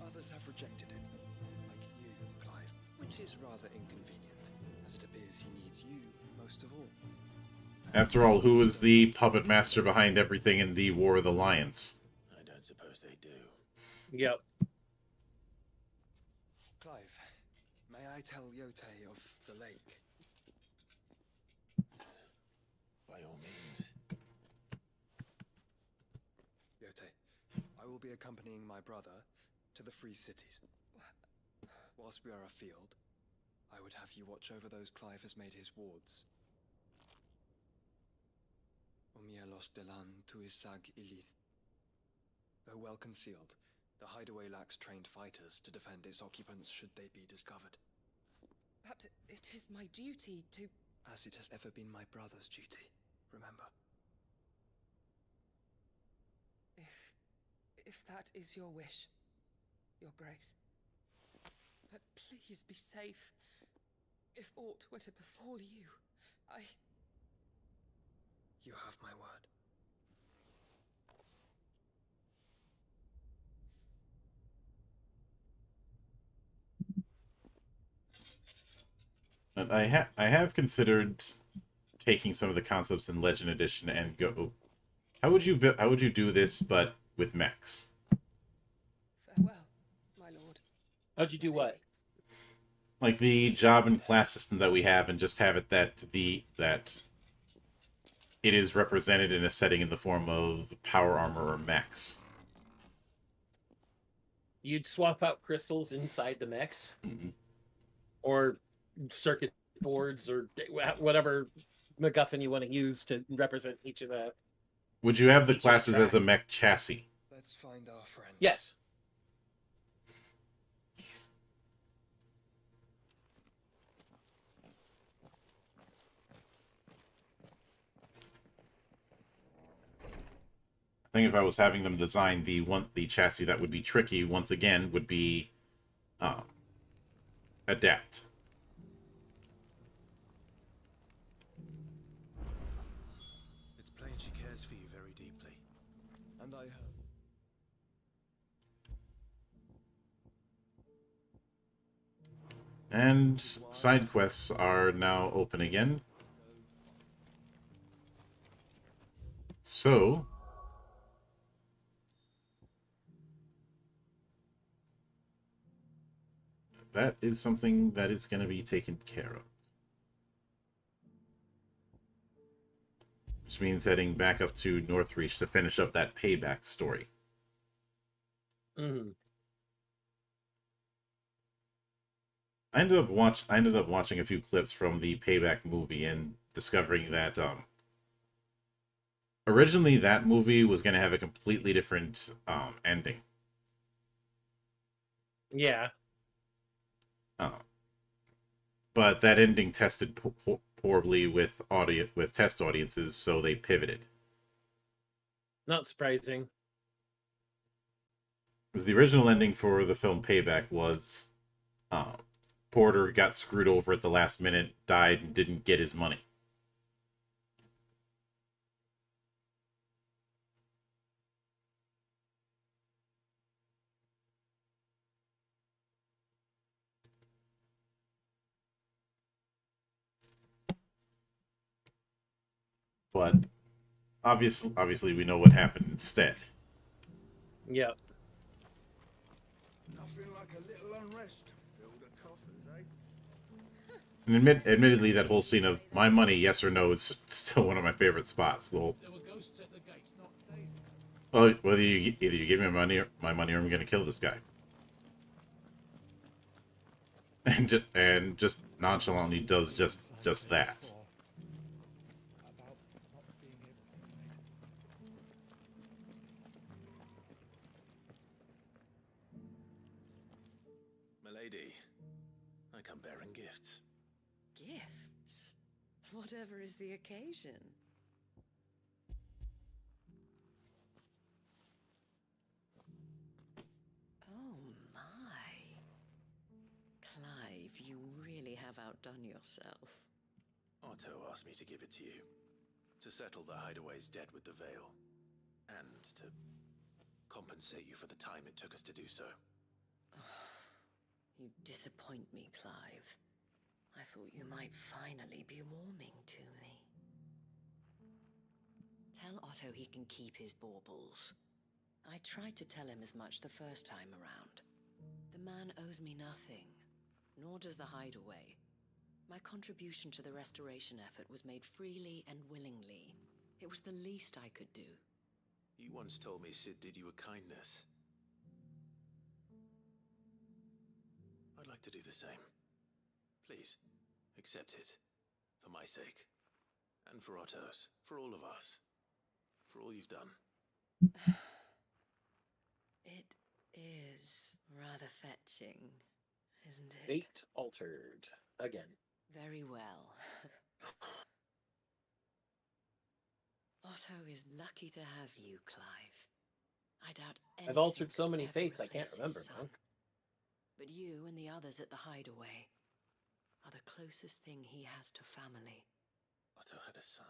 Others have rejected it, like you, Clive, which is rather inconvenient, as it appears he needs you most of all. After all, who is the puppet master behind everything in the War of the Lions? I don't suppose they do. Yep. Clive, may I tell Yotei of the lake? By all means. Yotei, I will be accompanying my brother to the Free Cities. Whilst we are afield, I would have you watch over those Clive has made his wards. Umielos delan tuisag ilith. Though well concealed, the hideaway lacks trained fighters to defend its occupants should they be discovered. But it is my duty to... As it has ever been my brother's duty, remember. If that is your wish, Your Grace. But please be safe. If aught were to befall you, You have my word. And I have considered taking some of the concepts in Legend Edition and go. How would you do this, but with mechs? farewell, my lord. How'd you do what? Like the job and class system that we have, and just have it that it is represented in a setting in the form of power armor or mechs. You'd swap out crystals inside the mechs, or circuit boards, or whatever MacGuffin you want to use to represent each of the. Would you have the each of classes as a track. mech chassis? Let's find our friends. Yes. I think if I was having them design the chassis that would be tricky once again would be adapt. It's plain she cares for you very deeply. And I hope. And side quests are now open again. So that is something that is going to be taken care of. Which means heading back up to Northreach to finish up that payback story. Mm-hmm. I ended up watching a few clips from the Payback movie and discovering that originally that movie was going to have a completely different ending. Yeah. But that ending tested poorly with test audiences, so they pivoted. Not surprising. Because the original ending for the film Payback was Porter got screwed over at the last minute, died, and didn't get his money. But obviously we know what happened instead. Yep. Nothing like a little unrest to fill the coffers, eh? And admittedly, that whole scene of my money, yes or no, is still one of my favorite spots. The whole, There were ghosts at the gates, not days ago. well, whether either you give me my money, or I'm going to kill this guy. And just nonchalantly does just that. Milady, I come bearing gifts. Gifts? Whatever is the occasion? Oh my. Clive, you really have outdone yourself. Otto asked me to give it to you. To settle the Hideaway's debt with the Veil. And to compensate you for the time it took us to do so. You disappoint me, Clive. I thought you might finally be warming to me. Tell Otto he can keep his baubles. I tried to tell him as much the first time around. The man owes me nothing, nor does the Hideaway. My contribution to the restoration effort was made freely and willingly. It was the least I could do. You once told me Sid did you a kindness. I'd like to do the same. Please, accept it. For my sake. And for Otto's. For all of us. For all you've done. It is rather fetching, isn't it? Fate altered. Again. Very well. Otto is lucky to have you, Clive. I doubt anything I've altered so could many ever fates I can't replace his remember, son. Monk. But you and the others at the hideaway are the closest thing he has to family. Otto had a son.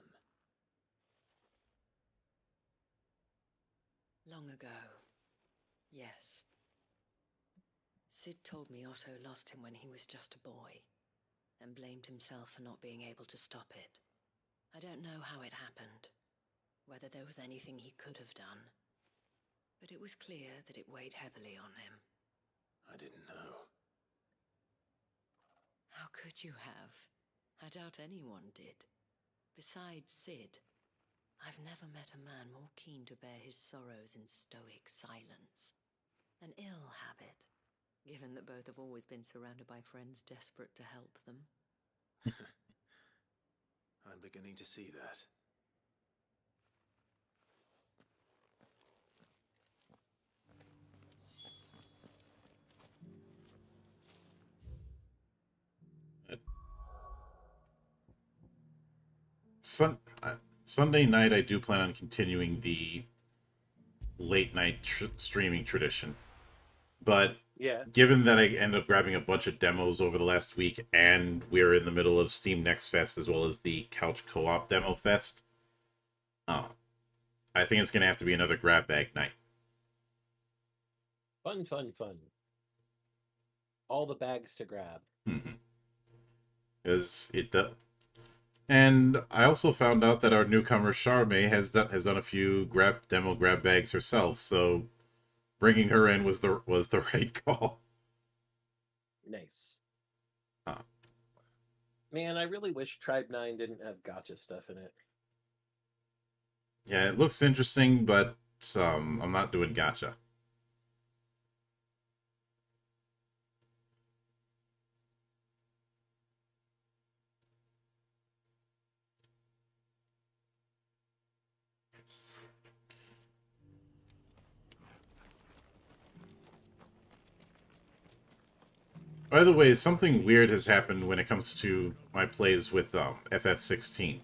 Long ago, yes. Sid told me Otto lost him when he was just a boy, and blamed himself for not being able to stop it. I don't know how it happened, whether there was anything he could have done, but it was clear that it weighed heavily on him. I didn't know. How could you have? I doubt anyone did. Besides Sid, I've never met a man more keen to bear his sorrows in stoic silence. An ill habit, given that both have always been surrounded by friends desperate to help them. I'm beginning to see that. Sunday night, I do plan on continuing the late night streaming tradition. But yeah, given that I ended up grabbing a bunch of demos over the last week, and we're in the middle of Steam Next Fest as well as the Couch Co-op Demo Fest, I think it's going to have to be another grab bag night. Fun, fun, fun. All the bags to grab. As it does. And I also found out that our newcomer Charme has done a few demo grab bags herself, so bringing her in was the right call. Nice. Man, I really wish Tribe 9 didn't have gacha stuff in it. Yeah, it looks interesting, but I'm not doing gacha. By the way, something weird has happened when it comes to my plays with FF16.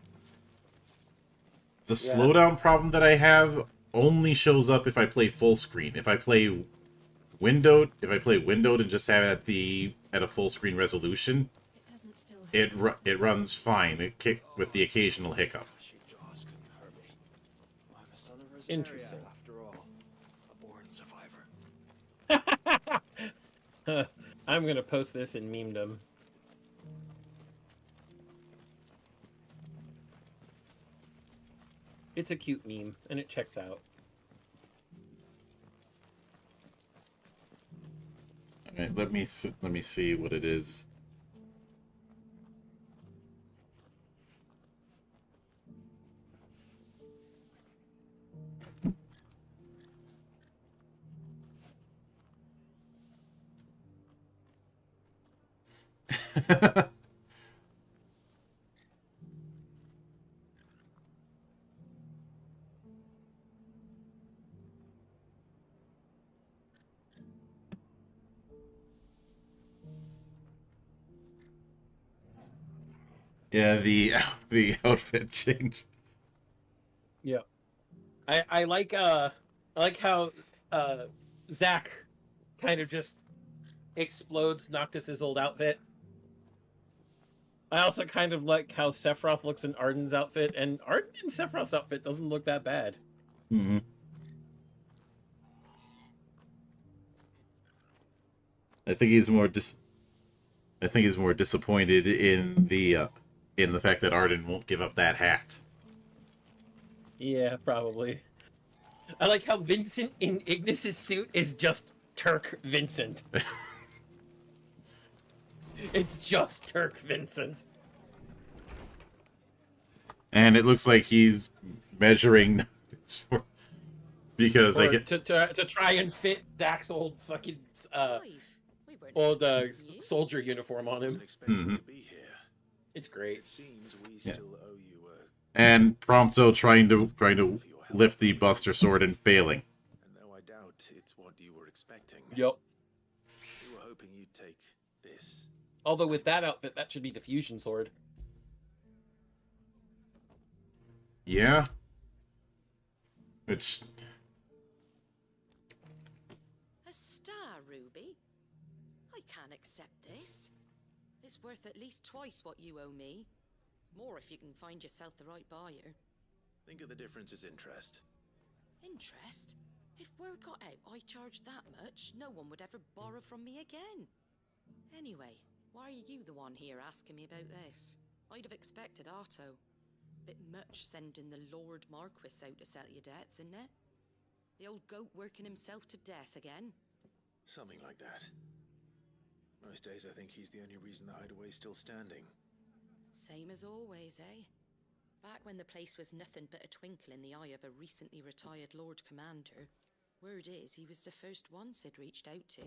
The slowdown problem that I have only shows up if I play full screen. If I play windowed and just have it at a full screen resolution, it runs fine. It with the occasional hiccup. Interesting. After all, a born survivor. I'm gonna post this in memedom. It's a cute meme, and it checks out. All right, let me see what it is. Yeah, the outfit change. Yeah, I like how Zack kind of just explodes Noctis's old outfit. I also kind of like how Sephiroth looks in Arden's outfit, and Arden in Sephiroth's outfit doesn't look that bad. Mm-hmm. I think he's more disappointed in the fact that Arden won't give up that hat. Yeah, probably. I like how Vincent in Ignis's suit is just Turk Vincent. It's just Turk Vincent. And it looks like he's measuring because to try and fit Dak's old fucking soldier uniform on him. Mm-hmm. It's great. It seems we still owe you and Prompto trying to lift the Buster Sword and failing. And though I doubt it's what you were expecting. Yep. We were hoping you'd take this. Although with that outfit, that should be the fusion sword. Yeah. Which... A star, Ruby? I can't accept this. It's worth at least twice what you owe me. More if you can find yourself the right buyer. Think of the difference as interest. Interest? If word got out I charged that much, no one would ever borrow from me again. Anyway, why are you the one here asking me about this? I'd have expected Otto. Bit much sending the Lord Marquis out to settle your debts, isn't it? The old goat working himself to death again? Something like that. Most days I think he's the only reason the hideaway's still standing. Same as always, eh? Back when the place was nothing but a twinkle in the eye of a recently retired Lord Commander, word is he was the first one Sid reached out to.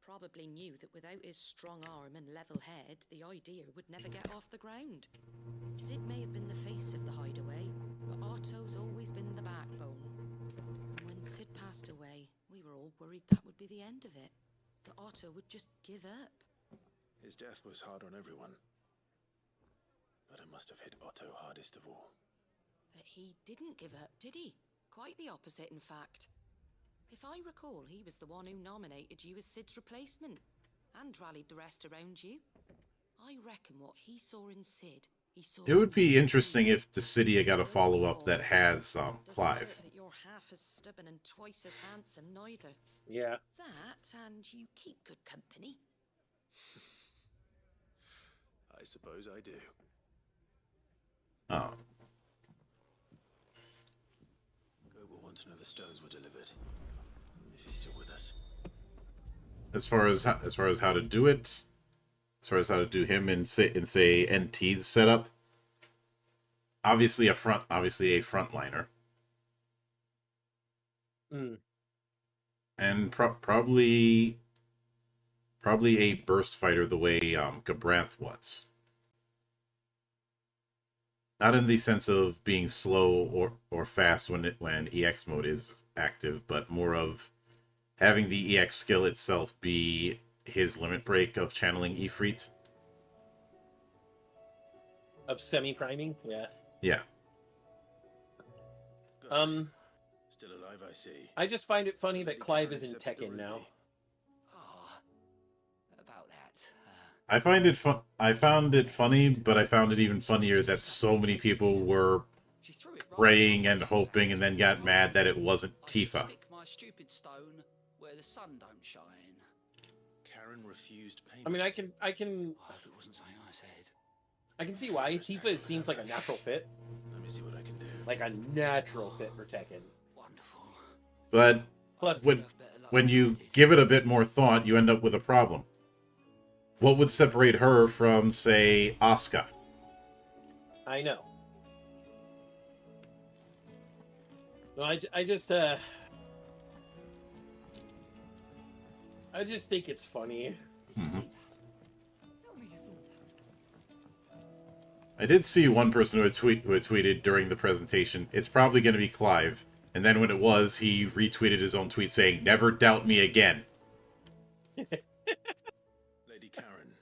Probably knew that without his strong arm and level head, the idea would never get off the ground. Sid may have been the face of the hideaway, but Otto's always been the backbone. And when Sid passed away, we were all worried that would be the end of it. That Otto would just give up. His death was hard on everyone. But it must have hit Otto hardest of all. But he didn't give up, did he? Quite the opposite, in fact. If I recall, he was the one who nominated you as Sid's replacement, and rallied the rest around you. I reckon what he saw in Sid, he saw... It would be interesting if Dissidia got a follow-up that has Clive. That you're half as stubborn and twice as handsome, neither. Yeah. That, and you keep good company. I suppose I do. Oh. Goat will want to know the stones were delivered. If he's still with us. As far as how to do it, as far as how to do him in say NT's setup, obviously a frontliner. And probably a burst fighter the way Gabranth was. Not in the sense of being slow or fast when EX mode is active, but more of having the EX skill itself be his limit break of channeling Ifrit. Of semi-priming? Yeah. Yeah. Still alive, I see. I just find it funny that Clive is in Tekken now. About that. I found it funny, but I found it even funnier that so many people were praying and hoping and then got mad that it wasn't Tifa. Stick my stupid stone where the sun don't shine. Karen refused payment. I mean, I can hope it wasn't something I said. I can see why. Tifa seems like a natural fit. Let me see what I can do. Like a natural fit for Tekken. Wonderful. But plus, when you give it a bit more thought, you end up with a problem. What would separate her from, say, Asuka? I know. No, I just think it's funny. Mm-hmm. I did see one person who had tweeted during the presentation, it's probably going to be Clive. And then when it was, he retweeted his own tweet saying, "Never doubt me again." Lady Karen.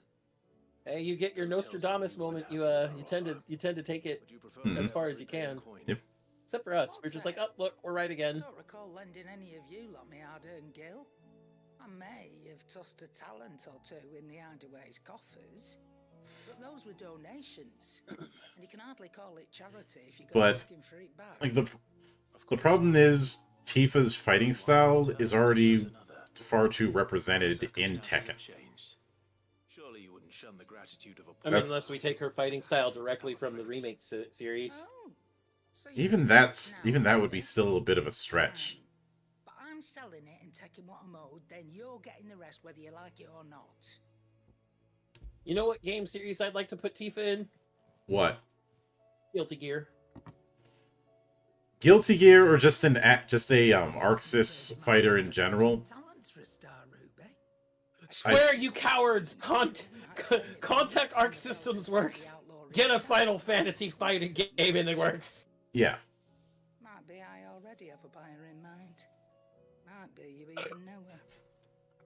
Hey, you get your Nostradamus moment. You tend to take it as far as you can. Yep. Except for us, we're just like, oh, look, we're right again. I don't recall lending any of you lot me hard-earned gil. I may have tossed a talent or two in the hideaway's coffers, but those were donations, and you can hardly call it charity if you go asking for it back. Like the problem is Tifa's fighting style is already far too represented in Tekken. Surely you wouldn't shun the gratitude of a I mean, unless we take her fighting style directly from the remake series. Even that would be still a bit of a stretch. But I'm selling it and taking what I'm owed, then you're getting the rest whether you like it or not. You know what game series I'd like to put Tifa in? What? Guilty Gear. Guilty Gear, or just a Arxis fighter in general? Swear, you cowards! Contact Arc Systems Works. Get a Final Fantasy fighting game in the works. Yeah. Might be I already have a buyer in mind. Might be you even know her.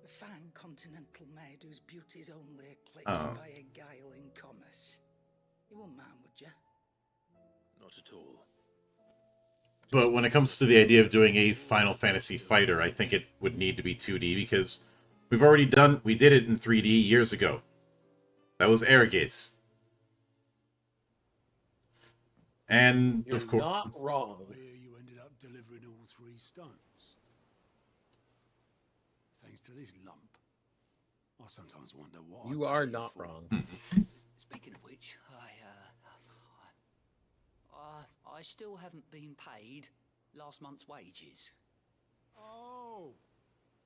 A fine continental maid whose beauty's only eclipsed by a guile in commerce. You wouldn't mind, would you? Not at all. But when it comes to the idea of doing a Final Fantasy fighter, I think it would need to be 2D, because We did it in 3D years ago. That was Arrogance. And You're of course, not wrong. I hear you ended up delivering all 3 stones. Thanks to this lump. I sometimes wonder what You are not wrong. Speaking of which, I still haven't been paid last month's wages. Oh,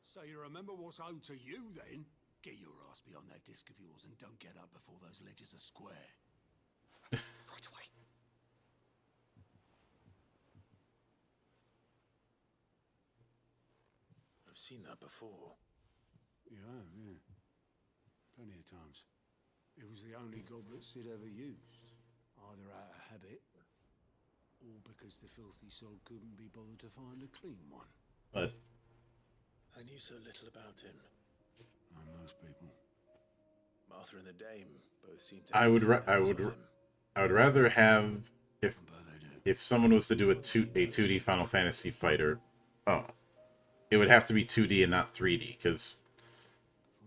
so you remember what's owed to you then? Get your ass behind that disc of yours and don't get up before those ledgers are square. Right away. I've seen that before. You have, yeah. Plenty of times. It was the only goblet Sid ever used, either out of habit or because the filthy sod couldn't be bothered to find a clean one. but I knew so little about him. Like most people. Martha and the Dame both seemed to. I would rather have if someone was to do a 2D Final Fantasy fighter, it would have to be 2D and not 3D, because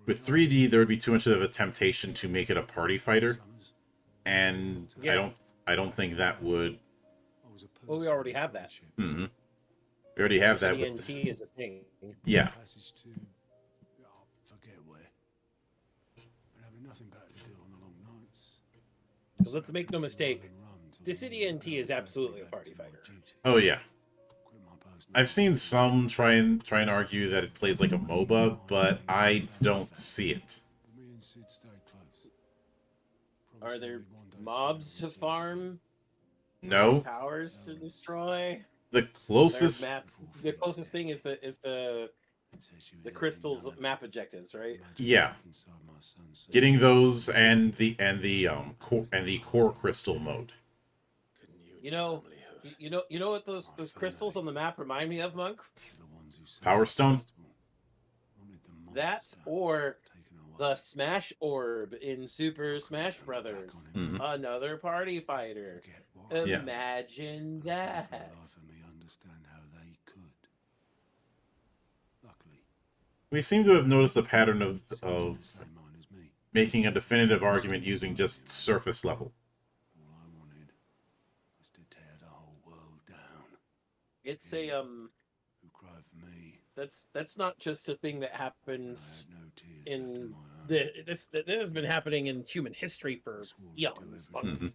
with 3D there would be too much of a temptation to make it a party fighter, and Yeah. I don't think that would. Well, we already have that. Mm-hmm. We already have that with CNT is a thing. Yeah. Passage to, forget where. But having nothing better to do on the long nights. So let's make no mistake. Dissidia is absolutely a party fighter. Oh yeah. I've seen some try and argue that it plays like a MOBA, but I don't see it. Are there mobs to farm? No. Towers to destroy? The closest The closest thing is the crystals map objectives, right? Yeah. Getting those and the core crystal mode. You know what those crystals on the map remind me of, Monk? Power Stone? That or the Smash Orb in Super Smash Brothers. Mhm. Another party fighter. Yeah. Imagine that. We seem to have noticed a pattern of making a definitive argument using just surface level. It's a that's not just a thing that happens in this has been happening in human history for eons. Mhm.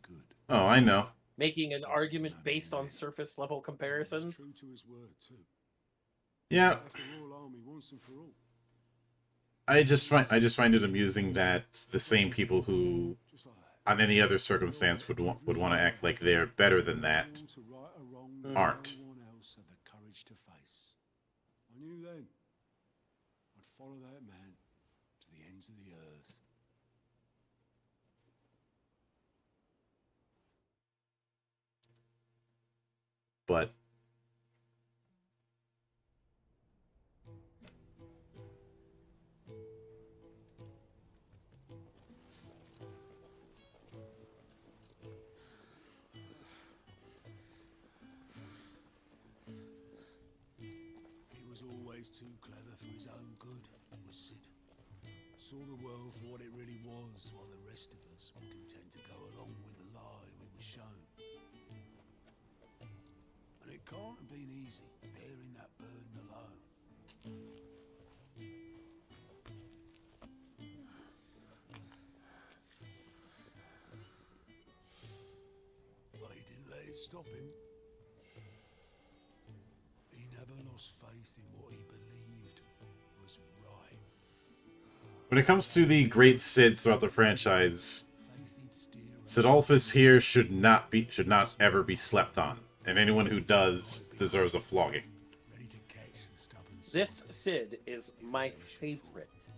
Oh, I know. Making an argument based on surface level comparisons. Yeah. I just find it amusing that the same people who, on any other circumstance, would want to act like they're better than that, aren't. I knew then I'd follow that man to the ends of the earth. But always too clever for his own good, was Sid. Saw the world for what it really was, while the rest of us were content to go along with the lie we were shown. And it can't have been easy, bearing that burden alone. But he didn't let it stop him. He never lost faith in what he believed was right. when it comes to the great Sids throughout the franchise, Sidolphus here should not ever be slept on, and anyone who does deserves a flogging. This Sid is my favorite.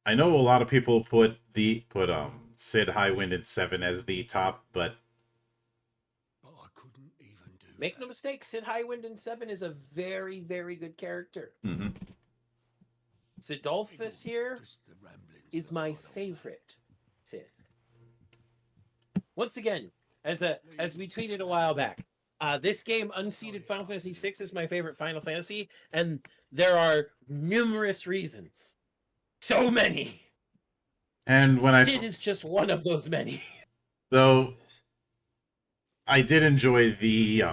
I know a lot of people put Sid Highwind and 7 as the top, but Make no mistake, Sid Highwind in 7 is a very, very good character. Mm-hmm. Sidolphus here is my favorite Sid. Once again, as we tweeted a while back, This game, Unseated Final Fantasy VI, is my favorite Final Fantasy, and there are numerous reasons. So many. And when Sid is just one of those many. Though I did enjoy the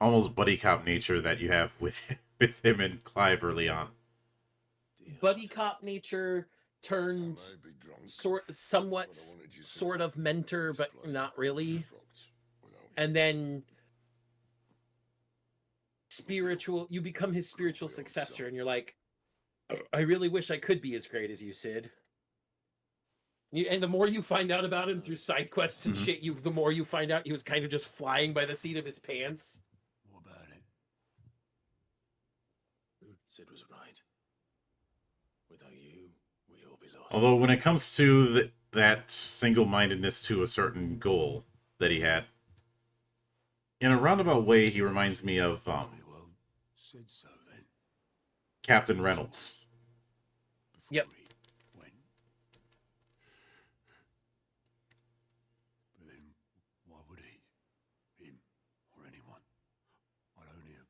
almost buddy cop nature that you have with him and Clive early on. Buddy cop nature turned somewhat sort of mentor, but not really. And then you become his spiritual successor, and you're like, I really wish I could be as great as you, Sid. And the more you find out about him through side quests and shit, the more you find out he was kind of just flying by the seat of his pants. What about it? Sid was right. Without you, we'd all be lost. Although when it comes to that single-mindedness to a certain goal that he had, in a roundabout way, he reminds me of Captain Reynolds. Yep. But then, why would he? Him or anyone? I don't hear.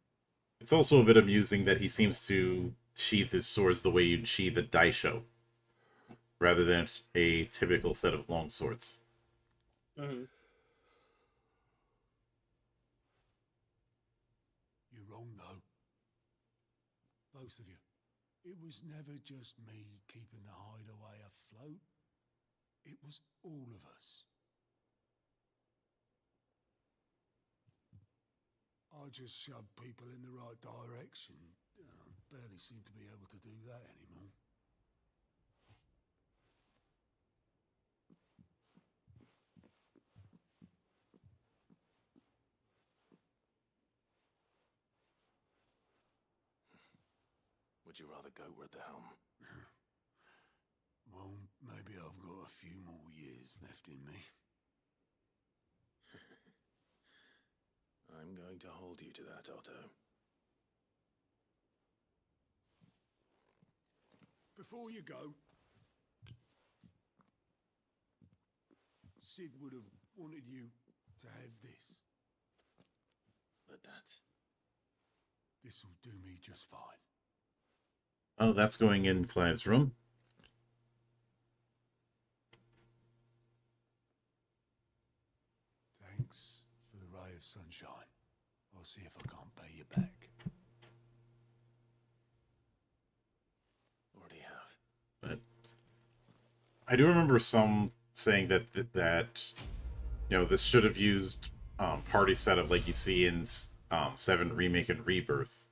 It's also a bit amusing that he seems to sheath his swords the way you'd sheath a daisho, rather than a typical set of long swords. Mm-hmm. You're wrong, though. Both of you. It was never just me keeping the hideaway afloat. It was all of us. I just shoved people in the right direction. I barely seem to be able to do that anymore. Would you rather go at the helm? Well, maybe I've got a few more years left in me. I'm going to hold you to that, Otto. Before you go, Sid would have wanted you to have this. But this'll do me just fine. Oh, that's going in Clive's room. Thanks for the ray of sunshine. I'll see if I can't pay you back. Already have. But I do remember some saying that this should have used party setup like you see in 7 Remake and Rebirth.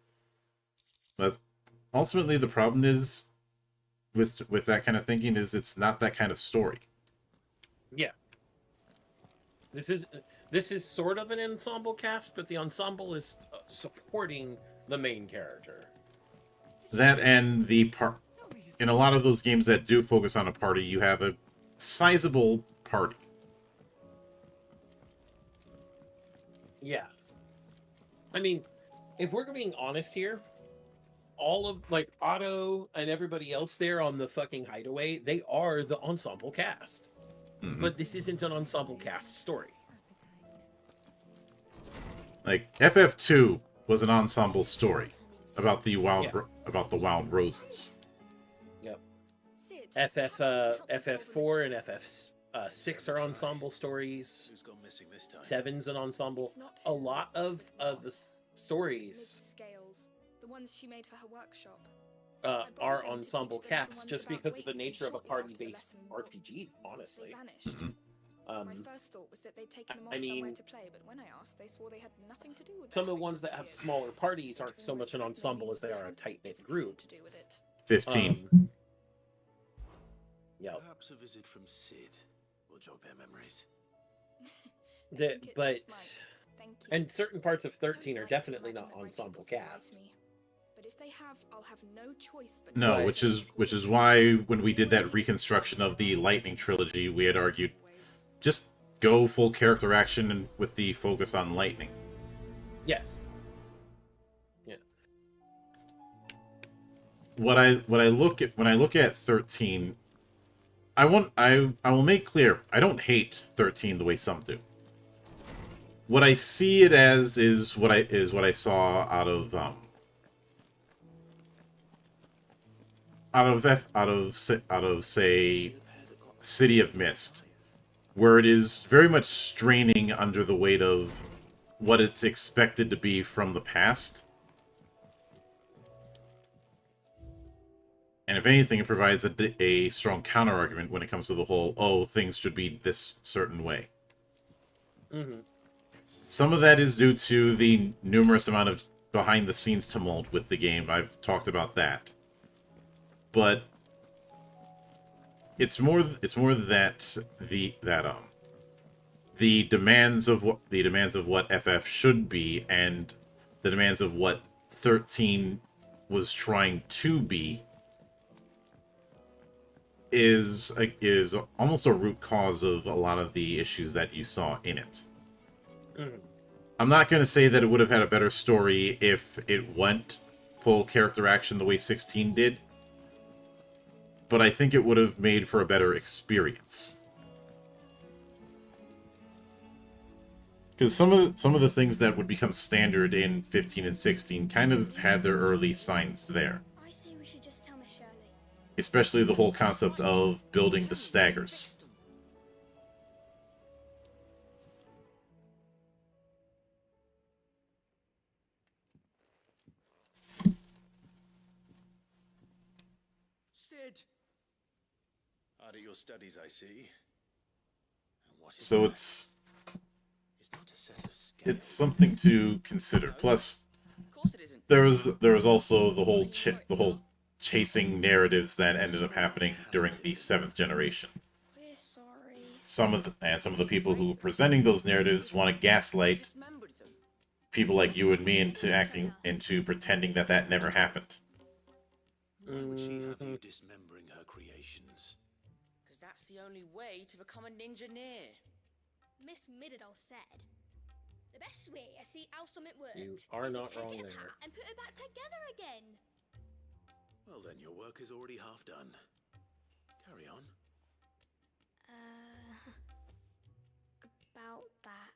But ultimately, the problem is with that kind of thinking is it's not that kind of story. Yeah. This is sort of an ensemble cast, but the ensemble is supporting the main character. That and in a lot of those games that do focus on a party, you have a sizable party. Yeah. I mean, if we're being honest here, all of Otto and everybody else there on the fucking hideaway, they are the ensemble cast. Mm-hmm. But this isn't an ensemble cast story. Like FF2 was an ensemble story about the wild roses. Yep. FF4 and FF6 are ensemble stories. Who's gone missing this time? 7's an ensemble. A lot of the stories scales, the ones she made for her workshop. Are ensemble casts just because of the nature of a party-based RPG, honestly. Vanished. My first thought was that they'd taken them off somewhere to play, but when I asked, they swore they had nothing to do with it. Some of the ones that have smaller parties aren't so much an ensemble as they are a tight-knit group. 15. Yeah. Perhaps a visit from Sid will jog their memories. And certain parts of 13 are definitely not ensemble cast. But if they have, I'll have no choice but No, which is why when we did that reconstruction of the Lightning trilogy, we had argued just go full character action and with the focus on Lightning. Yes. Yeah. When I look at 13, I will make clear I don't hate 13 the way some do. what I see it as is what I saw out of say City of Mist, where it is very much straining under the weight of what it's expected to be from the past. And if anything, it provides a strong counter-argument when it comes to the whole, oh, things should be this certain way. Mm-hmm. Some of that is due to the numerous amount of behind-the-scenes tumult with the game. I've talked about that. But it's more that the demands of what FF should be and the demands of what 13 was trying to be is almost a root cause of a lot of the issues that you saw in it. Mm-hmm. I'm not going to say that it would have had a better story if it went full character action the way 16 did, but I think it would have made for a better experience. Because some of the things that would become standard in 15 and 16 kind of had their early signs there. I say we should just tell Miss Shirley. Especially the whole concept of building the staggers. Sid! Out of your studies, I see. And what is So that? it's something to consider. Plus, there was also the whole chasing narratives that ended up happening during the 7th generation. We're sorry. Some of the people who were presenting those narratives want to gaslight people like you and me into pretending that never happened. Why would she have you dismembering her creations? Because that's the only way to become a ninja-neer. Miss Middledal said, the best way I see how something works You is are to not take wrong it there. apart and put it back together again. Well, then your work is already half done. Carry on. About that.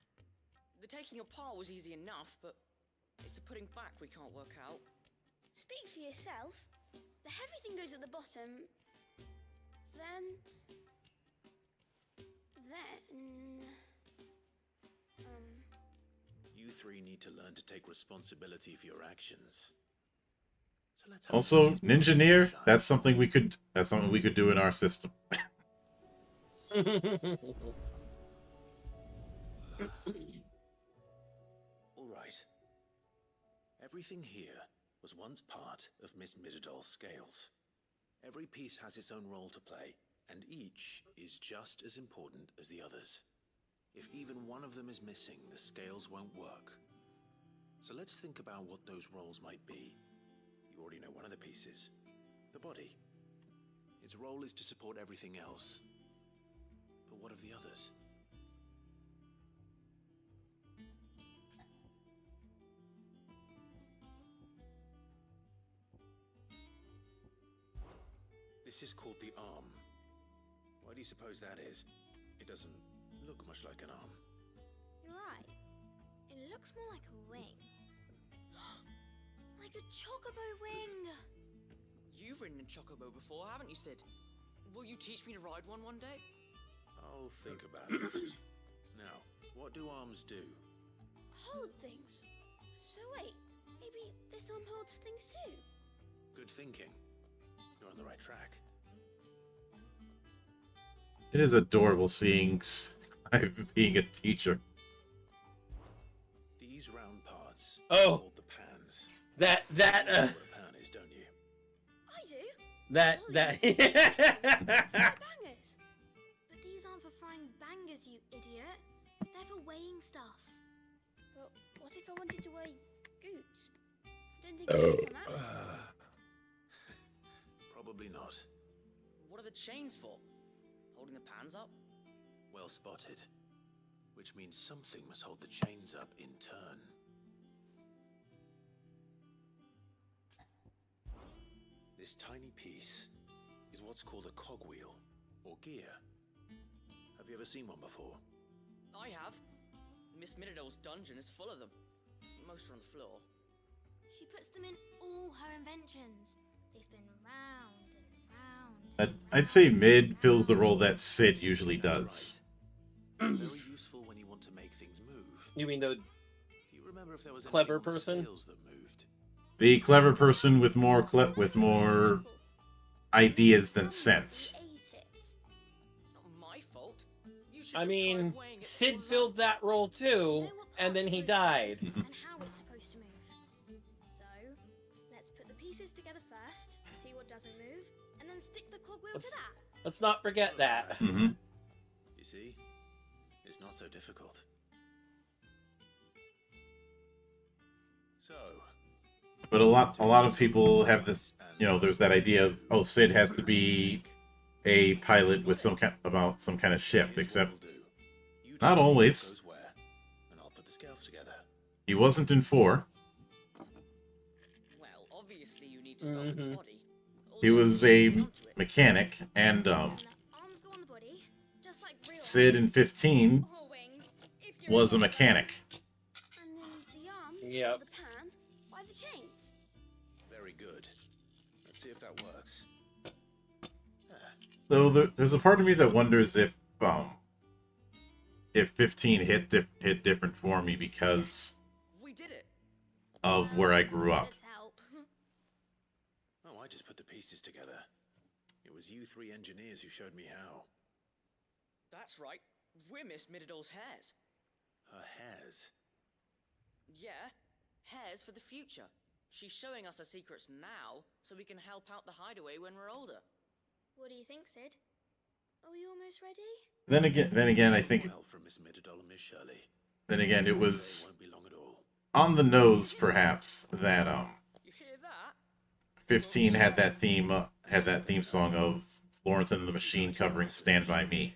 The taking apart was easy enough, but it's the putting back we can't work out. Speak for yourself. The heavy thing goes at the bottom. Then... You three need to learn to take responsibility for your actions. So let's Also, Ninja-neer, that's something we could do in our system. All right. Everything here was once part of Miss Middledal's scales. Every piece has its own role to play, and each is just as important as the others. If even one of them is missing, the scales won't work. So let's think about what those roles might be. You already know one of the pieces, the body. Its role is to support everything else. But what of the others? This is called the arm. Why do you suppose that is? It doesn't look much like an arm. You're right. It looks more like a wing. Like a chocobo wing! You've ridden a chocobo before, haven't you, Sid? Will you teach me to ride one day? I'll think about it. Now, what do arms do? Hold things. So wait, maybe this arm holds things too? Good thinking. You're on the right track. It is adorable seeing Clive being a teacher. These round parts Oh. called the pans. You know what a pan is, don't you? I do. that Bangers. But these aren't for frying bangers, you idiot. They're for weighing stuff. But what if I wanted to weigh goods? I don't think you could on that. Probably not. What are the chains for? Holding the pans up? Well spotted. Which means something must hold the chains up in turn. This tiny piece is what's called a cogwheel, or gear. Have you ever seen one before? I have. Miss Miradol's dungeon is full of them. Most are on the floor. She puts them in all her inventions. They spin round and round. I'd say Mid fills the role that Sid usually does. Very useful when you want to make things move. You mean the Do you remember if there was clever anything on the person? scales that moved? The clever person with more ideas than sense. My fault. I mean, Sid filled that role too, and then he died. And how it's supposed to move. So, let's put the pieces together first, see what doesn't move, and then stick the cogwheel to that. Let's not forget that. Mm-hmm. You see? It's not so difficult. So, But a lot of people have this, there's that idea of, oh, Sid has to be a pilot with some kind of ship, except not always. and I'll put the scales together. He wasn't in 4. Well, obviously you need to start with the body. He was a mechanic, and Sid in 15 was a mechanic. And then the arms, Yep. the pans, by the chains. Very good. Let's see if that works. So there's a part of me that wonders if 15 hit different for me because We did it. of where I grew up. Oh, I just put the pieces together. It was you 3 engineers who showed me how. That's right. We're Miss Miradol's hairs. Her hairs. Yeah, hairs for the future. She's showing us her secrets now, so we can help out the hideaway when we're older. What do you think, Sid? Are we almost ready? Then again, I think. Well, from Miss Miradol and Miss Shirley. Then again, it was Won't be long at all. on the nose, perhaps, that You hear that? 15 had that theme song of Florence and the Machine covering "Stand by Me."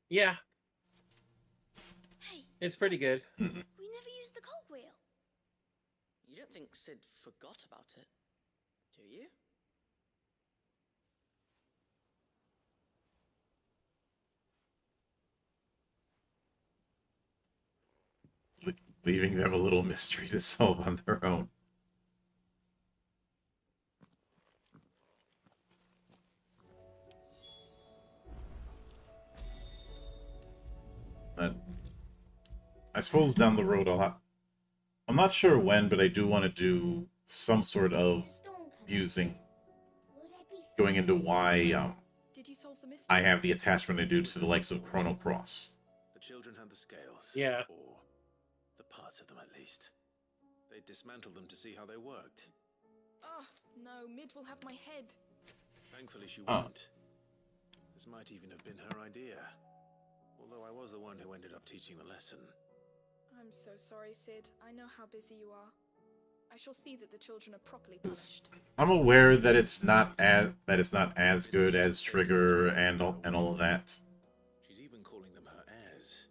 Yeah, Hey, it's pretty good. we never used the cogwheel. You don't think Sid forgot about it, do you? Leaving them a little mystery to solve on their own. But I suppose down the road I'm not sure when, but I do want to do some sort of using, going into why Did you solve the mystery? I have the attachment I do to the likes of Chrono Cross. The children had the scales. Yeah. Or the parts of them at least. They dismantled them to see how they worked. Oh, no, Mid will have my head. Thankfully she won't. This might even have been her idea. Although I was the one who ended up teaching the lesson. I'm so sorry, Sid. I know how busy you are. I shall see that the children are properly punished. I'm aware that it's not as good as Trigger and all of that. She's even calling them her heirs.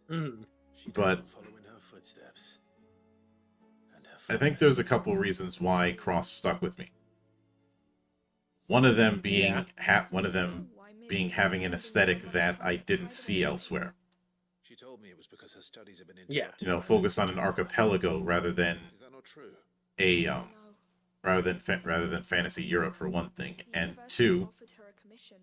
But Follow in her footsteps. And her I think there's a couple reasons why Cross stuck with me. One of them being having an aesthetic that I didn't see elsewhere. She told me it was because her studies have been Yeah, focus on an archipelago rather than Is that not true? rather than fantasy Europe for one thing, The and university 2, offered her a commission.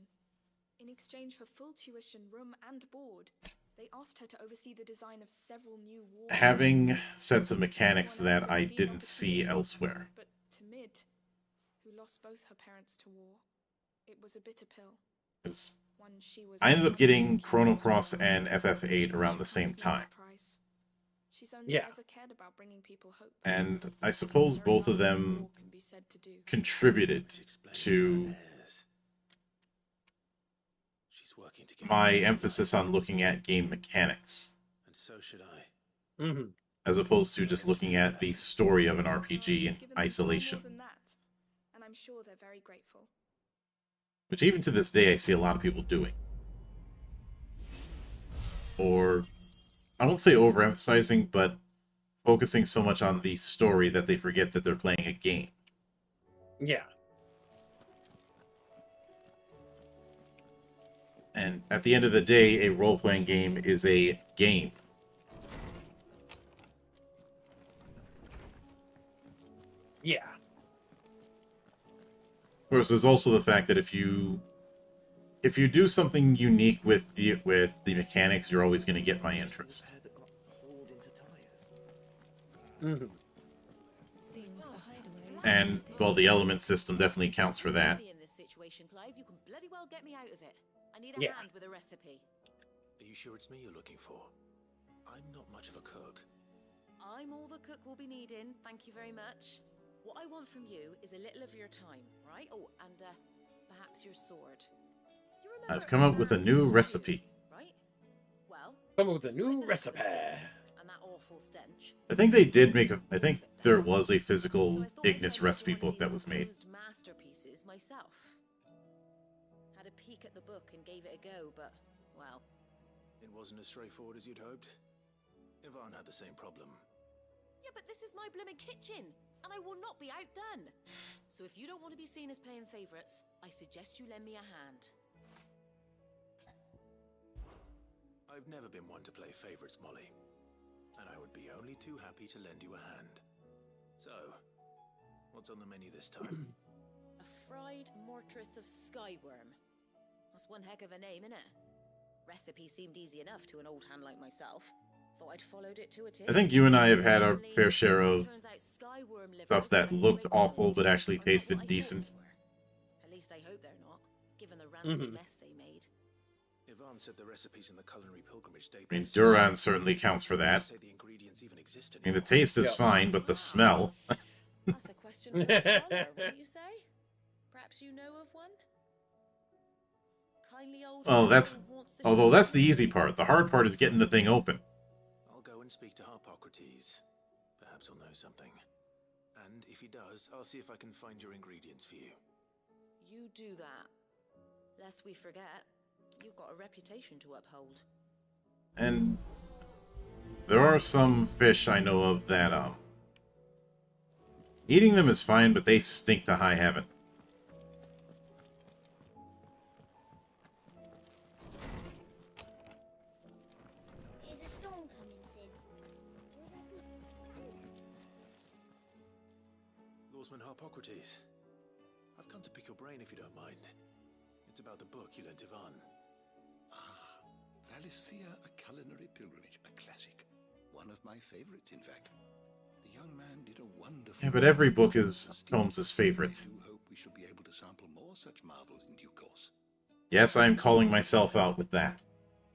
In exchange for full tuition, room, and board, they asked her to oversee the design of several new war having sets of mechanics that I didn't see elsewhere. But to Mid, who lost both her parents to war, it was a bitter pill. 'Cause One she was I ended up getting Chrono Cross and FF8 around the same time. She's only Yeah. ever cared about bringing people hope. And I suppose both of them contributed to my emphasis on looking at game mechanics, And so should I. as opposed to just looking at the story of an RPG in Given them far more isolation. than that, and I'm sure they're very grateful. Which even to this day I see a lot of people doing. Or, I won't say overemphasizing, but focusing so much on the story that they forget that they're playing a game. Yeah. And at the end of the day, a role-playing game is a game. Yeah. Of course, there's also the fact that if you do something unique with the mechanics, you're always going to get my interest. Mm-hmm. And well, the element system definitely counts for that. In this situation, Clive, you can bloody well get me out of it. I need a Yeah. hand with a recipe. Are you sure it's me you're looking for? I'm not much of a cook. I'm all the cook will be needing, thank you very much. What I want from you is a little of your time, right? Oh, and perhaps your sword. You remember I've come up with a new recipe. right? Well, Come up with a new recipe. and that awful stench. I think they did make a. I think there was a physical Ignis recipe book that was made. Masterpieces myself. Had a peek at the book and gave it a go, but well, It wasn't as straightforward as you'd hoped. Yvonne had the same problem. yeah, but this is my blooming kitchen, and I will not be outdone. So if you don't want to be seen as playing favourites, I suggest you lend me a hand. I've never been one to play favorites, Molly. And I would be only too happy to lend you a hand. So, what's on the menu this time? A fried mortress of skyworm. That's one heck of a name, innit? Recipe seemed easy enough to an old hand like myself. Thought I'd followed it to a T. I think you and I have had our fair share of Turns out skyworm livers stuff that and looked drakes awful meat but actually are not tasted what I thought decent. they were. At least I hope they're not, given the rancid Mhm. mess they made. Yvonne said the recipes in the culinary pilgrimage I mean, database. Duran certainly counts for that. Say the ingredients even exist I mean, the taste is fine, but the smell. That's a question for a scholar, wouldn't you say? Perhaps you know of one? Kindly old Well, that's friend who haunts the although shop. that's the easy part. The hard part is getting the thing open. I'll go and speak to Harpocrates. Perhaps he'll know something. And if he does, I'll see if I can find your ingredients for you. You do that. Lest we forget, you've got a reputation to uphold. And there are some fish I know of that eating them is fine, but they stink to high heaven. Is a storm coming soon? Will there be thunder? Lawsman Harpocrates. I've come to pick your brain if you don't mind. It's about the book you lent Yvonne. Valisthea, a culinary pilgrimage, a classic. One of my favorites, in fact. The young man did a wonderful Yeah, but every book is Holmes's favorite. I do hope we shall be able to sample more such marvels in due course. Yes, I am calling myself out with that.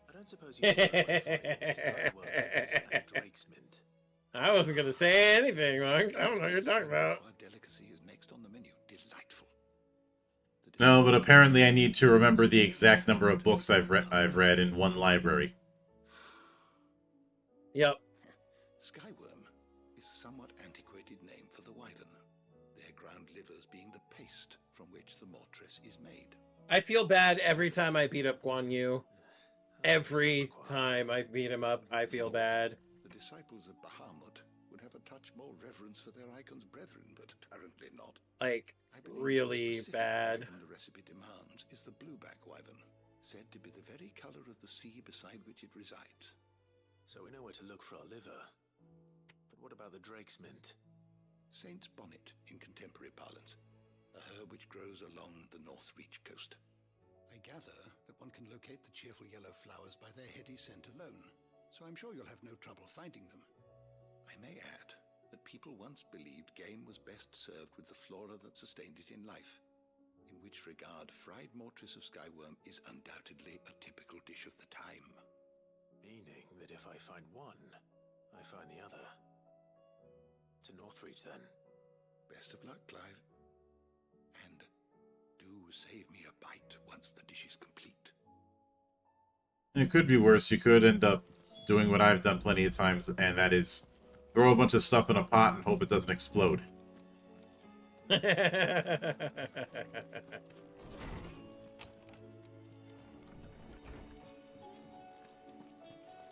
I don't suppose you know my friends, and Drake's Mint. I wasn't gonna say anything, Monk. I don't know what you're talking about. Our delicacy is next on the menu. Delightful. No, but apparently I need to remember the exact number of books I've read in one library. Yep. Skyworm is a somewhat antiquated name for the wyvern, their ground livers being the paste from which the mortress is made. I feel bad every time I beat up Guan Yu. Every time I beat him up, I feel bad. The disciples of Bahamut would have a touch more reverence for their icon's brethren, but apparently not. Like, I believe really the specific bad. wyvern the recipe demands is the blueback wyvern, said to be the very color of the sea beside which it resides. So we know where to look for our liver. But what about the Drake's Mint? Saint's bonnet in contemporary parlance, a herb which grows along the North Reach coast. I gather that one can locate the cheerful yellow flowers by their heady scent alone, so I'm sure you'll have no trouble finding them. I may add that people once believed game was best served with the flora that sustained it in life, in which regard fried mortress of skyworm is undoubtedly a typical dish of the time. Meaning that if I find one, I find the other. To Northreach, then. Best of luck, Clive. And do save me a bite once the dish is complete. It could be worse. You could end up doing what I've done plenty of times, and that is throw a bunch of stuff in a pot and hope it doesn't explode.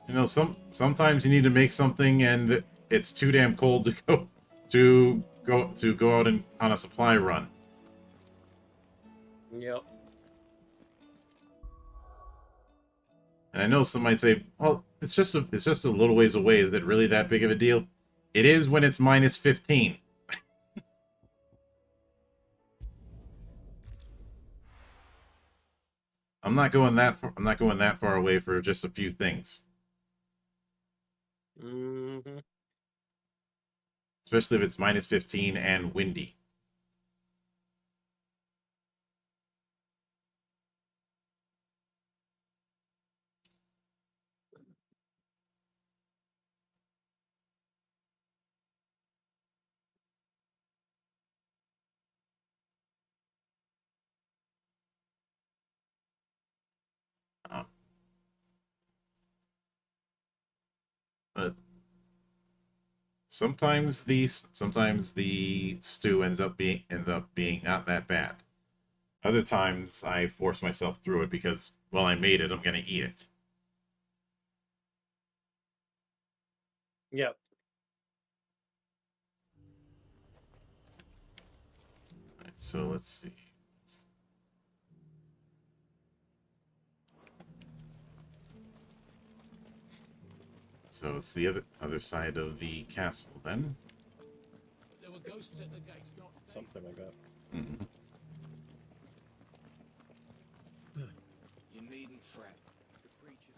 You know, sometimes you need to make something, and it's too damn cold to go out and on a supply run. Yep. And I know some might say, well, it's just a little ways away. Is that really that big of a deal? It is when it's minus 15. I'm not going that far away for just a few things. Mm-hmm. Especially if it's minus 15 and windy. But sometimes the stew ends up being not that bad. Other times I force myself through it because, well, I made it, I'm gonna eat it. Yep. Alright, so let's see. So it's the other side of the castle then. There were ghosts at the gates, not something like that. Mm-hmm. You needn't fret. The creatures.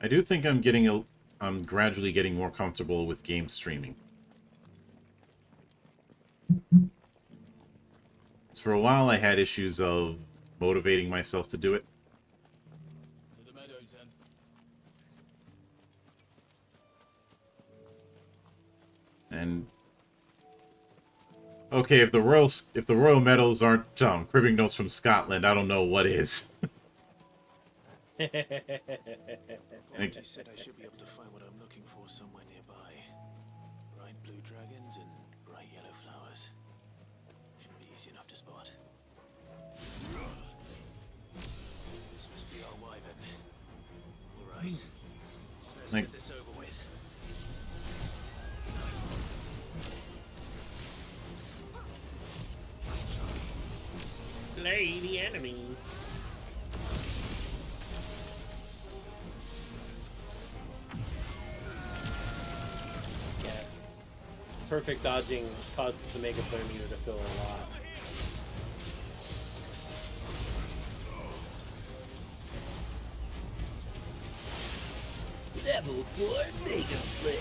I do think I'm gradually getting more comfortable with game streaming. For a while I had issues of motivating myself to do it. To the meadows, then. And okay, if the Royal Medals aren't cribbing notes from Scotland, I don't know what is. I said I should be able to find what I'm looking for somewhere nearby. Bright blue dragons and bright yellow flowers. Should be easy enough to spot. This must be our wyvern. All right, let's get this over with. Slay the enemy. Yeah. Perfect dodging causes the Mega Flare meter to fill a lot. Level 4 Mega Flare.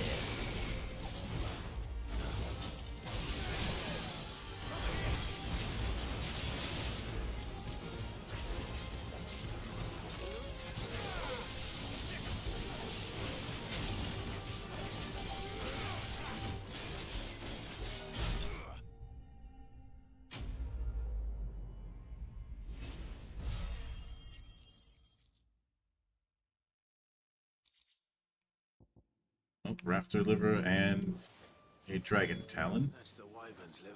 Oh, rafter liver and a dragon talon. That's the wyvern's liver.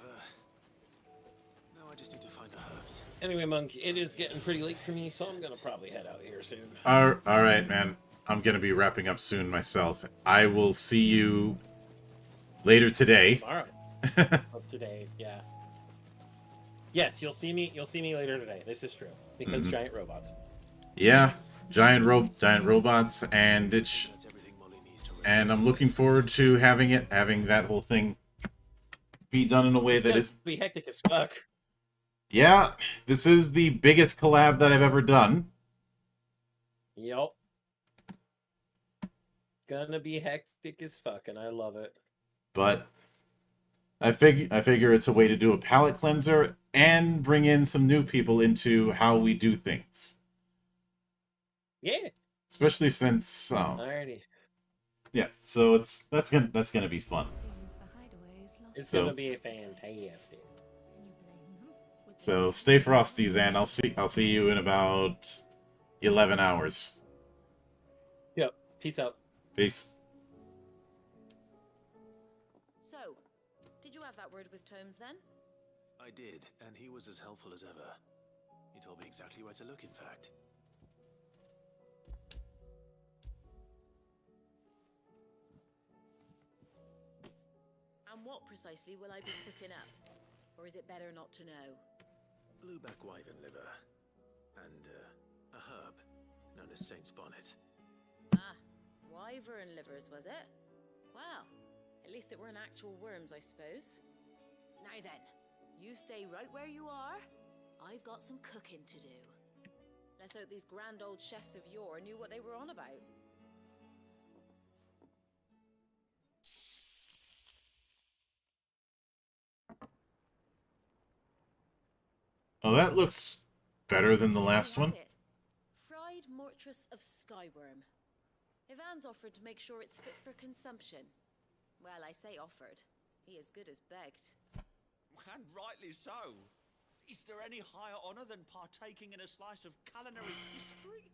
Now I just need to find the herbs. Anyway, Monk, it is getting pretty late for me, so I'm gonna probably head out here soon. All right, man. I'm gonna be wrapping up soon myself. I will see you later today. Tomorrow. Today, yeah. Yes, you'll see me later today. This is true. Because giant robots. Yeah, giant robots, and and I'm looking forward to having that whole thing be done in a way that is be hectic as fuck. Yeah, this is the biggest collab that I've ever done. Yep. Gonna be hectic as fuck, and I love it. But I figure it's a way to do a palate cleanser and bring in some new people into how we do things. Yeah. Especially since Alrighty. yeah, so that's gonna be fun. It's gonna be fantastic. So stay frosty, Zan. I'll see you in about 11 hours. Yep. Peace out. Peace. So, did you have that word with Tomes then? I did, and he was as helpful as ever. He told me exactly where to look, in fact. And what precisely will I be cooking up? Or is it better not to know? Blueback wyvern liver. And, a herb known as Saint's Bonnet. Ah, wyvern livers, was it? Well, at least it weren't actual worms, I suppose. Now then, you stay right where you are. I've got some cooking to do. Let's hope these grand old chefs of yore knew what they were on about. Oh, that looks better than the last one. It. Fried mortress of skyworm. Ivan's offered to make sure it's fit for consumption. Well, I say offered. He as good as begged. And rightly so. Is there any higher honor than partaking in a slice of culinary history?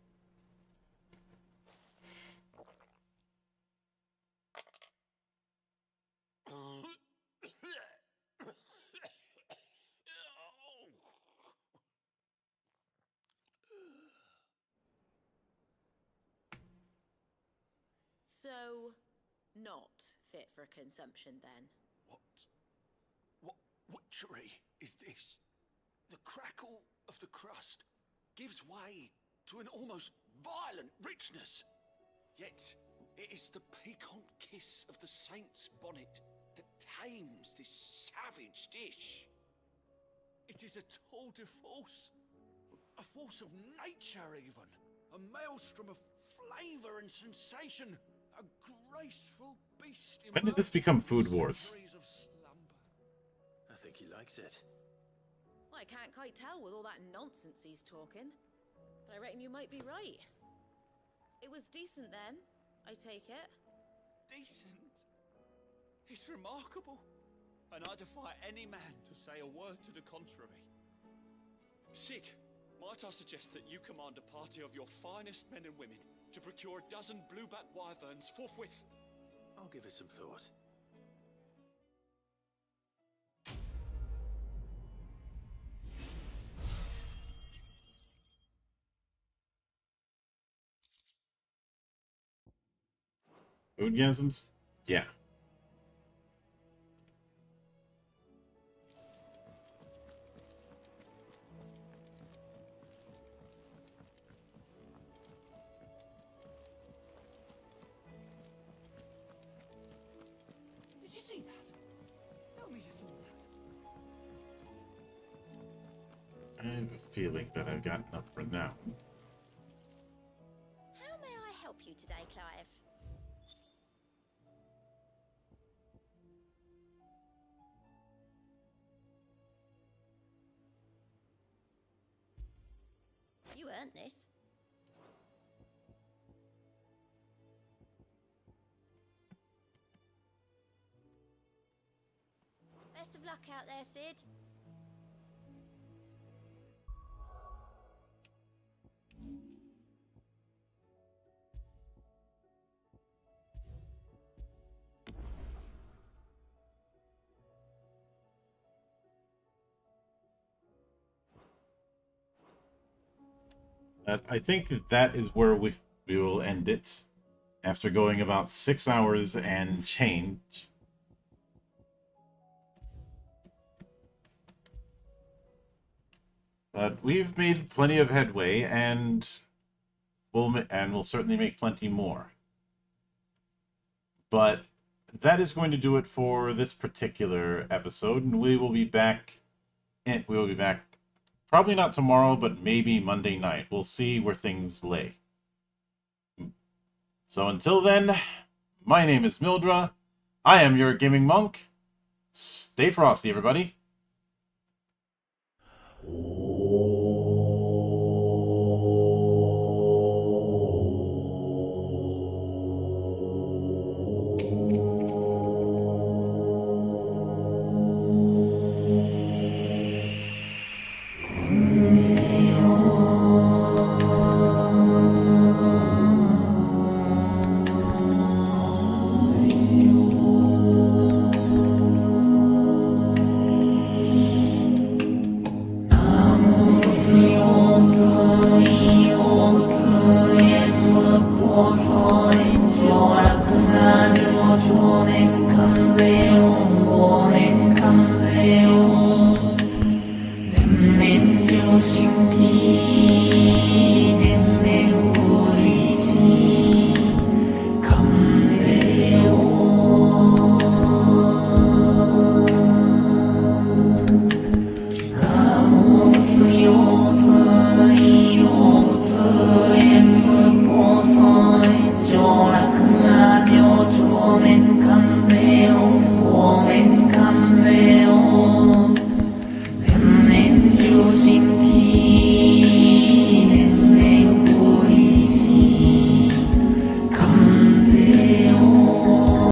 So, not fit for consumption then? What witchery is this? The crackle of the crust gives way to an almost violent richness. Yet, it is the piquant kiss of the Saint's Bonnet that tames this savage dish. It is a tour de force, a force of nature even, a maelstrom of flavor and sensation, a graceful beast. When did this become Food Wars? I think he likes it. Well, I can't quite tell with all that nonsense he's talking, but I reckon you might be right. It was decent then, I take it. Decent? It's remarkable, and I defy any man to say a word to the contrary. Sid, might I suggest that you command a party of your finest men and women to procure a dozen blueback wyverns forthwith? I'll give it some thought. Foodgasms? Yeah. Did you see that? Tell me you saw that. I have a feeling that I've got enough for now. How may I help you today, Clive? You earned this. Best of luck out there, Sid. I think that is where we will end it. After going about 6 hours and change. But we've made plenty of headway, and we'll certainly make plenty more. But that is going to do it for this particular episode, and we will be back. Probably not tomorrow, but maybe Monday night. We'll see where things lay. So until then, my name is Mildra. I am your gaming monk. Stay frosty, everybody.